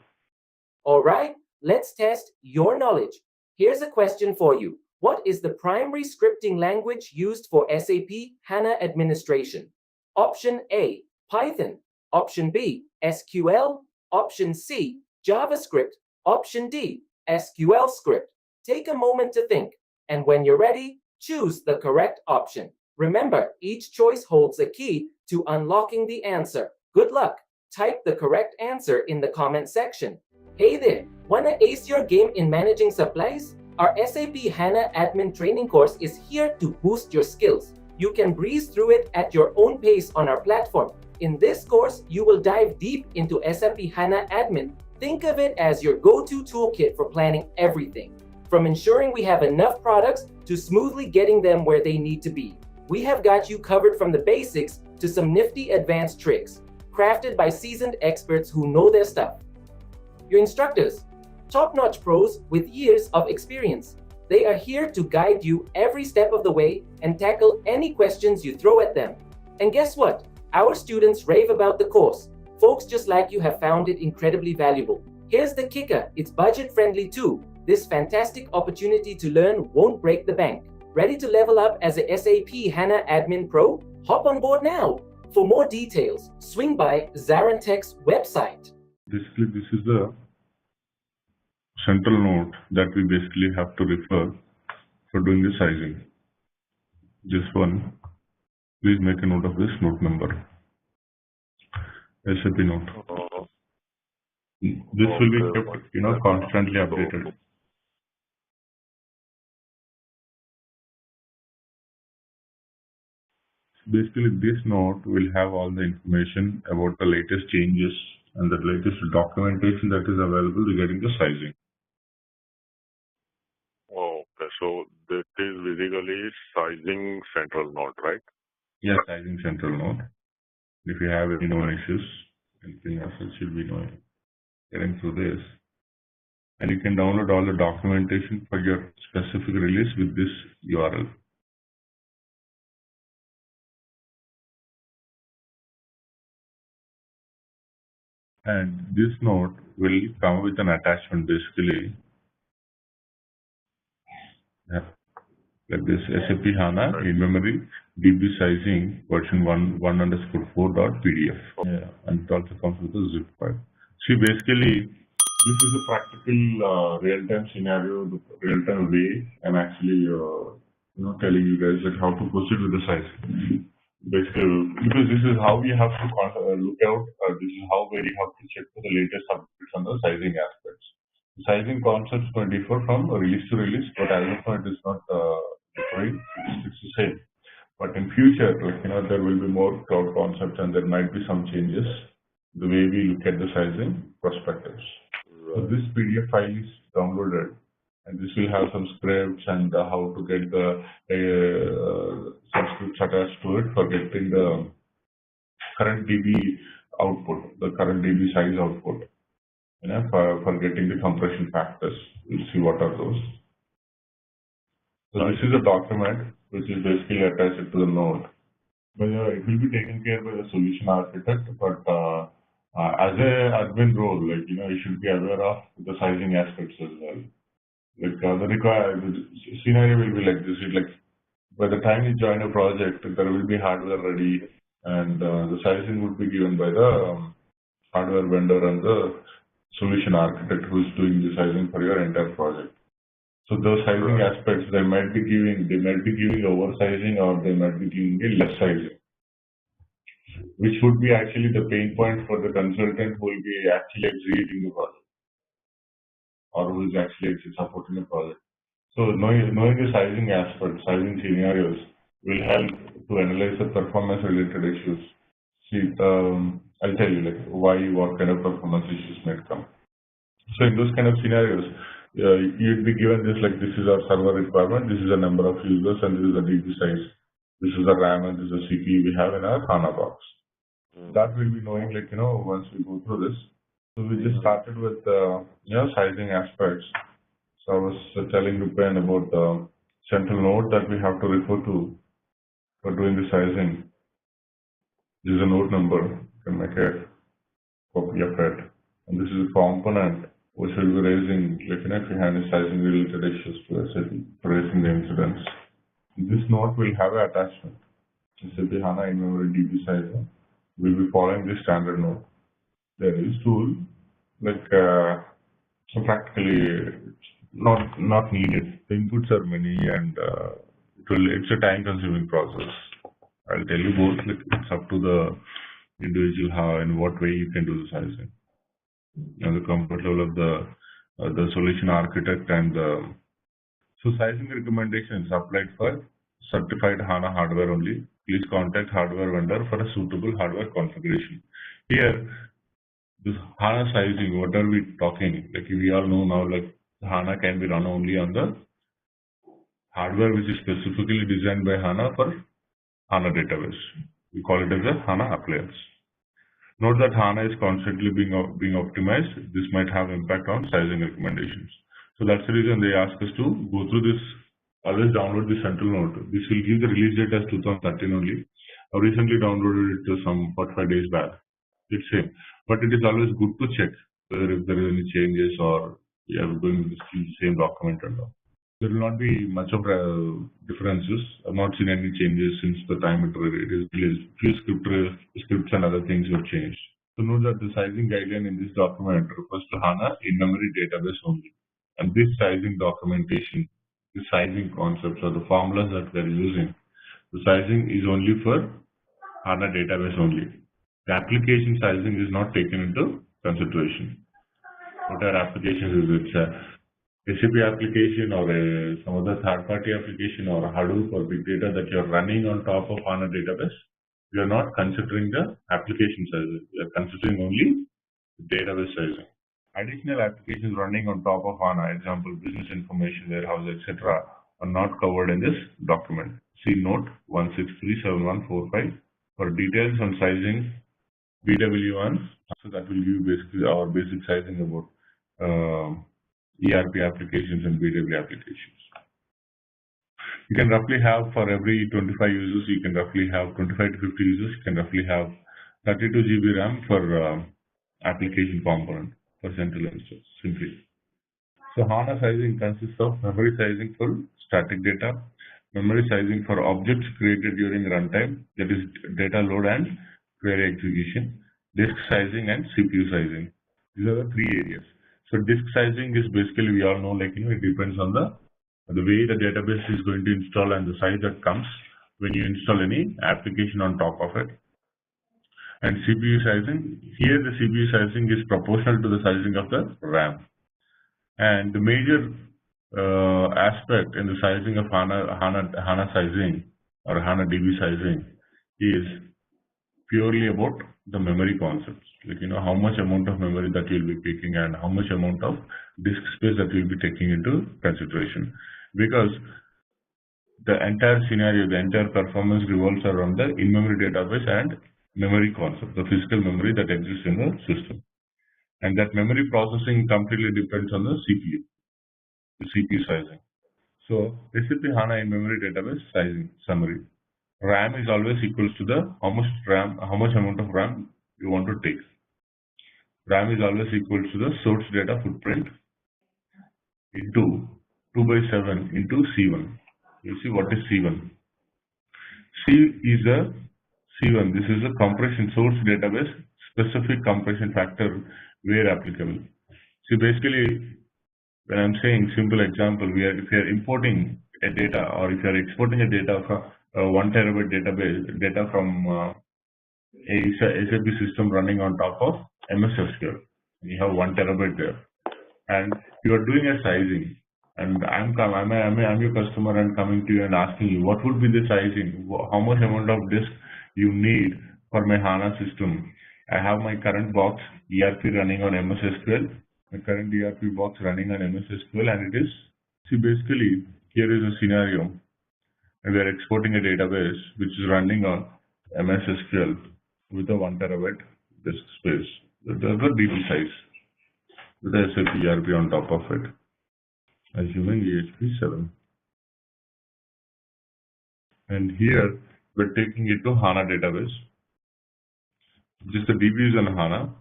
All right, let's test your knowledge. Here's a question for you. What is the primary scripting language used for SAP HANA administration? Option A, Python. Option B, SQL. Option C, JavaScript. Option D, SQL script. Take a moment to think, and when you're ready, choose the correct option. Remember, each choice holds a key to unlocking the answer. Good luck. Type the correct answer in the comment section. Hey there, wanna ace your game in managing supplies? Our SAP HANA Admin Training course is here to boost your skills. You can breeze through it at your own pace on our platform. In this course, you will dive deep into SAP HANA Admin. Think of it as your go-to toolkit for planning everything, from ensuring we have enough products to smoothly getting them where they need to be. We have got you covered from the basics to some nifty advanced tricks, crafted by seasoned experts who know their stuff. Your instructors, top-notch pros with years of experience. They are here to guide you every step of the way and tackle any questions you throw at them. And guess what? Our students rave about the course. Folks just like you have found it incredibly valuable. Here's the kicker, it's budget-friendly too. This fantastic opportunity to learn won't break the bank. Ready to level up as a SAP HANA Admin Pro? Hop on board now. For more details, swing by ZaranTech's website. Basically, this is the central node that we basically have to refer for doing the sizing. This one, please make a note of this note number. SAP note. This will be kept, constantly updated. Basically, this note will have all the information about the latest changes and the latest documentation that is available regarding the sizing. Okay, so that is basically sizing central node, right? Yes, sizing central node. If you have any known issues, anything else, it should be knowing. Getting through this. and you can download all the documentation for your specific release with this URL. And this note will come with an attachment basically. Like this SAP HANA in-memory DB sizing version 1.4.pdf. Yeah, and it also comes with a zip file. See, basically, this is a practical real-time scenario, the real-time way I'm actually telling you guys like how to proceed with the sizing. Basically, because this is how we have to look out, this is how we have to check for the latest updates on the sizing aspects. The sizing concepts may differ from release to release, but as of now it is not differing, it's the same. But in future, like, there will be more cloud concepts and there might be some changes the way we look at the sizing perspectives. So this PDF file is downloaded, and this will have some scripts and how to get the some scripts attached to it for getting the current DB output, the current DB size output, for getting the compression factors. We'll see what are those. So this is a document which is basically attached to the node. But it will be taken care by the solution architect, but as a admin role, like, you should be aware of the sizing aspects as well. Like the scenario will be like this. Like by the time you join a project, there will be hardware ready, and the sizing would be given by the hardware vendor and the solution architect who is doing the sizing for your entire project. So those sizing aspects, they might be giving oversizing, or they might be giving a less sizing, which would be actually the pain point for the consultant who will be actually executing the project, or who is actually supporting the project. So knowing the sizing aspects, sizing scenarios will help to analyze the performance related issues. See, I'll tell you like what kind of performance issues might come. So in those kind of scenarios, you'd be given this, like, this is our server requirement, this is the number of users, and this is the DB size. This is the RAM and this is the CPU we have in our HANA box. That will be knowing, like, once we go through this. So we just started with sizing aspects. So I was telling Rupen about the central node that we have to refer to for doing the sizing. This is a node number. You can make a copy of it. And this is a component which will be raising, like, if you have any sizing related issues to SAP, raising the incidents. This node will have an attachment. SAP HANA in-memory DB sizing. We'll be following the standard node. There is tool, like, so practically not needed. The inputs are many, and it's a time-consuming process. I'll tell you both. Like, it's up to the individual how and what way you can do the sizing. The comfort level of the solution architect and the so sizing recommendations applied for certified HANA hardware only. Please contact hardware vendor for a suitable hardware configuration. Here, this HANA sizing, what are we talking? Like, we all know now, like, HANA can be run only on the hardware which is specifically designed by HANA for HANA database. We call it as a HANA appliance. Note that HANA is constantly being optimized. This might have impact on sizing recommendations. So that's the reason they ask us to go through this. Always download the central node. This will give the release date as 2013 only. I recently downloaded it some 45 days back. It's same, but it is always good to check whether if there is any changes or we are going with the same document or not. There will not be much of differences. I've not seen any changes since the time it is released. Few scripts and other things have changed. So note that the sizing guideline in this document refers to HANA in-memory database only. And this sizing documentation, the sizing concepts or the formulas that we are using, the sizing is only for HANA database only. The application sizing is not taken into consideration. What are applications? Is it SAP application or some other third-party application or Hadoop or big data that you're running on top of HANA database? We are not considering the application sizing. We are considering only the database sizing. Additional applications running on top of HANA, example, business information, warehouse, etc., are not covered in this document. See note 1637145 for details on sizing BW1. So that will give you basically our basic sizing about ERP applications and BW applications. You can roughly have for every 25 users, you can roughly have 25 to 50 users, you can roughly have 32 GB RAM for application component for central instance, simply. So HANA sizing consists of memory sizing for static data, memory sizing for objects created during runtime, that is data load and query execution, disk sizing and CPU sizing. These are the three areas. So disk sizing is basically, we all know, like, it depends on the way the database is going to install and the size that comes when you install any application on top of it. And CPU sizing, here the CPU sizing is proportional to the sizing of the RAM. And the major aspect in the sizing of HANA sizing or HANA DB sizing is purely about the memory concepts. Like, how much amount of memory that you'll be taking and how much amount of disk space that you'll be taking into consideration. Because the entire scenario, the entire performance revolves around the in-memory database and memory concept, the physical memory that exists in the system. And that memory processing completely depends on the CPU, the CPU sizing. So SAP HANA in-memory database sizing summary. RAM is always equals to the how much amount of RAM you want to take. RAM is always equal to the source data footprint into 2 by 7 into C1. You see what is C1? C1. This is a compression source database specific compression factor where applicable. See, basically, when I'm saying simple example, if you are importing a data or if you are exporting a data from 1 terabyte database data from a SAP system running on top of MS SQL, you have 1 terabyte there, and you are doing a sizing. And I'm your customer and coming to you and asking you what would be the sizing, how much amount of disk you need for my HANA system. I have my current box ERP running on MS SQL, my current ERP box running on MS SQL, and it is, see, basically here is a scenario and we are exporting a database which is running on MS SQL with a 1 terabyte disk space. The DB size with the SAP ERP on top of it, assuming EHP 7. And here we're taking it to HANA database. Just the DB is on HANA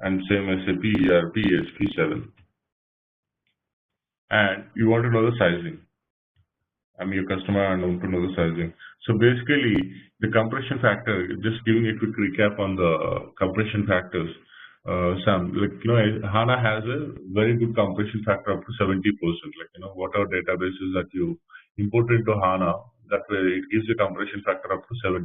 and same SAP ERP EHP 7. And you want to know the sizing. I'm your customer and I want to know the sizing. So basically, the compression factor, just giving a quick recap on the compression factors. Sam, HANA has a very good compression factor up to 70%. Whatever databases that you import into HANA, that way it gives a compression factor up to 70%.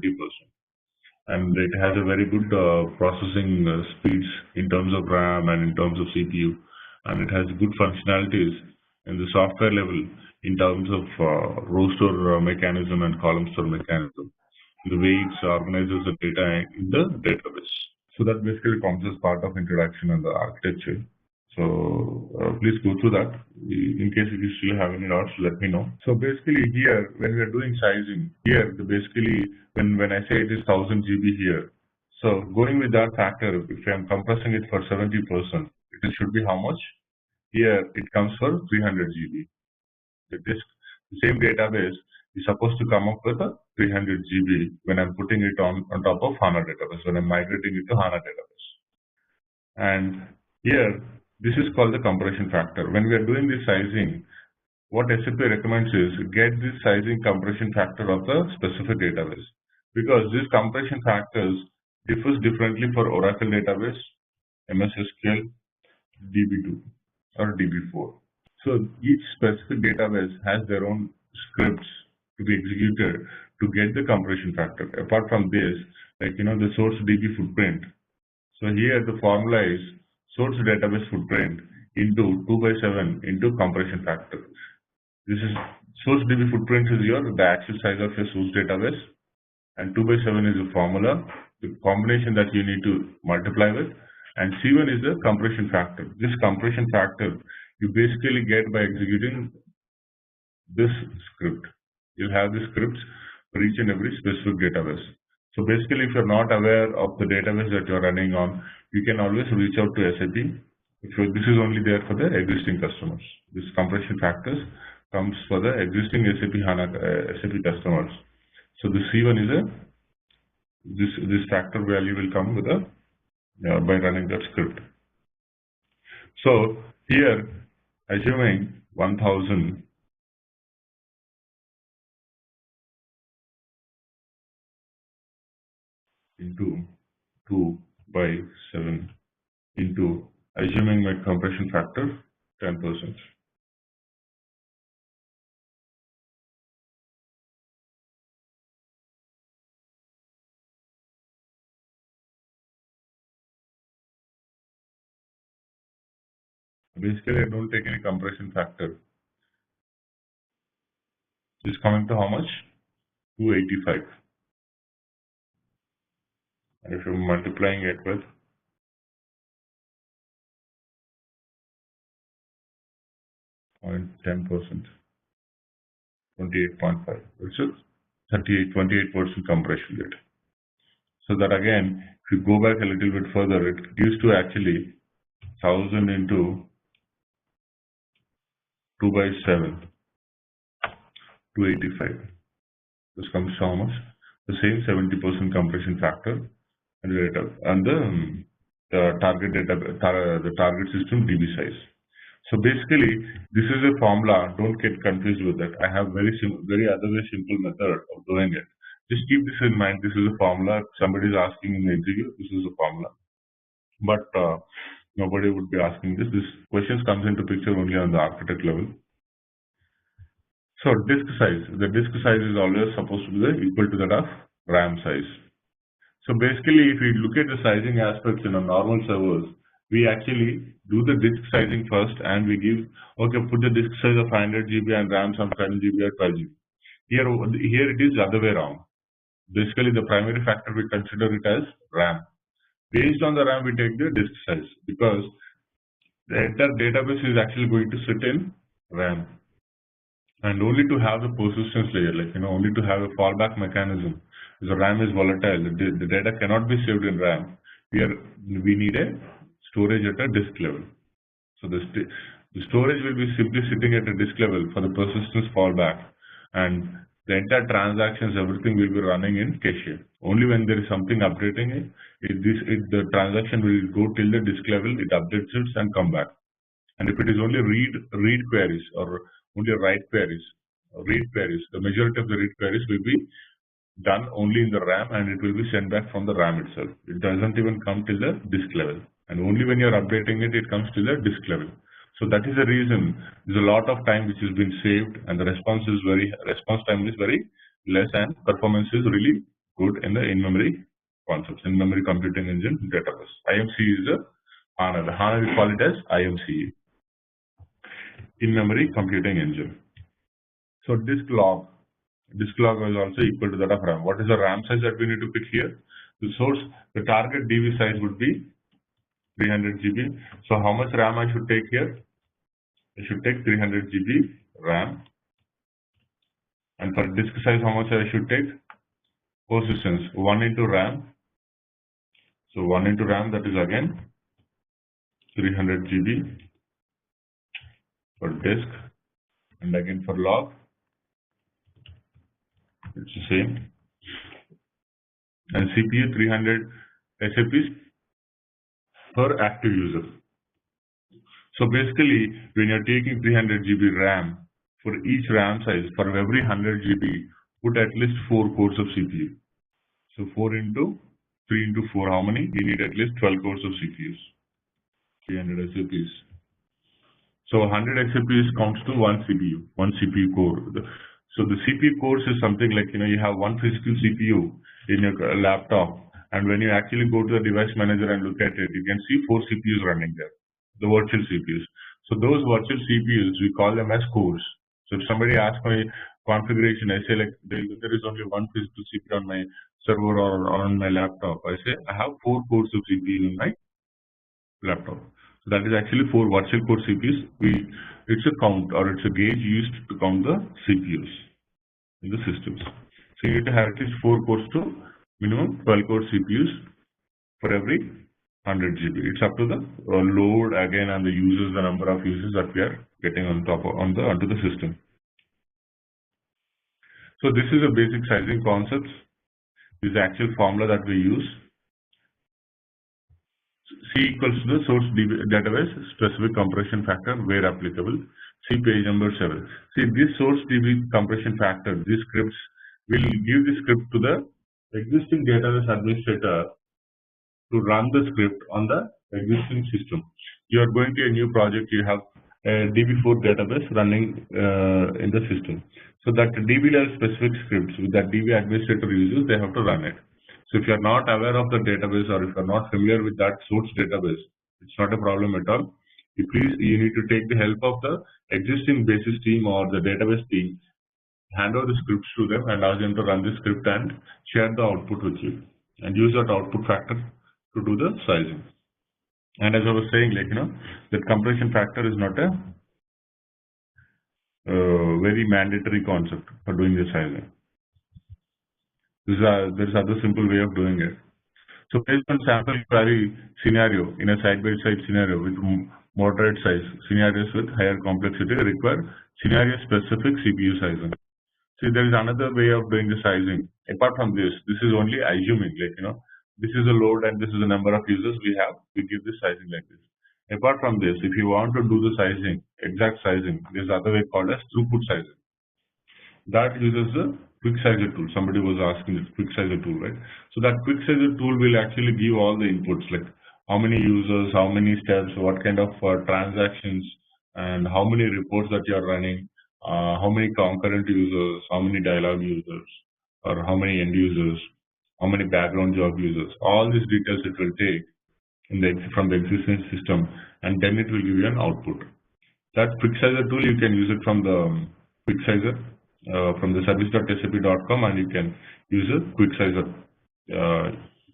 And it has a very good processing speeds in terms of RAM and in terms of CPU. And it has good functionalities in the software level in terms of row store mechanism and column store mechanism, the way it organizes the data in the database. So that basically comes as part of introduction and the architecture. So please go through that. In case if you still have any doubts, let me know. So basically here, when we are doing sizing, here basically when I say it is 1000 GB here, so going with that factor, if I am compressing it for 70%, it should be how much? Here it comes for 300 GB. The same database is supposed to come up with a 300 GB when I'm putting it on top of HANA database, when I'm migrating it to HANA database. And here, this is called the compression factor. When we are doing this sizing, what SAP recommends is get this sizing compression factor of the specific database, because these compression factors differs differently for Oracle database, MS SQL, DB2 or DB4. So each specific database has their own scripts to be executed to get the compression factor. Apart from this, the source DB footprint. So here the formula is source database footprint into 2 by 7 into compression factor. This is source DB footprint is the actual size of your source database, and 2 by 7 is the formula, the combination that you need to multiply with, and C1 is the compression factor. This compression factor you basically get by executing this script. You'll have the scripts for each and every specific database. So basically, if you're not aware of the database that you're running on, you can always reach out to SAP So this is only there for the existing customers. This compression factors comes for the existing SAP HANA SAP customers. So the C1 is this factor value will come with by running that script. So here, assuming 1000 into 2 by 7 into assuming my compression factor 10%. Basically, I don't take any compression factor. It's coming to how much? 285. And if you're multiplying it with 0.10%, 28.5, which is 28% compression rate. So that again, if you go back a little bit further, it used to actually 1000 into 2 by 7, 285. This comes to how much? The same 70% compression factor and the target system DB size. So basically, this is a formula. Don't get confused with that. I have very otherwise simple method of doing it. Just keep this in mind. This is a formula. If somebody is asking in the interview, this is a formula. But nobody would be asking this. This questions comes into picture only on the architect level. So disk size. The disk size is always supposed to be equal to that of RAM size. So basically, if we look at the sizing aspects in a normal servers, we actually do the disk sizing first, and we give, okay, put the disk size of 500 GB and RAM some 10 GB or 12 GB. Here it is the other way around. Basically, the primary factor we consider it as RAM. Based on the RAM, we take the disk size because the entire database is actually going to sit in RAM. And only to have the persistence layer, only to have a fallback mechanism. The RAM is volatile. The data cannot be saved in RAM. We need a storage at a disk level. So the storage will be simply sitting at a disk level for the persistence fallback, and the entire transactions, everything will be running in cache. Only when there is something updating the transaction will go till the disk level, it updates it and come back. And if it is only read queries or only write queries, the majority of the read queries will be done only in the RAM, and it will be sent back from the RAM itself. It doesn't even come till the disk level. And only when you're updating it, it comes to the disk level. So that is the reason there's a lot of time which has been saved, and the response time is very less, and performance is really good in the in-memory concepts, in-memory computing engine database. IMC is the HANA. The HANA we call it as IMC, in-memory computing engine. So disk log is also equal to that of RAM. What is the RAM size that we need to pick here? The target DB size would be 300 GB. So how much RAM I should take here? I should take 300 GB RAM. And for disk size, how much I should take? Persistence, 1 into RAM. So 1 into RAM, that is again 300 GB for disk. And again for log, it's the same. And CPU 300 SAPs per active user. So basically, when you're taking 300 GB RAM, for each RAM size, for every 100 GB, put at least 4 cores of CPU. So 4 into 3 into 4, how many? You need at least 12 cores of CPUs. 300 SAPs. So 100 SAPs counts to one CPU core. So the CPU cores is something like, you have one physical CPU in your laptop, and when you actually go to the device manager and look at it, you can see 4 CPUs running there, the virtual CPUs. So those virtual CPUs, we call them as cores. So if somebody asks my configuration, I say there is only one physical CPU on my server or on my laptop. I say I have 4 cores of CPU in my laptop. So that is actually 4 virtual core CPUs. It's a count, or it's a gauge used to count the CPUs in the systems. So you need to have at least 4 cores to minimum 12 core CPUs for every 100 GB. It's up to the load again and the users, the number of users that we are getting on top of, onto the system. So this is a basic sizing concept. This is the actual formula that we use. C equals to the source database specific compression factor where applicable. See page number 7. See this source DB compression factor, these scripts will give the script to the existing database administrator to run the script on the existing system. You are going to a new project, you have a DB4 database running in the system. So that DB specific scripts that DB administrator uses, they have to run it. So if you are not aware of the database or if you are not familiar with that source database, it's not a problem at all. You need to take the help of the existing basis team or the database team, hand over the scripts to them and ask them to run the script and share the output with you and use that output factor to do the sizing. And as I was saying, that compression factor is not a very mandatory concept for doing the sizing. There's other simple way of doing it. So based on sample query scenario in a side-by-side scenario with moderate size, scenarios with higher complexity require scenario-specific CPU sizing. See, there is another way of doing the sizing. Apart from this is only assuming, this is a load and this is the number of users we have. We give this sizing like this. Apart from this, if you want to do the sizing, exact sizing, there's other way called as throughput sizing. That uses the quick sizer tool. Somebody was asking this quick sizer tool, right? So that quick sizer tool will actually give all the inputs like how many users, how many steps, what kind of transactions, and how many reports that you are running, how many concurrent users, how many dialog users, or how many end users, how many background job users. All these details it will take from the existing system, and then it will give you an output. That quick sizer tool, you can use it from the quick sizer. From the service.sap.com, and you can use a quick sizer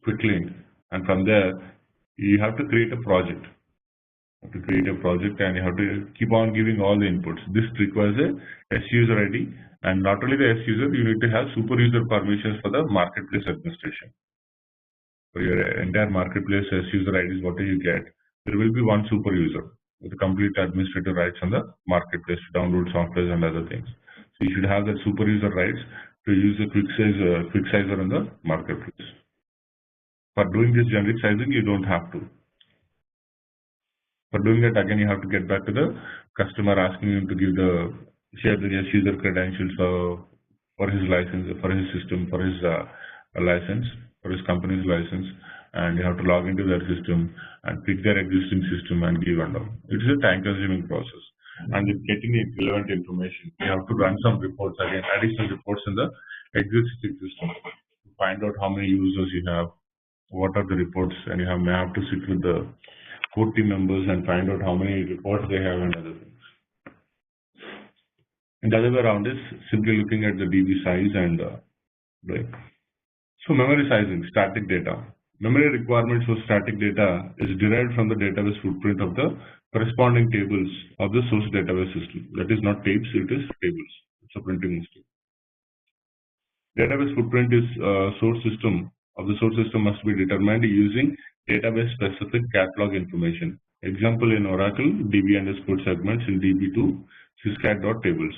quick link, and from there you have to create a project. And you have to keep on giving all the inputs. This requires a SUser ID, and not only the SUser, you need to have super user permissions for the marketplace administration. For your entire marketplace SUser ID is what you get. There will be one super user with complete administrative rights on the marketplace to download software and other things. You should have that super user rights to use the quick sizer in the marketplace. For doing this generic sizing, you don't have to. For doing that, again, you have to get back to the customer asking him to share the user credentials for his license, for his system, for his license, for his company's license, and you have to log into their system and pick their existing system and give and all. It is a time-consuming process. And with getting the relevant information, you have to run some reports again, additional reports in the existing system to find out how many users you have, what are the reports, and you may have to sit with the core team members and find out how many reports they have and other things. And the other way around is simply looking at the DB size and so memory sizing, static data. Memory requirements for static data is derived from the database footprint of the corresponding tables of the source database system. That is not tapes, it is tables. It's a printing mistake. Database footprint is source system must be determined using database specific catalog information. Example in Oracle, DB underscore segments in DB2 syscat.tables.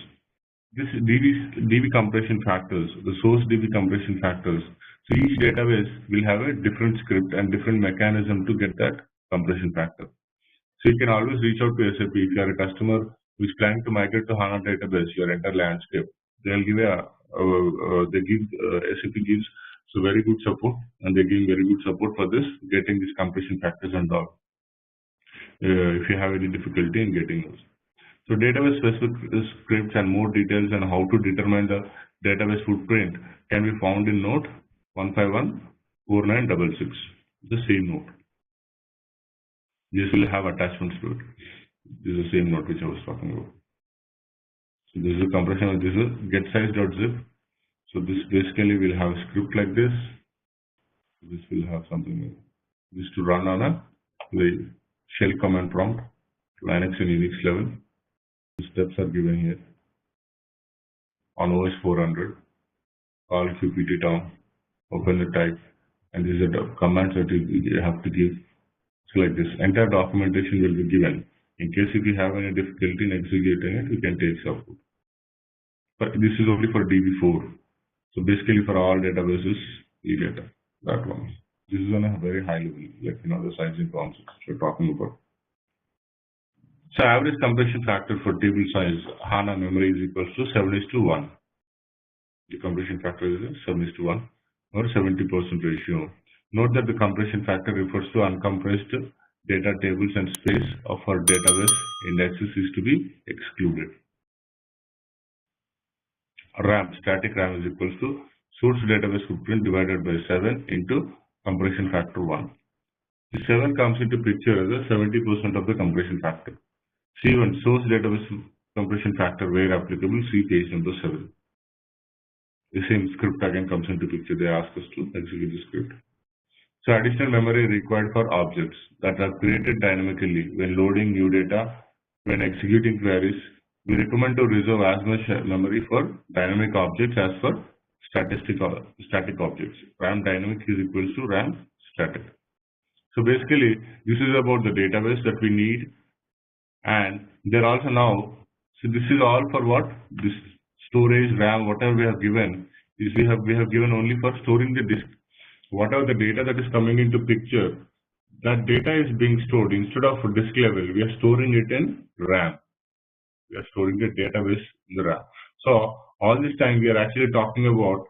This DB compression factors, the source DB compression factors. So each database will have a different script and different mechanism to get that compression factor. So you can always reach out to SAP if you are a customer who is planning to migrate to HANA database, your entire landscape. They'll give SAP gives so very good support, and they give very good support for this, getting these compression factors and all. If you have any difficulty in getting those. So database specific scripts and more details on how to determine the database footprint can be found in note 1514966, the same note. This will have attachments to it. This is the same note which I was talking about. So this is a compression, this is getSize.zip. So this basically will have a script like this. This will have something like this to run on the shell command prompt, Linux and Unix level. The steps are given here. On OS 400, call qpt down, open the type, and these are the commands that you have to give So like this, entire documentation will be given. In case if you have any difficulty in executing it, you can take support. But this is only for DB4. So basically for all databases, you get that one. This is on a very high level, like the sizing concepts we're talking about. So average compression factor for table size HANA memory is equals to 7:1. The compression factor is 7:1 or 70% ratio. Note that the compression factor refers to uncompressed data tables and space of our database indexes is to be excluded. RAM, static RAM is equals to source database footprint divided by 7 into compression factor 1. The 7 comes into picture as a 70% of the compression factor. C1, source database compression factor where applicable, see page number 7. The same script again comes into picture. They ask us to execute the script. So additional memory required for objects that are created dynamically when loading new data, when executing queries. We recommend to reserve as much memory for dynamic objects as for static objects. RAM dynamic is equals to RAM static. So basically, this is about the database that we need, and they're also now. So this is all for what? This storage, RAM, whatever we have given is we have given only for storing the disk. Whatever the data that is coming into picture, that data is being stored instead of disk level. We are storing it in RAM. We are storing the database in the RAM. So all this time we are actually talking about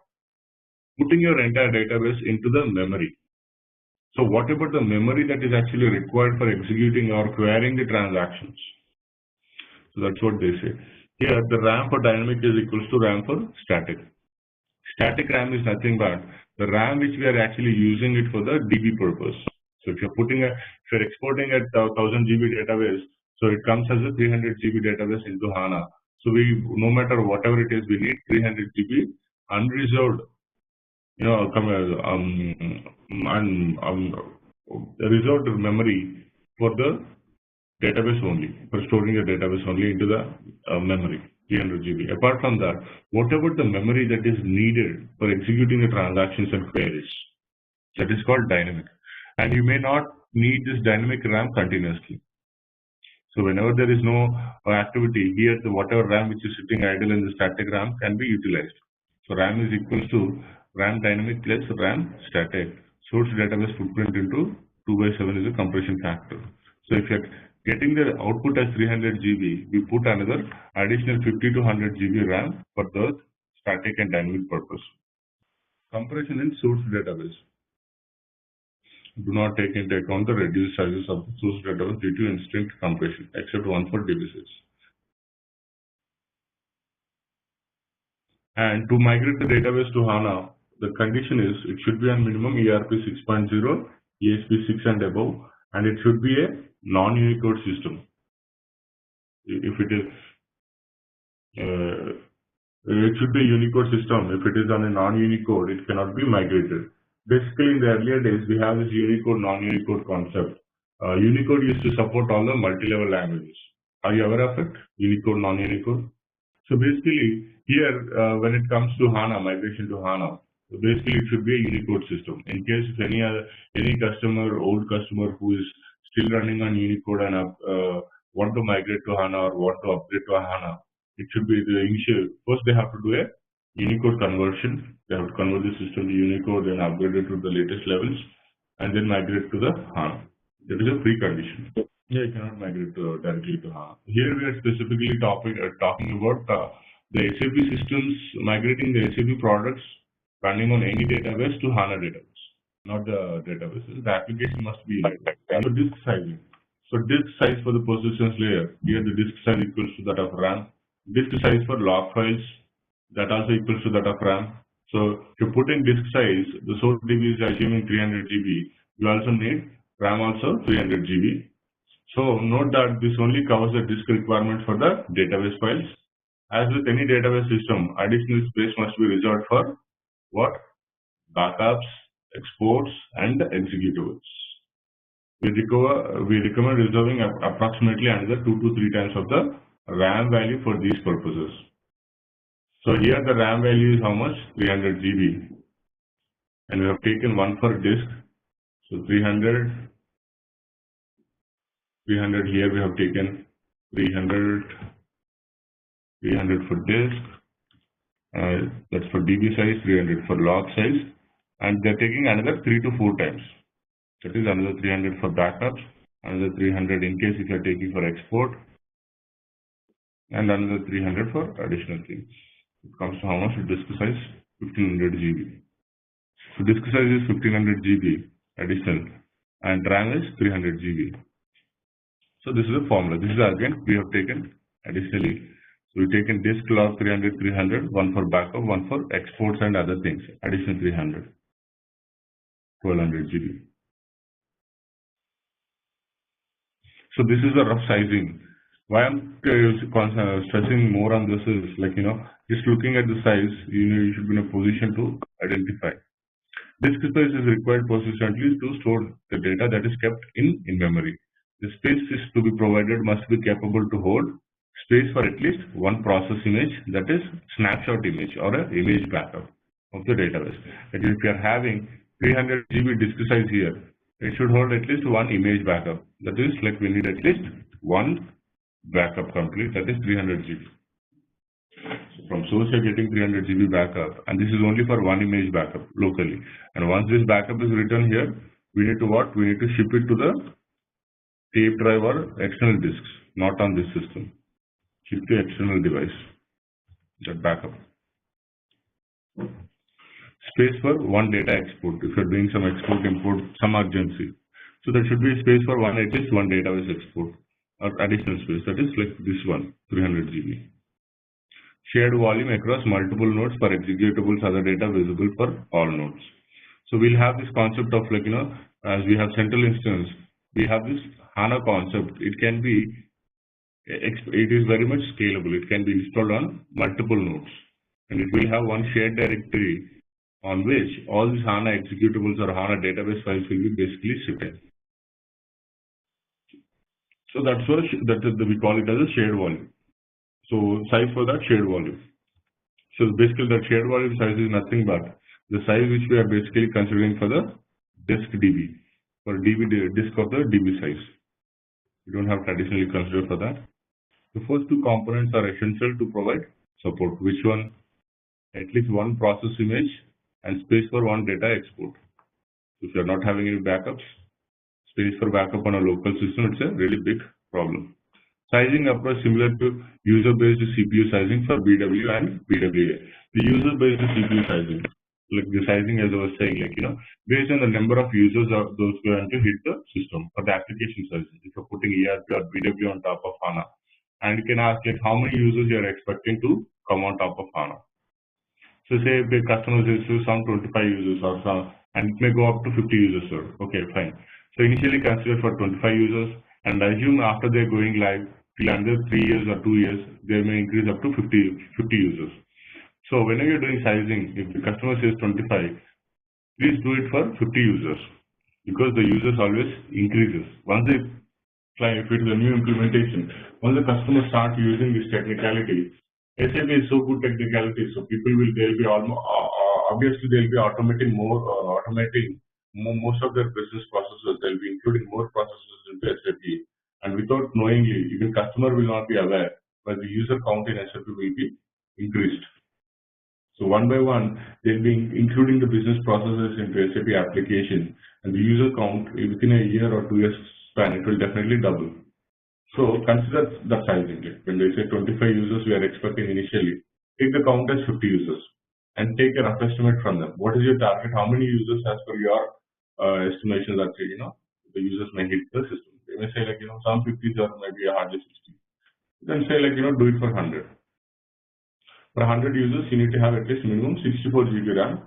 putting your entire database into the memory. So what about the memory that is actually required for executing or querying the transactions? So that's what they say. Here the RAM for dynamic is equals to RAM for static. Static RAM is nothing but the RAM which we are actually using it for the DB purpose. So if you're exporting a 1000 GB database, so it comes as a 300 GB database into HANA. So no matter whatever it is, we need 300 GB unreserved, reserved memory for the database only, for storing the database only into the memory, 300 GB. Apart from that, whatever the memory that is needed for executing the transactions and queries, that is called dynamic. And you may not need this dynamic RAM continuously. So whenever there is no activity, here the whatever RAM which is sitting idle in the static RAM can be utilized. So RAM is equals to RAM dynamic plus RAM static. Source database footprint into 2/7 is a compression factor. So if you're getting the output as 300 GB, we put another additional 50 to 100 GB RAM for the static and dynamic purpose. Compression in source database. Do not take into account the reduced sizes of the source database due to instant compression, except one for DB6. And to migrate the database to HANA, the condition is it should be on minimum ERP 6.0, ESP 6 and above, and it should be a non-Unicode system. If it is, it should be a Unicode system. If it is on a non-Unicode, it cannot be migrated. Basically, in the earlier days, we have this Unicode, non-Unicode concept. Unicode used to support all the multi-level languages. Are you aware of it? Unicode, non-Unicode. So basically, here, when it comes to HANA, migration to HANA, so basically it should be a Unicode system. In case if any customer, old customer who is still running on Unicode and want to migrate to HANA or want to upgrade to HANA, it should be the initial. First, they have to do a Unicode conversion. They have to convert the system to Unicode and upgrade it to the latest levels, and then migrate to the HANA. That is a precondition. Yeah, you cannot migrate directly to HANA. Here we are specifically talking about the SAP systems, migrating the SAP products running on any database to HANA database, not the databases. The application must be so disk sizing. So disk size for the persistence layer. Here the disk size equals to that of RAM. Disk size for log files, that also equals to that of RAM. So if you put in disk size, the source DB is assuming 300 GB. You also need RAM also 300 GB. So note that this only covers the disk requirement for the database files. As with any database system, additional space must be reserved for what? Backups, exports, and executables. We recommend reserving approximately another 2 to 3 times of the RAM value for these purposes. So here the RAM value is how much? 300 GB. And we have taken one for disk. So 300 300 here we have taken 300 for disk, that's for DB size, 300 for log size, and they're taking another 3 to 4 times. That is another 300 for backups, another 300 in case if you're taking for export, and another 300 for additional things. It comes to how much? Disk size 1500 GB. So disk size is 1500 GB additional, and RAM is 300 GB. So this is a formula. This is again we have taken additionally. So we've taken disk log 300, one for backup, one for exports and other things. Additional 300, 1200 GB. So this is the rough sizing. Why I'm stressing more on this is just looking at the size, you should be in a position to identify. Disk space is required persistently to store the data that is kept in memory. The space is to be provided must be capable to hold space for at least one process image, that is snapshot image or an image backup of the database. That is, if you are having 300 GB disk size here, it should hold at least one image backup. That is, we need at least one backup complete, that is 300 GB. So from source you're getting 300 GB backup, and this is only for one image backup locally. And once this backup is written here, we need to what? We need to ship it to the tape drive or external disks, not on this system. Ship to external device, that backup. Space for one data export. If you're doing some export, import, some urgency. So there should be space for at least one database export or additional space. That is like this one, 300 GB. Shared volume across multiple nodes for executables, other data visible for all nodes. So we'll have this concept of as we have central instance, we have this HANA concept. It is very much scalable. It can be installed on multiple nodes, and it will have one shared directory on which all these HANA executables or HANA database files will be basically sitting. So that's what we call it as a shared volume. So size for that shared volume. So basically that shared volume size is nothing but the size which we are basically considering for the disk DB, for disk of the DB size. We don't have traditionally considered for that. The first two components are essential to provide support. Which one? At least one process image and space for one data export. If you're not having any backups, space for backup on a local system, it's a really big problem. Sizing approach similar to user-based CPU sizing for BW and BWA. The user-based CPU sizing, like the sizing as I was saying, based on the number of users of those going to hit the system for the application sizing. If you're putting ERP or BW on top of HANA, and you can ask how many users you are expecting to come on top of HANA. So say if the customer is some 25 users or some, and it may go up to 50 users. Okay, fine. So initially consider for 25 users, and assume after they're going live till under 3 years or 2 years, they may increase up to 50 users. So whenever you're doing sizing, if the customer says 25, please do it for 50 users, because the users always increases. Once they try, if it is a new implementation, once the customer start using this technicality, SAP is so good technicality, so people they'll be obviously they'll be automating most of their business processes. They'll be including more processes into SAP, and without knowingly, even customer will not be aware, but the user count in SAP will be increased. So one by one, they'll be including the business processes into SAP application, and the user count within a year or 2 years span, it will definitely double. So consider the sizing. When they say 25 users we are expecting initially, take the count as 50 users and take a rough estimate from them. What is your target? How many users as per your estimation that the users may hit the system? They may say some 50s or maybe hardly 60. Then say do it for 100. For 100 users, you need to have at least minimum 64 GB RAM,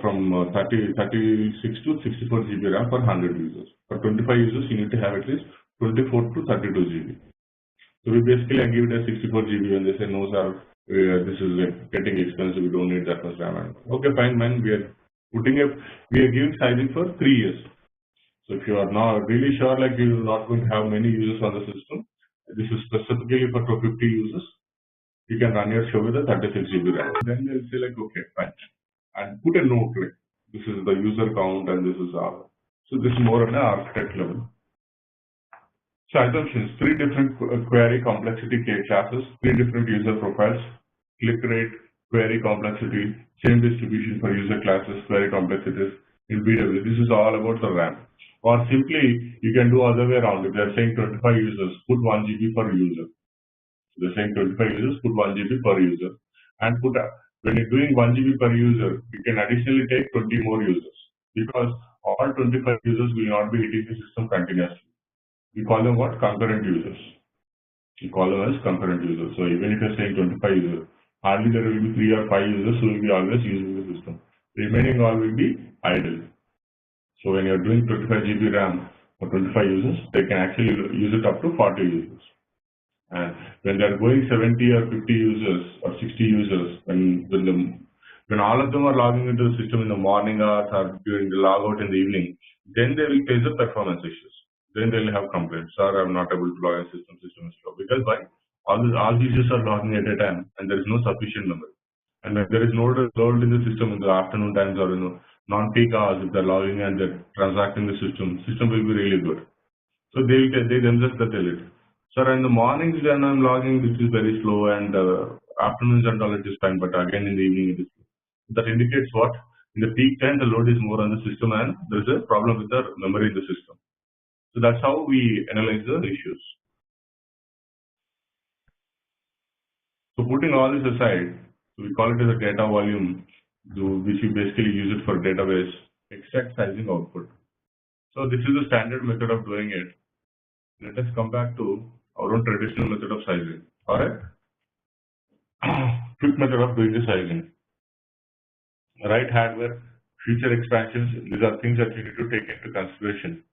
from 36 to 64 GB RAM for 100 users. For 25 users, you need to have at least 24 to 32 GB. So we basically give it a 64 GB, and they say no sir, this is getting expensive, we don't need that much RAM. Okay, fine man, we are giving sizing for 3 years. So if you are not really sure you're not going to have many users on the system, this is specifically for 50 users, you can run your show with a 36 GB RAM. Then they'll say okay, fine. And put a note this is the user count and this is our. So this is more on an architect level. So assumptions, 3 different query complexity classes, 3 different user profiles, click rate, query complexity, same distribution for user classes, query complexities in BW. This is all about the RAM. Or simply, you can do other way around. If they are saying 25 users, put 1 GB per user. So they're saying 25 users, put 1 GB per user. And when you're doing 1 GB per user, you can additionally take 20 more users. Because all 25 users will not be hitting the system continuously. We call them what? Concurrent users. We call them as concurrent users. So even if you're saying 25 users, hardly there will be 3 or 5 users who will be always using the system. Remaining all will be idle. So when you're doing 25 GB RAM for 25 users, they can actually use it up to 40 users. And when they're going 70 or 50 users or 60 users, when all of them are logging into the system in the morning hours or during the logout in the evening, then they will face the performance issues. Then they'll have complaints. Sir, I'm not able to log in system is slow. Because why? All these users are logging at a time and there is no sufficient memory. And when there is no load in the system in the afternoon times or non-peak hours, if they're logging and they're transacting the system will be really good. So they themselves tell it. Sir, in the mornings when I'm logging, this is very slow, and afternoons and all it is fine, but again in the evening it is slow. That indicates what? In the peak time, the load is more on the system and there's a problem with the memory in the system. So that's how we analyze the issues. So putting all this aside, we call it as a data volume, which we basically use it for database extract sizing output. So this is the standard method of doing it. Let us come back to our own traditional method of sizing. Alright? Quick method of doing the sizing. Right hardware, future expansions, these are things that you need to take into consideration.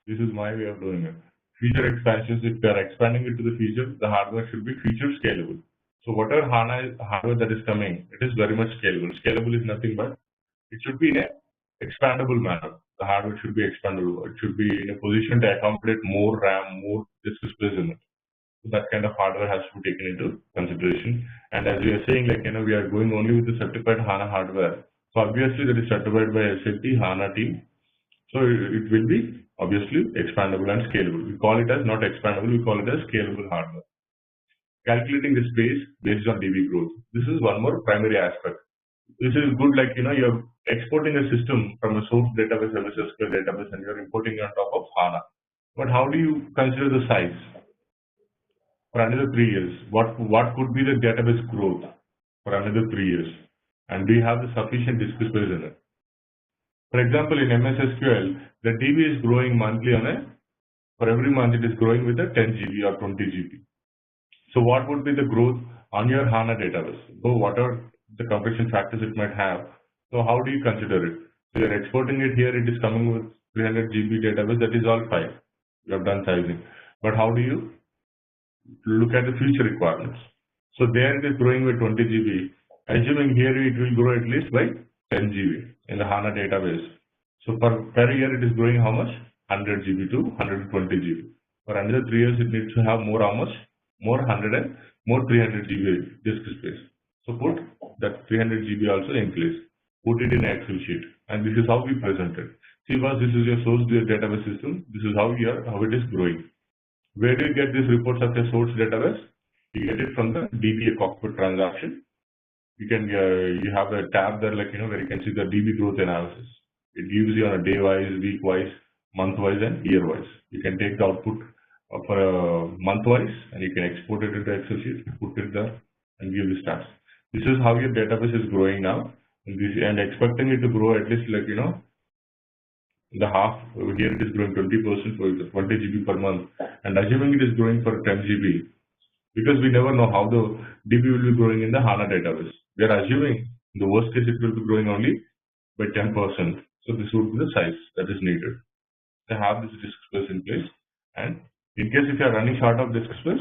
This is my way of doing it. Future expansions, if they are expanding it to the future, the hardware should be future scalable. So whatever HANA hardware that is coming, it is very much scalable. Scalable is nothing but it should be in a expandable manner. The hardware should be expandable. It should be in a position to accommodate more RAM, more disk space in it. So that kind of hardware has to be taken into consideration. And as we are saying, we are going only with the certified HANA hardware. So obviously that is certified by SAP HANA team. So it will be obviously expandable and scalable. We call it as not expandable, we call it as scalable hardware. Calculating the space based on DB growth. This is one more primary aspect. This is good, you're exporting a system from a source database, a SQL database, and you're importing it on top of HANA. But how do you consider the size? For another 3 years, what could be the database growth for another 3 years? And do you have the sufficient disk space in it? For example, in MS SQL, the DB is growing monthly for every month it is growing with a 10 GB or 20 GB. So what would be the growth on your HANA database? So whatever the compression factors it might have. So how do you consider it? So you're exporting it here, it is coming with 300 GB database, that is all fine. You have done sizing. But how do you look at the future requirements? So there it is growing with 20 GB. Assuming here it will grow at least by 10 GB in the HANA database. So per year it is growing how much? 100 GB to 120 GB. For another 3 years it needs to have more how much? More 100 and more 300 GB disk space. So put that 300 GB also in place. Put it in an Excel sheet. And this is how we present it. See, once this is your source database system, this is how it is growing. Where do you get these reports of your source database? You get it from the DBA cockpit transaction. You can you have a tab there where you can see the DB growth analysis. It gives you on a day wise, week wise, month wise, and year wise. You can take the output for a month wise and you can export it into Excel sheet, put it there, and give the stats. This is how your database is growing now, and expecting it to grow at least the half. Here it is growing 20% for 20 GB per month, and assuming it is growing for 10 GB, because we never know how the DB will be growing in the HANA database. We are assuming in the worst case it will be growing only by 10%. So this would be the size that is needed to have this disk space in place. And in case if you are running short of disk space,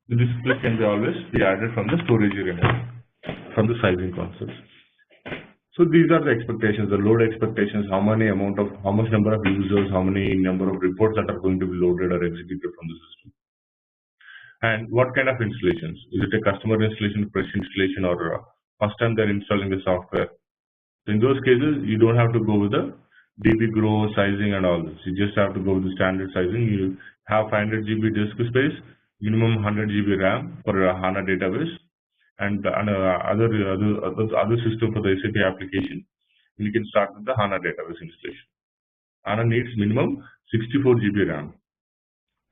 the disk space can be always be added from the storage area, from the sizing concepts. So these are the expectations, the load expectations, how much number of users, how many number of reports that are going to be loaded or executed from the system. And what kind of installations? Is it a customer installation, fresh installation, or first time they're installing the software? So in those cases, you don't have to go with the DB grow, sizing and all this. You just have to go with the standard sizing. You have 500 GB disk space, minimum 100 GB RAM for a HANA database, and other system for the SAP application. You can start with the HANA database installation. HANA needs minimum 64 GB RAM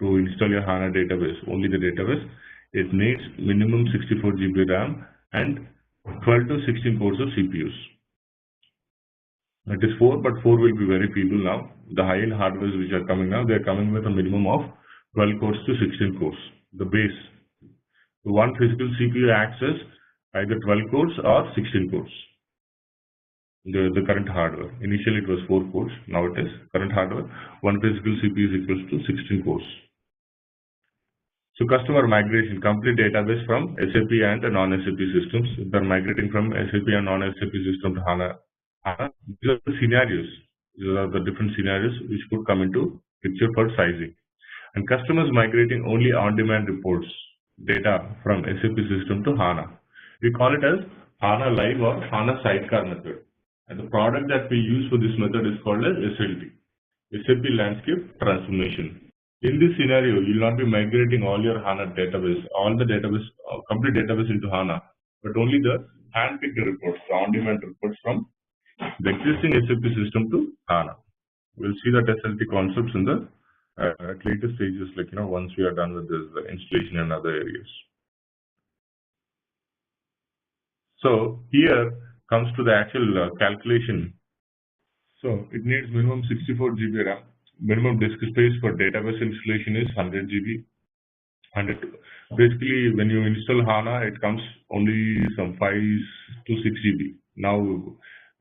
to install your HANA database. Only the database. It needs minimum 64 GB RAM and 12 to 16 cores of CPUs. It is 4, but 4 will be very feeble now. The high-end hardwares which are coming now, they are coming with a minimum of 12 cores to 16 cores. The base. One physical CPU access either 12 cores or 16 cores. The current hardware. Initially it was 4 cores. Now it is current hardware. One physical CPU is equals to 16 cores. So customer migration, complete database from SAP and non-SAP systems. They're migrating from SAP and non-SAP system to HANA. These are the scenarios. These are the different scenarios which could come into picture for sizing. And customers migrating only on-demand reports data from SAP system to HANA. We call it as HANA Live or HANA Sidecar method. And the product that we use for this method is called as SLT, SAP Landscape Transformation. In this scenario, you will not be migrating all your HANA database, all the database, complete database into HANA, but only the hand-picked reports, the on-demand reports from the existing SAP system to HANA. We'll see that SLT concepts in the at later stages, like once we are done with this installation and other areas. So here comes to the actual calculation. So it needs minimum 64 GB RAM. Minimum disk space for database installation is 100 GB. 100. Basically, when you install HANA, it comes only some 5 to 6 GB. Now,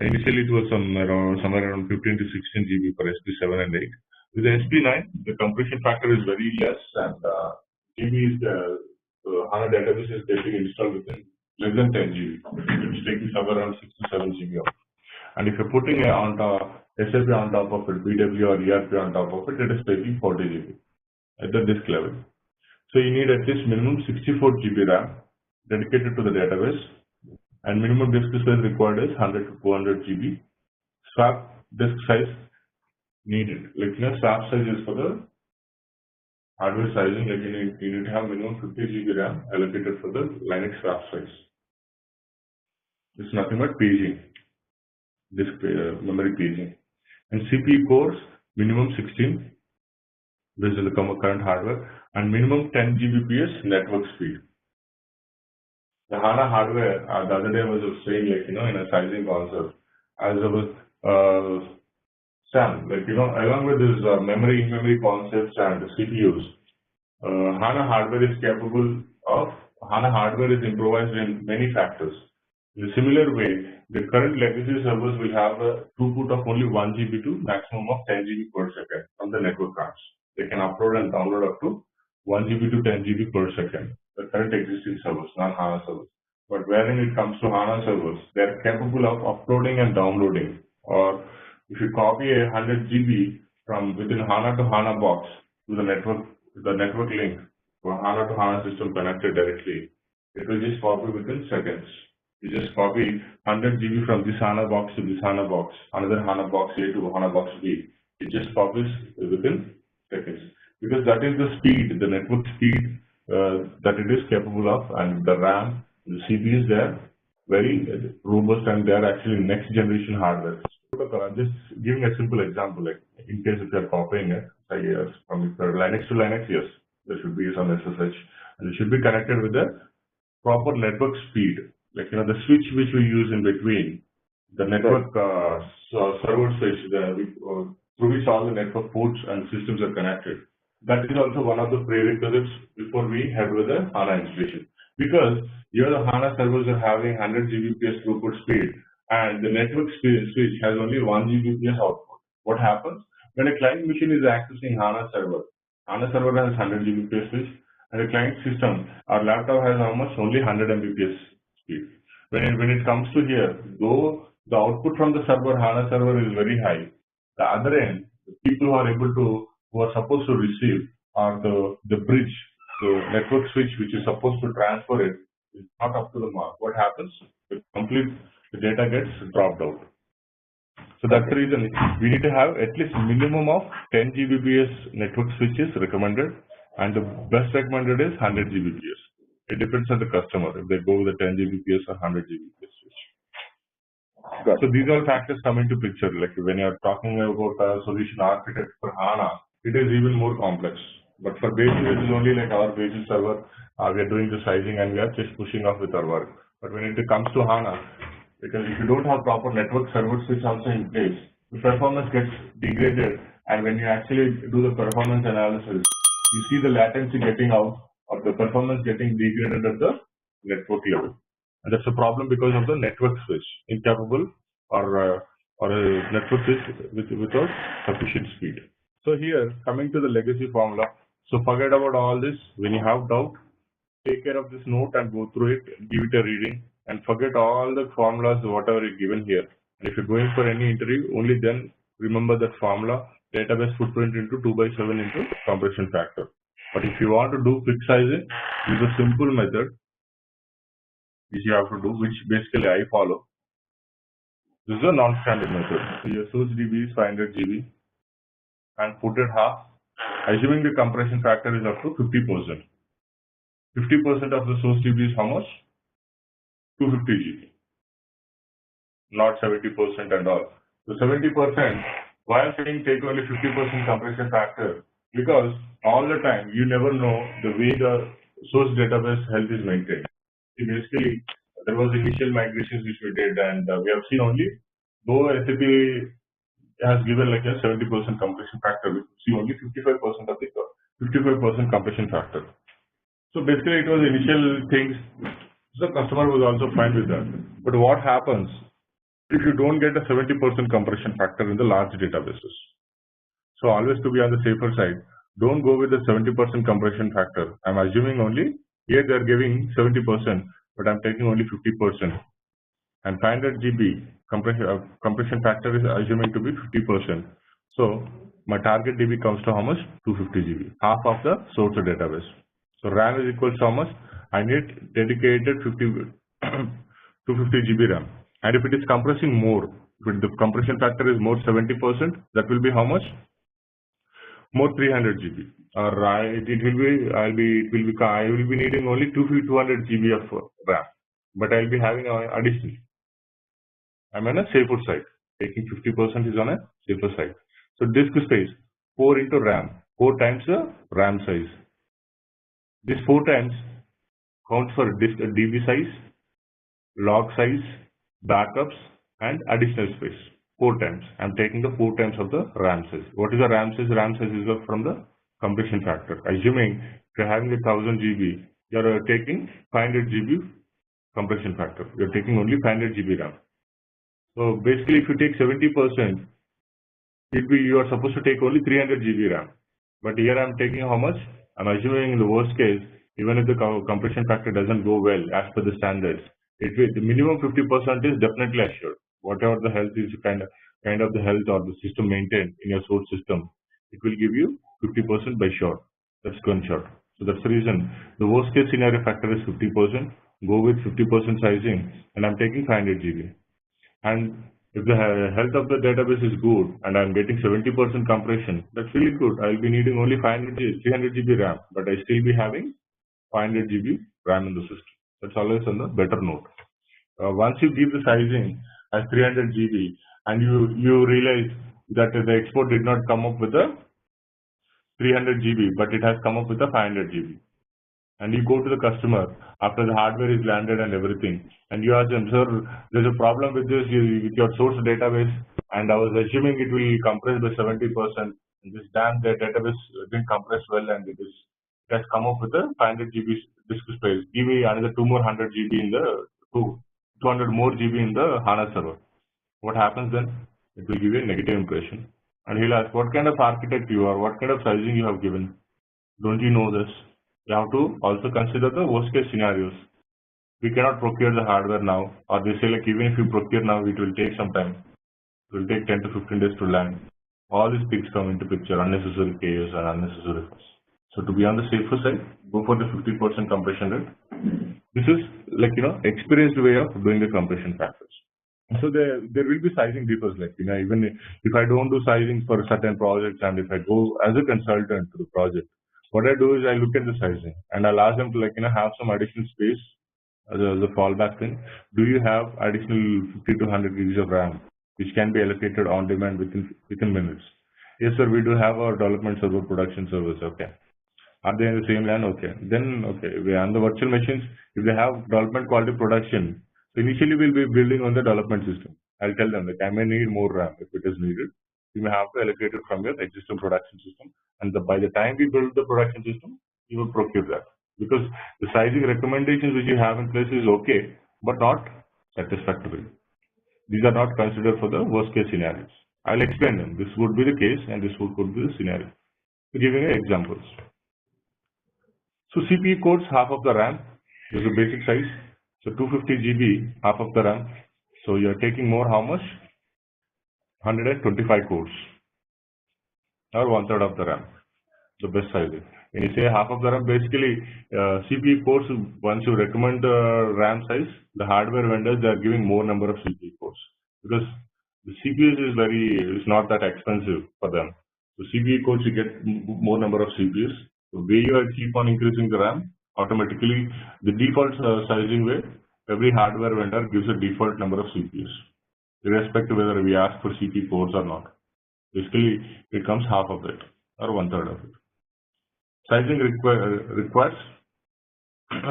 initially it was somewhere around 15 to 16 GB for SP7 and 8. With the SP9, the compression factor is very less, and GB is HANA database is getting installed within less than 10 GB. It's taking somewhere around 6 to 7 GB off. And if you're putting on top, SAP on top of it, BW or ERP on top of it, it is taking 40 GB at the disk level. So you need at least minimum 64 GB RAM dedicated to the database, and minimum disk space required is 100 to 200 GB. Swap disk size needed. Like swap size is for the hardware sizing. Like you need to have minimum 50 GB RAM allocated for the Linux swap size. It's nothing but paging, disk memory paging. And CPU cores minimum 16 based on the current hardware, and minimum 10 Gbps network speed. The HANA hardware, the other day I was saying, like, in a sizing concept, as our SAM, like, along with this in-memory concepts and the CPUs, HANA hardware is capable of, HANA hardware is improvised in many factors. In a similar way, the current legacy servers will have a throughput of only 1 GB to maximum of 10 GB per second from the network cards. They can upload and download up to 1 GB to 10 GB per second. The current existing servers, not HANA servers. But wherein it comes to HANA servers, they are capable of uploading and downloading. Or if you copy 100 GB from within HANA to HANA box to the network link for HANA to HANA system connected directly, it will just copy within seconds. You just copy 100 GB from this HANA box to this HANA box, another HANA box A to HANA box B. It just copies within seconds. Because that is the speed, the network speed that it is capable of, and the RAM, the CPUs, they are very robust, and they are actually next generation hardware. Just giving a simple example, like in case if you are copying it, from Linux to Linux, yes, there should be some SSH, and it should be connected with the proper network speed. Like, the switch which we use in between, the network server switch, through which all the network ports and systems are connected. That is also one of the prerequisites before we head with the HANA installation. Because here the HANA servers are having 100 Gbps throughput speed, and the network switch has only 1 Gbps output. What happens? When a client machine is accessing HANA server has 100 Gbps switch, and a client system, our laptop has almost only 100 Mbps speed. When it comes to here, though the output from the HANA server is very high, the other end, the people who are supposed to receive, or the bridge, the network switch which is supposed to transfer it, is not up to the mark. What happens? The data gets dropped out. So that's the reason we need to have at least minimum of 10 Gbps network switches recommended, and the best recommended is 100 Gbps. It depends on the customer if they go with the 10 Gbps or 100 Gbps switch. So these all factors come into picture. Like when you are talking about a solution architect for HANA, it is even more complex. But for basis, it is only like our basis server. We are doing the sizing and we are just pushing off with our work. But when it comes to HANA, because if you don't have proper network server switch also in place, the performance gets degraded. And when you actually do the performance analysis, you see the latency getting out or the performance getting degraded at the network level. And that's a problem because of the network switch incapable or a network switch without sufficient speed. So here, coming to the legacy formula. So forget about all this. When you have doubt, take care of this note and go through it, give it a reading, and forget all the formulas, whatever is given here. And if you're going for any interview, only then remember that formula, database footprint into 2/7 into compression factor. But if you want to do quick sizing, use a simple method which you have to do, which basically I follow. This is a non-standard method. So your source DB is 500 GB and put it half, assuming the compression factor is up to 50%. 50% of the source DB is how much? 250 GB, not 70% and all. So 70%, why I'm saying take only 50% compression factor? Because all the time you never know the way the source database health is maintained. Basically, there was initial migrations which we did, and we have seen only, though SAP has given like a 70% compression factor, we see only 55% of the 55% compression factor. So basically, it was initial things. The customer was also fine with that. But what happens if you don't get a 70% compression factor in the large databases? So always to be on the safer side, don't go with the 70% compression factor. I'm assuming only here they are giving 70%, but I'm taking only 50%. And 500 GB compression factor is assuming to be 50%. So my target DB comes to how much? 250 GB, half of the source database. So RAM is equal to how much? I need dedicated 250 GB RAM. And if it is compressing more, if the compression factor is more 70%, that will be how much? More 300 GB. Or I will be needing only 200 GB of RAM, but I'll be having additional. I'm on a safer side. Taking 50% is on a safer side. So disk space 4 into RAM, 4 times the RAM size. This 4 times counts for disk DB size, log size, backups, and additional space. 4 times. I'm taking the 4 times of the RAM size. What is the RAM size? RAM size is from the compression factor. Assuming if you're having a 1000 GB, you're taking 500 GB compression factor. You're taking only 500 GB RAM. So basically, if you take 70%, you are supposed to take only 300 GB RAM. But here I'm taking how much? I'm assuming in the worst case, even if the compression factor doesn't go well as per the standards, the minimum 50% is definitely assured. Whatever the health is kind of the health or the system maintained in your source system, it will give you 50% by sure. That's gunshot. So that's the reason the worst case scenario factor is 50%. Go with 50% sizing, and I'm taking 500 GB. And if the health of the database is good and I'm getting 70% compression, that's really good. I'll be needing only 300 GB RAM, but I still be having 500 GB RAM in the system. That's always on the better note. Once you give the sizing as 300 GB and you realize that the export did not come up with a 300 GB, but it has come up with a 500 GB. And you go to the customer after the hardware is landed and everything, and you ask them, sir, there's a problem with this with your source database, and I was assuming it will compress by 70%. And this damn database didn't compress well, and it has come up with a 500 GB disk space. Give me another 200 GB in the 200 more GB in the HANA server. What happens then? It will give you a negative impression, and he'll ask, what kind of architect you are, what kind of sizing you have given. Don't you know this? You have to also consider the worst case scenarios. We cannot procure the hardware now, or they say like even if you procure now, it will take some time. It will take 10 to 15 days to land. All these things come into picture, unnecessary chaos and unnecessary costs. So to be on the safer side, go for the 50% compression rate. This is like experienced way of doing the compression factors. So there will be sizing differs, like, even if I don't do sizing for certain projects, and if I go as a consultant to the project, what I do is I look at the sizing and I'll ask them to, have some additional space as a fallback thing. Do you have additional 50 to 100 gigs of RAM, which can be allocated on demand within minutes? Yes, sir, we do have our development server, production servers. Okay. Are they in the same LAN? Okay. Then, okay, on the virtual machines, if they have development quality production, so initially we'll be building on the development system. I'll tell them that I may need more RAM if it is needed. You may have to allocate it from your existing production system. And by the time we build the production system, you will procure that. Because the sizing recommendations which you have in place is okay, but not satisfactory. These are not considered for the worst case scenarios. I'll explain them. This would be the case and this could be the scenario. Giving examples. So CPU codes, half of the RAM. This is the basic size. So 250 GB, half of the RAM. So you're taking more, how much? 125 cores, or 1/3 of the RAM. The best size. When you say half of the RAM, basically CPU cores, once you recommend the RAM size, the hardware vendors, they are giving more number of CPU cores, because the CPUs is not that expensive for them. So CPU cores, you get more number of CPUs. The way you keep on increasing the RAM, automatically the default sizing way, every hardware vendor gives a default number of CPUs, irrespective whether we ask for CPU cores or not. Basically, it comes half of it or 1/3 of it. Sizing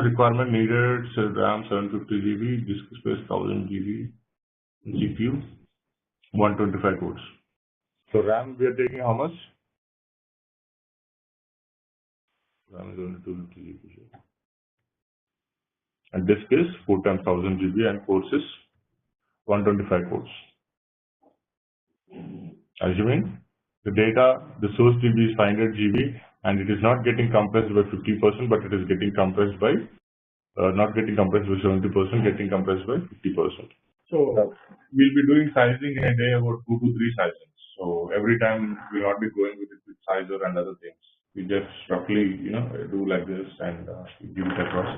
requirement needed, so RAM 750 GB, disk space 1000 GB, GPU 125 cores. So RAM we are taking how much? RAM is only 250 GB. And disk is 4 times 1000 GB and cores is 125 cores. Assuming the data, the source GB is 500 GB and it is not getting compressed by 50%, but it is getting compressed by, not getting compressed by 70%, getting compressed by 50%. So we'll be doing sizing in a day about 2 to 3 sizings. So every time we'll not be going with the quick sizer and other things. We just roughly, do like this and give it across.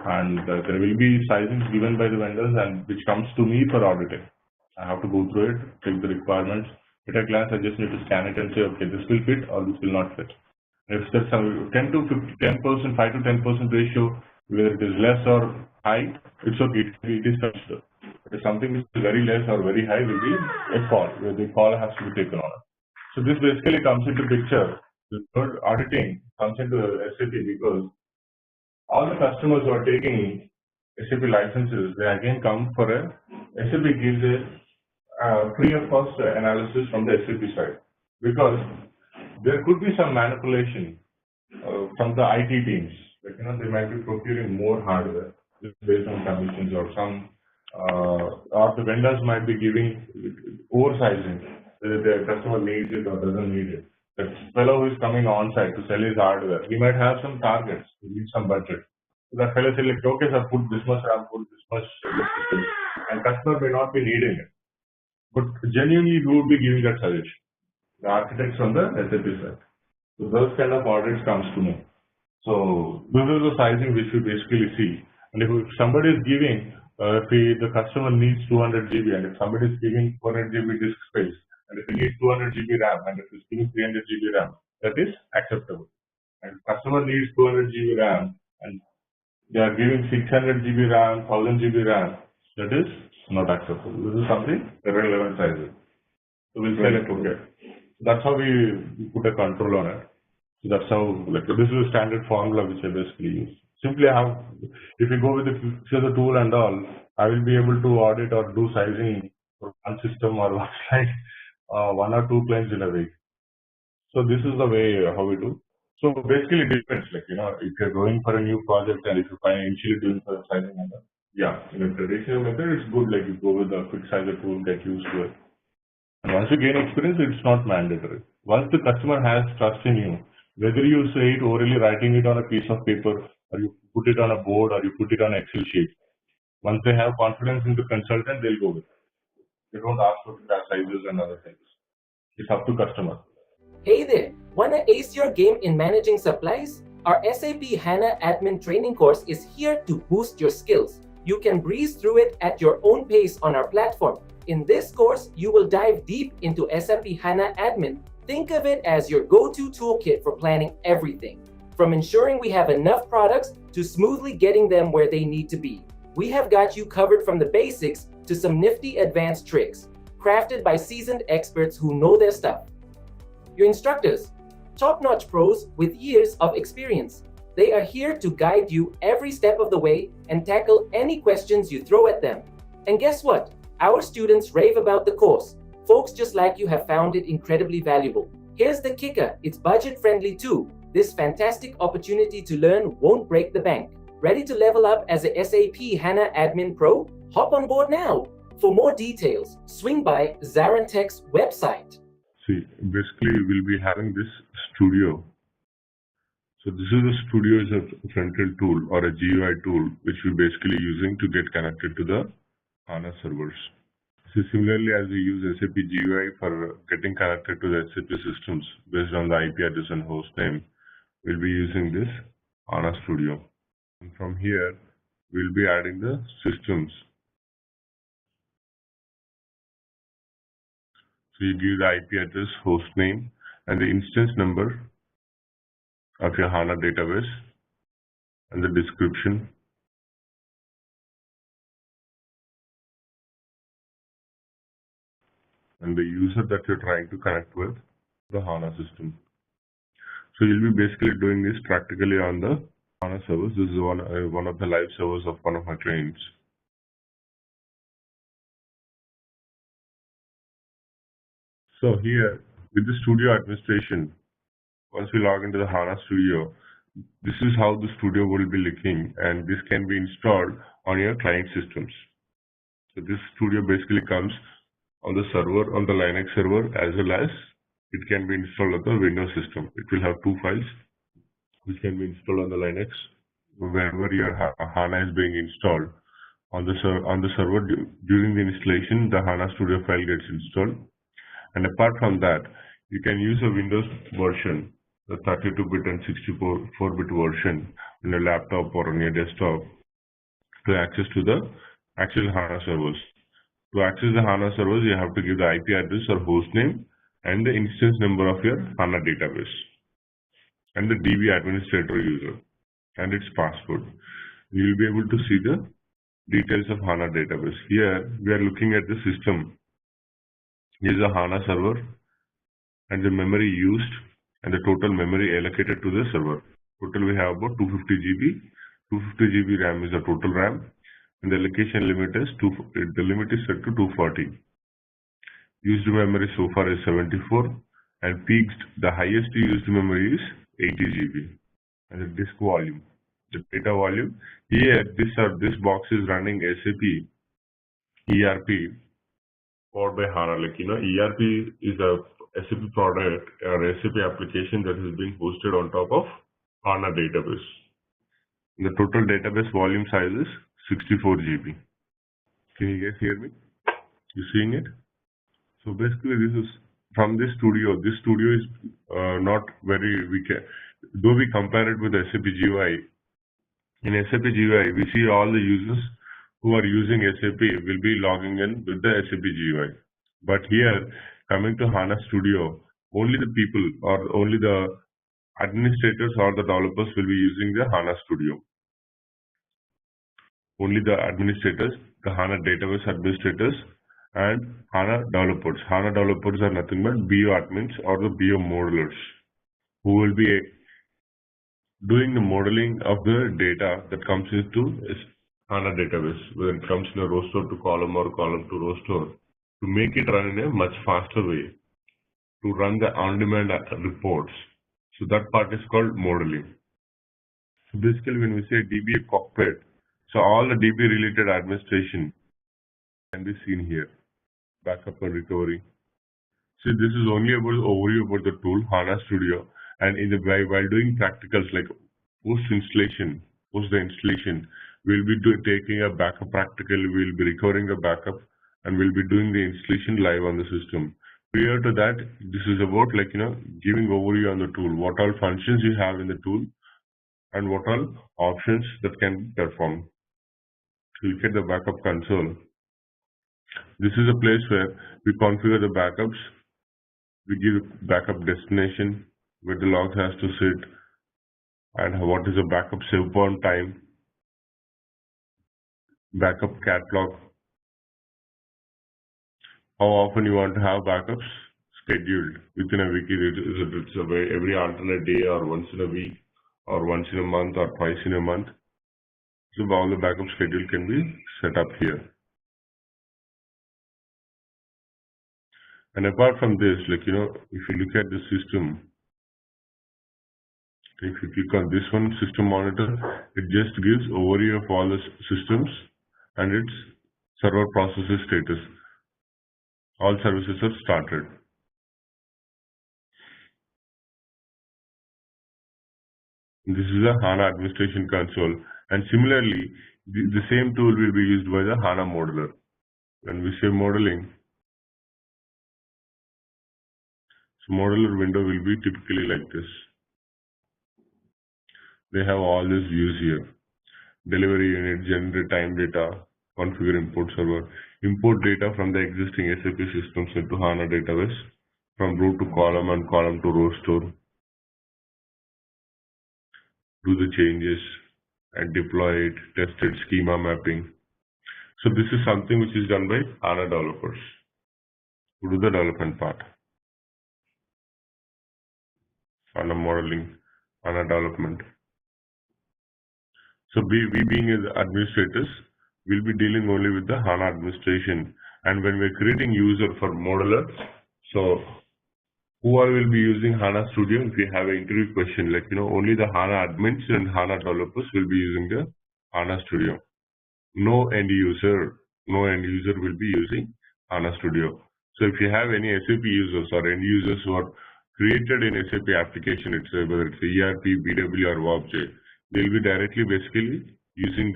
And there will be sizings given by the vendors and which comes to me for auditing. I have to go through it, check the requirements. At a glance, I just need to scan it and say, okay, this will fit or this will not fit. If there's some 10 to 10%, 5 to 10% ratio, whether it is less or high, it's okay. It is considered. If something is very less or very high, will be a call, where the call has to be taken on. So this basically comes into picture. The third auditing comes into SAP because all the customers who are taking SAP licenses, they again come for a SAP gives a free of cost analysis from the SAP side, because there could be some manipulation from the IT teams. Like, they might be procuring more hardware based on conditions, or some or the vendors might be giving oversizing, whether the customer needs it or doesn't need it. The fellow who is coming on site to sell his hardware, he might have some targets, he needs some budget. So that fellow says, like, okay, sir, put this much RAM, put this much, and customer may not be needing it. But genuinely, we would be giving that suggestion. The architects from the SAP side. So those kind of audits comes to me. So this is the sizing which we basically see. And if somebody is giving, if the customer needs 200 GB, and if somebody is giving 400 GB disk space, and if he needs 200 GB RAM, and if he's giving 300 GB RAM, that is acceptable. And if customer needs 200 GB RAM, and they are giving 600 GB RAM, 1000 GB RAM, that is not acceptable. This is something irrelevant sizing. So we'll say, like, okay. That's how we put a control on it. So that's how, like, this is a standard formula which I basically use. Simply if you go with the tool and all, I will be able to audit or do sizing for one system or one client, 1 or 2 clients in a week. So this is the way how we do. So basically it depends, like, if you're going for a new project and if you find initially doing for the sizing and all, yeah, in a traditional method, it's good, like, you go with a quick sizer tool, get used to it. And once you gain experience, it's not mandatory. Once the customer has trust in you, whether you say it orally, writing it on a piece of paper, or you put it on a board, or you put it on Excel sheet, once they have confidence in the consultant, they'll go with it. They don't ask for sizes and other things. It's up to customer. Hey there, wanna ace your game in managing supplies? Our SAP HANA Admin Training course is here to boost your skills. You can breeze through it at your own pace on our platform. In this course, you will dive deep into SAP HANA Admin. Think of it as your go-to toolkit for planning everything, from ensuring we have enough products to smoothly getting them where they need to be. We have got you covered from the basics to some nifty advanced tricks, crafted by seasoned experts who know their stuff. Your instructors, top-notch pros with years of experience. They are here to guide you every step of the way and tackle any questions you throw at them. And guess what? Our students rave about the course. Folks just like you have found it incredibly valuable. Here's the kicker, it's budget-friendly too. This fantastic opportunity to learn won't break the bank. Ready to level up as a SAP HANA Admin Pro? Hop on board now. For more details, swing by ZaranTech's website. See, basically we'll be having this studio. So this is a studio is a front-end tool or a GUI tool which we're basically using to get connected to the HANA servers. So similarly, as we use SAP GUI for getting connected to the SAP systems based on the IP address and host name, we'll be using this HANA Studio. And from here, we'll be adding the systems. So you give the IP address, host name, and the instance number of your HANA database, and the description. And the user that you're trying to connect with the HANA system. So you'll be basically doing this practically on the HANA servers. This is one of the live servers of one of my clients. So here with the studio administration, once we log into the HANA Studio, this is how the studio will be looking, and this can be installed on your client systems. So this studio basically comes on the server, on the Linux server, as well as it can be installed on the Windows system. It will have two files which can be installed on the Linux wherever your HANA is being installed. On the server, during the installation, the HANA Studio file gets installed. And apart from that, you can use a Windows version, the 32-bit and 64-bit version on your laptop or on your desktop to access to the actual HANA servers. To access the HANA servers, you have to give the IP address or host name and the instance number of your HANA database and the DB administrator user and its password. You will be able to see the details of HANA database. Here, we are looking at the system. Here is a HANA server and the memory used and the total memory allocated to the server. Total we have about 250 GB. 250 GB RAM is the total RAM, and the allocation limit is the limit is set to 240. Used memory so far is 74, and peaked the highest used memory is 80 GB. And the disk volume, the data volume. Here this box is running SAP ERP powered by HANA. Like ERP is a SAP product or SAP application that is being hosted on top of HANA database. The total database volume size is 64 GB. Can you guys hear me? You seeing it? So basically, this is from this studio. This studio is not very though we compare it with SAP GUI. In SAP GUI, we see all the users who are using SAP will be logging in with the SAP GUI. But here, coming to HANA Studio, only the people or only the administrators or the developers will be using the HANA Studio. Only the administrators, the HANA database administrators, and HANA developers. HANA developers are nothing but BO admins or the BO modelers who will be doing the modeling of the data that comes into HANA database, when it comes in a row store to column or column to row store, to make it run in a much faster way, to run the on-demand reports. So that part is called modeling. So basically, when we say DB cockpit, so all the DB related administration can be seen here. Backup and recovery. So this is only about overview about the tool HANA Studio, and while doing practicals like post the installation, we'll be taking a backup practical, we'll be recovering a backup, and we'll be doing the installation live on the system. Prior to that, this is about giving overview on the tool, what all functions you have in the tool, and what all options that can be performed. Look at the backup console. This is a place where we configure the backups, we give backup destination, where the log has to sit, and what is the backup save point time, backup catalog, how often you want to have backups scheduled within a week. It's every alternate day or once in a week or once in a month or twice in a month. So all the backup schedule can be set up here. And apart from this, if you look at the system, if you click on this one, system monitor, it just gives overview of all the systems and its server processes status. All services are started. This is a HANA administration console, and similarly, the same tool will be used by the HANA modeler. When we say modeling, so modeler window will be typically like this. They have all these views here: delivery unit, generate time data, configure import server, import data from the existing SAP systems into HANA database, from row to column and column to row store, do the changes and deploy it, test it, schema mapping. So this is something which is done by HANA developers who do the development part. HANA modeling, HANA development. So we being as administrators, we'll be dealing only with the HANA administration. And when we're creating user for modeler, so who all will be using HANA Studio? If you have an interview question, only the HANA admins and HANA developers will be using the HANA Studio. No end user will be using HANA Studio. So if you have any SAP users or end users who are created in SAP application, whether it's ERP, BW or WebJ, they'll be directly basically using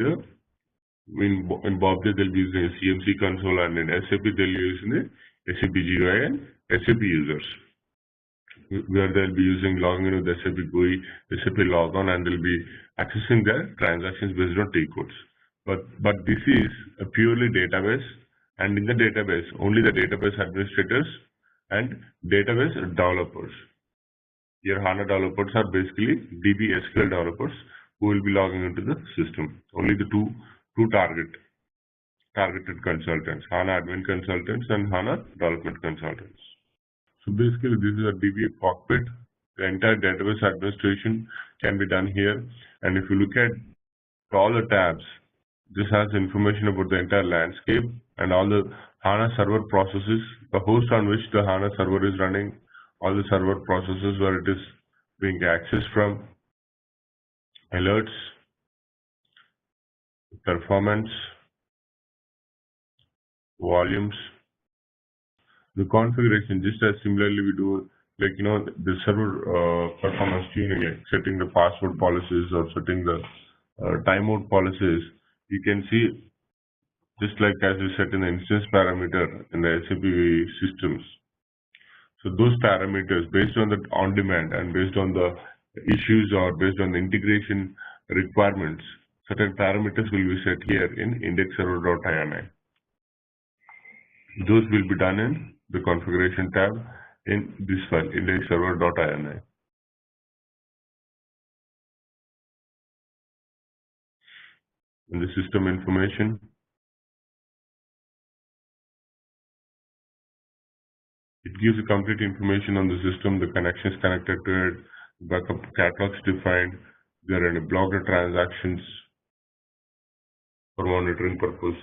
in WebJ they'll be using a CMC console, and in SAP they'll be using the SAP GUI and SAP users, where they'll be using logging in with SAP GUI, SAP logon, and they'll be accessing their transactions based on T codes. But this is a purely database, and in the database, only the database administrators and database developers. Your HANA developers are basically DB SQL developers who will be logging into the system. Only the two targeted consultants, HANA admin consultants and HANA development consultants. So basically, this is a DB cockpit. The entire database administration can be done here. And if you look at all the tabs, this has information about the entire landscape and all the HANA server processes, the host on which the HANA server is running, all the server processes where it is being accessed from, alerts, performance, volumes, the configuration, just as similarly we do the server performance tuning, like setting the password policies or setting the timeout policies. You can see just like as we set in the instance parameter in the SAP systems. So those parameters based on the on-demand and based on the issues or based on the integration requirements, certain parameters will be set here in indexserver.ini. Those will be done in the configuration tab in this file, indexserver.ini. In the system information, it gives you complete information on the system, the connections connected to it, backup catalogs defined, there are any blocked transactions for monitoring purpose.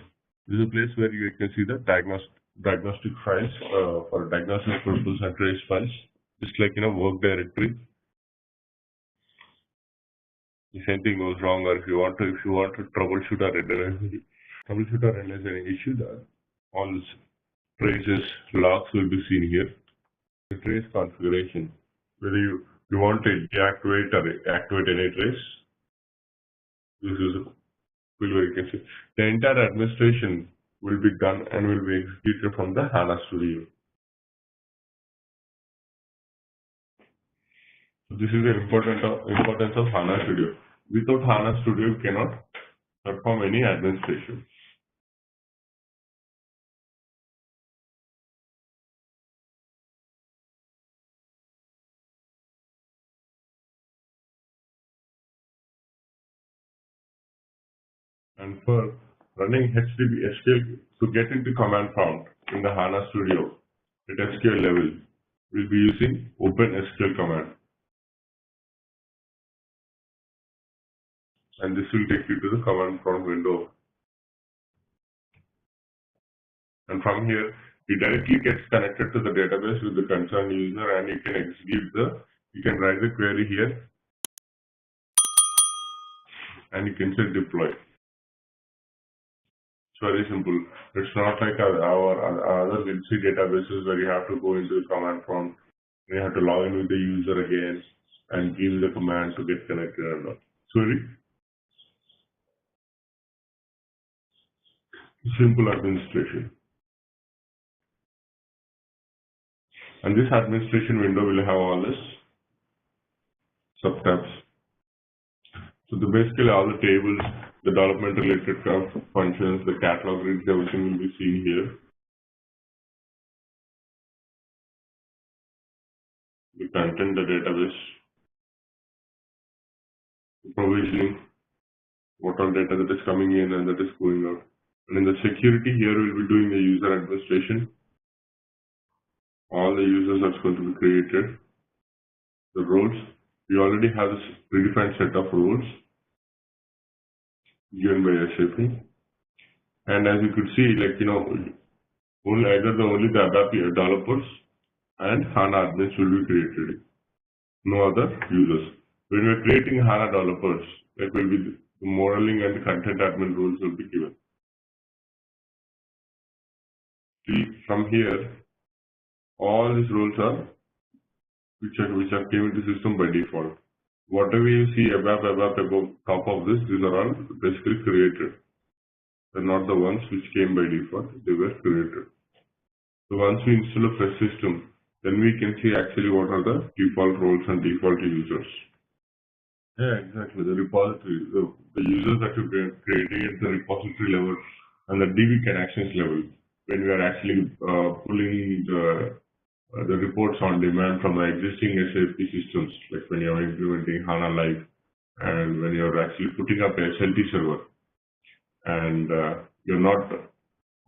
This is a place where you can see the diagnostic files for diagnostic purpose and trace files, just like work directory. If anything goes wrong, or if you want to troubleshoot or analyze any issue, that all these traces logs will be seen here. The trace configuration, whether you want to deactivate or activate any trace, this is a field where you can see the entire administration will be done and will be executed from the HANA Studio. So this is the importance of HANA Studio. Without HANA Studio, you cannot perform any administration. And for running HTTP SQL to get into command prompt in the HANA Studio at SQL level, we'll be using OpenSQL command. And this will take you to the command prompt window. And from here, it directly gets connected to the database with the concerned user, and you can write the query here, and you can say deploy. It's very simple. It's not like our other legacy databases where you have to go into the command prompt, and you have to log in with the user again and give the command to get connected or not. Sorry. Simple administration. And this administration window will have all this subtabs. So basically all the tables, the development related functions, the catalog reads, everything will be seen here. The content, the database, the provisioning, what all data that is coming in and that is going out. And in the security here, we'll be doing the user administration. All the users are going to be created. The roles, we already have this predefined set of roles given by SAP. And as you could see, only the ABAP developers and HANA admins will be created. No other users. When we are creating HANA developers, that will be the modeling and the content admin roles will be given. See, from here, all these roles are which are came into system by default. Whatever you see above top of this, these are all basically created. They're not the ones which came by default, they were created. So once we install a fresh system, then we can see actually what are the default roles and default users. Yeah, exactly. The repository, the users that you're creating at the repository level and the DB connections level, when we are actually pulling the reports on demand from the existing SAP systems, like when you're implementing HANA Live and when you're actually putting up a SLT server and you're not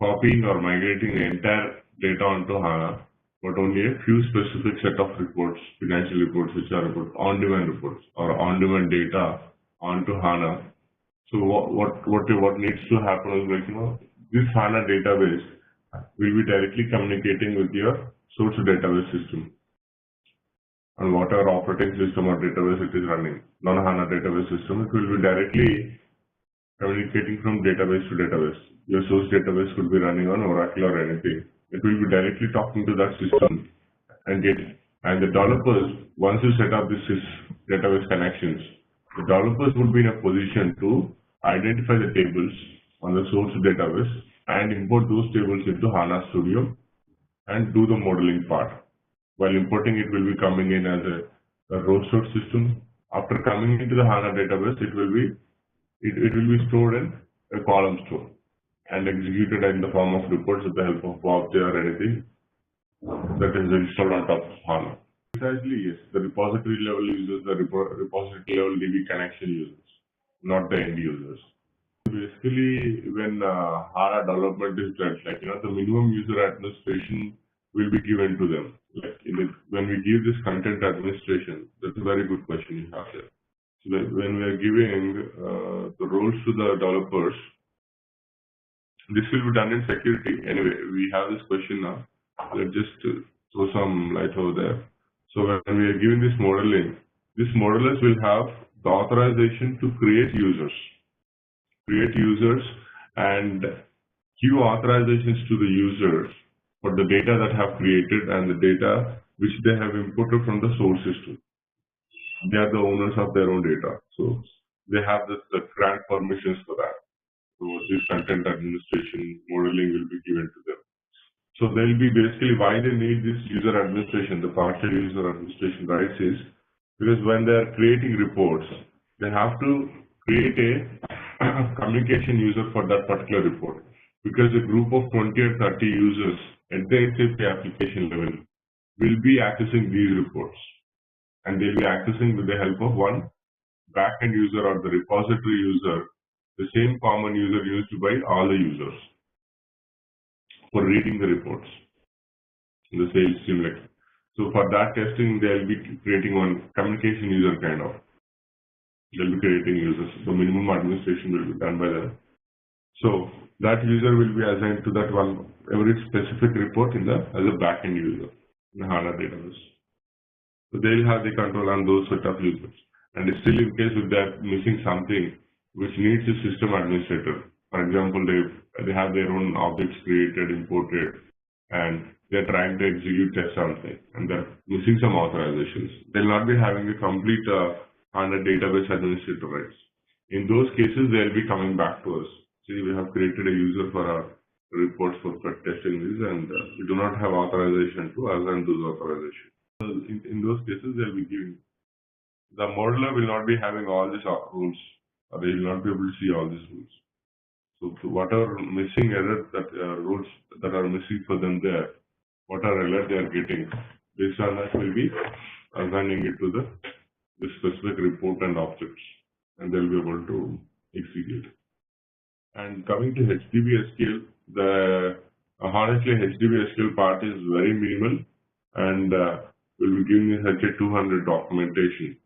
copying or migrating the entire data onto HANA, but only a few specific set of reports, financial reports, which are about on-demand reports or on-demand data onto HANA. So what needs to happen is this HANA database will be directly communicating with your source database system and whatever operating system or database it is running, non-HANA database system, it will be directly communicating from database to database. Your source database could be running on Oracle or anything. It will be directly talking to that system and the developers, once you set up this database connections, the developers would be in a position to identify the tables on the source database and import those tables into HANA Studio and do the modeling part. While importing, it will be coming in as a row stored system. After coming into the HANA database, it will be stored in a column store and executed in the form of reports with the help of Bob or anything that is installed on top of HANA. Precisely, yes. The repository level users, the repository level DB connection users, not the end users. Basically, when HANA development is done, the minimum user administration will be given to them. When we give this content administration, that's a very good question you have here. So when we are giving the roles to the developers, this will be done in security. Anyway, we have this question now. Let's just throw some light over there. So when we are giving this modeling, these modelers will have the authorization to create users and give authorizations to the users for the data that have created and the data which they have imported from the source system. They are the owners of their own data. So they have the grant permissions for that. So this content administration modeling will be given to them. So there will be basically why they need this user administration, the partial user administration rights is because when they are creating reports, they have to create a communication user for that particular report, because a group of 20 or 30 users at the SAP application level will be accessing these reports, and they'll be accessing with the help of one backend user or the repository user the same common user used by all the users for reading the reports in the sales team. So for that testing, they'll be creating one communication user kind of. They'll be creating users. So minimum administration will be done by them. So that user will be assigned to that one every specific report as a backend user in the HANA database. So they'll have the control on those set of users. And still in case if they're missing something which needs a system administrator, for example, they have their own objects created, imported, and they're trying to execute test something, and they're missing some authorizations. They'll not be having a complete HANA database administrator rights. In those cases, they'll be coming back to us. See, we have created a user for our reports for testing this, and we do not have authorization to assign those authorizations. So in those cases, they'll be giving. The modeler will not be having all these rules, or they will not be able to see all these rules. So whatever missing errors rules that are missing for them there, what are alert they are getting, based on that will be assigning it to the specific report and objects, and they'll be able to execute. And coming to HDB-SQL, honestly, HDB-SQL part is very minimal, and we'll be giving such a 200 documentation.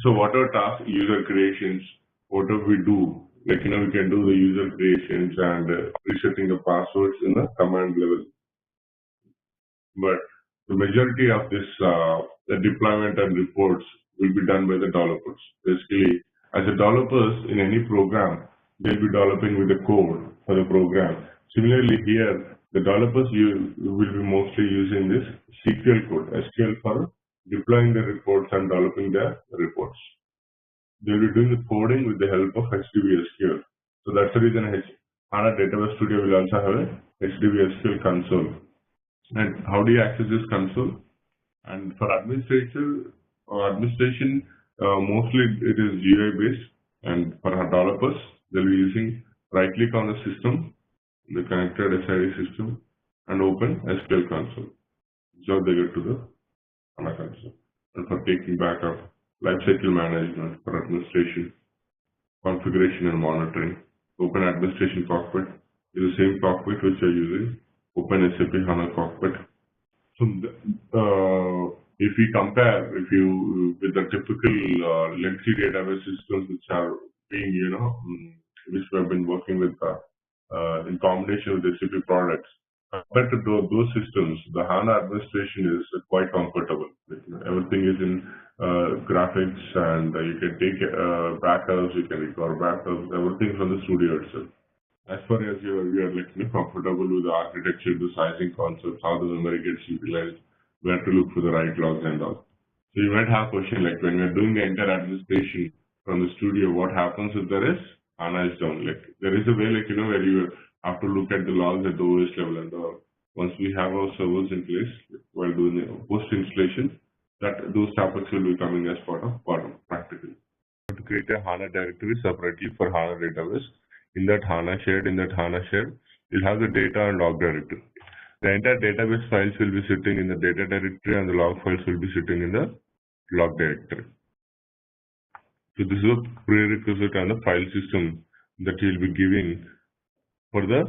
So whatever task, user creations, whatever we do, we can do the user creations and resetting the passwords in the command level. But the majority of this, the deployment and reports will be done by the developers. Basically, as a developers in any program, they'll be developing with the code for the program. Similarly here, the developers will be mostly using this SQL code, SQL for deploying the reports and developing the reports. They'll be doing the coding with the help of HDB-SQL. So that's the reason HANA Database Studio will also have a HDB-SQL console. And how do you access this console? And for administration, mostly it is GUI based. And for our developers, they'll be using right-click on the system, the connected SID system, and open SQL console. So they get to the HANA console. And for taking backup, lifecycle management, for administration, configuration and monitoring, open administration cockpit is the same cockpit which you're using, open SAP HANA cockpit. So if we compare, with the typical legacy database systems which are being, which we have been working with in combination with SAP products, compared to those systems, the HANA administration is quite comfortable. Everything is in graphics, and you can take backups, you can recover backups, everything from the studio itself. As far as we are comfortable with the architecture, the sizing concepts, how the memory gets utilized, where to look for the right logs and all. So you might have a question like, when we are doing the entire administration from the studio, what happens if there is HANA is down? There is a way where you have to look at the logs at the OS level and all. Once we have our servers in place while doing the post installation, those topics will be coming as part of practically. To create a HANA directory separately for HANA database, in that HANA shared, you'll have the data and log directory. The entire database files will be sitting in the data directory, and the log files will be sitting in the log directory. So this is a prerequisite and the file system that you'll be giving for the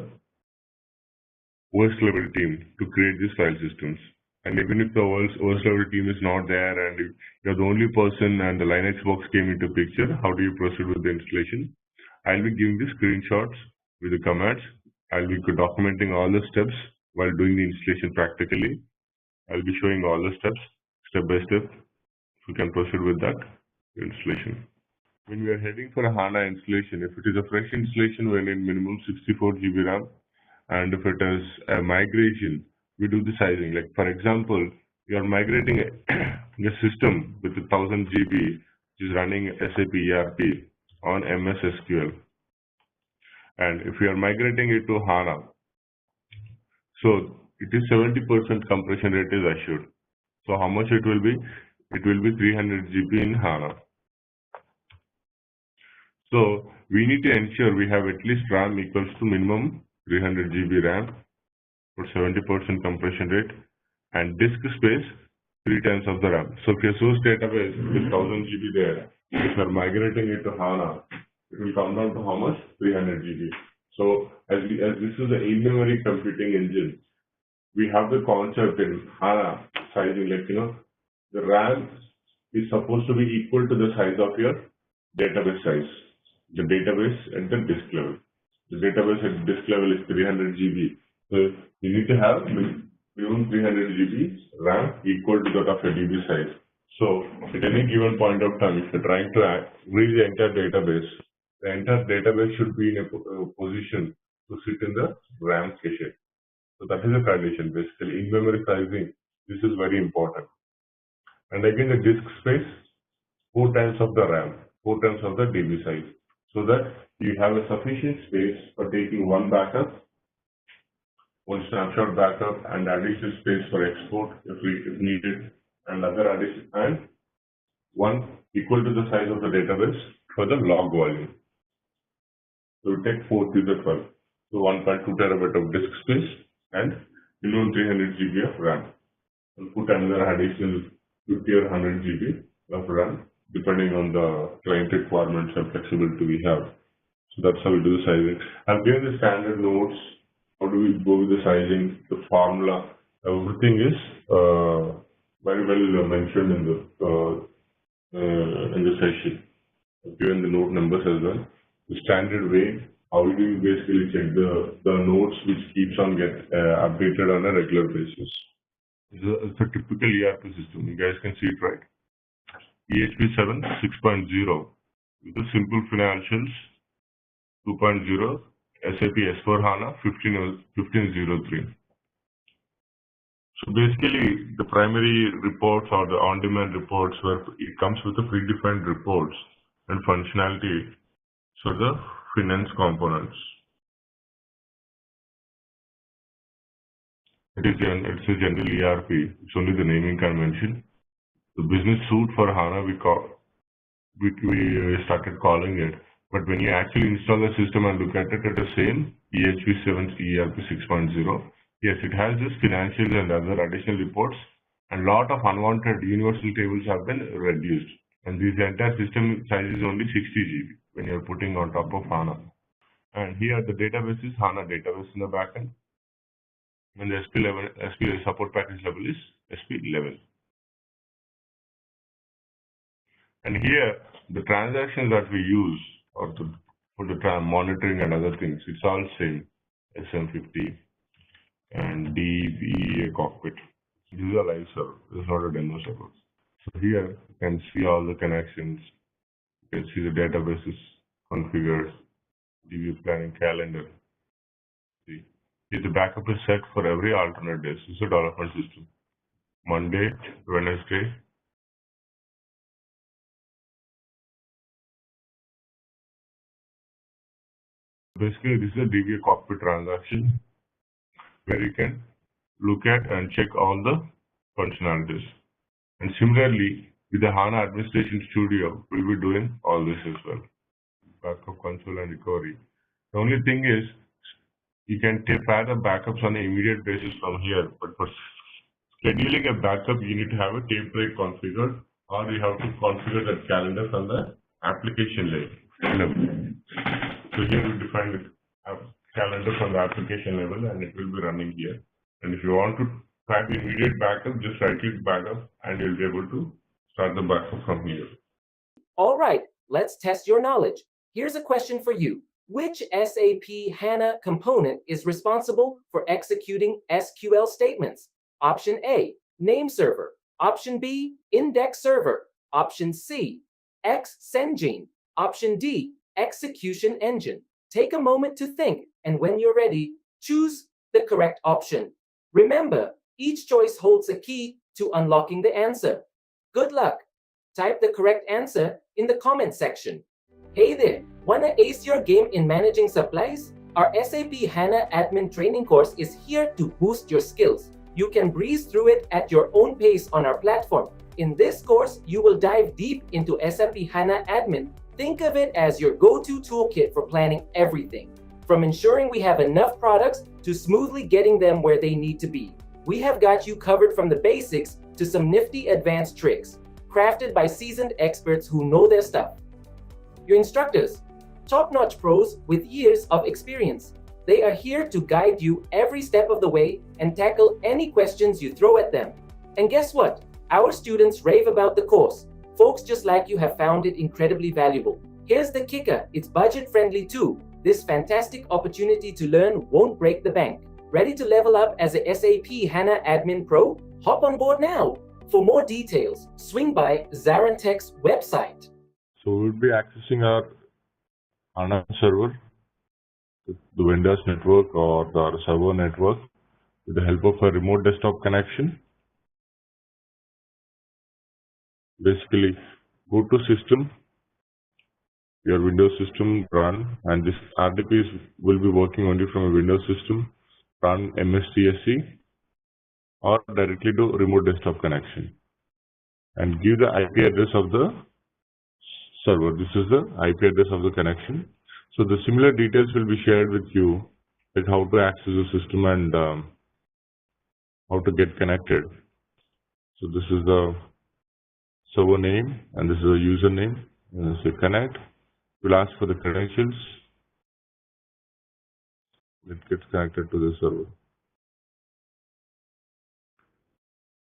OS level team to create these file systems. And even if the OS level team is not there, and if you're the only person and the Linux box came into picture, how do you proceed with the installation? I'll be giving the screenshots with the commands. I'll be documenting all the steps while doing the installation practically. I'll be showing all the steps, step by step. We can proceed with that installation. When we are heading for a HANA installation, if it is a fresh installation, we need minimum 64 GB RAM. And if it is a migration, we do the sizing. For example, you are migrating a system with 1000 GB, which is running SAP ERP on MS SQL. And if we are migrating it to HANA, so it is 70% compression rate is assured. So how much it will be? It will be 300 GB in HANA. So we need to ensure we have at least RAM equals to minimum 300 GB RAM for 70% compression rate, and disk space 3 times of the RAM. So if your source database is 1000 GB there, if you are migrating it to HANA, it will come down to how much? 300 GB. So as this is the in-memory computing engine, we have the concept in HANA sizing, like, the RAM is supposed to be equal to the size of your database size. The database at the disk level. The database at disk level is 300 GB. So you need to have minimum 300 GB RAM equal to that of a DB size. So at any given point of time, if you're trying to read the entire database, the entire database should be in a position to sit in the RAM cache. So that is a condition. Basically, in-memory sizing, this is very important. And again, the disk space, 4 times of the RAM, 4 times of the DB size, so that you have a sufficient space for taking one backup, one snapshot backup, and additional space for export if needed, and other addition, and one equal to the size of the database for the log volume. So we take 4 to the 12. So 1.2 terabyte of disk space and minimum 300 GB of RAM. We'll put another additional 50 or 100 GB of RAM depending on the client requirements and flexibility we have. So that's how we do the sizing. I've given the standard notes. How do we go with the sizing, the formula? Everything is very well mentioned in the session. I've given the note numbers as well. The standard way, how do you basically check the notes which keeps on get updated on a regular basis. It's a typical ERP system. You guys can see it, right? EHP 7 6.0 with the simple financials 2.0, SAP S4 HANA 1503. So basically, the primary reports or the on-demand reports where it comes with the predefined reports and functionality. So the finance components. It's a general ERP. It's only the naming convention. The business suite for HANA we started calling it. But when you actually install the system and look at it the same EHP 7 ERP 6.0, yes, it has this financials and other additional reports, and lot of unwanted universal tables have been reduced. And this entire system size is only 60 GB when you're putting on top of HANA. And here the database is HANA database in the backend. And the SP support package level is SP11. And here the transactions that we use for the monitoring and other things, it's all same. SM50 and DBA cockpit. This is a live server. This is not a demo server. So here you can see all the connections. You can see the databases configured, DB planning calendar. See, here the backup is set for every alternate days. This is a development system. Monday, Wednesday. Basically, this is a DBA cockpit transaction where you can look at and check all the functionalities. And similarly, with the HANA Administration Studio, we'll be doing all this as well. Backup, console, and recovery. The only thing is, you can pair the backups on an immediate basis from here, but for scheduling a backup, you need to have a tape rate configured, or you have to configure that calendar from the application layer. So here we define the calendar from the application level, and it will be running here. And if you want to track the immediate backup, just right-click backup, and you'll be able to start the backup from here. All right, let's test your knowledge. Here's a question for you. Which SAP HANA component is responsible for executing SQL statements? Option A, name server. Option B, index server. Option C, Xengine. Option D, execution engine. Take a moment to think, and when you're ready, choose the correct option. Remember, each choice holds a key to unlocking the answer. Good luck. Type the correct answer in the comment section. Hey there, wanna ace your game in managing supplies? Our SAP HANA admin training course is here to boost your skills. You can breeze through it at your own pace on our platform. In this course, you will dive deep into SAP HANA admin. Think of it as your go-to toolkit for planning everything, from ensuring we have enough products to smoothly getting them where they need to be. We have got you covered from the basics to some nifty advanced tricks, crafted by seasoned experts who know their stuff. Your instructors, Top-notch pros with years of experience. They are here to guide you every step of the way and tackle any questions you throw at them. And guess what? Our students rave about the course. Folks just like you have found it incredibly valuable. Here's the kicker, it's budget-friendly too. This fantastic opportunity to learn won't break the bank. Ready to level up as a SAP HANA Admin Pro? Hop on board now. For more details, swing by ZaranTech's website. So we'll be accessing our HANA server, the vendor's network or the server network with the help of a remote desktop connection. Basically, go to system, your Windows system, run, and this RDP will be working only from a Windows system, run MSTSC or directly to remote desktop connection and give the IP address of the server. This is the IP address of the connection. So the similar details will be shared with you, like how to access the system and how to get connected. So this is the server name and this is the username. Say connect. We'll ask for the credentials. It gets connected to the server.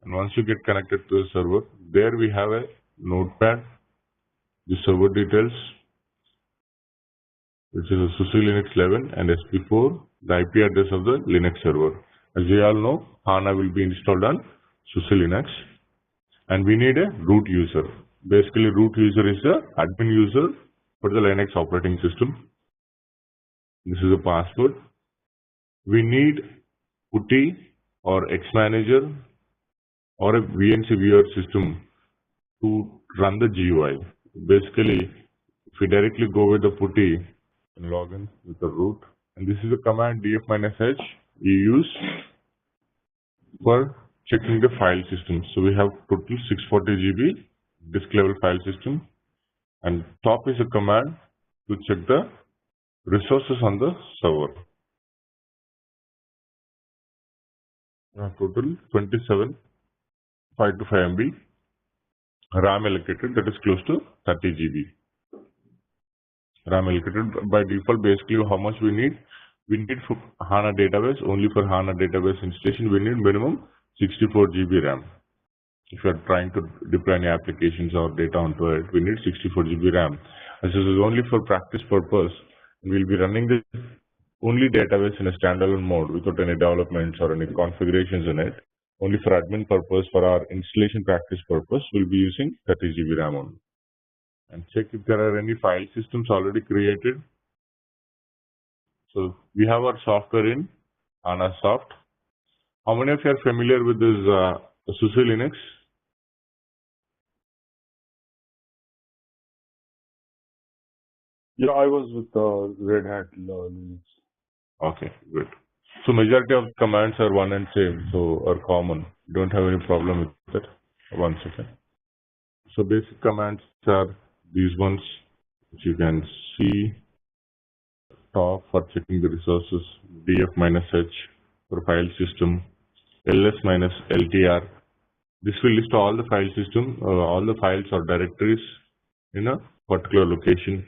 And once you get connected to the server, there we have a notepad, the server details, which is a SUSE Linux 11 and SP4, the IP address of the Linux server. As we all know, HANA will be installed on SUSE Linux, and we need a root user. Basically, root user is the admin user for the Linux operating system. This is a password. We need PuTTY or Xmanager or a VNC viewer system to run the GUI. Basically, if we directly go with the PuTTY and log in with the root, and this is the command df-h we use for checking the file system. So we have total 640 GB disk level file system, and top is a command to check the resources on the server. Total 27 525 MB RAM allocated, that is close to 30 GB. RAM allocated by default. Basically, how much we need? We need for HANA database, only for HANA database installation, we need minimum 64 GB RAM. If you are trying to deploy any applications or data onto it, we need 64 GB RAM. As this is only for practice purpose, we will be running the only database in a standalone mode without any developments or any configurations in it. Only for admin purpose, for our installation practice purpose, we'll be using 30 GB RAM only. And check if there are any file systems already created. So we have our software in HANA Soft. How many of you are familiar with this SUSE Linux? Yeah, I was with Red Hat Linux. Okay, good. So majority of commands are one and same, so are common. Don't have any problem with it. One second. So basic commands are these ones, which you can see. Top for checking the resources, df-h for file system, ls-ltr. This will list all the file system, all the files or directories in a particular location.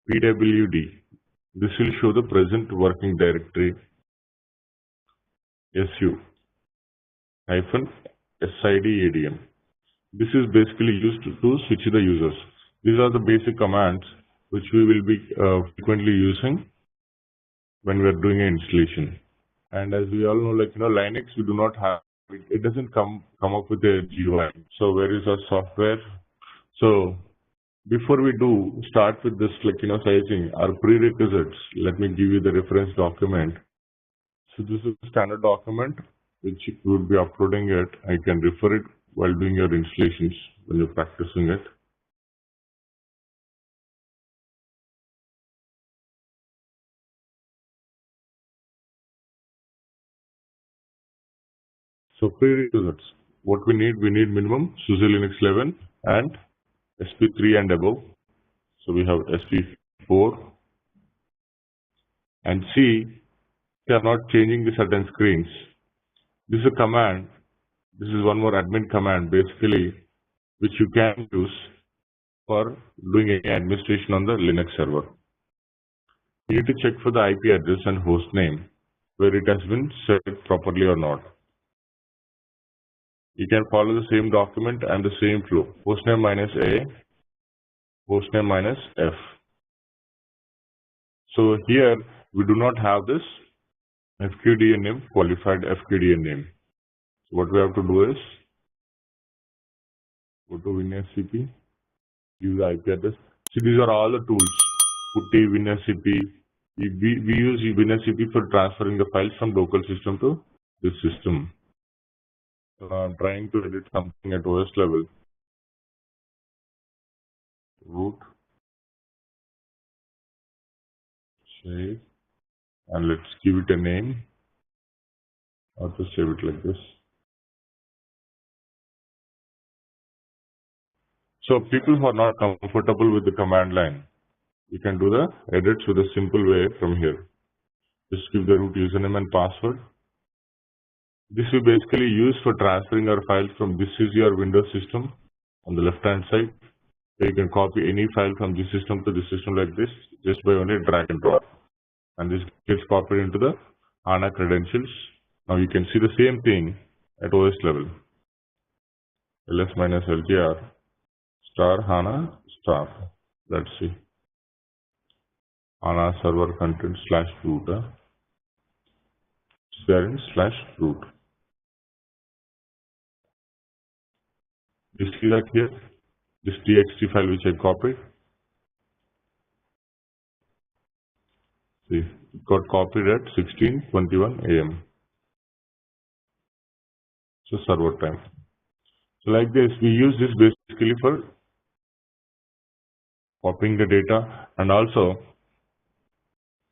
pwd. This will show the present working directory. su -sid-adm. This is basically used to switch the users. These are the basic commands which we will be frequently using when we are doing an installation. And as we all know, like Linux, we do not have it doesn't come up with a GUI. So where is our software? So before we do start with this, sizing our prerequisites, let me give you the reference document. So this is a standard document which you will be uploading it. I can refer it while doing your installations when you're practicing it. So prerequisites, what we need minimum SUSE Linux 11 and SP3 and above. So we have SP4 and C. They are not changing the certain screens. This is a command. This is one more admin command, basically, which you can use for doing any administration on the Linux server. you need to check for the IP address and host name, where it has been set properly or not. You can follow the same document and the same flow. Hostname minus A, hostname minus F. So here we do not have this FQDN name, qualified FQDN name. So what we have to do is go to WinSCP, use the IP address. So these are all the tools. Putty, WinSCP. We use WinSCP for transferring the files from local system to this system. So I'm trying to edit something at OS level. Root, save, and let's give it a name. Or just save it like this. So people who are not comfortable with the command line, you can do the edits with a simple way from here. Just give the root username and password. This we basically use for transferring our files from this is your Windows system on the left hand side. So you can copy any file from this system to this system like this, just by only drag and drop. And this gets copied into the HANA credentials. Now you can see the same thing at OS level. ls-lgr star HANA star. Let's see. HANA server content /root. There in /root. You see that here? This txt file which I copied. See, it got copied at 16:21 AM. So server time. So like this, we use this basically for copying the data, and also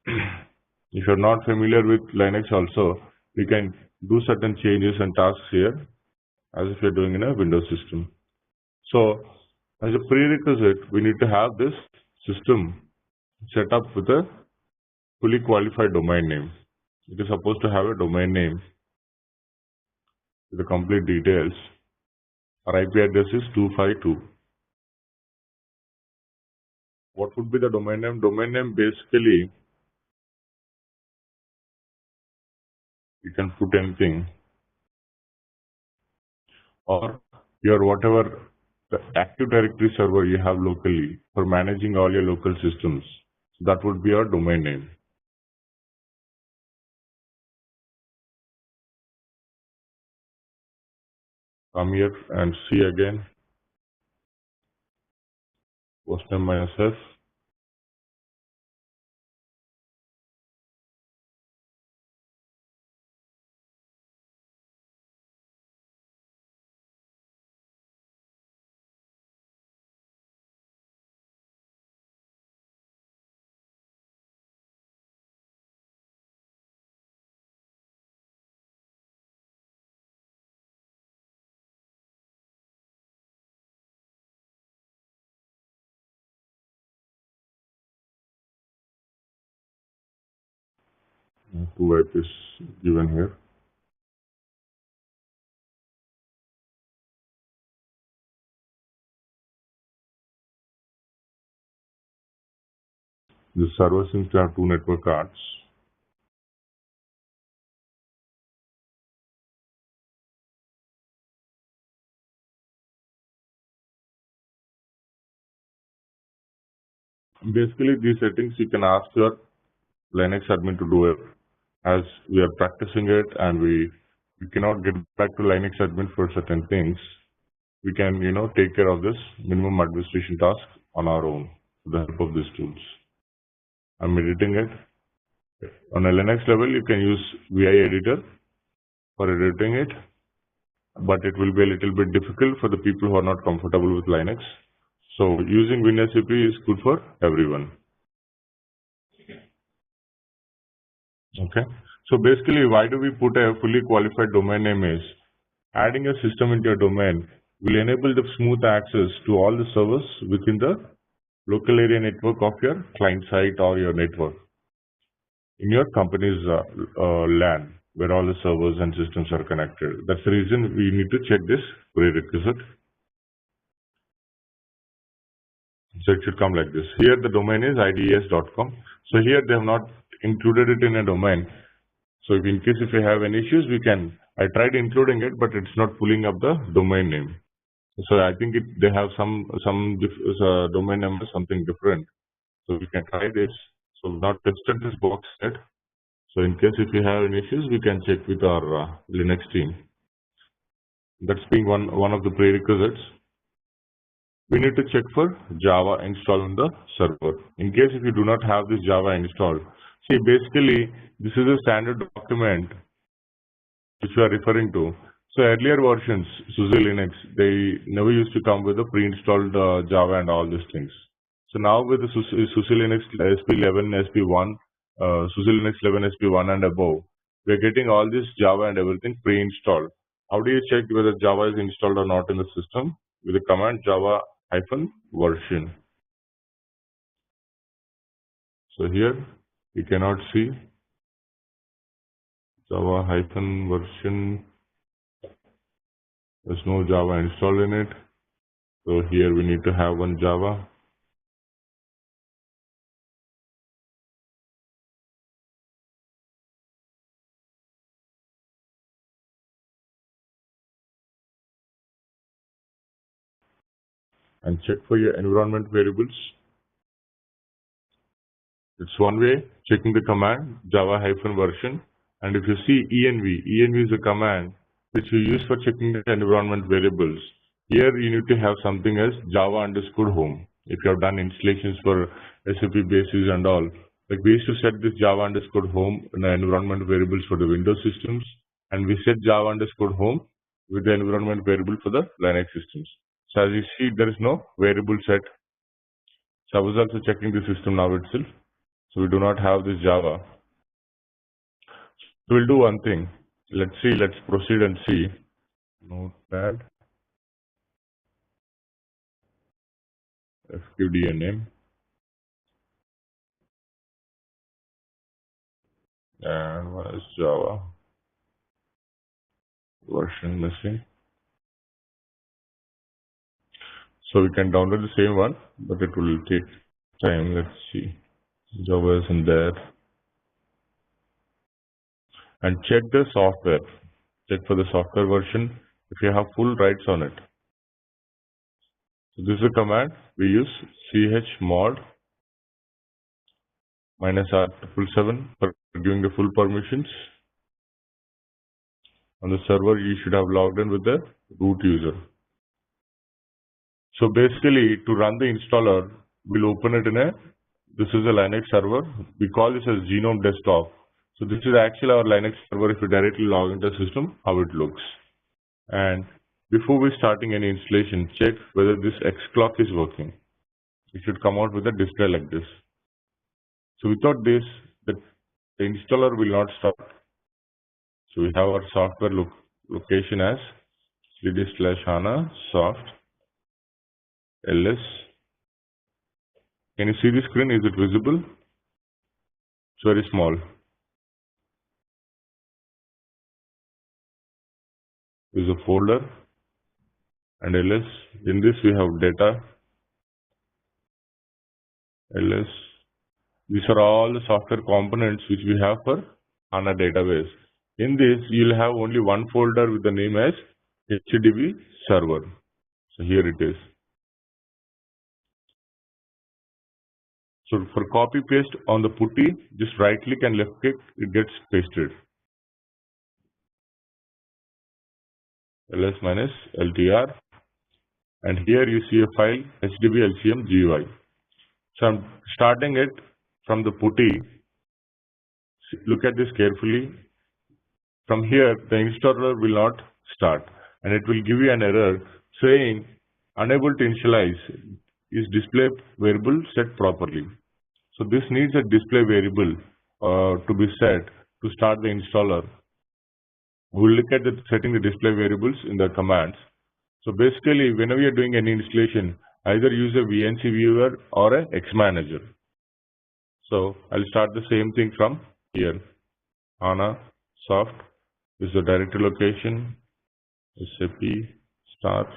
if you're not familiar with Linux also, we can do certain changes and tasks here as if you're doing in a Windows system. So as a prerequisite, we need to have this system set up with a fully qualified domain name. It is supposed to have a domain name with the complete details. Our IP address is 252. What would be the domain name? Domain name basically, you can put anything, or your whatever the Active Directory server you have locally for managing all your local systems. So that would be your domain name. Come here and see again. Hostname minus F. Two IP is given here. The server seems to have two network cards. Basically, these settings you can ask your Linux admin to do it, as we are practicing it and we cannot get back to Linux admin for certain things. We can, take care of this minimum administration task on our own with the help of these tools. I'm editing it. On a Linux level, you can use VI editor for editing it, but it will be a little bit difficult for the people who are not comfortable with Linux. So using WinSCP is good for everyone. Okay. So basically, why do we put a fully qualified domain name is adding a system into your domain will enable the smooth access to all the servers within the local area network of your client site or your network in your company's LAN, where all the servers and systems are connected. That's the reason we need to check this prerequisite. So it should come like this. Here the domain is IDES.com. So here they have not included it in a domain. So if in case if you have any issues, I tried including it, but it's not pulling up the domain name. So I think they have some domain number, something different. So we can try this. So we've not tested this box yet. So in case if you have any issues, we can check with our Linux team. That's being one of the prerequisites. We need to check for Java installed on the server. In case if you do not have this Java installed, see basically this is a standard document which we are referring to. So earlier versions, SUSE Linux, they never used to come with a pre-installed Java and all these things. So now with the SUSE Linux SP11, SP1, SUSE Linux 11, SP1 and above, we are getting all this Java and everything pre-installed. How do you check whether Java is installed or not in the system? With the command java-version. So here you cannot see Java-version. There's no Java installed in it. So here we need to have one Java. And check for your environment variables. It's one way, checking the command java-version. And if you see env is a command which you use for checking the environment variables. Here you need to have something as java_home. If you have done installations for SAP bases and all, like we used to set this java_home in the environment variables for the Windows systems, and we set java_home with the environment variable for the Linux systems. So as you see, there is no variable set. So I was also checking the system now itself. So we do not have this Java. So we'll do one thing. Let's proceed and see. Notepad. FQDN name. And what is Java? Version missing. So we can download the same one, but it will take time. Let's see. Java is in there. And check the software. Check for the software version if you have full rights on it. So this is a command we use chmod -R777 for giving the full permissions. On the server, you should have logged in with the root user. So basically, to run the installer, we'll open it in this is a Linux server. We call this as Genome Desktop. So this is actually our Linux server. If you directly log into the system, how it looks. And before we starting any installation, check whether this xclock is working. It should come out with a display like this. So without this, the installer will not start. So we have our software location as cd/hana soft ls. Can you see the screen? Is it visible? It's very small. This is a folder and ls. In this we have data ls. These are all the software components which we have for HANA database. In this, you'll have only one folder with the name as HDB server. So here it is. So for copy paste on the putty, just right click and left click, it gets pasted. ls-ltr. And here you see a file HDB LCM GUI. So I'm starting it from the putty. Look at this carefully. From here, the installer will not start, and it will give you an error saying unable to initialize is display variable set properly. So this needs a display variable to be set to start the installer. We'll look at setting the display variables in the commands. So basically, whenever you're doing any installation, either use a VNC viewer or a Xmanager. So I'll start the same thing from here. HANA soft is the directory location, SAP start.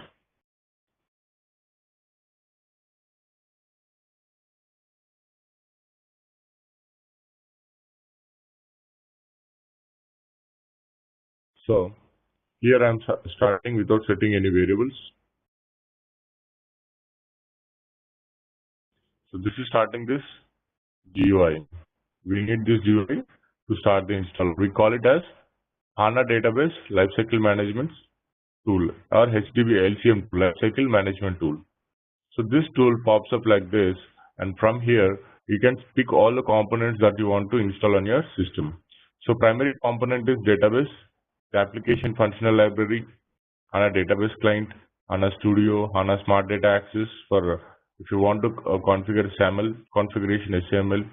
So here I'm starting without setting any variables. So this is starting this GUI. We need this GUI to start the install. We call it as HANA Database Lifecycle Management Tool or HDB LCM Lifecycle Management Tool. So this tool pops up like this, and from here you can pick all the components that you want to install on your system. So primary component is database, the application functional library, HANA Database Client, HANA Studio, HANA Smart Data Access for if you want to configure SAML, configuration SAML,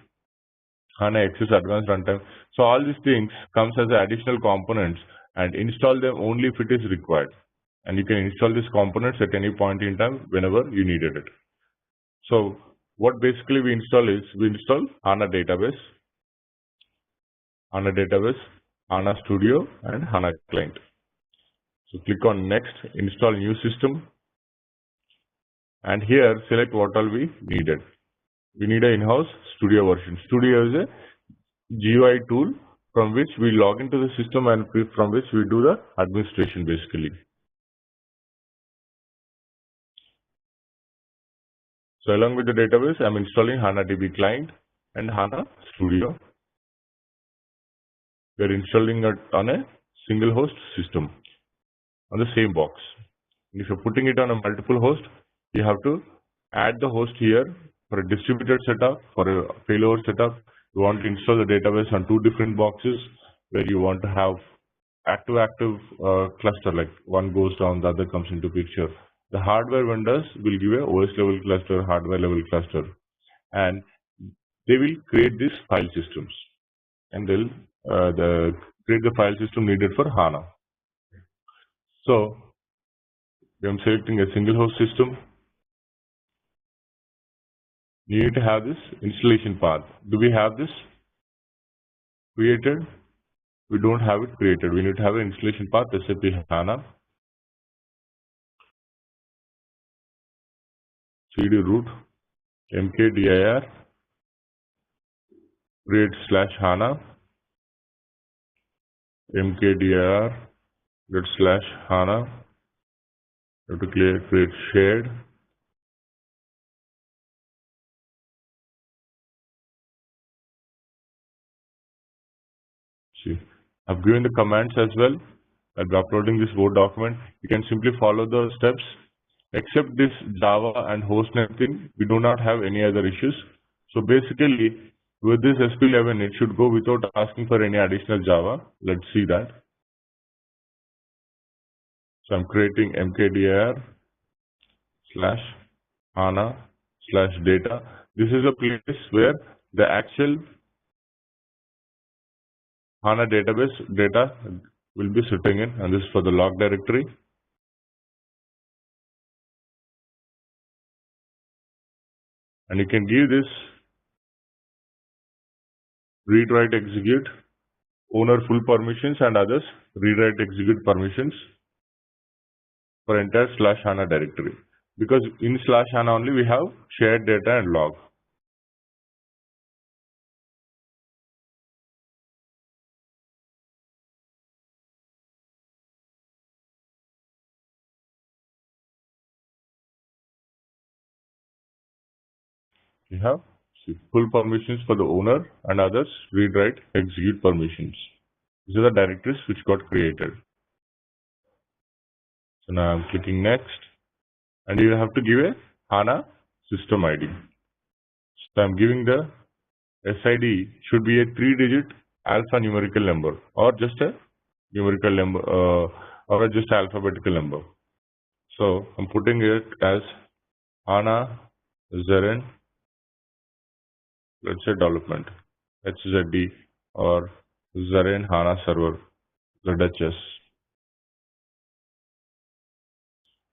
HANA Access Advanced Runtime. So all these things comes as additional components, and install them only if it is required. And you can install these components at any point in time whenever you needed it. So what basically we install is, we install HANA Database, HANA Studio, and HANA Client. So click on Next, Install New System, and here select what all we needed. We need an in-house Studio version. Studio is a GUI tool from which we log into the system and from which we do the administration basically. So along with the database, I'm installing HANA DB Client and HANA Studio. We're installing it on a single host system on the same box. And if you're putting it on a multiple host, you have to add the host here for a distributed setup, for a failover setup. You want to install the database on 2 different boxes where you want to have active cluster, like one goes down, the other comes into picture. The hardware vendors will give a OS level cluster, hardware level cluster, and they will create these file systems, and they'll create the file system needed for HANA. So I'm selecting a single host system. You need to have this installation path. Do we have this created? We don't have it created. We need to have an installation path, SAP HANA. cd root mkdir create /HANA mkdir /HANA. You have to create shared. See, I've given the commands as well. I'll be uploading this Word document. You can simply follow the steps. Except this Java and hostname thing, we do not have any other issues. So basically, with this SP11, it should go without asking for any additional Java. Let's see that. So I'm creating mkdir /HANA /data. This is a place where the actual HANA database data will be sitting in, and this is for the log directory. And you can give this read, write, execute, owner full permissions, and others read, write, execute permissions for entire /HANA directory. Because in /HANA only we have shared data and log. We have full permissions for the owner and others read, write, execute permissions. These are the directories which got created. So now I'm clicking next, and you have to give a HANA system ID. So I'm giving the SID should be a 3-digit alphanumerical number, or just a numerical number, or just alphabetical number. So I'm putting it as HANA Zaran, let's say development, HZD, or Zaran HANA server, ZHS.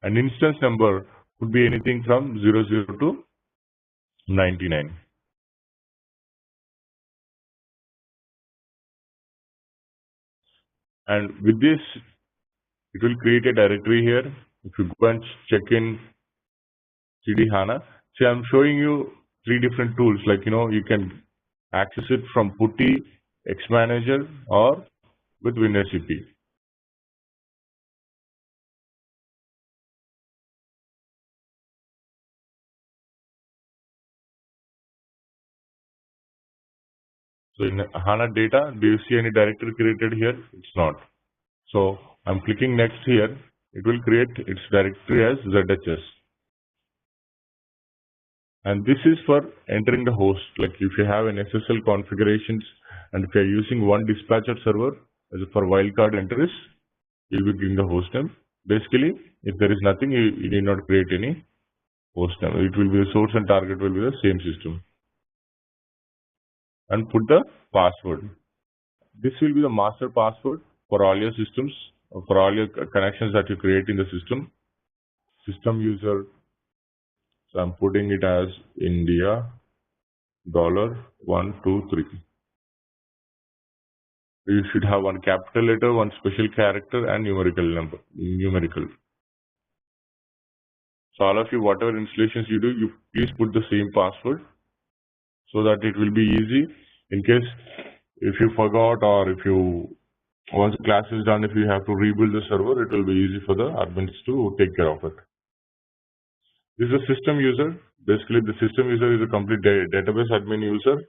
An instance number could be anything from 00 to 99. And with this, it will create a directory here. If you go and check in CD HANA, see, I'm showing you 3 different tools. Like, you can access it from PuTTY, Xmanager, or with WinSAP. So in HANA data, do you see any directory created here? It's not. So I'm clicking next here. It will create its directory as ZHS. And this is for entering the host. Like if you have an SSL configurations and if you're using one dispatcher server as for wildcard entries, you'll be giving the host name. Basically, if there is nothing, you need not create any host name. It will be the source and target will be the same system. And put the password. This will be the master password for all your systems, for all your connections that you create in the system. System user. So I'm putting it as India $123. You should have one capital letter, one special character, and numerical. So all of you, whatever installations you do, you please put the same password so that it will be easy. In case if you forgot or if you once the class is done, if you have to rebuild the server, it will be easy for the admins to take care of it. This is a system user. Basically, the system user is a complete database admin user.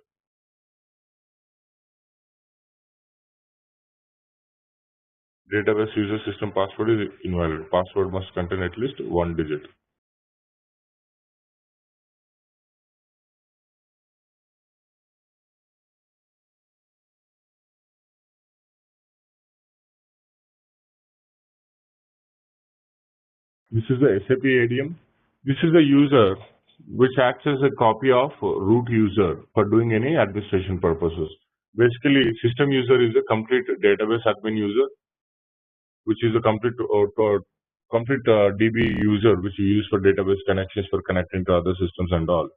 Database user system password is invalid. Password must contain at least one digit. This is the SAP ADM. This is the user which acts as a copy of root user for doing any administration purposes. Basically, system user is a complete database admin user, which is a complete DB user which you use for database connections for connecting to other systems and all.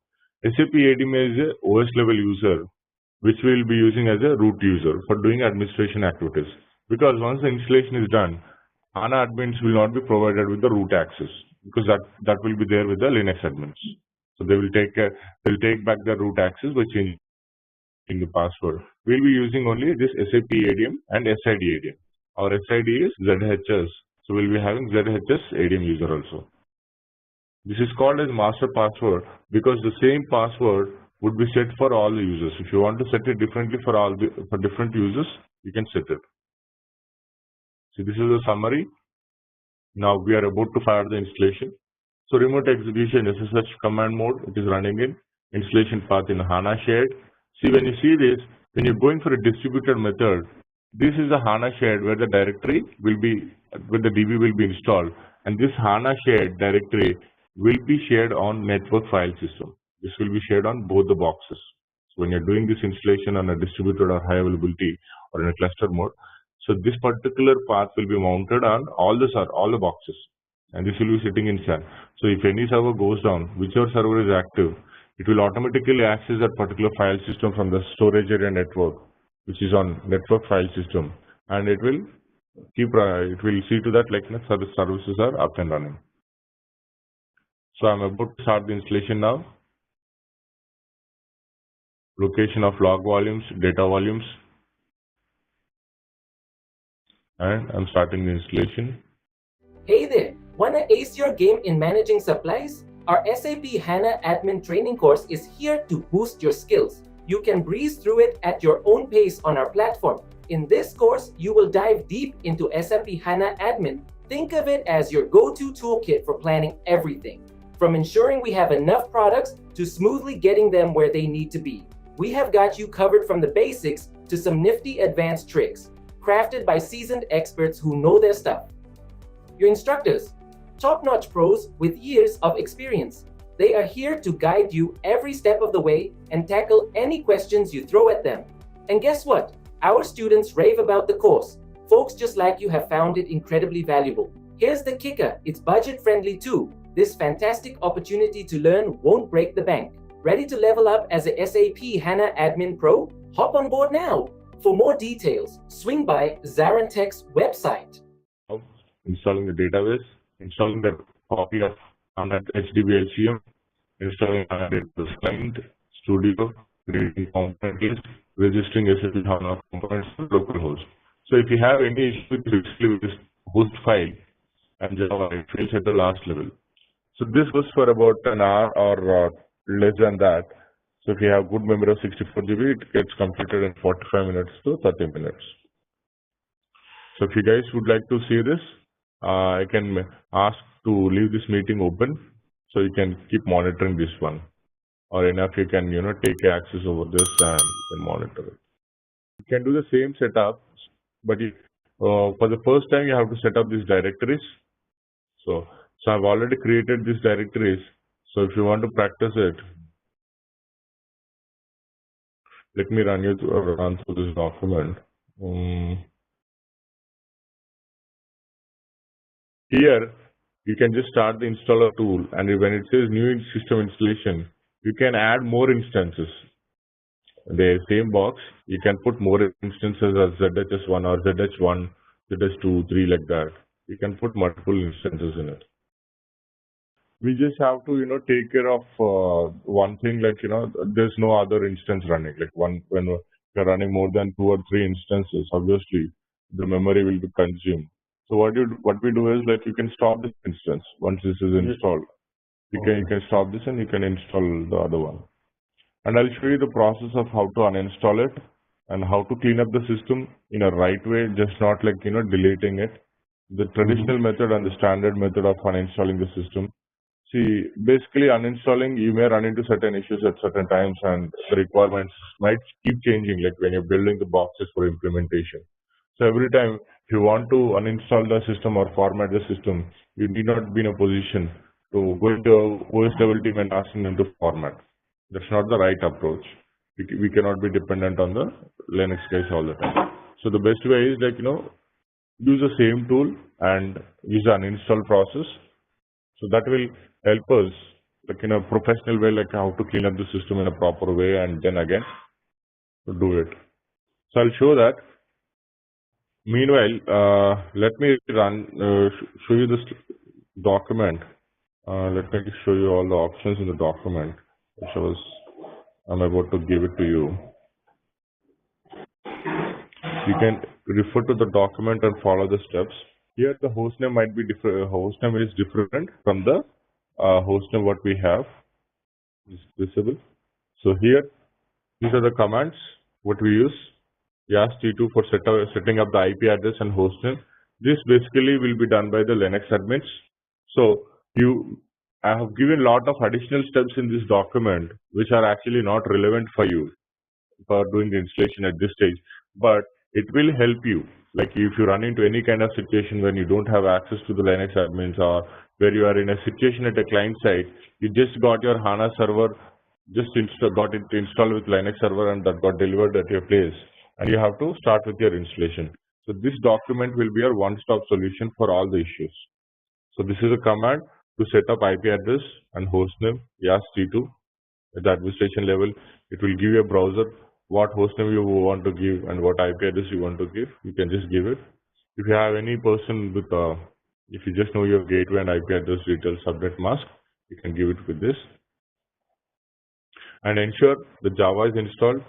SAP ADM is a OS level user which we will be using as a root user for doing administration activities. Because once the installation is done, HANA admins will not be provided with the root access because that will be there with the Linux admins. So they will take back the root access by changing the password. We'll be using only this SAP ADM and SID ADM. Our SID is ZHS. So we'll be having ZHS ADM user also. This is called as master password because the same password would be set for all the users. If you want to set it differently for different users, you can set it. So this is a summary. Now we are about to fire the installation. So remote execution SSH command mode, it is running in installation path in HANA shared. See, when you see this, when you're going for a distributed method, this is the HANA shared where the directory will be, where the DB will be installed. And this HANA shared directory will be shared on network file system. This will be shared on both the boxes. So when you're doing this installation on a distributed or high availability or in a cluster mode, so this particular path will be mounted on all the boxes, and this will be sitting in SAN. So if any server goes down, whichever server is active, it will automatically access that particular file system from the storage area network, which is on network file system, and it will see to that like services are up and running. So I'm about to start the installation now. Location of log volumes, data volumes. And I'm starting the installation. Hey there, wanna ace your game in managing supplies? Our SAP HANA Admin Training course is here to boost your skills. You can breeze through it at your own pace on our platform. In this course, you will dive deep into SAP HANA Admin. Think of it as your go-to toolkit for planning everything. From ensuring we have enough products to smoothly getting them where they need to be. We have got you covered from the basics to some nifty advanced tricks, crafted by seasoned experts who know their stuff. Your instructors, top-notch pros with years of experience. They are here to guide you every step of the way and tackle any questions you throw at them. And guess what? Our students rave about the course. Folks just like you have found it incredibly valuable. Here's the kicker, it's budget-friendly too. This fantastic opportunity to learn won't break the bank. Ready to level up as a SAP HANA Admin Pro? Hop on board now. For more details, swing by ZaranTech's website. Installing the database, installing the copy of HANA HDB HCM, installing HANA Database Client, Studio, creating component list, registering SAP HANA components to localhost. So if you have any issue with this host file and Java, it fails at the last level. So this was for about an hour or less than that. So if you have good memory of 64 GB, it gets completed in 45 minutes to 30 minutes. So if you guys would like to see this, I can ask to leave this meeting open so you can keep monitoring this one. Or enough you can, take access over this and you can monitor it. You can do the same setup, but for the first time you have to set up these directories. So I've already created these directories. So if you want to practice it, let me run through this document. Here, you can just start the installer tool, and when it says new system installation, you can add more instances. The same box, you can put more instances as ZHS1 or ZH1, ZH2, 3 like that. You can put multiple instances in it. We just have to, take care of one thing, like, there's no other instance running. Like when you're running more than 2 or 3 instances, obviously the memory will be consumed. So what we do is, like, you can stop this instance once this is installed. You can stop this and you can install the other one. And I'll show you the process of how to uninstall it and how to clean up the system in a right way, just not like, deleting it. The traditional method and the standard method of uninstalling the system. See, basically uninstalling, you may run into certain issues at certain times and the requirements might keep changing, like when you're building the boxes for implementation. So every time if you want to uninstall the system or format the system, you need not be in a position to go into OS level team and asking them to format. That's not the right approach. We cannot be dependent on the Linux guys all the time. So the best way is, like, use the same tool and use the uninstall process. So that will help us, like, in a professional way, like how to clean up the system in a proper way and then again to do it. So I'll show that. Meanwhile, let me show you this document. Let me show you all the options in the document, which I'm about to give it to you. You can refer to the document and follow the steps. Here the hostname might be different. Hostname is different from the hostname what we have. Is visible. So here, these are the commands what we use. Yas T2 for setting up the IP address and hostname. This basically will be done by the Linux admins. So I have given a lot of additional steps in this document which are actually not relevant for you for doing the installation at this stage, but it will help you. Like if you run into any kind of situation when you don't have access to the Linux admins, or where you are in a situation at a client side, you just got your HANA server, got it installed with Linux server and that got delivered at your place, and you have to start with your installation. So this document will be your one-stop solution for all the issues. So this is a command to set up IP address and hostname, Yas T2 at the administration level. It will give you a browser what hostname you want to give and what IP address you want to give. You can just give it. If you have any person with, if you just know your gateway and IP address details subnet mask, you can give it with this. And ensure the Java is installed.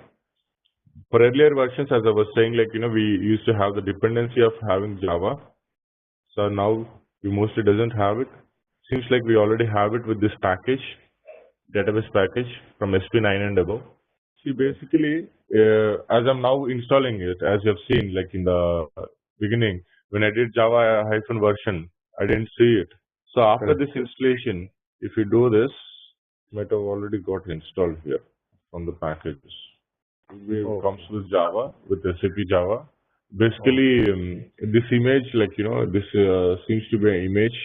For earlier versions, as I was saying, like, we used to have the dependency of having Java. So now we mostly doesn't have it. Seems like we already have it with this package, database package from SP9 and above. See, basically, as I'm now installing it, as you have seen, like in the beginning, when I did Java -version, I didn't see it. So after this installation, if you do this, it might have already got installed here from the packages. It comes with Java, with SAP Java. Basically, this image, like, this seems to be an image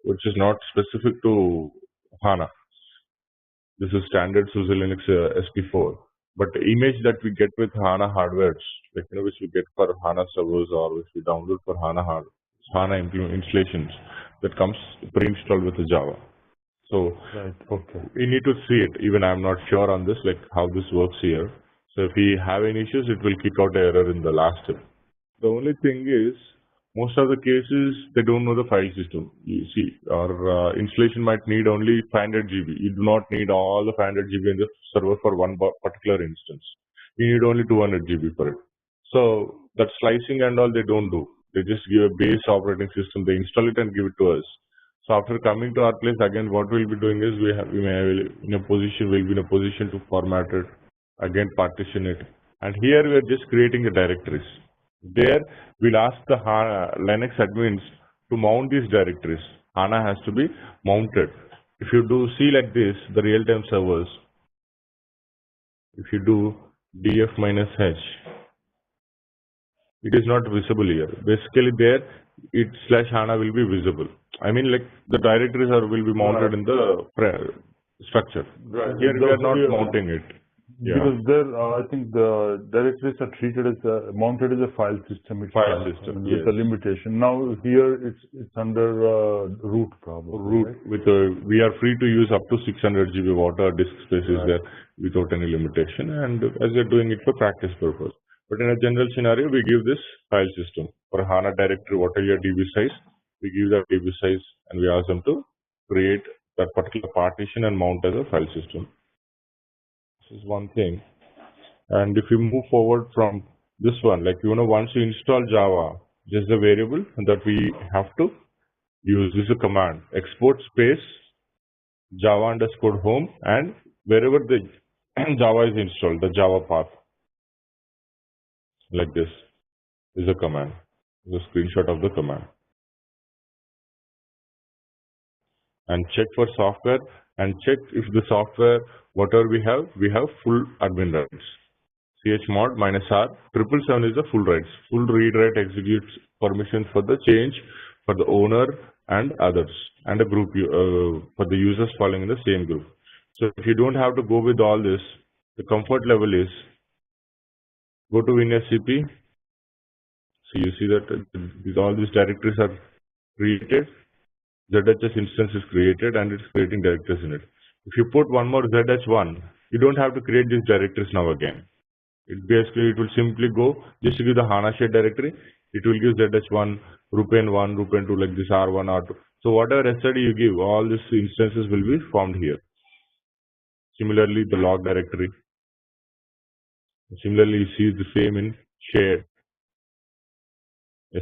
which is not specific to HANA. This is standard SUSE Linux SP4. But the image that we get with HANA hardware, like, which we get for HANA servers or which we download for HANA installations, that comes pre-installed with the Java. So we need to see it. Even I'm not sure on this, like how this works here. So if we have any issues, it will kick out an error in the last step. The only thing is, most of the cases, they don't know the file system. You see, our installation might need only 500 GB. You do not need all the 500 GB in the server for one particular instance. You need only 200 GB for it. So that slicing and all, they don't do. They just give a base operating system. They install it and give it to us. So after coming to our place again, what we'll be doing is we'll be in a position to format it, again partition it, and here we are just creating the directories. There we'll ask the Linux admins to mount these directories. HANA has to be mounted. If you do see like this, the real-time servers, if you do df-h, it is not visible here. Basically there, /HANA will be visible. I mean, like the directories will be mounted in the structure. Right. Here we are not mounting it. Yeah. Because there, I think the directories are treated as mounted as a file system. With a limitation. Now here it's under root problem. Root with we are free to use up to 600 GB water disk space is there without any limitation, and as we are doing it for practice purpose. But in a general scenario, we give this file system for HANA directory. What are your DB size? We give that DB size, and we ask them to create that particular partition and mount as a file system. This is one thing. And if you move forward from this one, like once you install Java, just the variable that we have to use is a command export space Java _ home, and wherever the Java is installed, the Java path, like this is a command. This is a screenshot of the command. And check for software and check if the software, whatever we have full admin rights. chmod -r 777 is the full rights, full read write execute permissions for the change for the owner and others, and a group for the users falling in the same group. So if you don't have to go with all this, the comfort level is go to WinSCP. So you see that all these directories are created. ZHS instance is created and it's creating directories in it. If you put one more ZH1, you don't have to create these directories now again. It will simply go just to give the HANA shared directory. It will give ZH1, Rupen1, Rupen2, like this R1, R2. So whatever SID you give, all these instances will be formed here. Similarly, the log directory. Similarly, you see the same in shared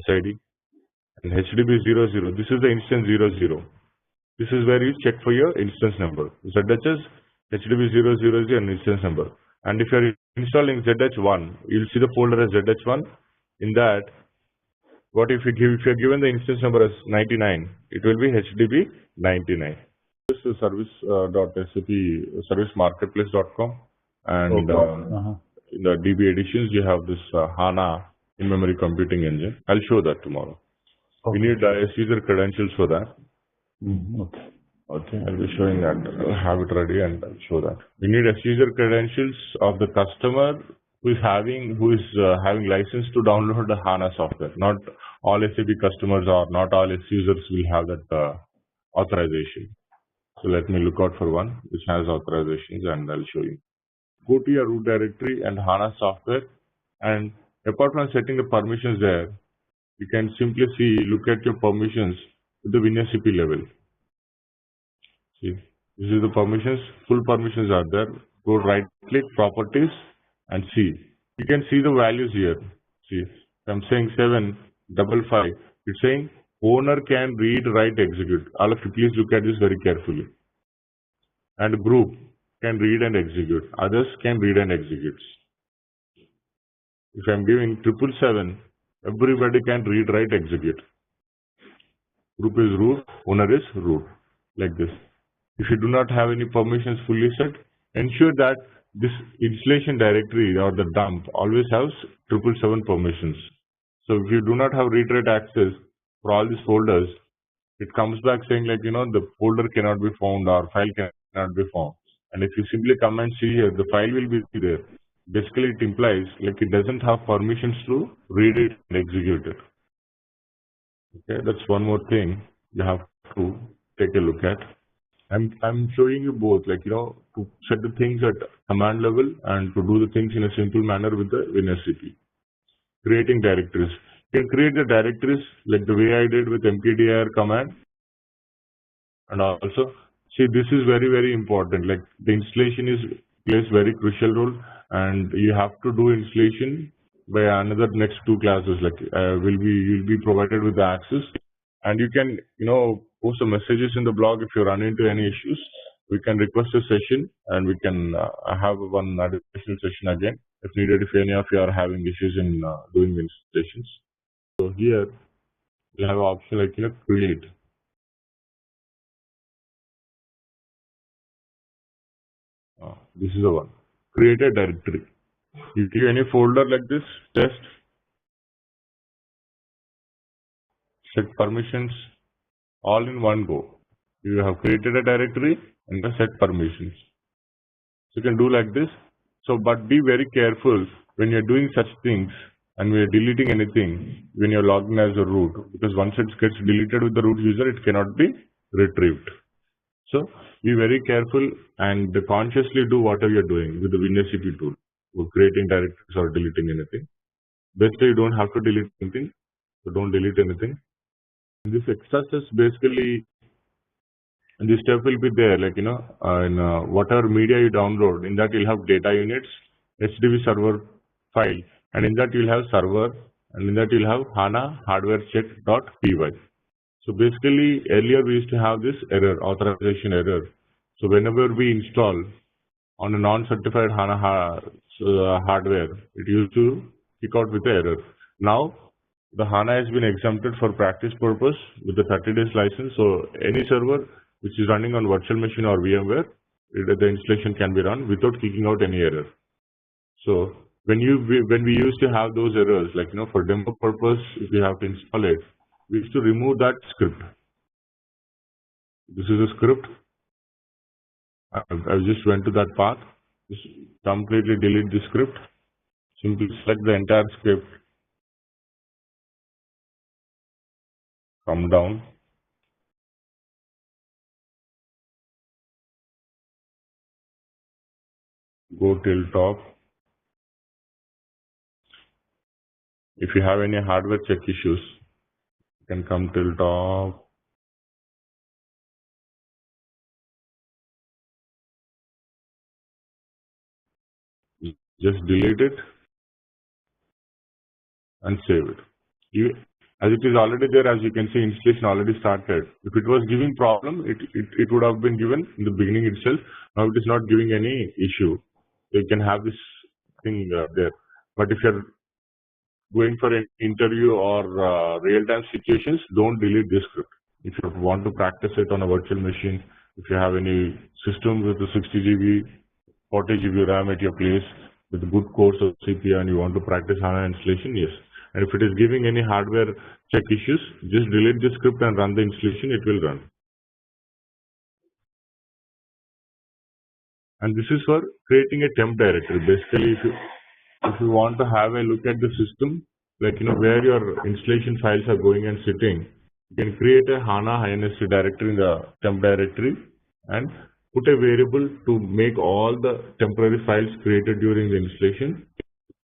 SID. And HDB00, this is the instance 00. This is where you check for your instance number. ZHS, HDB00 is an instance number. And if you are installing ZH1, you'll see the folder as ZH1. In that, what if you are given the instance number as 99, it will be HDB 99. This is service.sap servicemarketplace.com, and in the DB editions you have this HANA in-memory computing engine. I'll show that tomorrow. We need user credentials for that. Okay, I'll be showing that. I'll have it ready and I'll show that. We need user credentials of the customer who is having license to download the HANA software. Not all SAP customers or not all users will have that authorization. So let me look out for one which has authorizations and I'll show you. Go to your root directory and HANA software, and apart from setting the permissions there, you can simply look at your permissions at the WinSCP level. See, this is the permissions, full permissions are there. Go right click, properties, and see. You can see the values here. See, I'm saying 755. It's saying owner can read, write, execute. All of you please look at this very carefully. And group can read and execute. Others can read and execute. If I'm giving 777, everybody can read, write, execute. Group is root, owner is root, like this. If you do not have any permissions fully set, ensure that this installation directory or the dump always has 777 permissions. So if you do not have read, write access for all these folders, it comes back saying like, the folder cannot be found or file cannot be found. And if you simply come and see here, the file will be there. Basically, it implies like it doesn't have permissions to read it and execute it. Okay, that's one more thing you have to take a look at. I'm showing you both, like, to set the things at command level and to do the things in a simple manner with the WinSCP. Creating directories. You can create the directories like the way I did with mkdir command. And also, see, this is very, very important. Like the installation plays very crucial role, and you have to do installation by another next 2 classes. Like you'll be provided with the access, and you can post some messages in the blog if you run into any issues. We can request a session and we can have one additional session again if needed, if any of you are having issues in doing installations. So here you have an option like create. This is the one. Create a directory. You give any folder like this, test, set permissions, all in one go. You have created a directory and set permissions. So you can do like this. So, but be very careful when you're doing such things and we are deleting anything when you're logging as a root, because once it gets deleted with the root user, it cannot be retrieved. So be very careful and consciously do whatever you're doing with the WinSAP tool, for creating directories or deleting anything. Basically, you don't have to delete anything, so don't delete anything. This extras is basically, and this step will be there, like in whatever media you download, in that you'll have data units, HDB server file, and in that you'll have server, and in that you'll have HANA hardware check.py. So basically, earlier we used to have this error, authorization error. So whenever we install on a non-certified HANA hardware, it used to kick out with the error. Now, the HANA has been exempted for practice purpose with the 30 days license. So any server which is running on virtual machine or VMware, the installation can be run without kicking out any error. So when we used to have those errors, like for demo purpose, if you have to install it, we used to remove that script. This is a script. I just went to that path. Just completely delete the script. Simply select the entire script. Come down. Go till top. If you have any hardware check issues, you can come till top. Just delete it and save it. As it is already there, as you can see, installation already started. If it was giving problem, it would have been given in the beginning itself. Now it is not giving any issue. You can have this thing there. But if you're going for an interview or real-time situations, don't delete this script. If you want to practice it on a virtual machine, if you have any system with a 60 GB, 40 GB RAM at your place with a good course of CPU and you want to practice HANA installation, yes. And if it is giving any hardware check issues, just delete the script and run the installation, it will run. And this is for creating a temp directory. Basically, if you want to have a look at the system, like where your installation files are going and sitting, you can create a HANA INST directory in the temp directory and put a variable to make all the temporary files created during the installation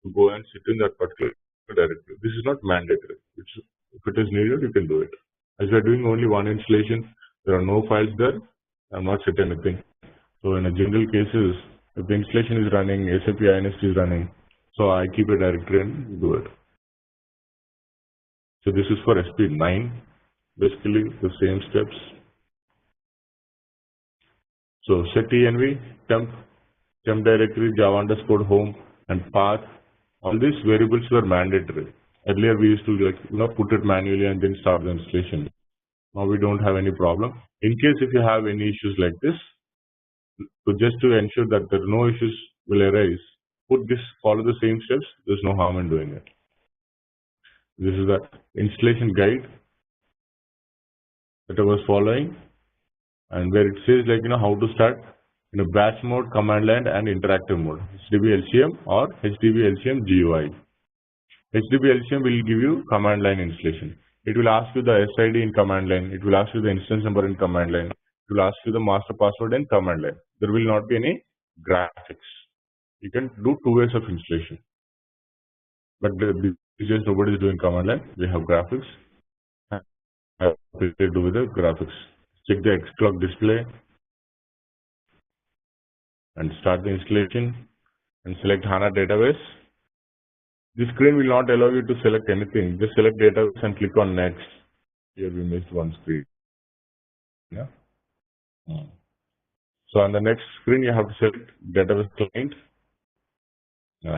to go and sit in that particular directory. This is not mandatory. If it is needed, you can do it. As we are doing only one installation, there are no files there. I'm not set anything. So in a general cases, if the installation is running, SAP INST is running, so I keep a directory and do it. So this is for SP9, basically the same steps. So set env, temp directory, java_home and path. All these variables were mandatory. Earlier we used to put it manually and then start the installation. Now we don't have any problem. In case if you have any issues like this, so just to ensure that there are no issues will arise, follow the same steps. There's no harm in doing it. This is the installation guide that I was following, and where it says how to start in a batch mode, command line, and interactive mode, HDB LCM or HDB LCM GUI. HDB LCM will give you command line installation. It will ask you the SID in command line. It will ask you the instance number in command line. It will ask you the master password in command line. There will not be any graphics. You can do two ways of installation. But just nobody is doing command line. We have graphics. I have to do with the graphics. Check the X clock display and start the installation and select HANA database. This screen will not allow you to select anything. Just select database and click on next. Here we missed one screen. Yeah. So on the next screen, you have to select database client.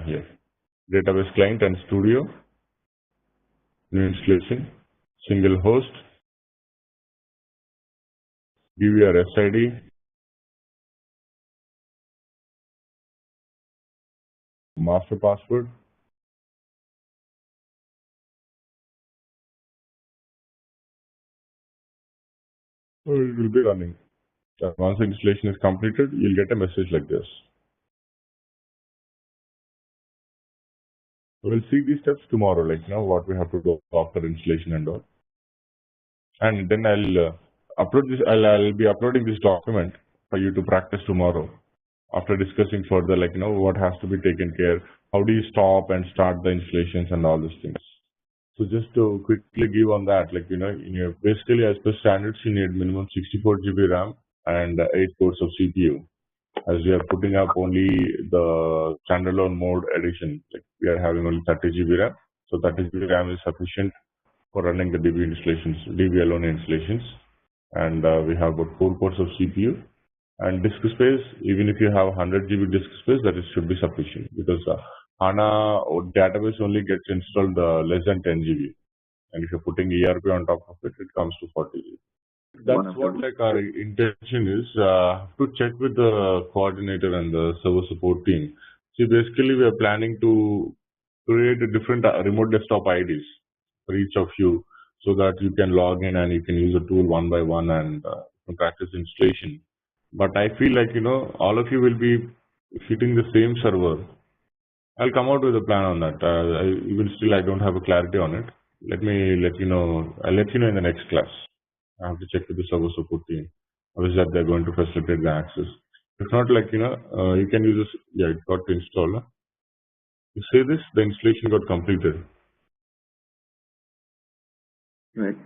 Here, database client and studio, new installation, single host, give your SID, master password. So it will be running. Once the installation is completed, you'll get a message like this. We'll see these steps tomorrow, like what we have to do after installation and all. And then I'll upload this. I'll be uploading this document for you to practice tomorrow. After discussing further, like what has to be taken care, how do you stop and start the installations and all these things. So just to quickly give on that, like in your basically as per standards, you need minimum 64 GB RAM and 8 cores of CPU. As we are putting up only the standalone mode edition, like we are having only 30 GB RAM. So 30 GB RAM is sufficient for running the DB installations, DB alone installations. And we have about 4 cores of CPU. And disk space, even if you have 100 GB disk space, that should be sufficient, because HANA database only gets installed less than 10 GB. And if you're putting ERP on top of it, it comes to 40 GB. That's what like our intention is, to check with the coordinator and the server support team. See, basically we are planning to create a different remote desktop IDs for each of you, so that you can log in and you can use the tool one by one and practice installation. But I feel like all of you will be hitting the same server. I'll come out with a plan on that. Even still, I don't have a clarity on it. Let me let you know. I'll let you know in the next class. I have to check with the server support team. How is that they're going to facilitate the access? If not, like you can use this. Yeah, it got installed. You say this, the installation got completed. Right.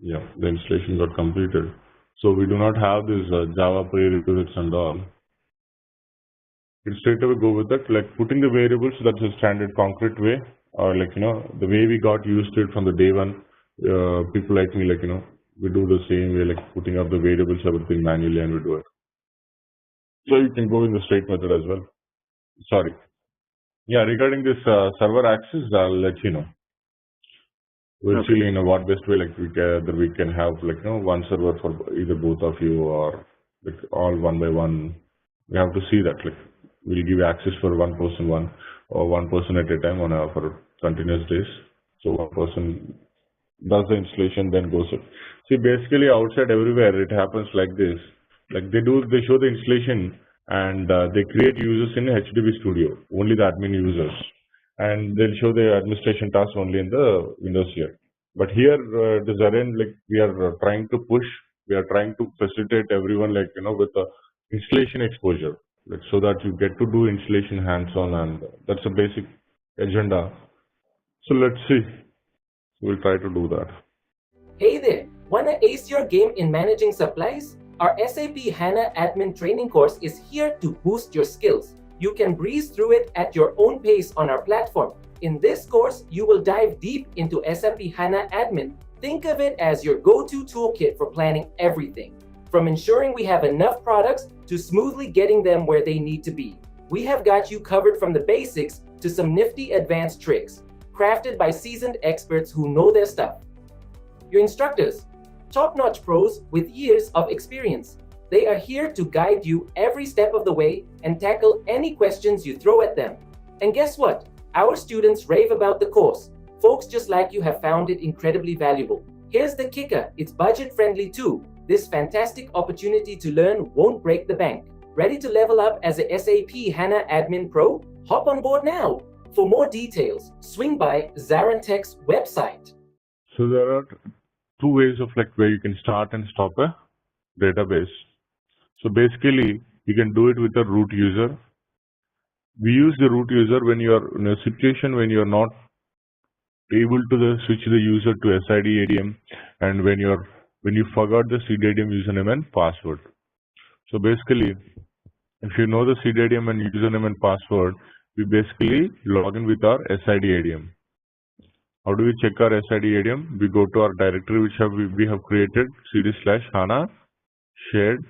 Yeah, the installation got completed. So we do not have this Java prerequisites and all. You straight away go with that, like putting the variables. That's a standard concrete way, or like the way we got used to it from the day one. People like me, like we do the same way, like putting up the variables, everything manually, and we do it. So you can go in the straight method as well. Sorry. Yeah, regarding this server access, I'll let you know. We'll see what best way like we can have like one server for either both of you, or like all one by one. We have to see that like we'll give access for one person at a time for continuous days. So one person does the installation, then goes it. See, basically outside everywhere it happens like this. Like they show the installation and they create users in HDB Studio, only the admin users, and they'll show the administration tasks only in the Windows here. But here, the Zaren, like we are trying to push, we are trying to facilitate everyone, like with the installation exposure, like, so that you get to do installation hands-on, and that's a basic agenda. So let's see. We'll try to do that. Hey there! Wanna ace your game in managing supplies? Our SAP HANA Admin Training course is here to boost your skills. You can breeze through it at your own pace on our platform. In this course, you will dive deep into SAP HANA Admin. Think of it as your go-to toolkit for planning everything, from ensuring we have enough products to smoothly getting them where they need to be. We have got you covered from the basics to some nifty advanced tricks, crafted by seasoned experts who know their stuff. Your instructors, top-notch pros with years of experience. They are here to guide you every step of the way and tackle any questions you throw at them. And guess what? Our students rave about the course. Folks just like you have found it incredibly valuable. Here's the kicker, it's budget-friendly too. This fantastic opportunity to learn won't break the bank. Ready to level up as a SAP HANA Admin Pro? Hop on board now. For more details, swing by ZaranTech's website. So there are two ways of like where you can start and stop a database. So basically, you can do it with a root user. We use the root user when you are in a situation when you are not able to switch the user to SID ADM, and when you forgot the CDADM username and password. So basically, if you know the CDADM and username and password, we basically log in with our SID ADM. How do we check our SID ADM? We go to our directory which we have created, cd/HANA shared,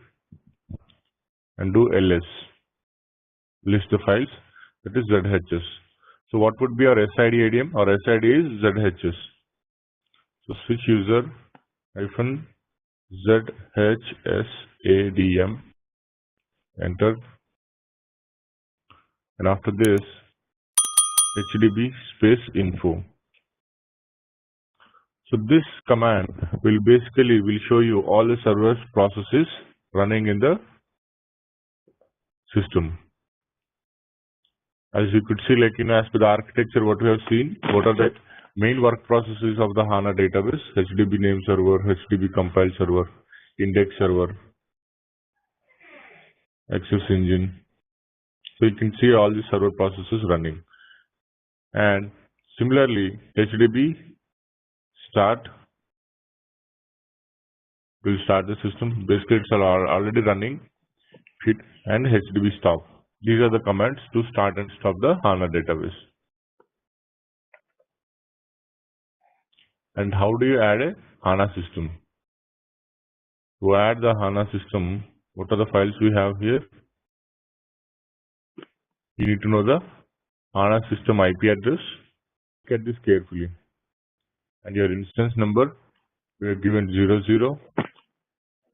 and do ls, list the files, that is ZHS. So what would be our SID ADM? Our SID is ZHS. So switch user hyphen ZHS ADM, enter, and after this HDB space info. So this command will show you all the server processes running in the system. As you could see, as per the architecture, what we have seen, what are the main work processes of the HANA database: HDB name server, HDB compile server, index server, access engine. So you can see all the server processes running. And similarly, HDB start will start the system. Basically, it's already running. Hit and HDB stop. These are the commands to start and stop the HANA database. And how do you add a HANA system? To add the HANA system, what are the files we have here? You need to know the HANA system IP address. Look at this carefully. And your instance number, we are given 00.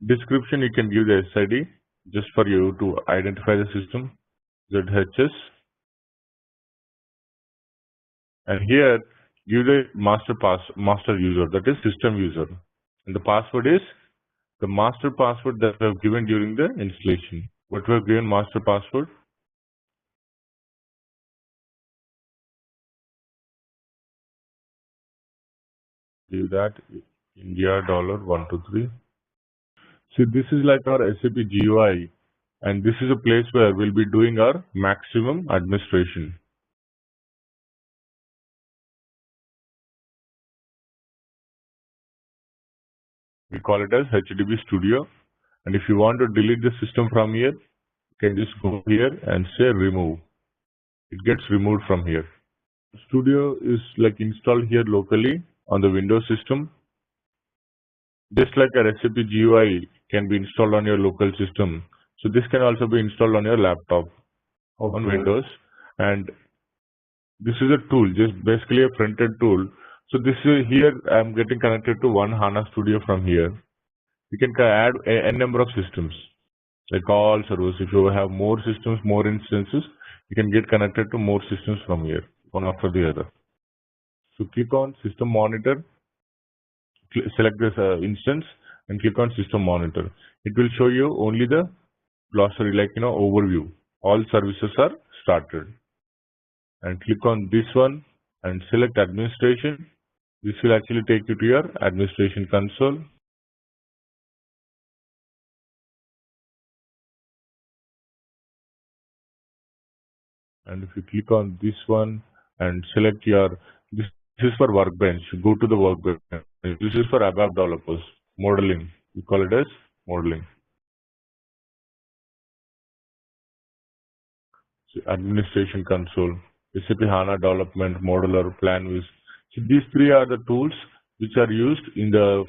Description, you can give the SID just for you to identify the system, ZHS. And here, give the master user, that is system user. And the password is the master password that we have given during the installation. What we have given master password? Give that India $123. See, this is like our SAP GUI, and this is a place where we'll be doing our maximum administration. We call it as HDB Studio, and if you want to delete the system from here, you can just go here and say remove. It gets removed from here. Studio is like installed here locally on the Windows system. Just like our SAP GUI can be installed on your local system, so this can also be installed on your laptop on Windows. And this is a tool, just basically a printed tool. So this is here, I'm getting connected to one HANA Studio from here. You can add n number of systems, like all servers. If you have more systems, more instances, you can get connected to more systems from here, one after the other. So click on System Monitor, select this instance, and click on System Monitor. It will show you only the glossary, like overview. All services are started. And click on this one and select Administration. This will actually take you to your Administration console. And if you click on this one and select this is for Workbench, go to the Workbench. This is for ABAP developers, modeling. We call it as modeling. So Administration console, SAP HANA development, modeler, plan views. So these three are the tools which are used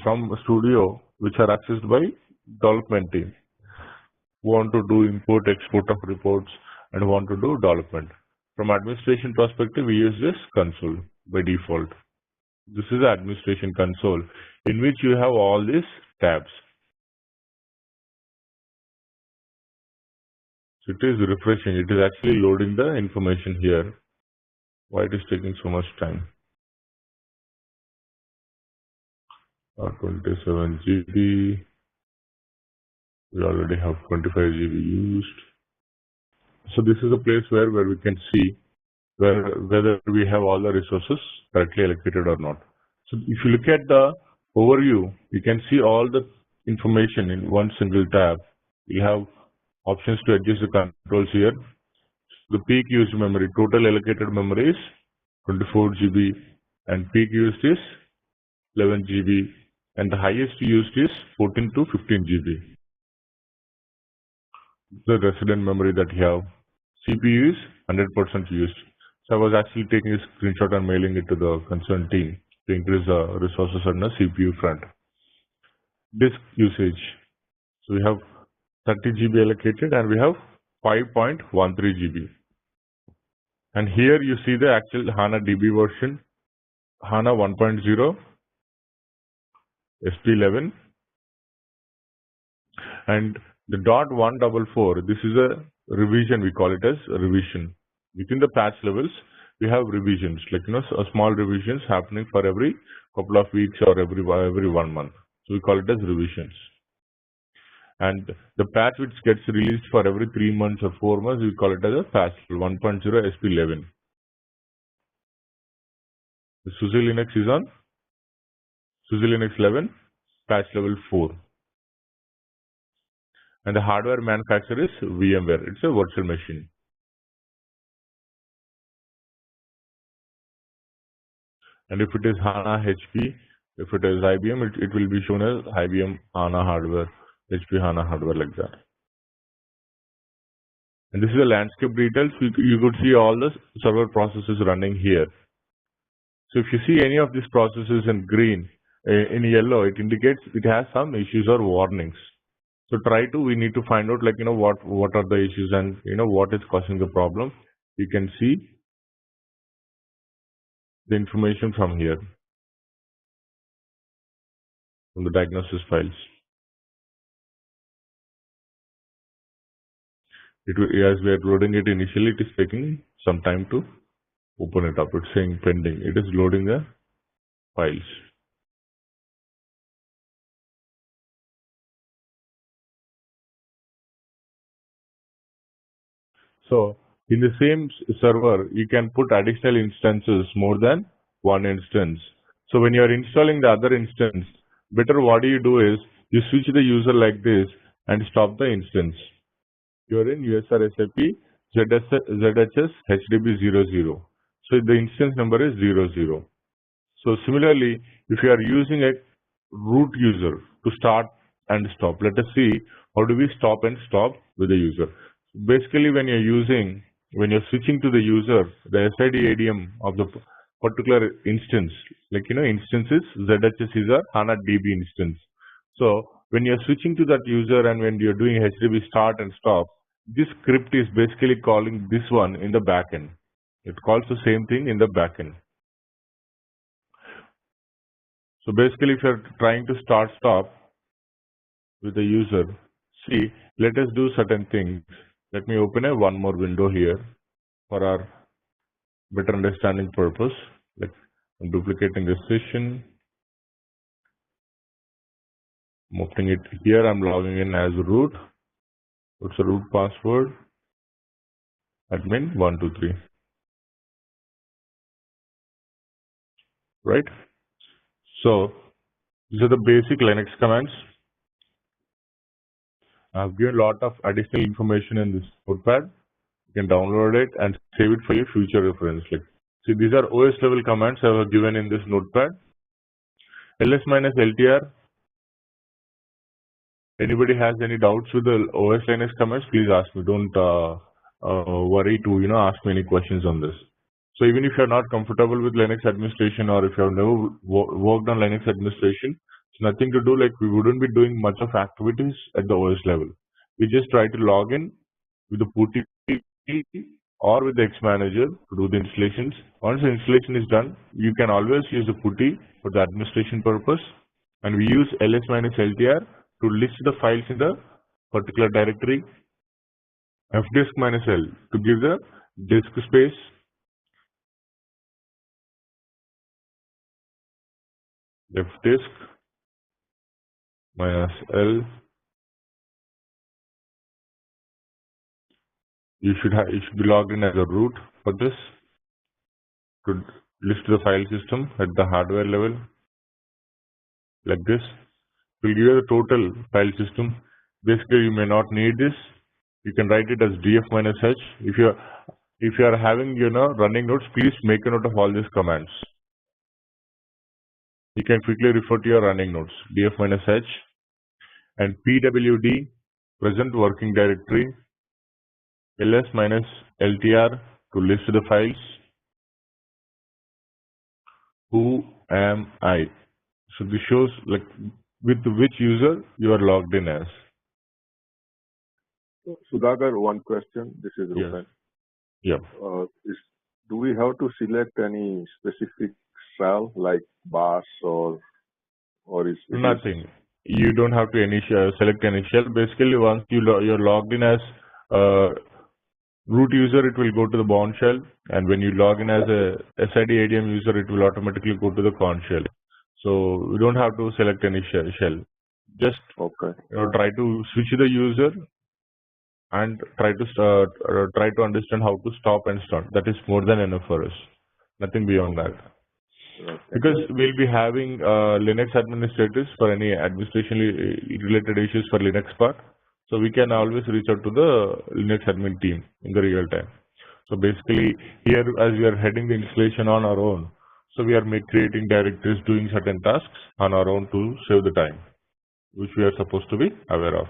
from Studio, which are accessed by development team. Want to do import, export of reports, and want to do development. From administration perspective, we use this console by default. This is the administration console in which you have all these tabs. So it is refreshing. It is actually loading the information here. Why it is taking so much time? 27 GB. We already have 25 GB used. So this is a place where we can see whether we have all the resources correctly allocated or not. So if you look at the overview, you can see all the information in one single tab. You have options to adjust the controls here. The peak used memory, total allocated memory is 24 GB, and peak used is 11 GB, and the highest used is 14 to 15 GB. The resident memory that you have. CPU is 100% used. So I was actually taking a screenshot and mailing it to the concerned team to increase the resources on the CPU front. Disk usage. So we have 30 GB allocated and we have 5.13 GB. And here you see the actual HANA DB version, HANA 1.0, SP11, and the .144, this is a revision, we call it as a revision. Within the patch levels, we have revisions, like, small revisions happening for every couple of weeks or every 1 month. So we call it as revisions. And the patch which gets released for every 3 months or 4 months, we call it as a patch 1.0 SP11. The SUSE Linux is on SUSE Linux 11, patch level 4. And the hardware manufacturer is VMware. It's a virtual machine. And if it is HANA HP, if it is IBM, it will be shown as IBM HANA hardware, HP HANA hardware, like that. And this is the landscape details. You could see all the server processes running here. So if you see any of these processes in green, in yellow, it indicates it has some issues or warnings. So we need to find out, like, what are the issues and, what is causing the problem. You can see the information from here, from the diagnosis files. As we are loading it initially, it is taking some time to open it up. It's saying pending. It is loading the files. So in the same server, you can put additional instances, more than one instance. So when you are installing the other instance, better what you do is you switch the user like this and stop the instance. You are in USR SAP ZHS HDB 00. So the instance number is 00. So similarly, if you are using a root user to start and stop, let us see how do we stop and stop with the user. Basically, when you're switching to the user, the SID ADM of the particular instance, like, instances, ZHS is a HANA DB instance. So when you're switching to that user and when you're doing HDB start and stop, this script is basically calling this one in the backend. It calls the same thing in the backend. So basically, if you're trying to stop with the user, see, let us do certain things. Let me open one more window here for our better understanding purpose. Like, I'm duplicating this session. I'm opening it here. I'm logging in as root. What's the root password? Admin 123. Right? So these are the basic Linux commands. I've given a lot of additional information in this notepad. You can download it and save it for your future reference. Like, see, these are OS level commands I have given in this notepad. ls-ltr. Anybody has any doubts with the OS Linux commands, please ask me. Don't worry to ask me any questions on this. So even if you're not comfortable with Linux administration, or if you have never worked on Linux administration, it's nothing to do. Like, we wouldn't be doing much of activities at the OS level. We just try to log in with the PuTTY or with the Xmanager to do the installations. Once the installation is done, you can always use the PuTTY for the administration purpose, and we use ls-ltr to list the files in the particular directory, fdisk-l to give the disk space, fdisk-l. You should be logged in as a root for this to list the file system at the hardware level, like this. Will give you the total file system. Basically, you may not need this. You can write it as df-h. If you are having running notes, please make a note of all these commands. You can quickly refer to your running notes, df-h and pwd, present working directory, ls-ltr to list the files. Who am I? So this shows like with which user you are logged in as. Sudhakar, one question. This is Rupen. Yeah. Do we have to select any specific cell like bars or is it Nothing. You don't have to select any shell. Basically, once you're logged in as root user, it will go to the bound shell, and when you log in as a SID ADM user, it will automatically go to the con shell. So we don't have to select any shell. Just try to switch the user and try to understand how to stop and start. That is more than enough for us. Nothing beyond that. Because we'll be having Linux administrators for any administration related issues for Linux part. So we can always reach out to the Linux admin team in the real time. So basically here, as we are heading the installation on our own, so we are creating directories, doing certain tasks on our own to save the time, which we are supposed to be aware of.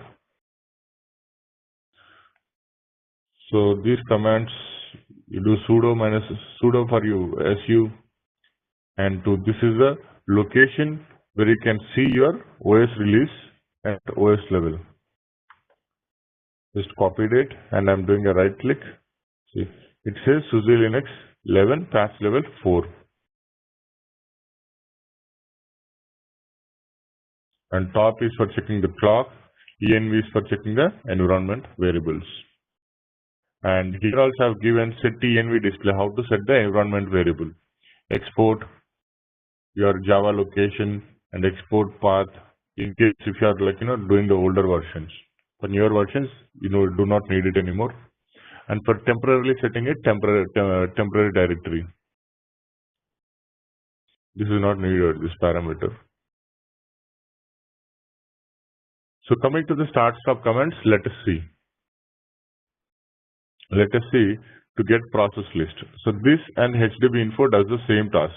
So these commands, you do sudo for you su, and this is the location where you can see your OS release at OS level. Just copied it, and I'm doing a right click. See, it says SUSE Linux 11 patch level 4. And top is for checking the clock, env is for checking the environment variables. And here also I've given set env display, how to set the environment variable. Export your Java location and export path in case if you are doing the older versions. For newer versions, do not need it anymore. And for temporarily setting it, temporary directory. This is not needed, this parameter. So coming to the start stop commands, let us see. Let us see to get process list. So this and HDB info does the same task.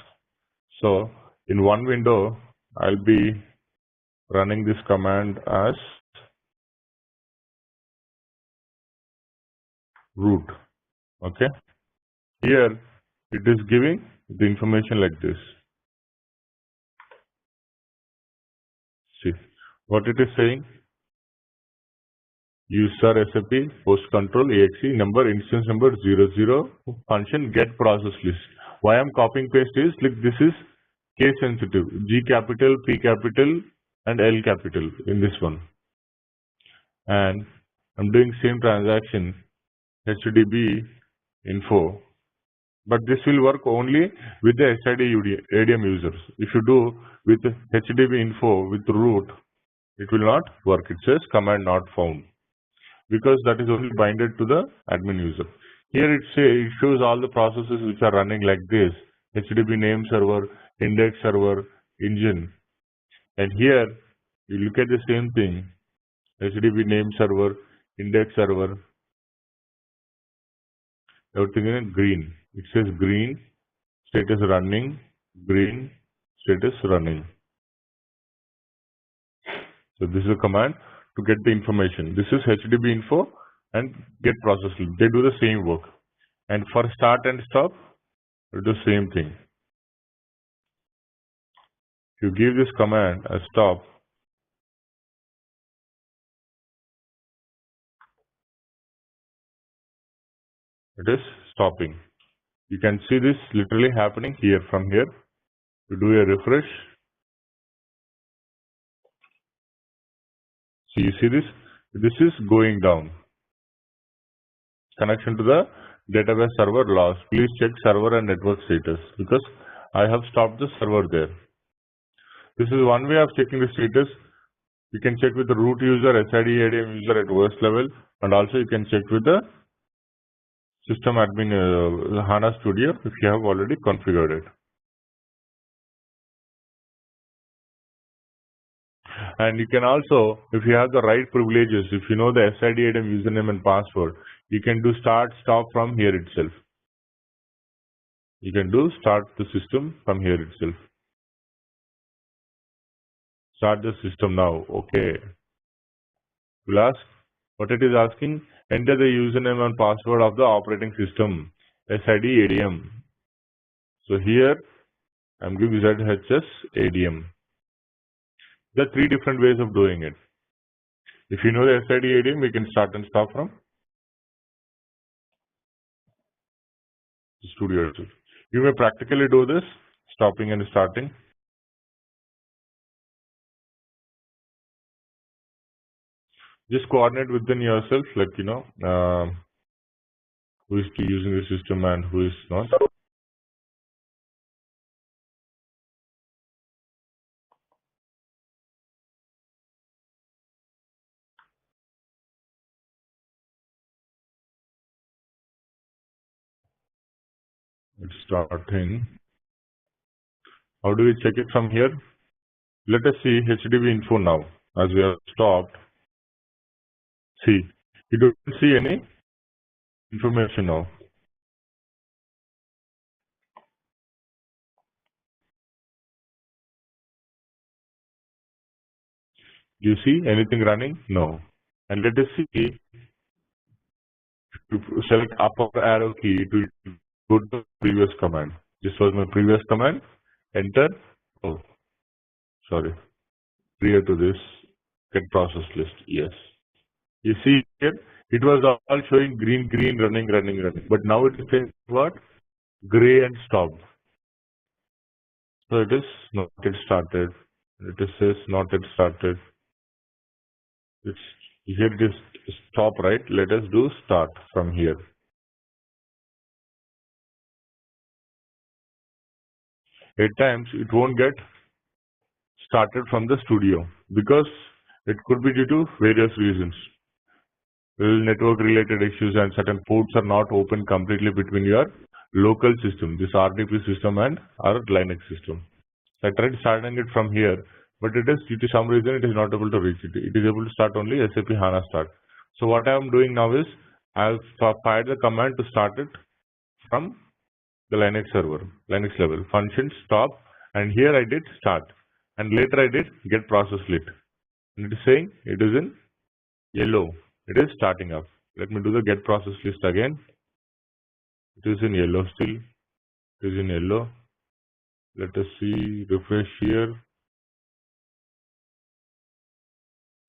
So in one window, I'll be running this command as root. Okay. Here it is giving the information like this. See what it is saying. User SAP post control exe number instance number 00 function get process list. Why I'm copying paste is like this is case sensitive. G capital, P capital, and L capital in this one. And I'm doing same transaction HDB info, but this will work only with the SID ADM users. If you do with HDB info with root, it will not work. It says command not found, because that is only binded to the admin user. Here it shows all the processes which are running like this: HDB name server, index server, engine. And here you look at the same thing: HDB name server, index server, everything in green. It says green, status running, green, status running. So this is a command to get the information. This is HDB info and get process list. They do the same work. And for start and stop, we do the same thing. If you give this command as stop, it is stopping. You can see this literally happening here from here. You do a refresh. So you see this? This is going down. Connection to the database server lost. Please check server and network status, because I have stopped the server there. This is one way of checking the status. You can check with the root user, SID ADM user at OS level, and also you can check with the system admin HANA Studio if you have already configured it. And you can also, if you have the right privileges, if you know the SID ADM username and password, you can do start stop from here itself. You can do start the system from here itself. Start the system now. Okay. We'll ask what it is asking. Enter the username and password of the operating system, SID ADM. So here I'm giving ZHS ADM. There are three different ways of doing it. If you know the SID ADM, we can start and stop from the studio itself. You may practically do this, stopping and starting. Just coordinate within yourself, like, who is using the system and who is not. It's starting. How do we check it from here? Let us see HDB info now. As we have stopped, see, you don't see any information now. Do you see anything running? No. And let us see, select upper arrow key to go to the previous command. This was my previous command. Enter. Oh, sorry. Prior to this, get process list. Yes. You see here, it was all showing green, running. But now it is saying what? Gray and stop. So it is not yet started. It says not yet started. It's here it is stop, right? Let us do start from here. At times it won't get started from the studio because it could be due to various reasons. Network related issues and certain ports are not open completely between your local system, this RDP system and our Linux system. So I tried starting it from here, but it is due to some reason it is not able to reach it. It is able to start only SAP HANA start. So what I am doing now is I have fired the command to start it from the Linux server, Linux level, function stop, and here I did start, and later I did get process lit. And it is saying it is in yellow. It is starting up. Let me do the get process list again. It is in yellow still. It is in yellow. Let us see, refresh here.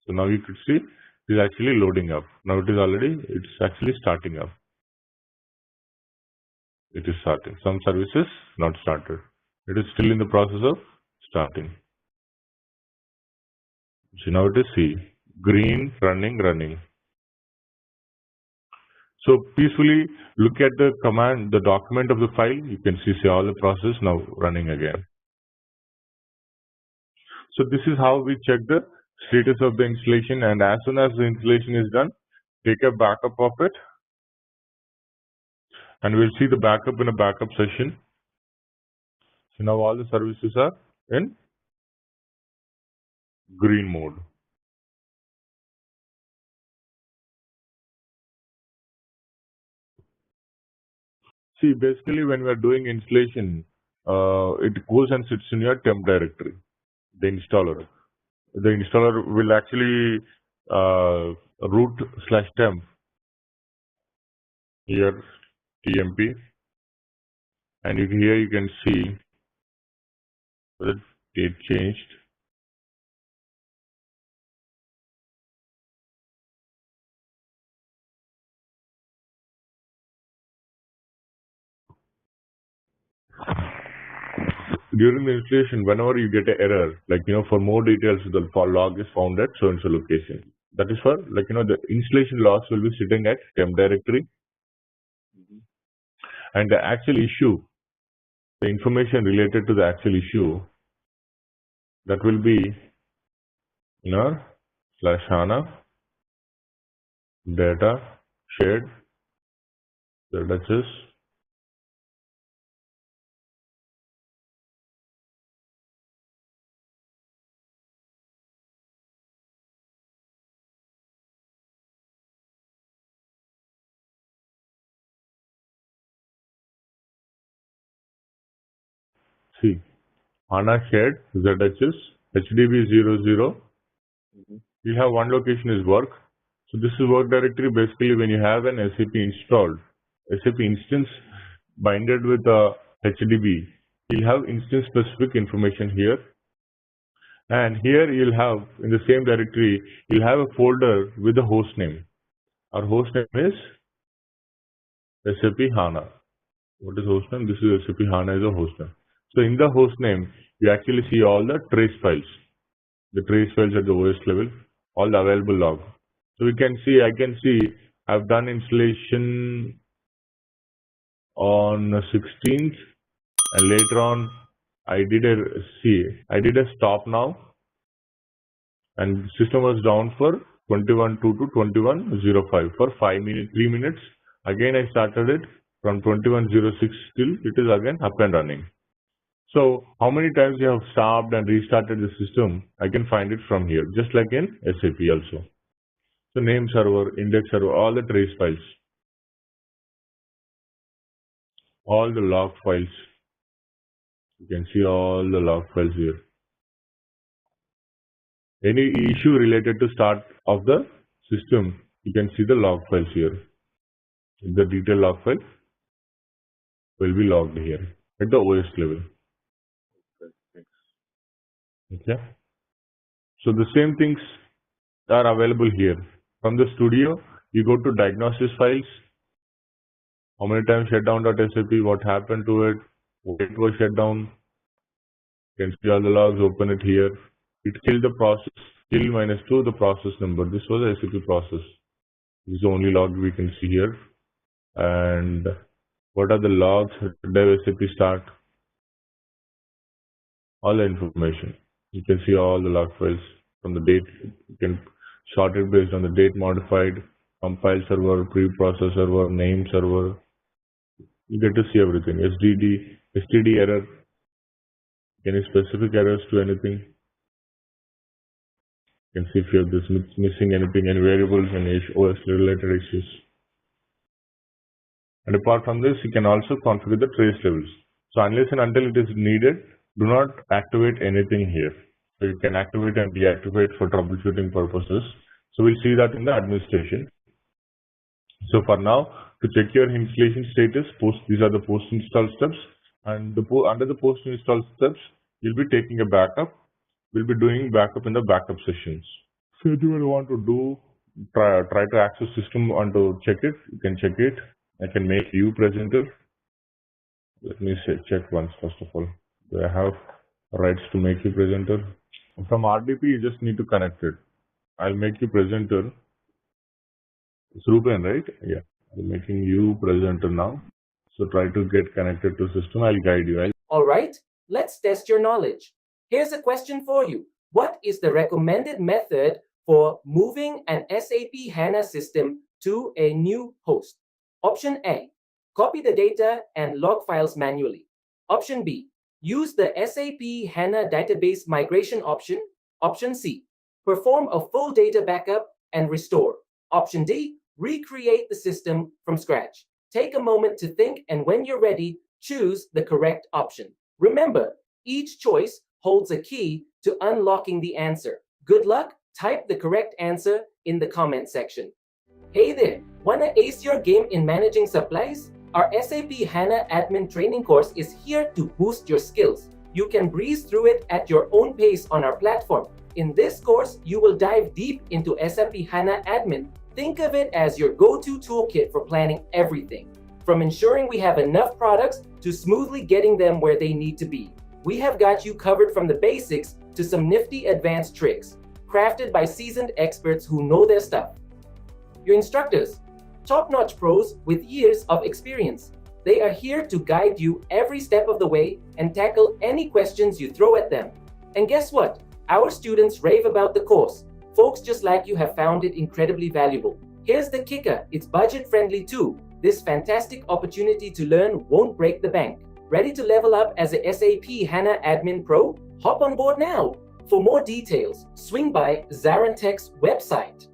So now you could see it is actually loading up. Now it's actually starting up. It is starting. Some services not started. It is still in the process of starting. So now it is see, green, running. So peacefully look at the command, the document of the file. You can see all the process now running again. So this is how we check the status of the installation, and as soon as the installation is done, take a backup of it, and we'll see the backup in a backup session. So now all the services are in green mode. See, basically when we are doing installation, it goes and sits in your temp directory, the installer. The installer will actually root/temp here, TMP, and here you can see the date changed. During the installation, whenever you get an error, like, for more details, the log is found at so-and-so location. That is for, the installation logs will be sitting at temp directory. And the actual issue, the information related to the actual issue, that will be in our /HANA data shared, that is see, HANA shared ZHS HDB00. You have one location is work. So this is work directory. Basically, when you have an SAP installed, SAP instance binded with a HDB, you'll have instance specific information here. And here you'll have, in the same directory, you'll have a folder with the host name. Our host name is SAP HANA. What is host name? This is SAP HANA is a host name. So in the host name, you actually see all the trace files. The trace files at the OS level, all the available log. So I can see I've done installation on 16th, and later on I did a stop now, and system was down for 21.2 to 21.05 for 3 minutes. Again I started it from 21.06 till it is again up and running. So how many times you have stopped and restarted the system, I can find it from here, just like in SAP also. So name server, index server, all the trace files, all the log files. You can see all the log files here. Any issue related to start of the system, you can see the log files here. The detail log file will be logged here at the OS level. Okay. So the same things are available here. From the studio, you go to diagnosis files. How many times shutdown.sap, what happened to it, why it was shut down. You can see all the logs, open it here. It killed the process, kill -2, the process number. This was a SAP process. This is the only log we can see here. And what are the logs, dev SAP start, all the information. You can see all the log files from the date. You can sort it based on the date modified, compile server, pre-process server, name server. You get to see everything. STD error, any specific errors to anything. You can see if you have this missing anything, any variables, any OS related issues. And apart from this, you can also configure the trace levels. So unless and until it is needed, do not activate anything here. So you can activate and deactivate for troubleshooting purposes. So we'll see that in the administration. So for now, to check your installation status, these are the post-install steps. And under the post-install steps, you'll be taking a backup. We'll be doing backup in the backup sessions. So if you will want to try to access system and to check it, you can check it. I can make you presenter. Let me check once first of all. Do I have rights to make you presenter? From RDP, you just need to connect it. I'll make you presenter. It's Ruben, right? Yeah. I'm making you presenter now. So try to get connected to system. I'll guide you. All right, let's test your knowledge. Here's a question for you. What is the recommended method for moving an SAP HANA system to a new host? Option A, copy the data and log files manually. Option B, use the SAP HANA database migration option. Option C, perform a full data backup and restore. Option D, recreate the system from scratch. Take a moment to think, and when you're ready, choose the correct option. Remember, each choice holds a key to unlocking the answer. Good luck. Type the correct answer in the comment section. Hey there, wanna ace your game in managing supplies? Our SAP HANA admin training course is here to boost your skills. You can breeze through it at your own pace on our platform. In this course, you will dive deep into SAP HANA admin. Think of it as your go-to toolkit for planning everything, from ensuring we have enough products to smoothly getting them where they need to be. We have got you covered from the basics to some nifty advanced tricks, crafted by seasoned experts who know their stuff. Your instructors, top-notch pros with years of experience. They are here to guide you every step of the way and tackle any questions you throw at them. And guess what? Our students rave about the course. Folks just like you have found it incredibly valuable. Here's the kicker, it's budget-friendly too. This fantastic opportunity to learn won't break the bank. Ready to level up as a SAP HANA Admin Pro? Hop on board now. For more details, swing by ZaranTech's website.